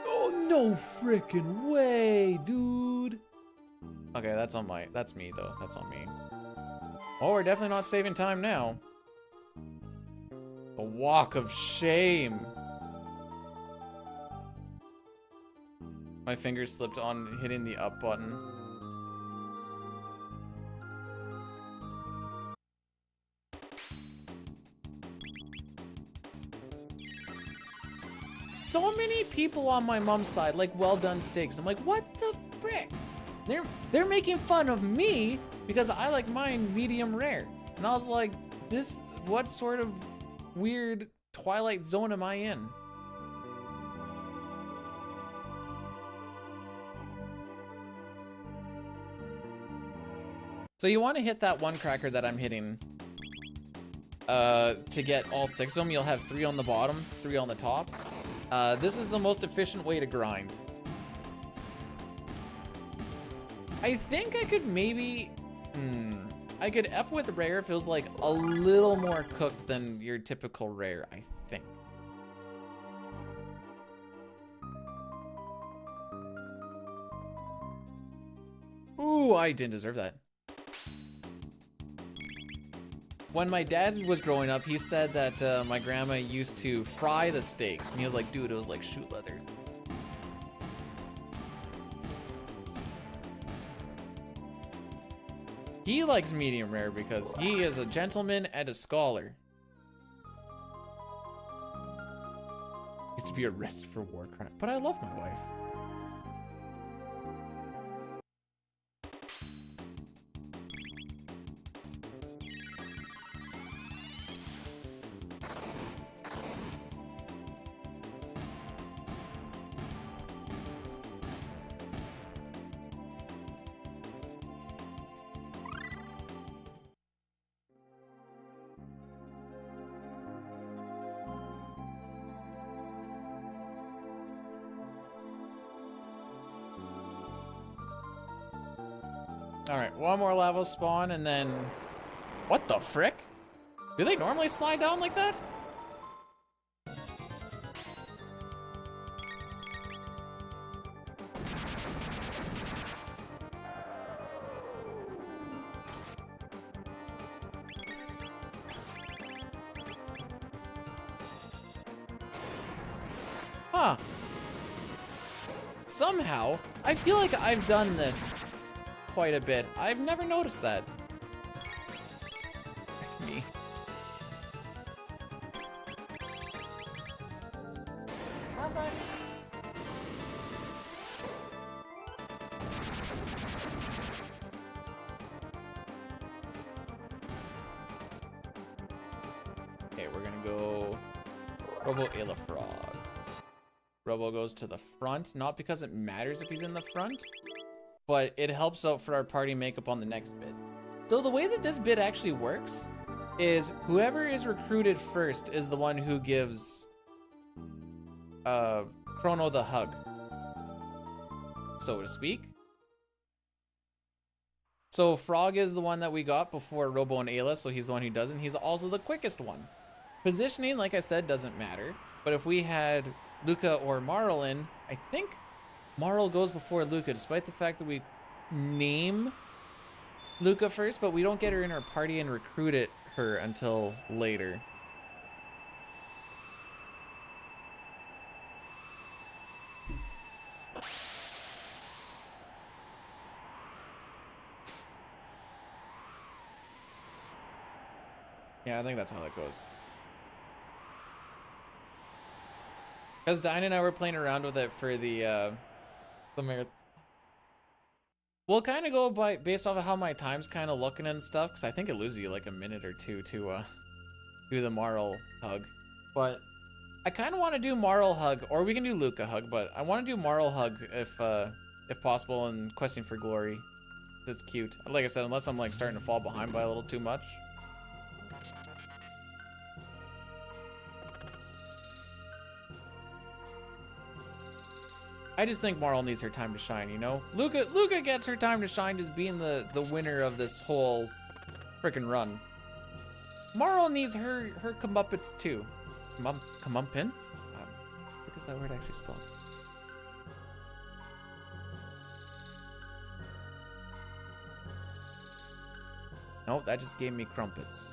[SPEAKER 1] Oh, no frickin' way, dude. Okay, that's me though. That's on me. Oh, we're definitely not saving time now. A walk of shame. My fingers slipped on hitting the up button. So many people on my mom's side like well done steaks. I'm like, what the frick? They're making fun of me because I like mine medium rare. And I was like, what sort of weird Twilight Zone am I in? So you want to hit that one cracker that I'm hitting to get all 6 of them. You'll have 3 on the bottom, 3 on the top. This is the most efficient way to grind. I think I could maybe... I could F with rare if it was like a little more cooked than your typical rare, I think. Ooh, I didn't deserve that. When my dad was growing up, he said that my grandma used to fry the steaks. And he was like, dude, it was like shoe leather. He likes medium rare because he is a gentleman and a scholar. He used to be arrested for war crime. But I love my wife. Alright, one more lava spawn and then... What the frick? Do they normally slide down like that? Huh. Somehow, I feel like I've done this quite a bit. I've never noticed that. Me. Bye-bye. Okay, we're gonna go Robo Ayla Frog. Robo goes to the front, not because it matters if he's in the front, but it helps out for our party makeup on the next bid. So the way that this bid actually works is whoever is recruited first is the one who gives Chrono the hug, so to speak. So Frog is the one that we got before Robo and Ayla, so he's the one who doesn't. He's also the quickest one. Positioning, like I said, doesn't matter. But if we had Luca or Marl in, I think Marl goes before Luca, despite the fact that we name Luca first, but we don't get her in our party and recruit her until later. Yeah, I think that's how that goes. Because Diane and I were playing around with it for the marathon. We'll kind of go by based off of how my time's kind of looking and stuff, because I think it loses you like a minute or two to do the Marl hug. But I kind of want to do Marl hug, or we can do Luca hug, but I want to do Marl hug if possible, and Questing for Glory. It's cute. Like I said, unless I'm like starting to fall behind by a little too much. I just think Marl needs her time to shine, you know? Luca gets her time to shine just being the winner of this whole frickin' run. Marl needs her comeuppance too. Comeuppance? What is that word actually spelled? Nope, that just gave me crumpets.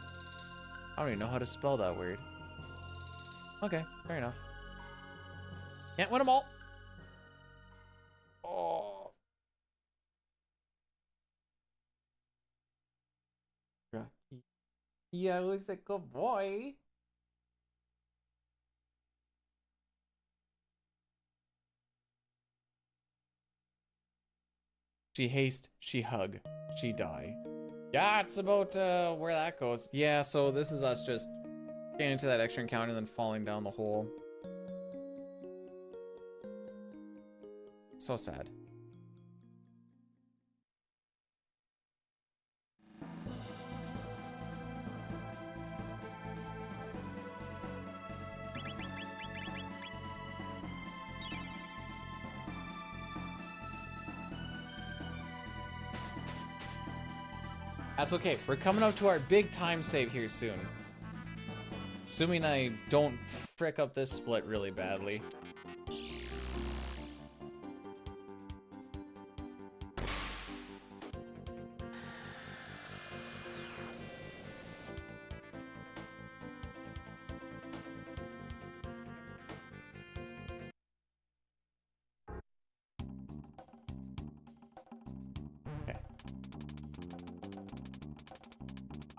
[SPEAKER 1] I don't even know how to spell that word. Okay, fair enough. Can't win them all. Oh. Rocky. Yeah, who's a good boy? She haste, she hug, she die. Yeah, it's about where that goes. Yeah, so this is us just getting into that extra encounter and then falling down the hole. So sad. That's okay. We're coming up to our big time save here soon. Assuming I don't frick up this split really badly.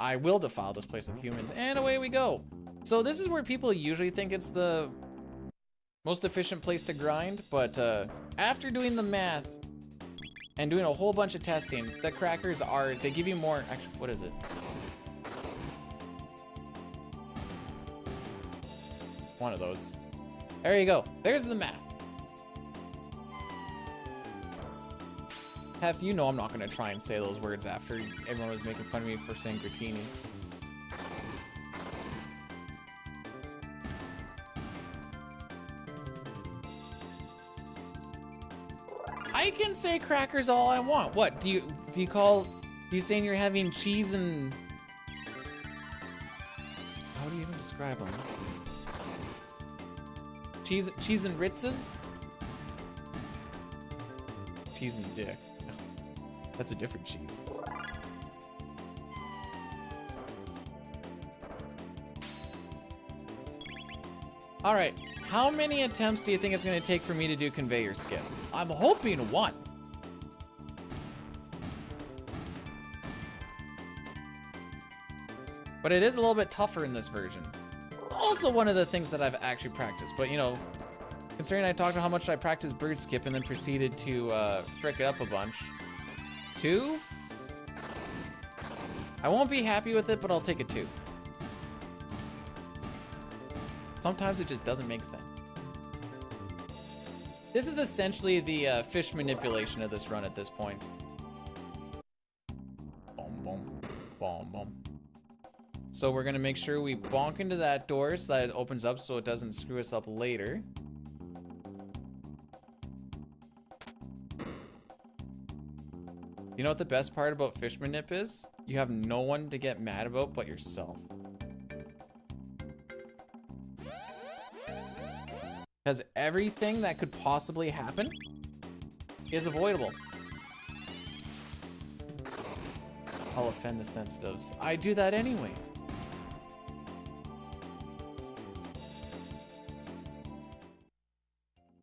[SPEAKER 1] I will defile this place with humans, and away we go. So this is where people usually think it's the most efficient place to grind, but after doing the math and doing a whole bunch of testing, the crackers they give you more, actually, what is it? One of those. There you go, there's the math. Hef, you know I'm not gonna try and say those words after everyone was making fun of me for saying Gratini. I can say crackers all I want. What, do you saying you're having cheese and... How do you even describe them? Cheese and Ritzes? Cheese and dick. That's a different cheese. All right, how many attempts do you think it's gonna take for me to do conveyor skip? I'm hoping one. But it is a little bit tougher in this version. Also one of the things that I've actually practiced, but you know, considering I talked about how much I practiced bird skip and then proceeded to frick it up a bunch. 2? I won't be happy with it, but I'll take a 2. Sometimes it just doesn't make sense. This is essentially the fish manipulation of this run at this point. Boom, boom, boom, boom. So we're gonna make sure we bonk into that door so that it opens up so it doesn't screw us up later. You know what the best part about fish manip is? You have no one to get mad about but yourself. Because everything that could possibly happen is avoidable. I'll offend the sensitives. I do that anyway.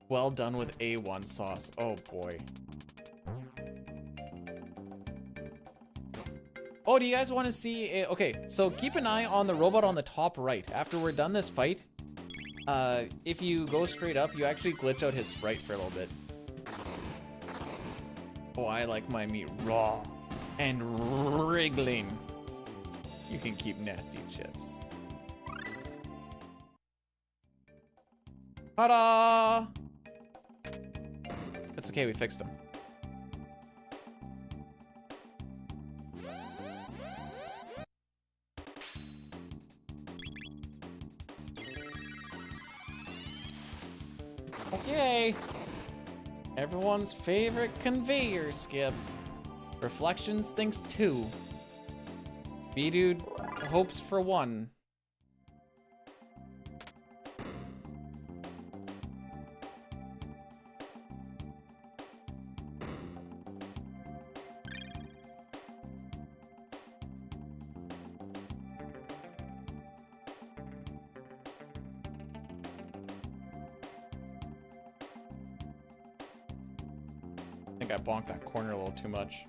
[SPEAKER 1] Well done with A1 sauce. Oh boy. Oh, do you guys want to see okay, so keep an eye on the robot on the top right. After we're done this fight, if you go straight up, you actually glitch out his sprite for a little bit. Oh, I like my meat raw and wriggling. You can keep nasty chips. Ta-da! It's okay, we fixed him. Okay. Everyone's favorite conveyor skip. Reflections thinks 2. B-Dude hopes for 1. I think I bonked that corner a little too much.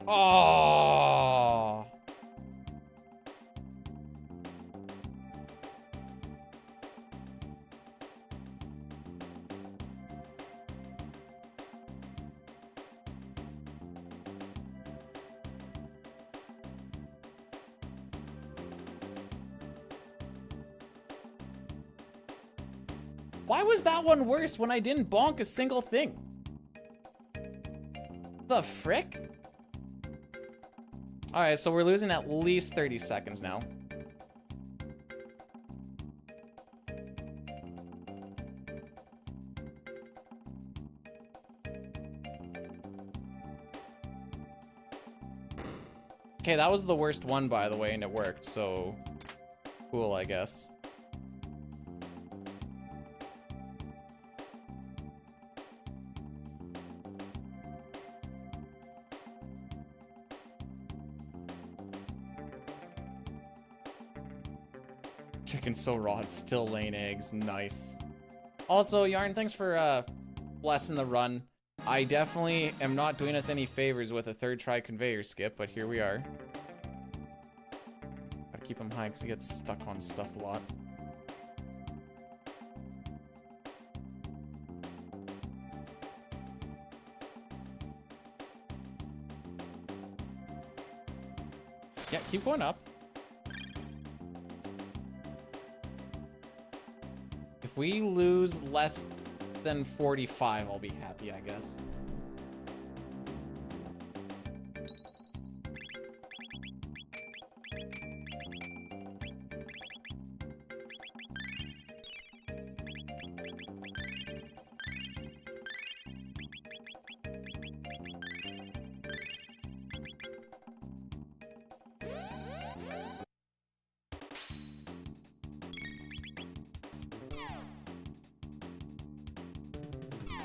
[SPEAKER 1] Oh! Why was that one worse when I didn't bonk a single thing? The frick? Alright, so we're losing at least 30 seconds now. Okay, that was the worst one, by the way, and it worked, so cool, I guess. Chicken's so raw, it's still laying eggs. Nice. Also, Yarn, thanks for blessing the run. I definitely am not doing us any favors with a third try conveyor skip, but here we are. Gotta keep him high because he gets stuck on stuff a lot. Yeah, keep going up. If we lose less than 45, I'll be happy, I guess.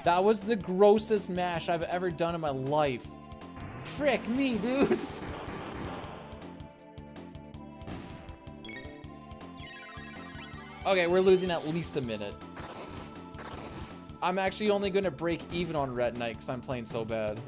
[SPEAKER 1] That was the grossest mash I've ever done in my life. Frick me, dude. Okay, we're losing at least a minute. I'm actually only gonna break even on Ret Knight because I'm playing so bad.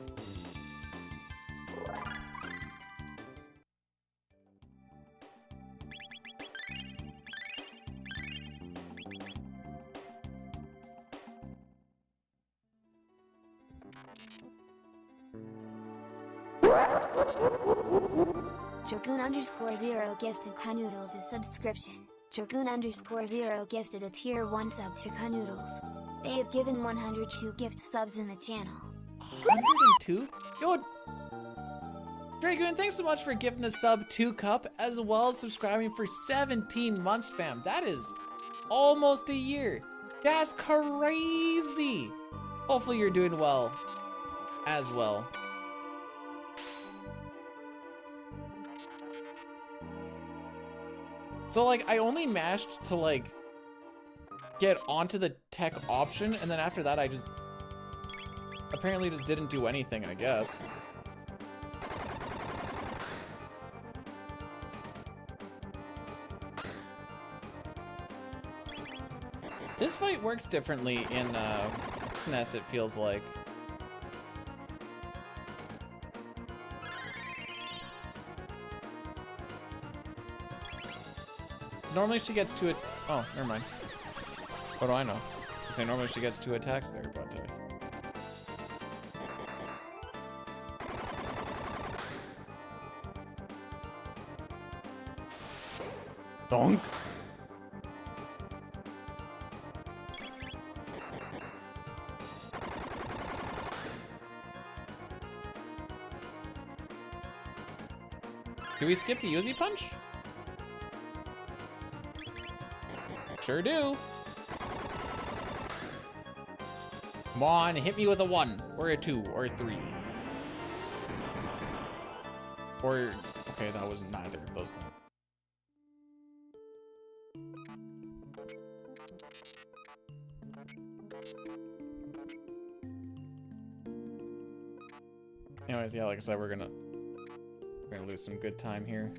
[SPEAKER 3] Dragoon_0 gifted Canoodles a subscription. Dragoon_0 gifted a tier 1 sub to Canoodles. They have given 102 gift subs in the channel.
[SPEAKER 1] 102? Yo, Dragoon, thanks so much for gifting a sub to Cup, as well as subscribing for 17 months, fam. That is almost a year. That's crazy. Hopefully you're doing well as well. So like, I only mashed to like get onto the tech option, and then after that I just apparently just didn't do anything, I guess. This fight works differently in SNES, it feels like. Normally she gets two. Oh, never mind. What do I know? I say normally she gets 2 attacks there, but. Donk. Do we skip the Uzi punch? Sure do. Come on, hit me with a 1, or a 2, or a 3. Or, okay, that was neither of those things. Anyways, yeah, like I said, we're gonna lose some good time here.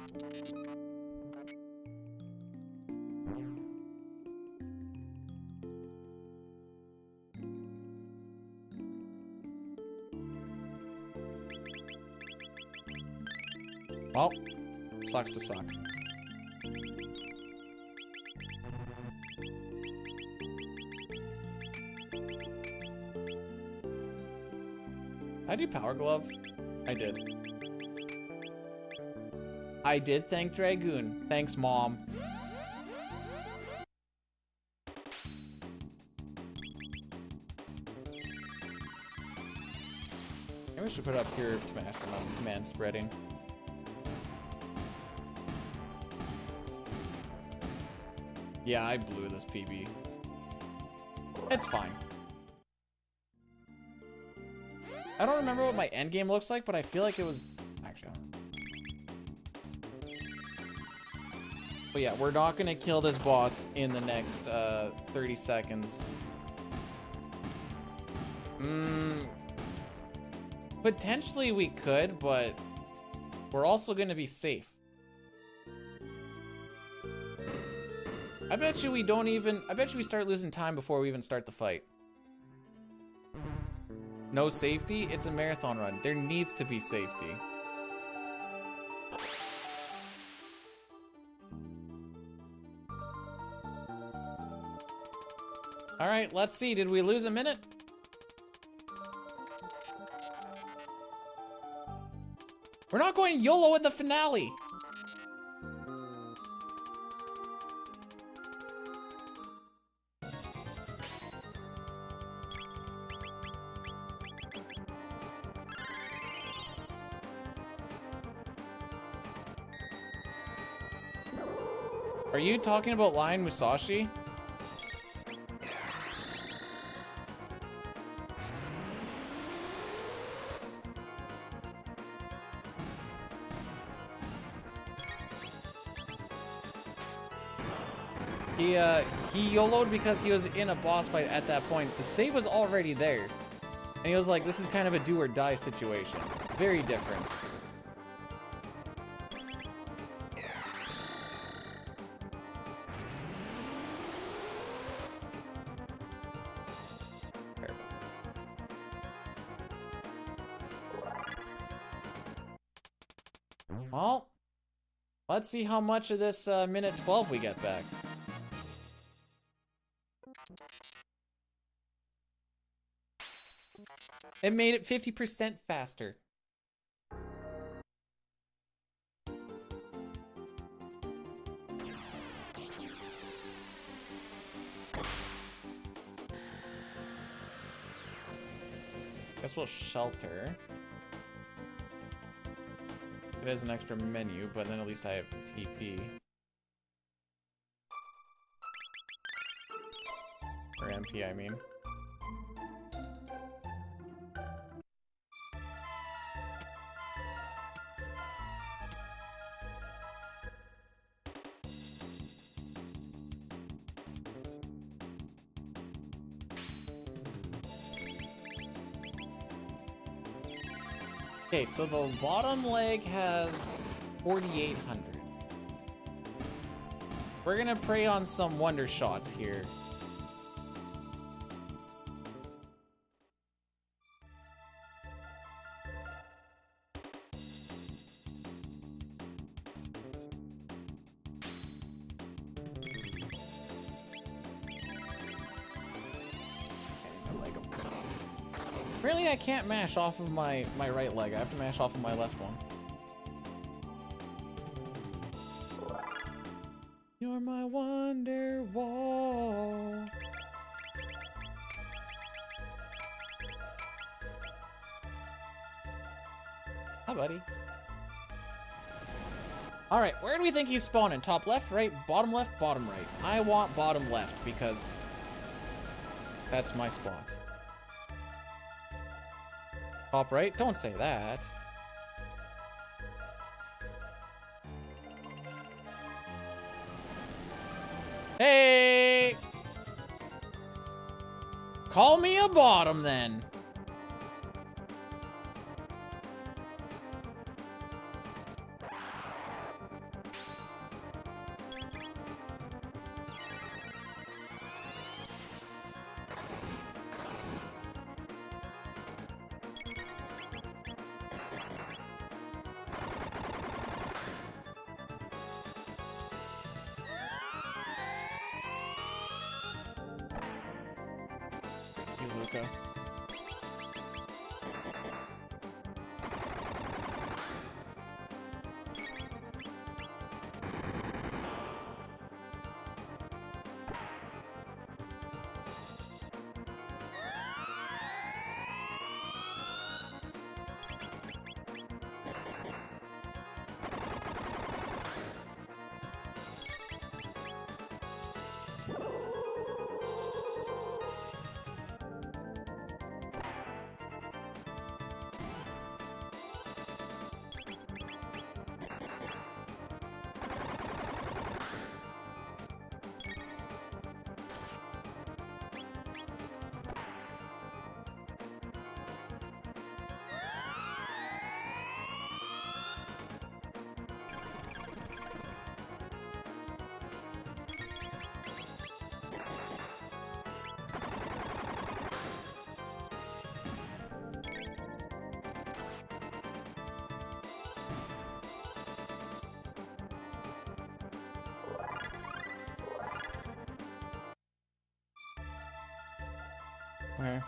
[SPEAKER 1] Well, sucks to suck. I do Power Glove? I did. I did thank Dragoon. Thanks, Mom. Maybe we should put it up here to match the command spreading. Yeah, I blew this PB. It's fine. I don't remember what my endgame looks like, but I feel like it was... Actually... But yeah, we're not gonna kill this boss in the next 30 seconds. Potentially we could, but we're also gonna be safe. I bet you we don't even... I bet you we start losing time before we even start the fight. No safety? It's a marathon run. There needs to be safety. Alright, let's see. Did we lose a minute? We're not going YOLO in the finale! Are you talking about Lion Musashi? He YOLO'd because he was in a boss fight at that point. The save was already there. And he was like, this is kind of a do or die situation. Very different. Well, let's see how much of this minute 12 we get back. It made it 50% faster. Guess we'll shelter. It has an extra menu, but then at least I have TP. Or MP, I mean. Okay, so the bottom leg has 4,800. We're gonna prey on some wonder shots here. Really, I can't mash off of my right leg. I have to mash off of my left one. You're my wonder wall. Hi, buddy. All right, where do we think he's spawning? Top left, right, bottom right? I want bottom left because that's my spot. Top right? Don't say that. Hey! Call me a bottom then. Luca. Okay.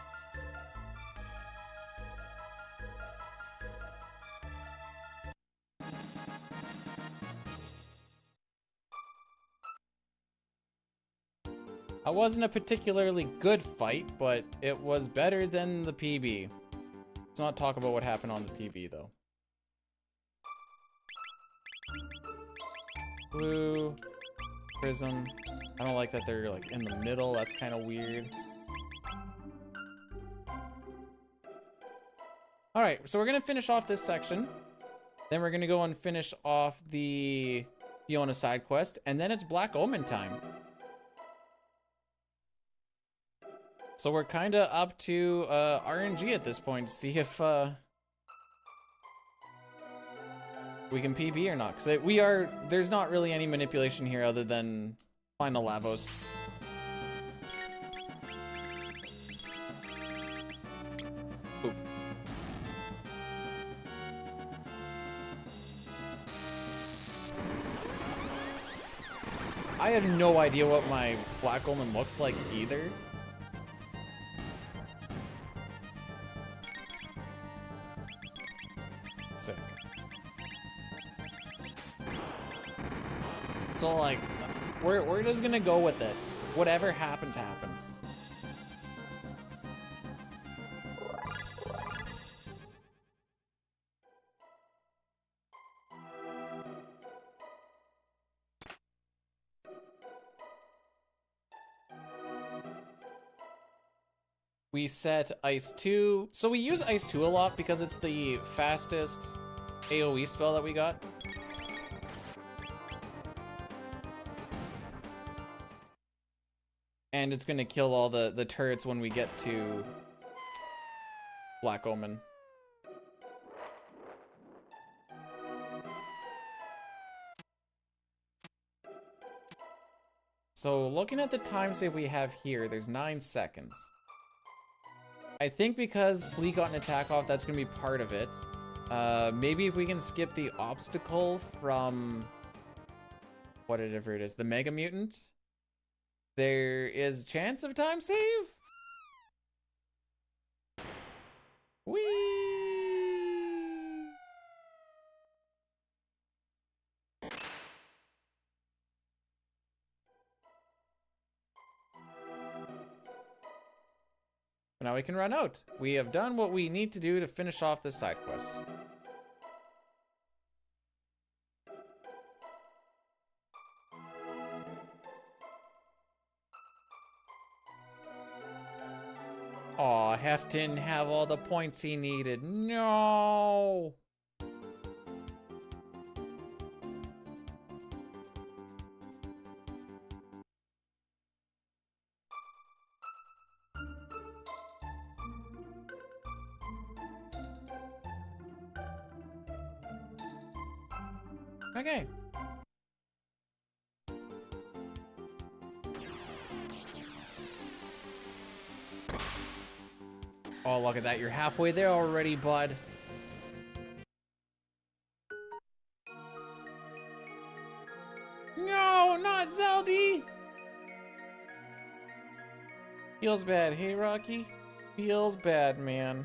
[SPEAKER 1] That wasn't a particularly good fight, but it was better than the PB. Let's not talk about what happened on the PB, though. Blue, prism. I don't like that they're like in the middle. That's kind of weird. All right, so we're gonna finish off this section. Then we're gonna go and finish off the Fiona side quest, and then it's Black Omen time. So we're kind of up to RNG at this point to see if we can PB or not. Because there's not really any manipulation here other than final Lavos. Oop. I have no idea what my Black Omen looks like either. Sick. So like, we're just gonna go with it. Whatever happens, happens. We set Ice 2. So we use Ice 2 a lot because it's the fastest AoE spell that we got. And it's gonna kill all the turrets when we get to Black Omen. So looking at the time save we have here, there's 9 seconds. I think because Flea got an attack off, that's gonna be part of it. Maybe if we can skip the obstacle from whatever it is, the Mega Mutant, there is a chance of time save. Whee! Now we can run out. We have done what we need to do to finish off this side quest. Aw, Hef didn't have all the points he needed. No! Okay. Oh, look at that. You're halfway there already, bud. No, not Zeldy! Feels bad, hey, Rocky? Feels bad, man.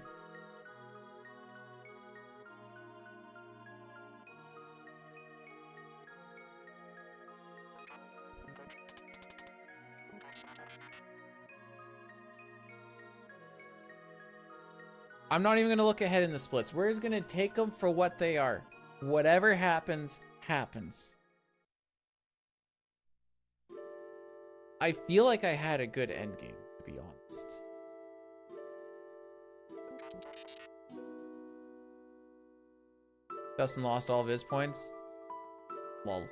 [SPEAKER 1] I'm not even gonna look ahead in the splits. We're just gonna take them for what they are. Whatever happens, happens. I feel like I had a good endgame, to be honest. Dustin lost all of his points. Lol.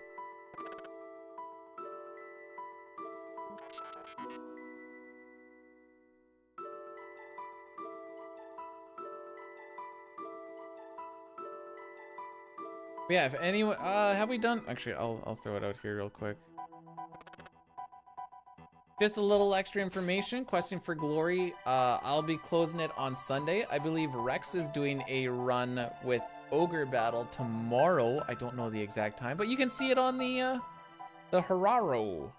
[SPEAKER 1] Yeah, if anyone, have we done? Actually, I'll throw it out here real quick. Just a little extra information. Questing for Glory. I'll be closing it on Sunday. I believe Rex is doing a run with Ogre Battle tomorrow. I don't know the exact time, but you can see it on the Hararu.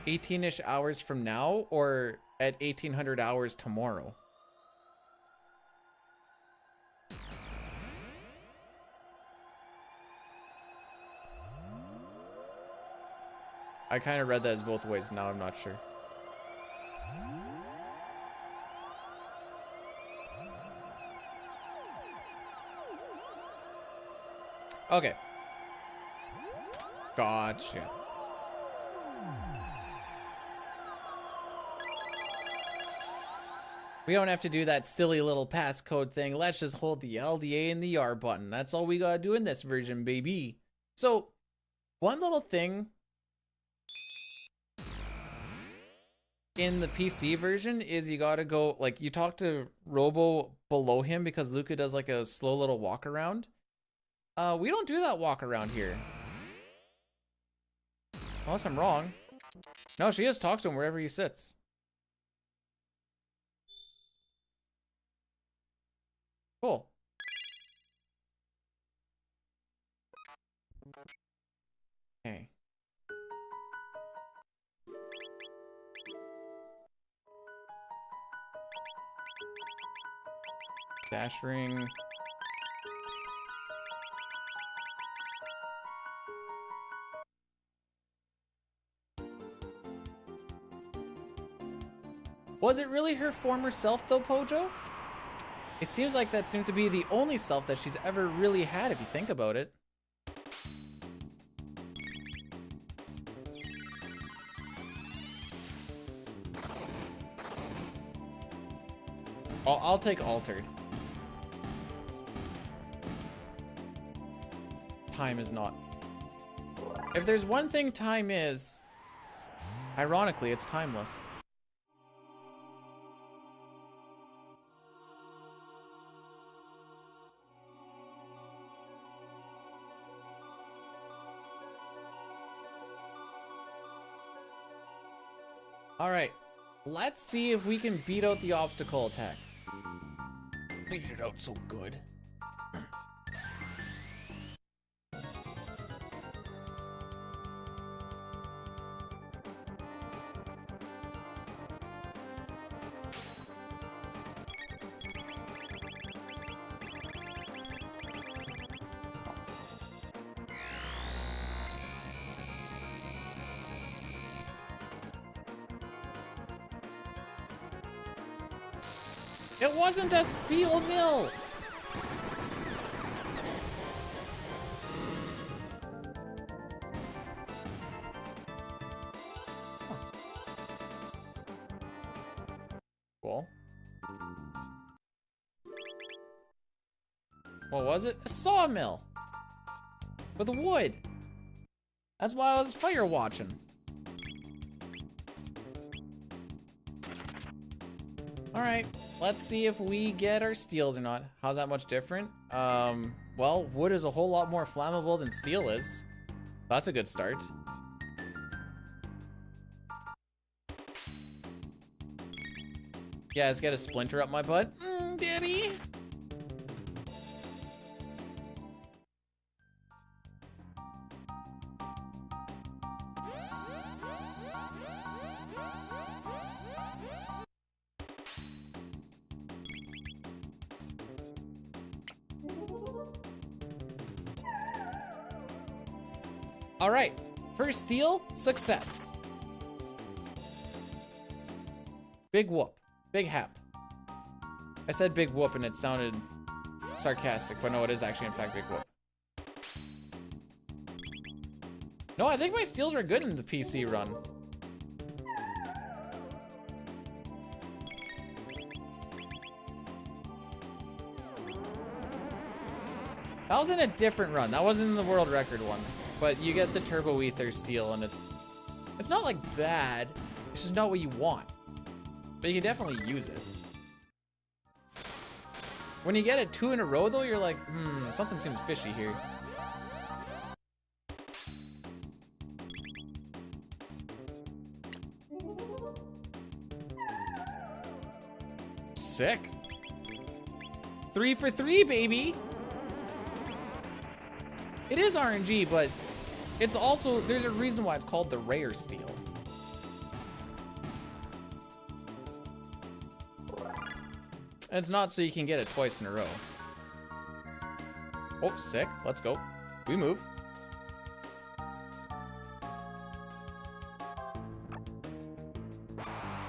[SPEAKER 1] 18-ish hours from now, or at 1800 hours tomorrow? I kind of read that as both ways. Now I'm not sure. Okay. Gotcha. We don't have to do that silly little passcode thing. Let's just hold the LDA and the R button. That's all we gotta do in this version, baby. So, one little thing in the PC version is you gotta go, like, you talk to Robo below him because Luca does like a slow little walk around. We don't do that walk around here. Unless I'm wrong. No, she just talks to him wherever he sits. Cool. Okay. Dash ring. Was it really her former self though, Pojo? It seems like that seemed to be the only self that she's ever really had, if you think about it. I'll take altered. Time is not. If there's one thing time is, ironically, it's timeless. All right, let's see if we can beat out the obstacle attack. Beat it out so good. It wasn't a steel mill! Huh. Cool. What was it? A sawmill! With wood! That's why I was fire watching. Alright. Let's see if we get our steels or not. How's that much different? Well, wood is a whole lot more flammable than steel is. That's a good start. Yeah, let's get a splinter up my butt. Daddy. All right, first steal, success. Big whoop, big hap. I said big whoop and it sounded sarcastic, but no, it is actually in fact big whoop. No, I think my steals are good in the PC run. That was in a different run. That wasn't in the world record one. But you get the turbo ether steel and it's not like bad. It's just not what you want. But you can definitely use it. When you get it 2 in a row though, you're like, something seems fishy here. Sick. 3 for 3, baby. It is RNG, but it's also, there's a reason why it's called the rare steel. And it's not so you can get it twice in a row. Oh, sick. Let's go. We move.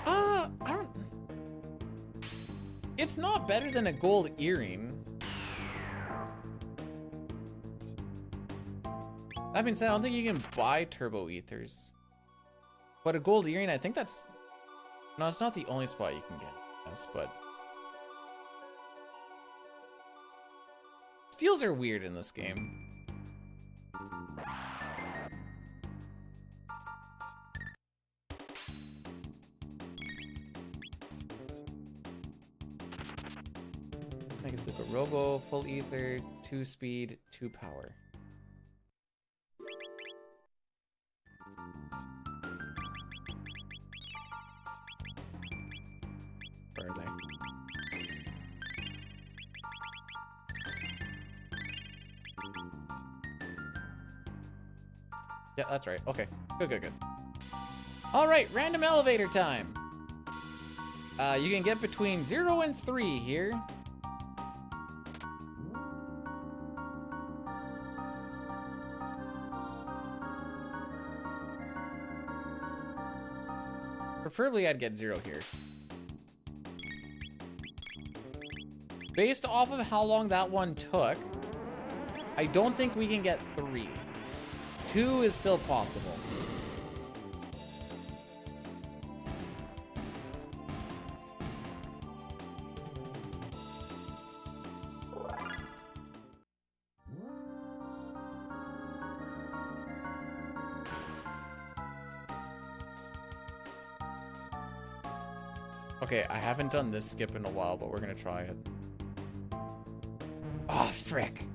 [SPEAKER 1] I don't... It's not better than a gold earring. That being said, I don't think you can buy turbo ethers. But a gold earring, I think that's... No, it's not the only spot you can get. Yes, but... Steals are weird in this game. I guess look at Robo, full ether, 2 speed, 2 power. Where are they? Yeah, that's right. Okay. Good, good, good. All right, random elevator time. You can get between 0 and 3 here. Preferably, I'd get 0 here. Based off of how long that one took, I don't think we can get 3. 2 is still possible. Okay, I haven't done this skip in a while, but we're gonna try it. Oh, frick.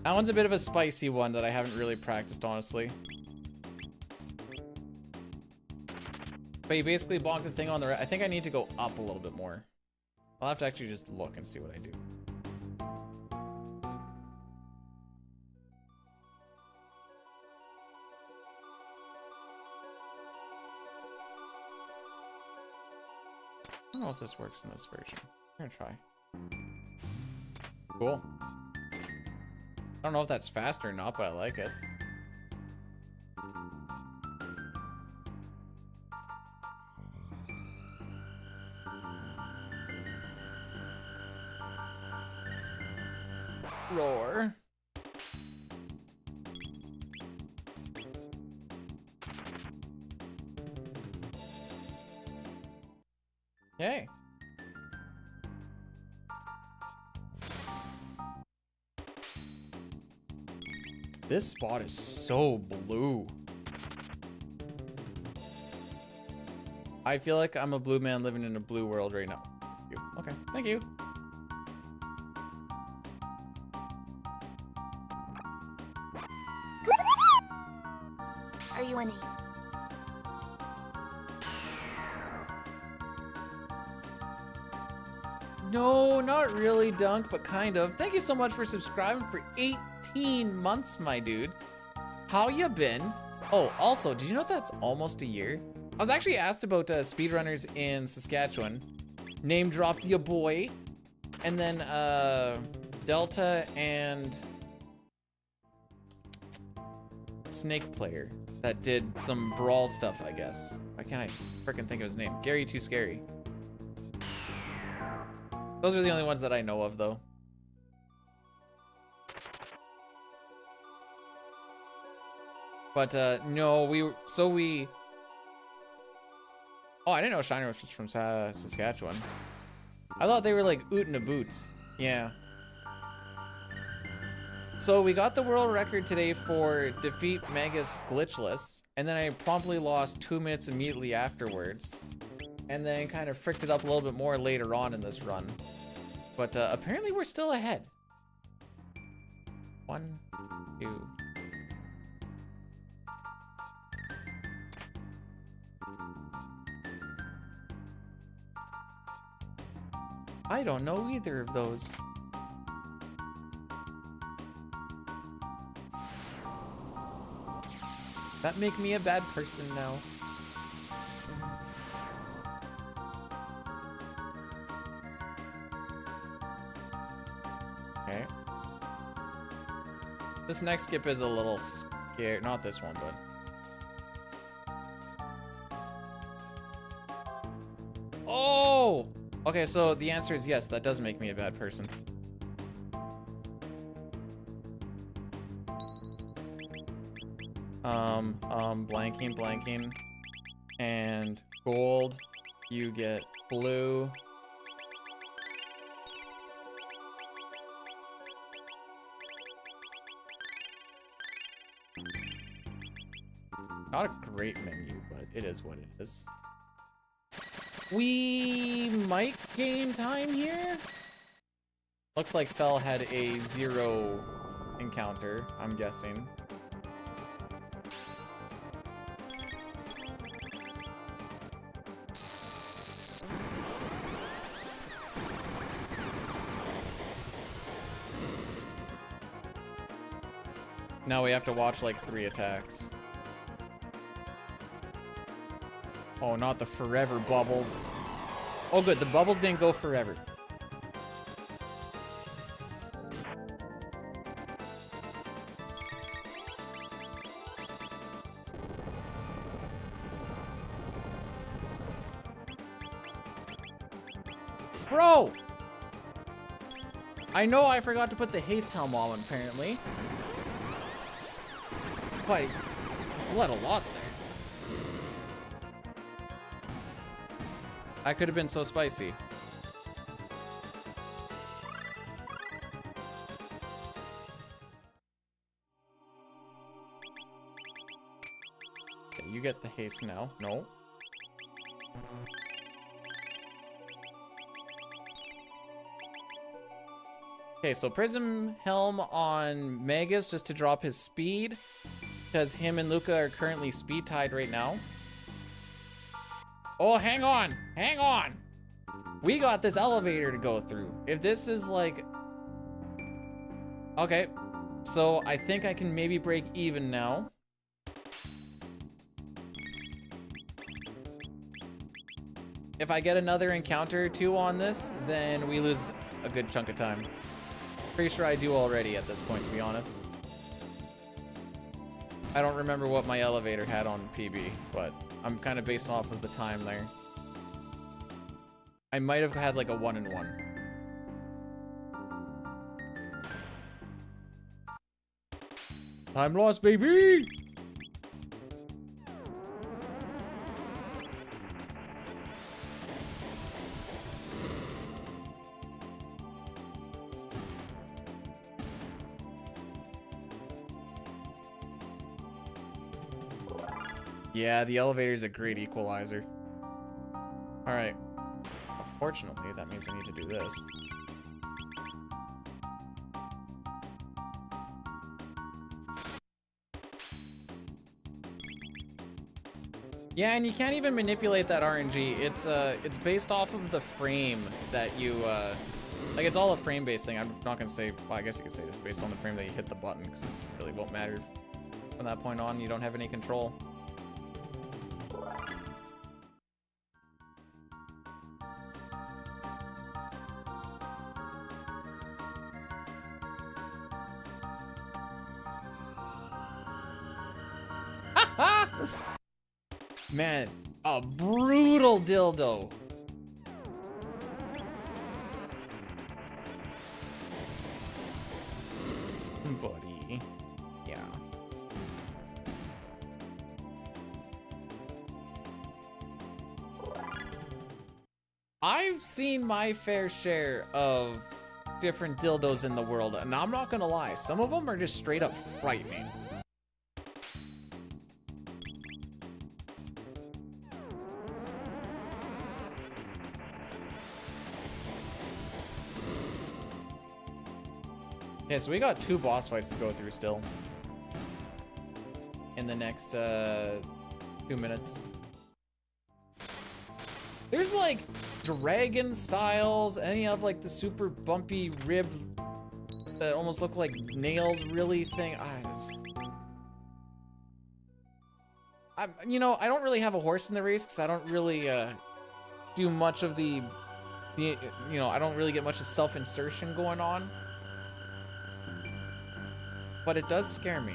[SPEAKER 1] That one's a bit of a spicy one that I haven't really practiced, honestly. But you basically bonk the thing on the right. I think I need to go up a little bit more. I'll have to actually just look and see what I do. I don't know if this works in this version. I'm gonna try. Cool. I don't know if that's fast or not, but I like it. Roar. Okay. This spot is so blue. I feel like I'm a blue man living in a blue world right now. Okay, thank you.
[SPEAKER 3] Are you winning?
[SPEAKER 1] No, not really, Dunk, but kind of. Thank you so much for subscribing for 18 months, my dude. How you been? Oh, also, did you know that's almost a year? I was actually asked about speedrunners in Saskatchewan. Name dropped your boy. And then Delta and Snake Player that did some brawl stuff, I guess. Why can't I freaking think of his name? Gary Too Scary. Those are the only ones that I know of, though. But no, oh, I didn't know Shiner was from Saskatchewan. I thought they were like oot and a boot. Yeah. So we got the world record today for defeat Magus Glitchless, and then I promptly lost 2 minutes immediately afterwards, and then kind of fricked it up a little bit more later on in this run. But apparently we're still ahead. 1, 2. I don't know either of those. That make me a bad person now. Okay. This next skip is a little scary. Not this one, but... Oh! Okay, so the answer is yes, that does make me a bad person. Blanking. And gold, you get blue. Not a great menu, but it is what it is. We might gain time here. Looks like Fell had a 0 encounter, I'm guessing. Now we have to watch like 3 attacks. Oh, not the forever bubbles. Oh, good. The bubbles didn't go forever. Bro! I know I forgot to put the haste helm on, apparently. But I let a lot there. I could have been so spicy. Okay, you get the haste now. No. Okay, so Prism Helm on Magus just to drop his speed, because him and Luca are currently speed tied right now. Oh, hang on! Hang on! We got this elevator to go through. If this is like... Okay, so I think I can maybe break even now. If I get another encounter or two on this, then we lose a good chunk of time. Pretty sure I do already at this point, to be honest. I don't remember what my elevator had on PB, but I'm kind of based off of the time there. I might have had like a 1-in-1. Time lost, baby! Yeah, the elevator is a great equalizer. Alright. Unfortunately, that means I need to do this. Yeah, and you can't even manipulate that RNG. It's based off of the frame that you, like, it's all a frame-based thing. I'm not gonna say, well, I guess you could say it's based on the frame that you hit the button, because it really won't matter. From that point on, you don't have any control. Man, a brutal dildo. Buddy. Yeah. I've seen my fair share of different dildos in the world, and I'm not gonna lie, some of them are just straight up frightening. Okay, so we got 2 boss fights to go through still. In the next 2 minutes. There's like dragon styles, any of like the super bumpy rib that almost look like nails really thing. You know, I don't really have a horse in the race because I don't really do much of the you know, I don't really get much of self-insertion going on. But it does scare me.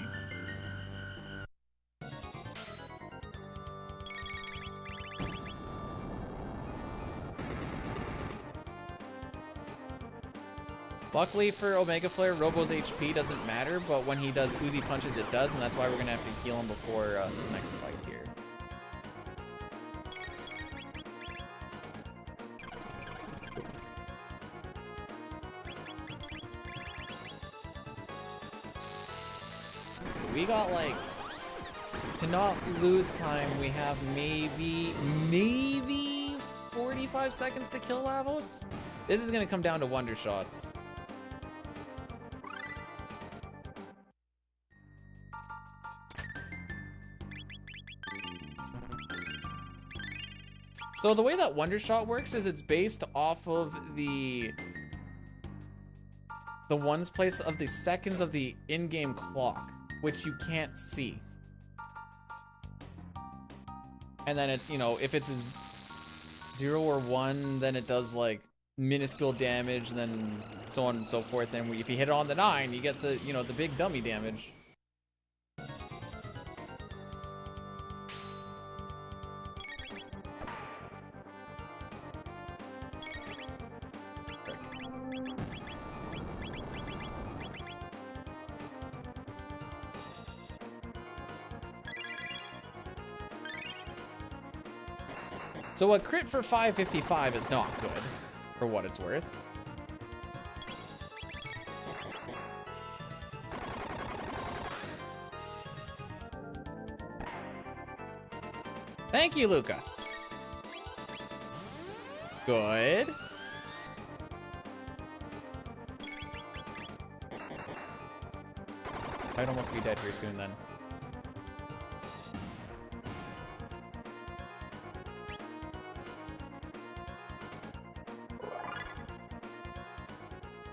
[SPEAKER 1] Luckily for Omega Flare, Robo's HP doesn't matter, but when he does Uzi punches, it does, and that's why we're gonna have to heal him before the next fight here. We got like, to not lose time, we have maybe 45 seconds to kill Lavos. This is gonna come down to wonder shots. So the way that wonder shot works is it's based off of the ones place of the seconds of the in-game clock, which you can't see. And then it's, you know, if it's 0 or 1, then it does like minuscule damage, and then so on and so forth. And if you hit it on the 9, you get the, you know, the big dummy damage. So a crit for 555 is not good, for what it's worth. Thank you, Luca. Good. I'd almost be dead here soon then.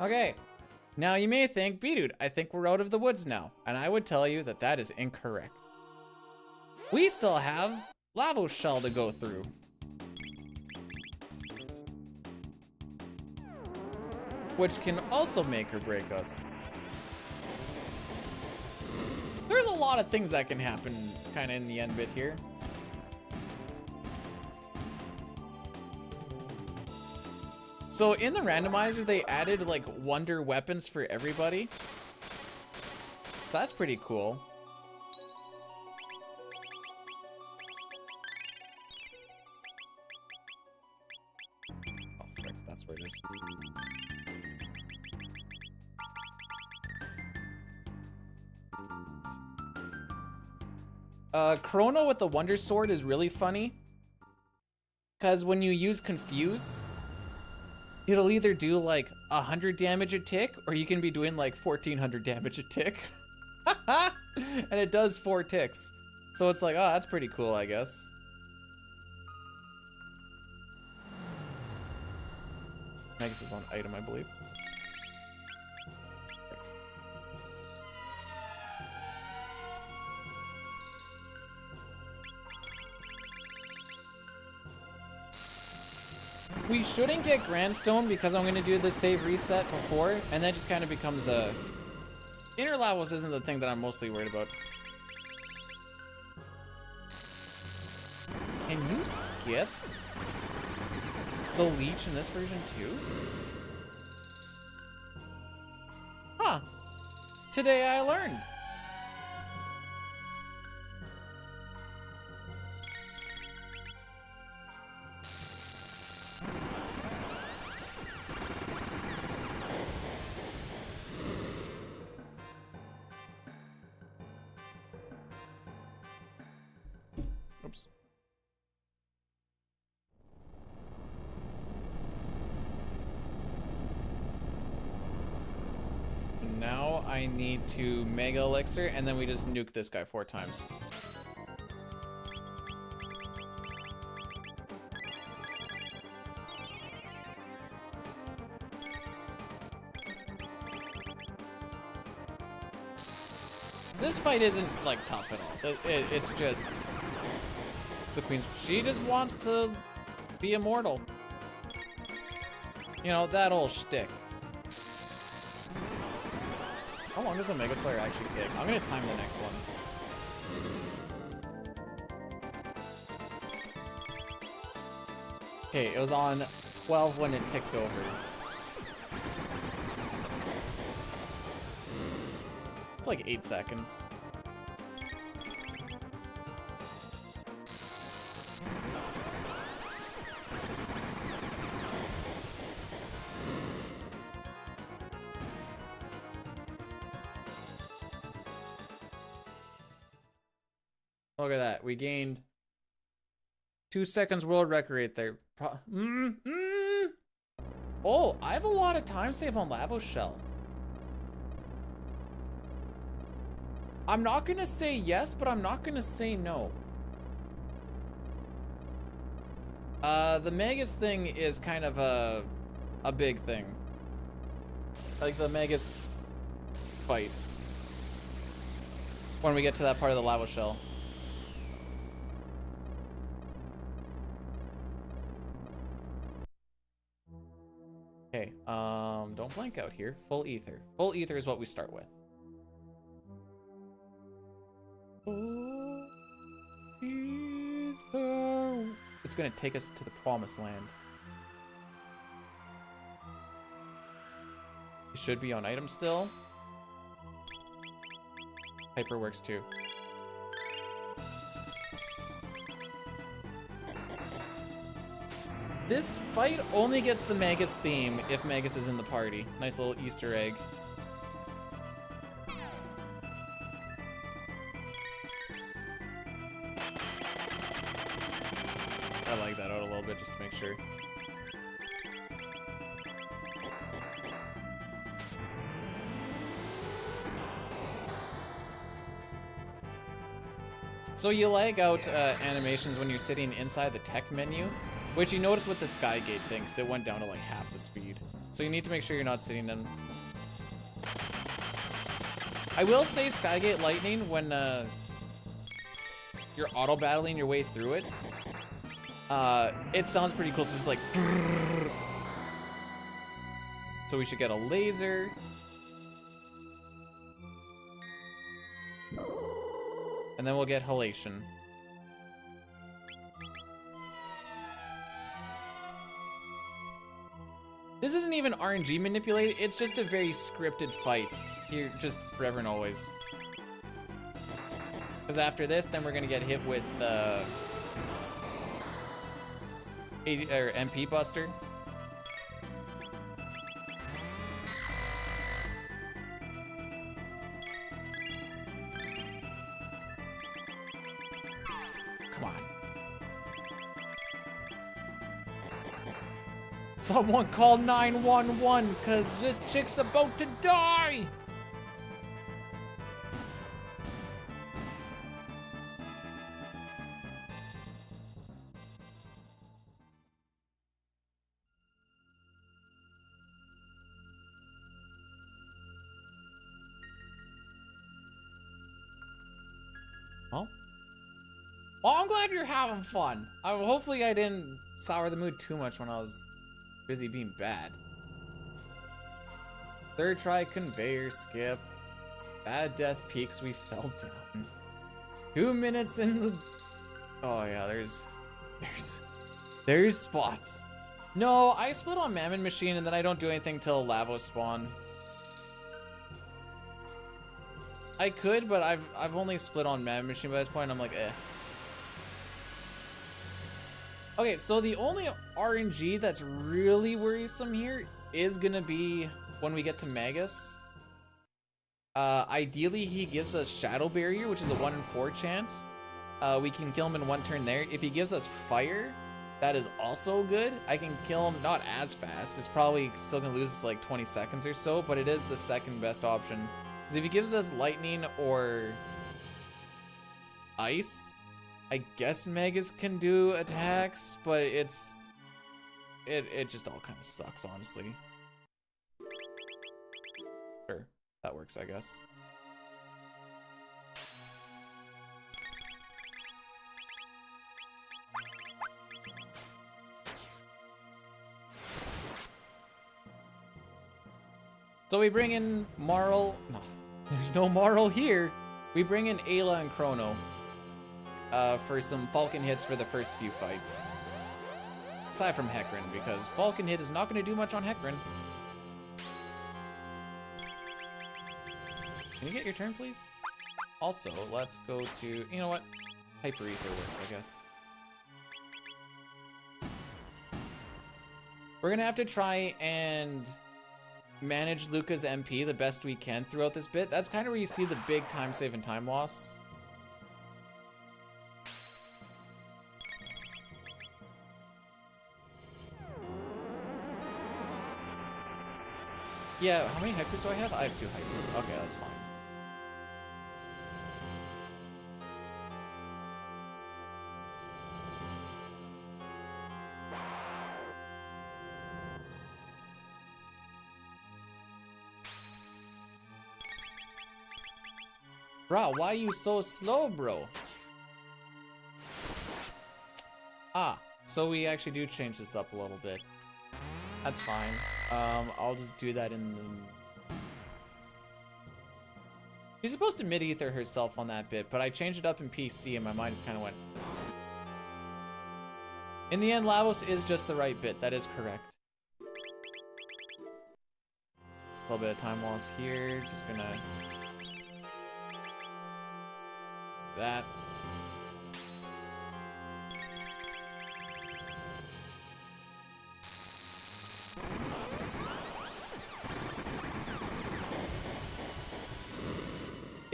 [SPEAKER 1] Okay. Now you may think, B-Dude, I think we're out of the woods now. And I would tell you that that is incorrect. We still have Lavo Shell to go through. Which can also make or break us. There's a lot of things that can happen kind of in the end bit here. So in the randomizer, they added like wonder weapons for everybody. So that's pretty cool. Oh, frick, that's where it is. Chrono with the Wonder Sword is really funny. Because when you use Confuse, it'll either do like 100 damage a tick, or you can be doing like 1400 damage a tick. And it does 4 ticks. So it's like, oh, that's pretty cool, I guess. Magus is on item, I believe. We shouldn't get Grandstone because I'm going to do the save reset before, and that just kind of becomes a... Inner levels isn't the thing that I'm mostly worried about. Can you skip the leech in this version too? Huh. Today I learned. Oops. Now I need to Mega Elixir, and then we just nuke this guy 4 times. This fight isn't like tough at all. It's just... the queen, she just wants to be immortal. You know, that old shtick. How long does a Mega Flare actually take? I'm gonna time the next one. Okay, it was on 12 when it ticked over. It's like 8 seconds. Look at that. We gained 2 seconds world record right there. Oh, I have a lot of time save on Lavo Shell. I'm not going to say yes, but I'm not going to say no. The Magus thing is kind of a big thing. Like the Magus fight. When we get to that part of the Lavo Shell. Okay, don't blank out here. Full ether. Full ether is what we start with. Full ether. It's gonna take us to the promised land. We should be on item still. Hyper works too. This fight only gets the Magus theme if Magus is in the party. Nice little Easter egg. I like that out a little bit just to make sure. So you lag out animations when you're sitting inside the tech menu, which you notice with the Skygate thing, because it went down to like half the speed. So you need to make sure you're not sitting in. I will say Skygate Lightning, when you're auto-battling your way through it, it sounds pretty cool. So it's just like... So we should get a laser. And then we'll get halation. This isn't even RNG manipulated, it's just a very scripted fight. Here, just forever and always. Because after this, then we're gonna get hit with the MP Buster. Come on. Someone call 911, cause this chick's about to die! Oh? Well, I'm glad you're having fun. Hopefully I didn't sour the mood too much when I was busy being bad. Third try conveyor skip. Bad death peaks, we fell down. 2 minutes in the... Oh yeah, there's spots. No, I split on Mammon Machine and then I don't do anything till Lavos spawn. I could, but I've only split on Mammon Machine by this point. I'm like, eh. Okay, so the only RNG that's really worrisome here is gonna be when we get to Magus. Ideally, he gives us Shadow Barrier, which is a 1 in 4 chance. We can kill him in 1 turn there. If he gives us Fire, that is also good. I can kill him not as fast. It's probably still gonna lose us like 20 seconds or so, but it is the second best option. Because if he gives us Lightning or Ice, I guess Magus can do attacks, but it just all kind of sucks, honestly. Sure, that works, I guess. So we bring in Marl. No, there's no Marl here. We bring in Ayla and Chrono for some Falcon hits for the first few fights. Aside from Hecarim, because Falcon hit is not going to do much on Hecarim. Can you get your turn, please? Also, let's go to... You know what? Hyper Ether works, I guess. We're going to have to try and manage Luca's MP the best we can throughout this bit. That's kind of where you see the big time save and time loss. Yeah, how many Hypers do I have? I have 2 Hypers. Okay, that's fine. Bro, why are you so slow, bro? Ah, so we actually do change this up a little bit. That's fine. I'll just do that in the... She's supposed to mid-ether herself on that bit, but I changed it up in PC and my mind just kind of went... In the end, Lavos is just the right bit. That is correct. A little bit of time loss here. Just gonna... that.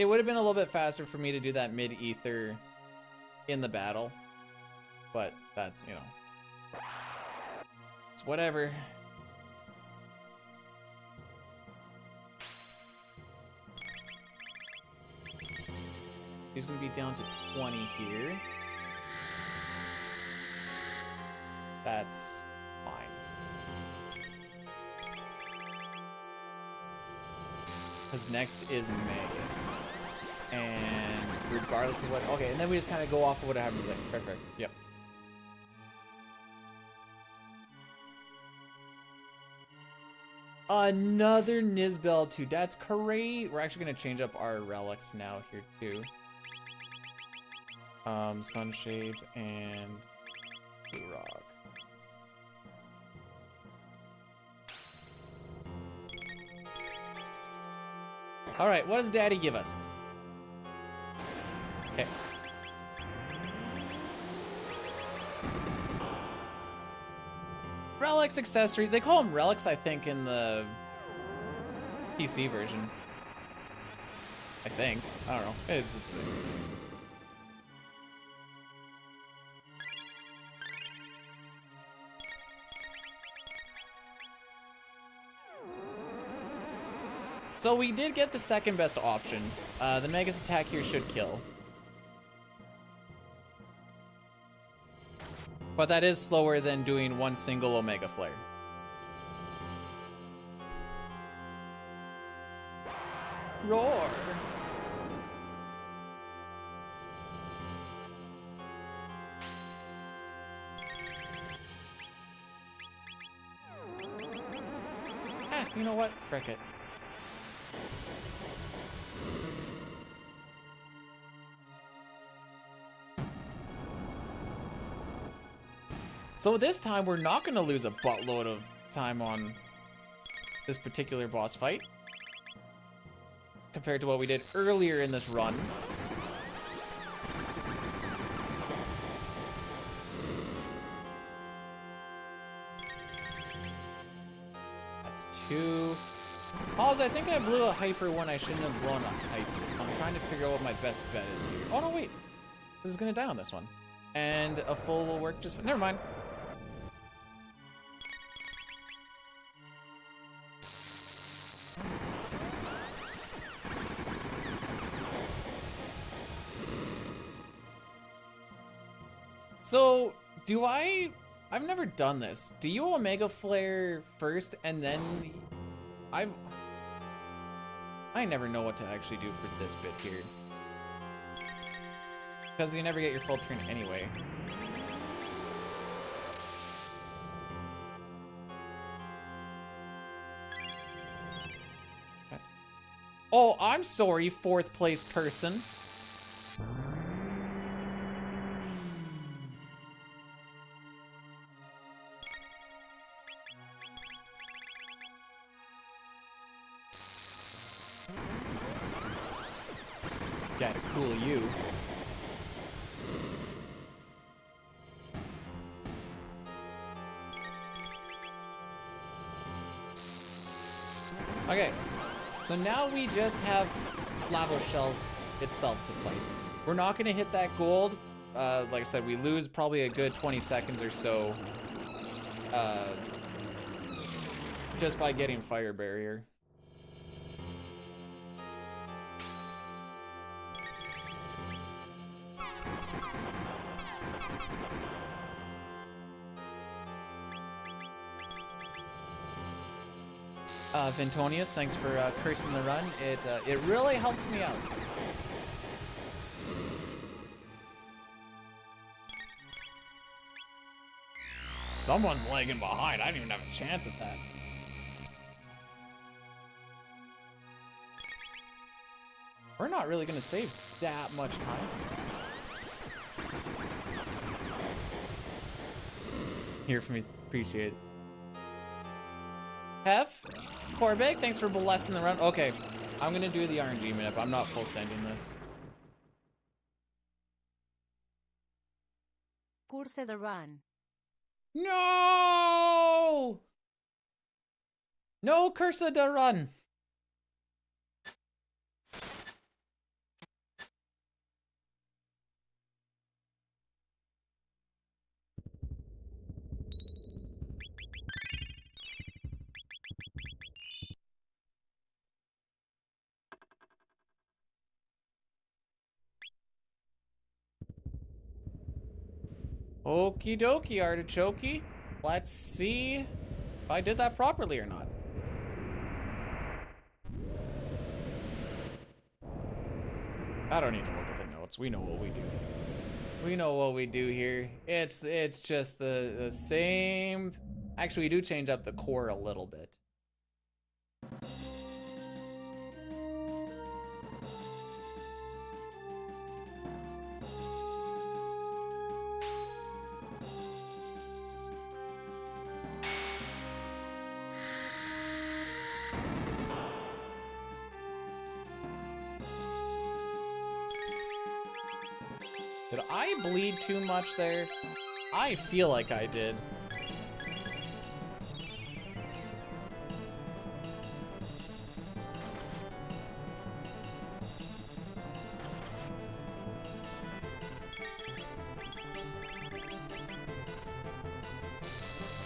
[SPEAKER 1] It would have been a little bit faster for me to do that mid-ether in the battle. But that's, you know, it's whatever. He's gonna be down to 20 here. That's fine. Because next is Magus. And regardless of what, okay, and then we just kind of go off of what happens there. Perfect. Yep. Another Nizbel too. That's great. We're actually gonna change up our relics now here too. Sunshades and Blue Rock. All right, what does Daddy give us? Okay. Relics, accessory. They call them relics, I think, in the PC version. I think. I don't know. It's just... So we did get the second best option. The Magus attack here should kill. But that is slower than doing one single Omega Flare. Roar! Ah, you know what? Frick it. So this time, we're not going to lose a buttload of time on this particular boss fight compared to what we did earlier in this run. That's 2. Pause, I think I blew a hyper when I shouldn't have blown a hyper, so I'm trying to figure out what my best bet is here. Oh, no, wait. This is going to die on this one. And a full will work just... Never mind. So, do I've never done this. Do you Omega Flare first and then... I never know what to actually do for this bit here. Because you never get your full turn anyway. Oh, I'm sorry, 4th place person. Gotta cool you. Okay, so now we just have Lava Shell itself to fight. We're not gonna hit that gold. Like I said, we lose probably a good 20 seconds or so just by getting Fire Barrier. Ventonius, thanks for cursing the run. It really helps me out. Someone's lagging behind. I didn't even have a chance at that. We're not really going to save that much time. Hear from me. Appreciate it. Hef? Corbeg, thanks for blessing the run. Okay, I'm gonna do the RNG minute, but I'm not full sending this.
[SPEAKER 2] Curse the run.
[SPEAKER 1] No! No curse the run. Okie dokie, artichoke. Let's see if I did that properly or not. I don't need to look at the notes. We know what we do. We know what we do here. It's just the same. Actually, we do change up the core a little bit. Did I bleed too much there? I feel like I did.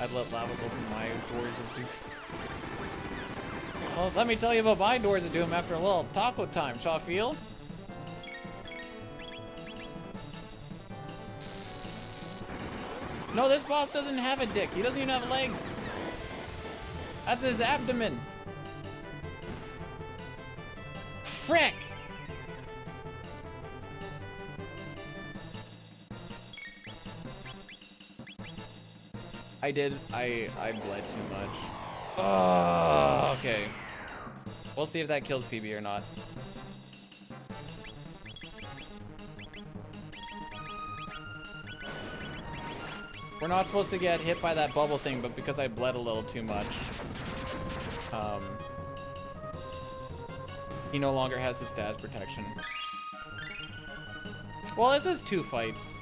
[SPEAKER 1] I'd let lavas open my doors of doom. Well, let me tell you about my doors of doom after a little taco time, shall I feel? No, this boss doesn't have a dick. He doesn't even have legs. That's his abdomen. Frick! I bled too much. Oh, okay. We'll see if that kills PB or not. We're not supposed to get hit by that bubble thing, but because I bled a little too much, he no longer has his stats protection. Well, this is 2 fights.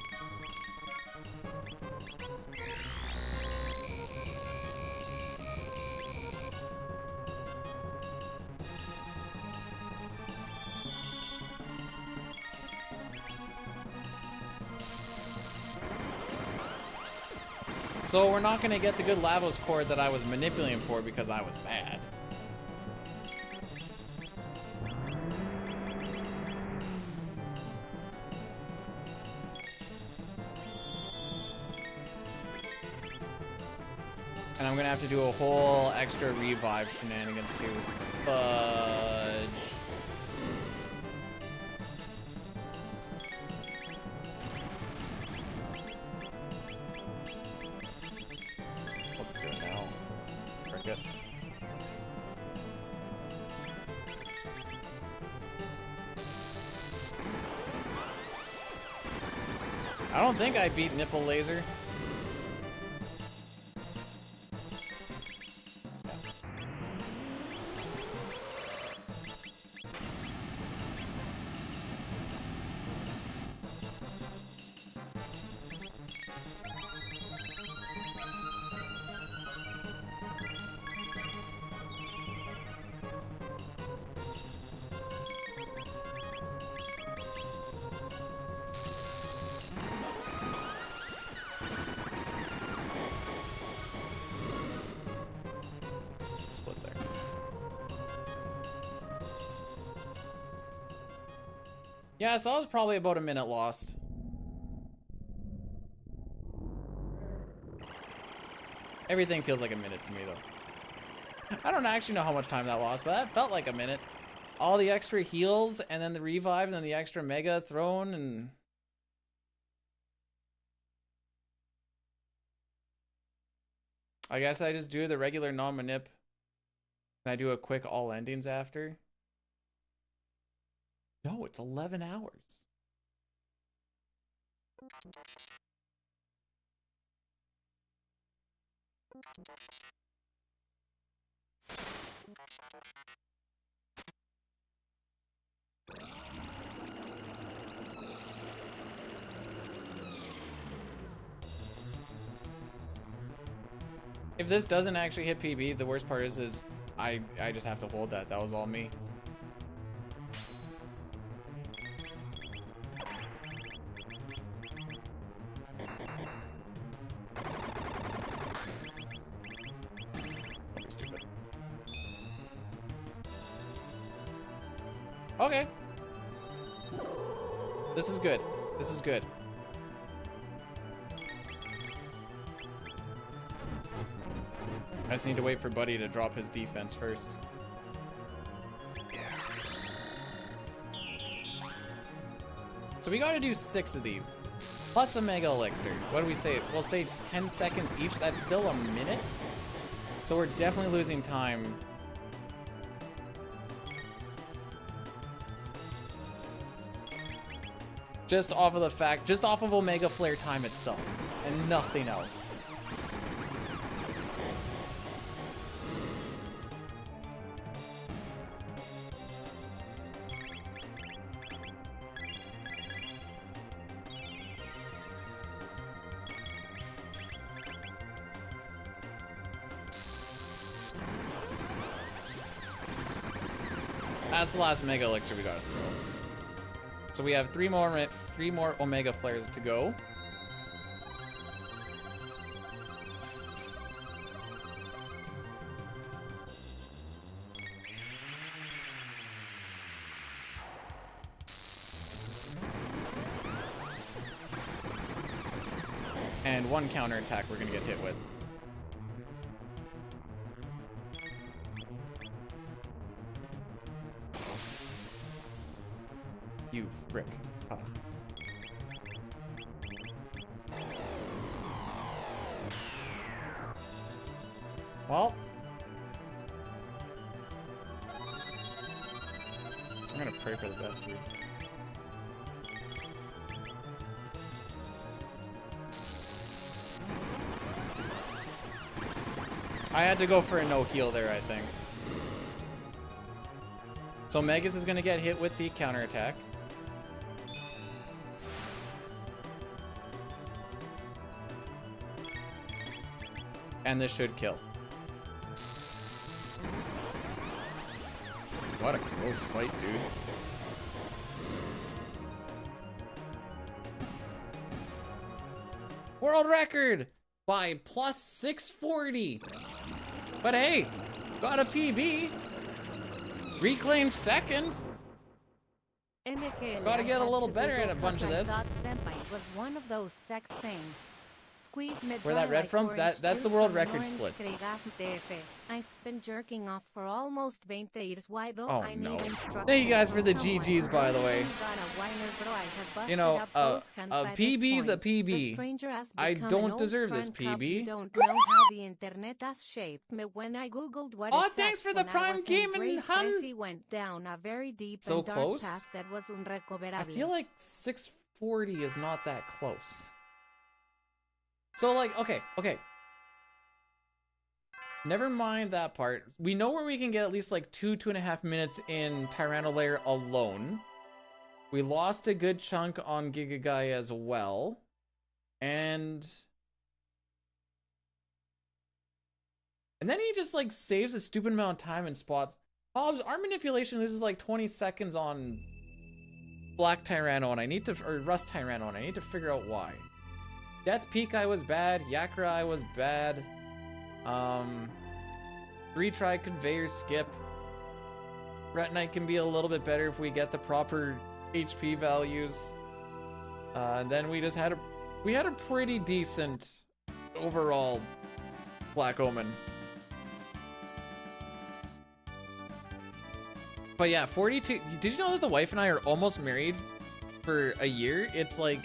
[SPEAKER 1] So we're not gonna get the good Lavos core that I was manipulating for because I was bad. And I'm gonna have to do a whole extra revive shenanigans too. Fudge. Let's do it now. Cricket. I don't think I beat Nipple Laser. Split there. Yeah, so that was probably about a minute lost. Everything feels like a minute to me, though. I don't actually know how much time that lost, but that felt like a minute. All the extra heals, and then the revive, and then the extra mega thrown, and... I guess I just do the regular non-manip. Can I do a quick all endings after? No, it's 11 hours. If this doesn't actually hit PB, the worst part is I just have to hold that. That was all me. Stupid. Okay. This is good. This is good. I just need to wait for Buddy to drop his defense first. So we gotta do 6 of these. Plus a Mega Elixir. What do we say? We'll say 10 seconds each. That's still a minute. So we're definitely losing time. Just off of Omega Flare time itself. And nothing else. That's the last Mega Elixir we gotta throw. So we have 3 more Omega Flares to go. And 1 counter attack we're gonna get hit with. You frick. Ah. Well, I'm gonna pray for the best here. I had to go for a no heal there, I think. So Megas is gonna get hit with the counter attack. And this should kill. What a close fight, dude. World record by plus 640. But hey, got a PB. Reclaimed second. Gotta get a little better at a bunch of this.
[SPEAKER 2] Senpai was one of those sex things.
[SPEAKER 1] Where that red from? That's the world record splits.
[SPEAKER 2] I've been jerking off for almost 20 years. Why though?
[SPEAKER 1] Oh no. Thank you guys for the GGs, by the way. You know, a PB's a PB. I don't deserve this PB.
[SPEAKER 2] Don't know how the internet has shaped me when I googled what
[SPEAKER 1] oh, thanks for the Prime Gaming, hun.
[SPEAKER 2] Went down a very deep
[SPEAKER 1] so
[SPEAKER 2] and dark
[SPEAKER 1] close.
[SPEAKER 2] Path that was
[SPEAKER 1] I feel like 640 is not that close. So, like, okay. Never mind that part. We know where we can get at least, like, 2.5 minutes in Tyranno Lair alone. We lost a good chunk on Gigagai as well. And then he just, like, saves a stupid amount of time and spots. Hobbs, our manipulation loses, like, 20 seconds on Black Tyranno, and I need to, or Rust Tyranno, and I need to figure out why. Death Peak I was bad, Yakra I was bad. Retry Conveyor Skip. Ret Knight can be a little bit better if we get the proper HP values. And then we just had a pretty decent overall Black Omen. But yeah, 42. Did you know that the wife and I are almost married for a year? It's like,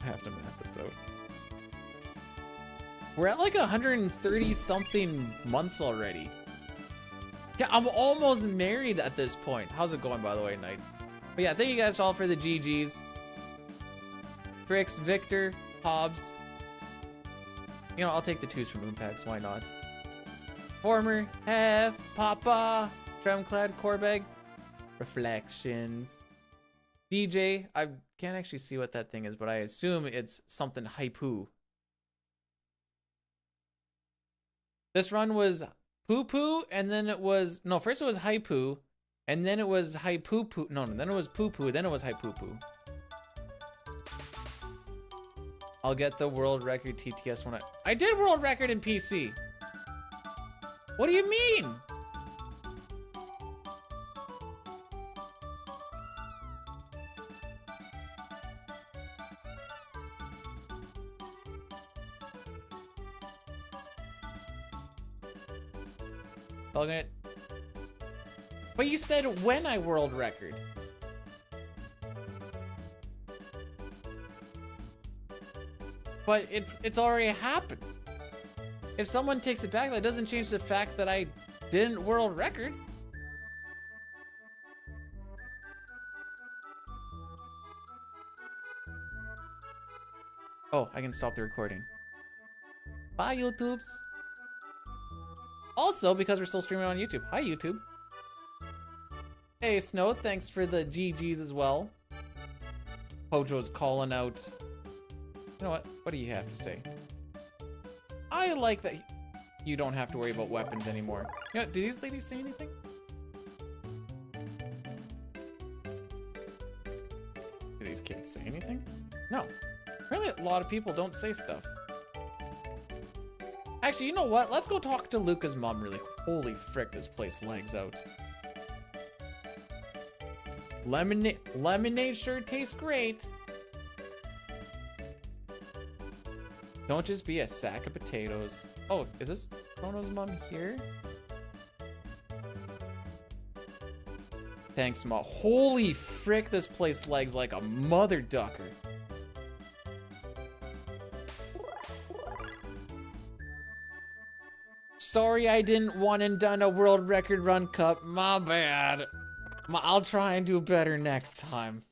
[SPEAKER 1] I have to map this out. We're at like 130 something months already. Yeah, I'm almost married at this point. How's it going, by the way, Knight? But yeah, thank you guys all for the GGs. Trix, Victor, Hobbs. You know, I'll take the 2s from Moonpacks, why not? Former, Hef, Papa, Tremclad, Corbeg, Reflections. DJ, I can't actually see what that thing is, but I assume it's something Haipu. This run was Poo Poo, and then it was, no, first it was Haipu, and then it was Haipu Poo, no, then it was Poo Poo, then it was Haipu Poo. I'll get the world record TTS when I did world record in PC. What do you mean? Bugging it. But you said when I world record. But it's already happened. If someone takes it back, that doesn't change the fact that I didn't world record. Oh, I can stop the recording. Bye, YouTubes. Also, because we're still streaming on YouTube. Hi, YouTube. Hey, Snow, thanks for the GGs as well. Hojo's calling out. You know what? What do you have to say? I like that you don't have to worry about weapons anymore. You know, do these ladies say anything? Do these kids say anything? No. Apparently a lot of people don't say stuff. Actually, you know what? Let's go talk to Luca's mom really quick. Holy frick, this place lags out. Lemonade sure tastes great. Don't just be a sack of potatoes. Oh, is this Chrono's mom here? Thanks, Mom. Holy frick, this place lags like a mother ducker. Sorry I didn't one and done a world record run cup. My bad. I'll try and do better next time.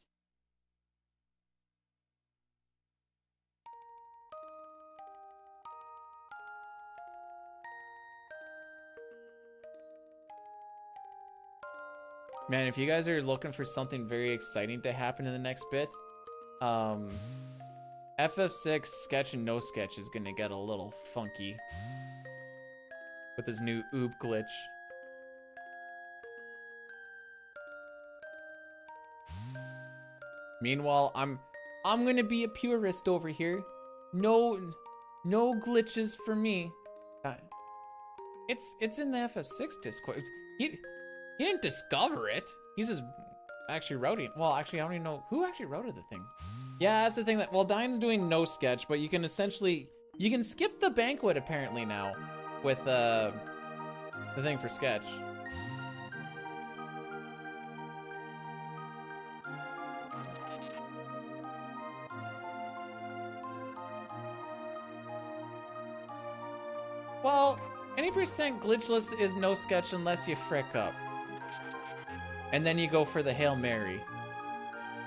[SPEAKER 1] Man, if you guys are looking for something very exciting to happen in the next bit, FF6 sketch and no sketch is gonna get a little funky with his new oob glitch. Meanwhile, I'm gonna be a purist over here. No glitches for me. It's in the FF6 Discord. He didn't discover it. He's just actually routing. Well, actually, I don't even know who actually routed the thing. Yeah, that's the thing that, well, Dine's doing no sketch, but you can essentially, you can skip the banquet apparently now with the thing for sketch. Well, any percent glitchless is no sketch unless you frick up. And then you go for the Hail Mary.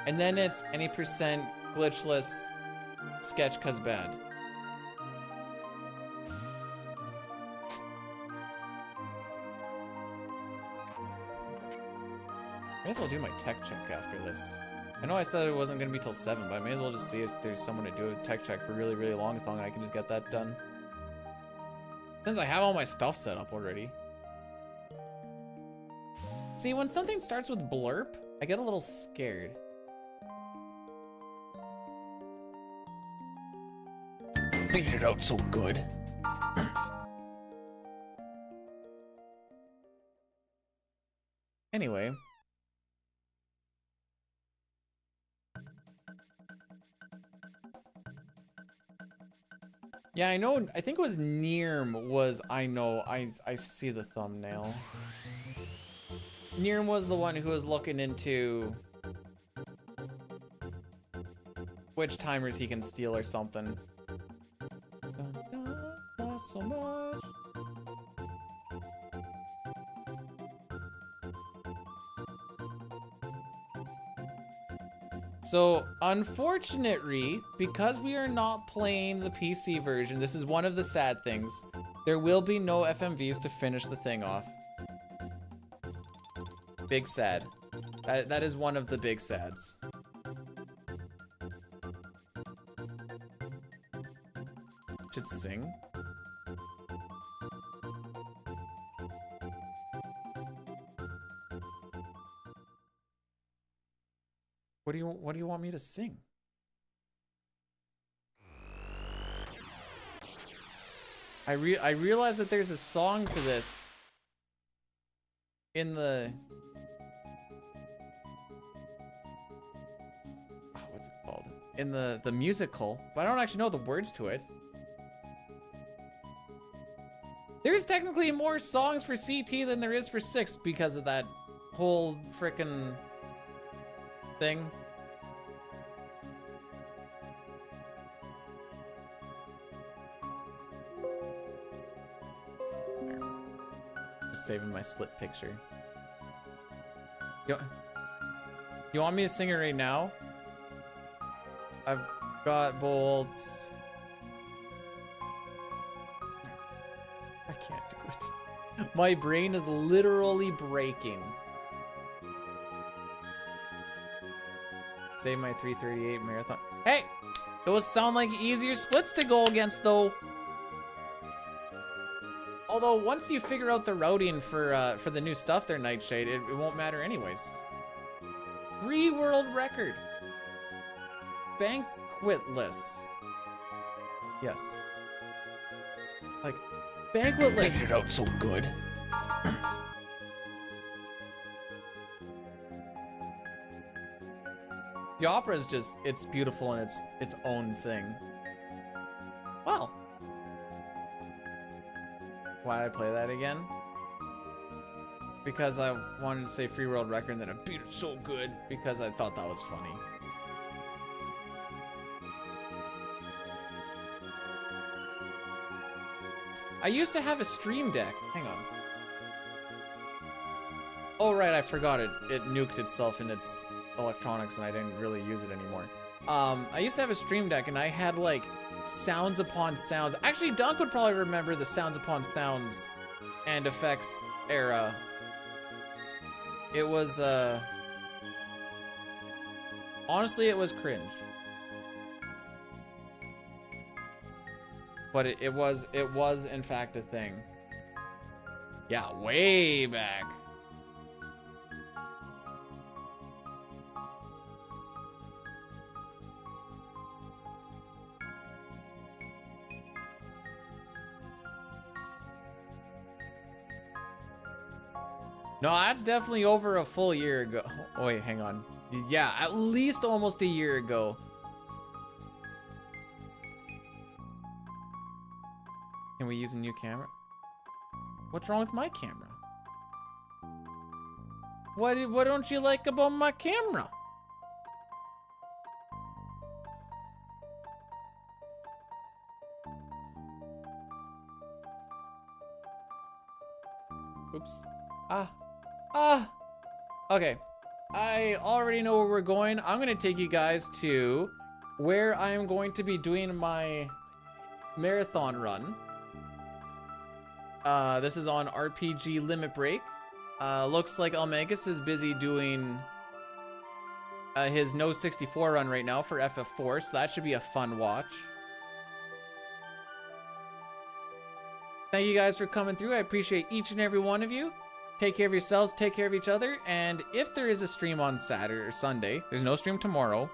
[SPEAKER 1] And then it's any percent glitchless sketch cause bad. I guess I'll do my tech check after this. I know I said it wasn't gonna be till 7, but I may as well just see if there's someone to do a tech check for really, really long and I can just get that done. Since I have all my stuff set up already. See, when something starts with blurp, I get a little scared. Cleaned it out so good. Anyway. Yeah, I know, I think it was Nirm was, I see the thumbnail. Nirm was the one who was looking into which timers he can steal or something. Not so much. So, unfortunately, because we are not playing the PC version, this is one of the sad things. There will be no FMVs to finish the thing off. Big sad. That is one of the big sads. Should sing. What do you want me to sing? I realize that there's a song to this in the what's it called? In the musical, but I don't actually know the words to it. There's technically more songs for CT than there is for 6 because of that whole frickin' thing. Just saving my split picture. You want me to sing it right now? I've got bolts. I can't do it. My brain is literally breaking. Save my 3:38 marathon. Hey! Those sound like easier splits to go against, though. Although, once you figure out the routing for the new stuff there, Nightshade, it won't matter anyways. 3 world record. Banquetless. Yes. Like, Banquetless. Made it out so good. The opera is just, it's beautiful in its own thing. Well. Why did I play that again? Because I wanted to say free world record and then I beat it so good because I thought that was funny. I used to have a Stream Deck. Hang on. Oh right, I forgot it. It nuked itself in its electronics and I didn't really use it anymore. I used to have a Stream Deck and I had like sounds upon sounds. Actually, Dunk would probably remember the sounds upon sounds and effects era. It was, honestly, it was cringe. But it was in fact a thing. Yeah, way back. No, that's definitely over a full year ago. Oh, wait, hang on. Yeah, at least almost a year ago. Can we use a new camera? What's wrong with my camera? What don't you like about my camera? Oops. Okay. I already know where we're going. I'm going to take you guys to where I'm going to be doing my marathon run. This is on RPG Limit Break. Looks like Almagus is busy doing his No 64 run right now for FF4, so that should be a fun watch. Thank you guys for coming through. I appreciate each and every one of you. Take care of yourselves, take care of each other, and if there is a stream on Saturday or Sunday, there's no stream tomorrow.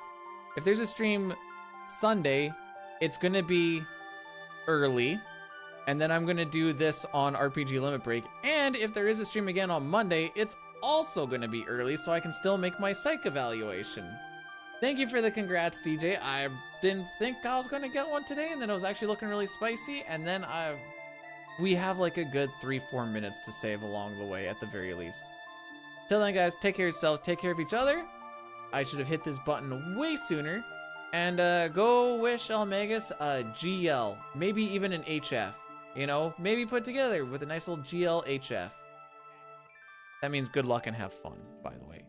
[SPEAKER 1] If there's a stream Sunday, it's gonna be early, and then I'm gonna do this on RPG Limit Break. And if there is a stream again on Monday, it's also gonna be early, so I can still make my psych evaluation. Thank you for the congrats, DJ. I didn't think I was gonna get one today, and then it was actually looking really spicy, and then we have like a good 3-4 minutes to save along the way at the very least. Till then, guys, take care of yourselves, take care of each other. I should have hit this button way sooner. And go wish Almagus a GL, maybe even an HF. You know, maybe put together with a nice little GL HF. That means good luck and have fun, by the way.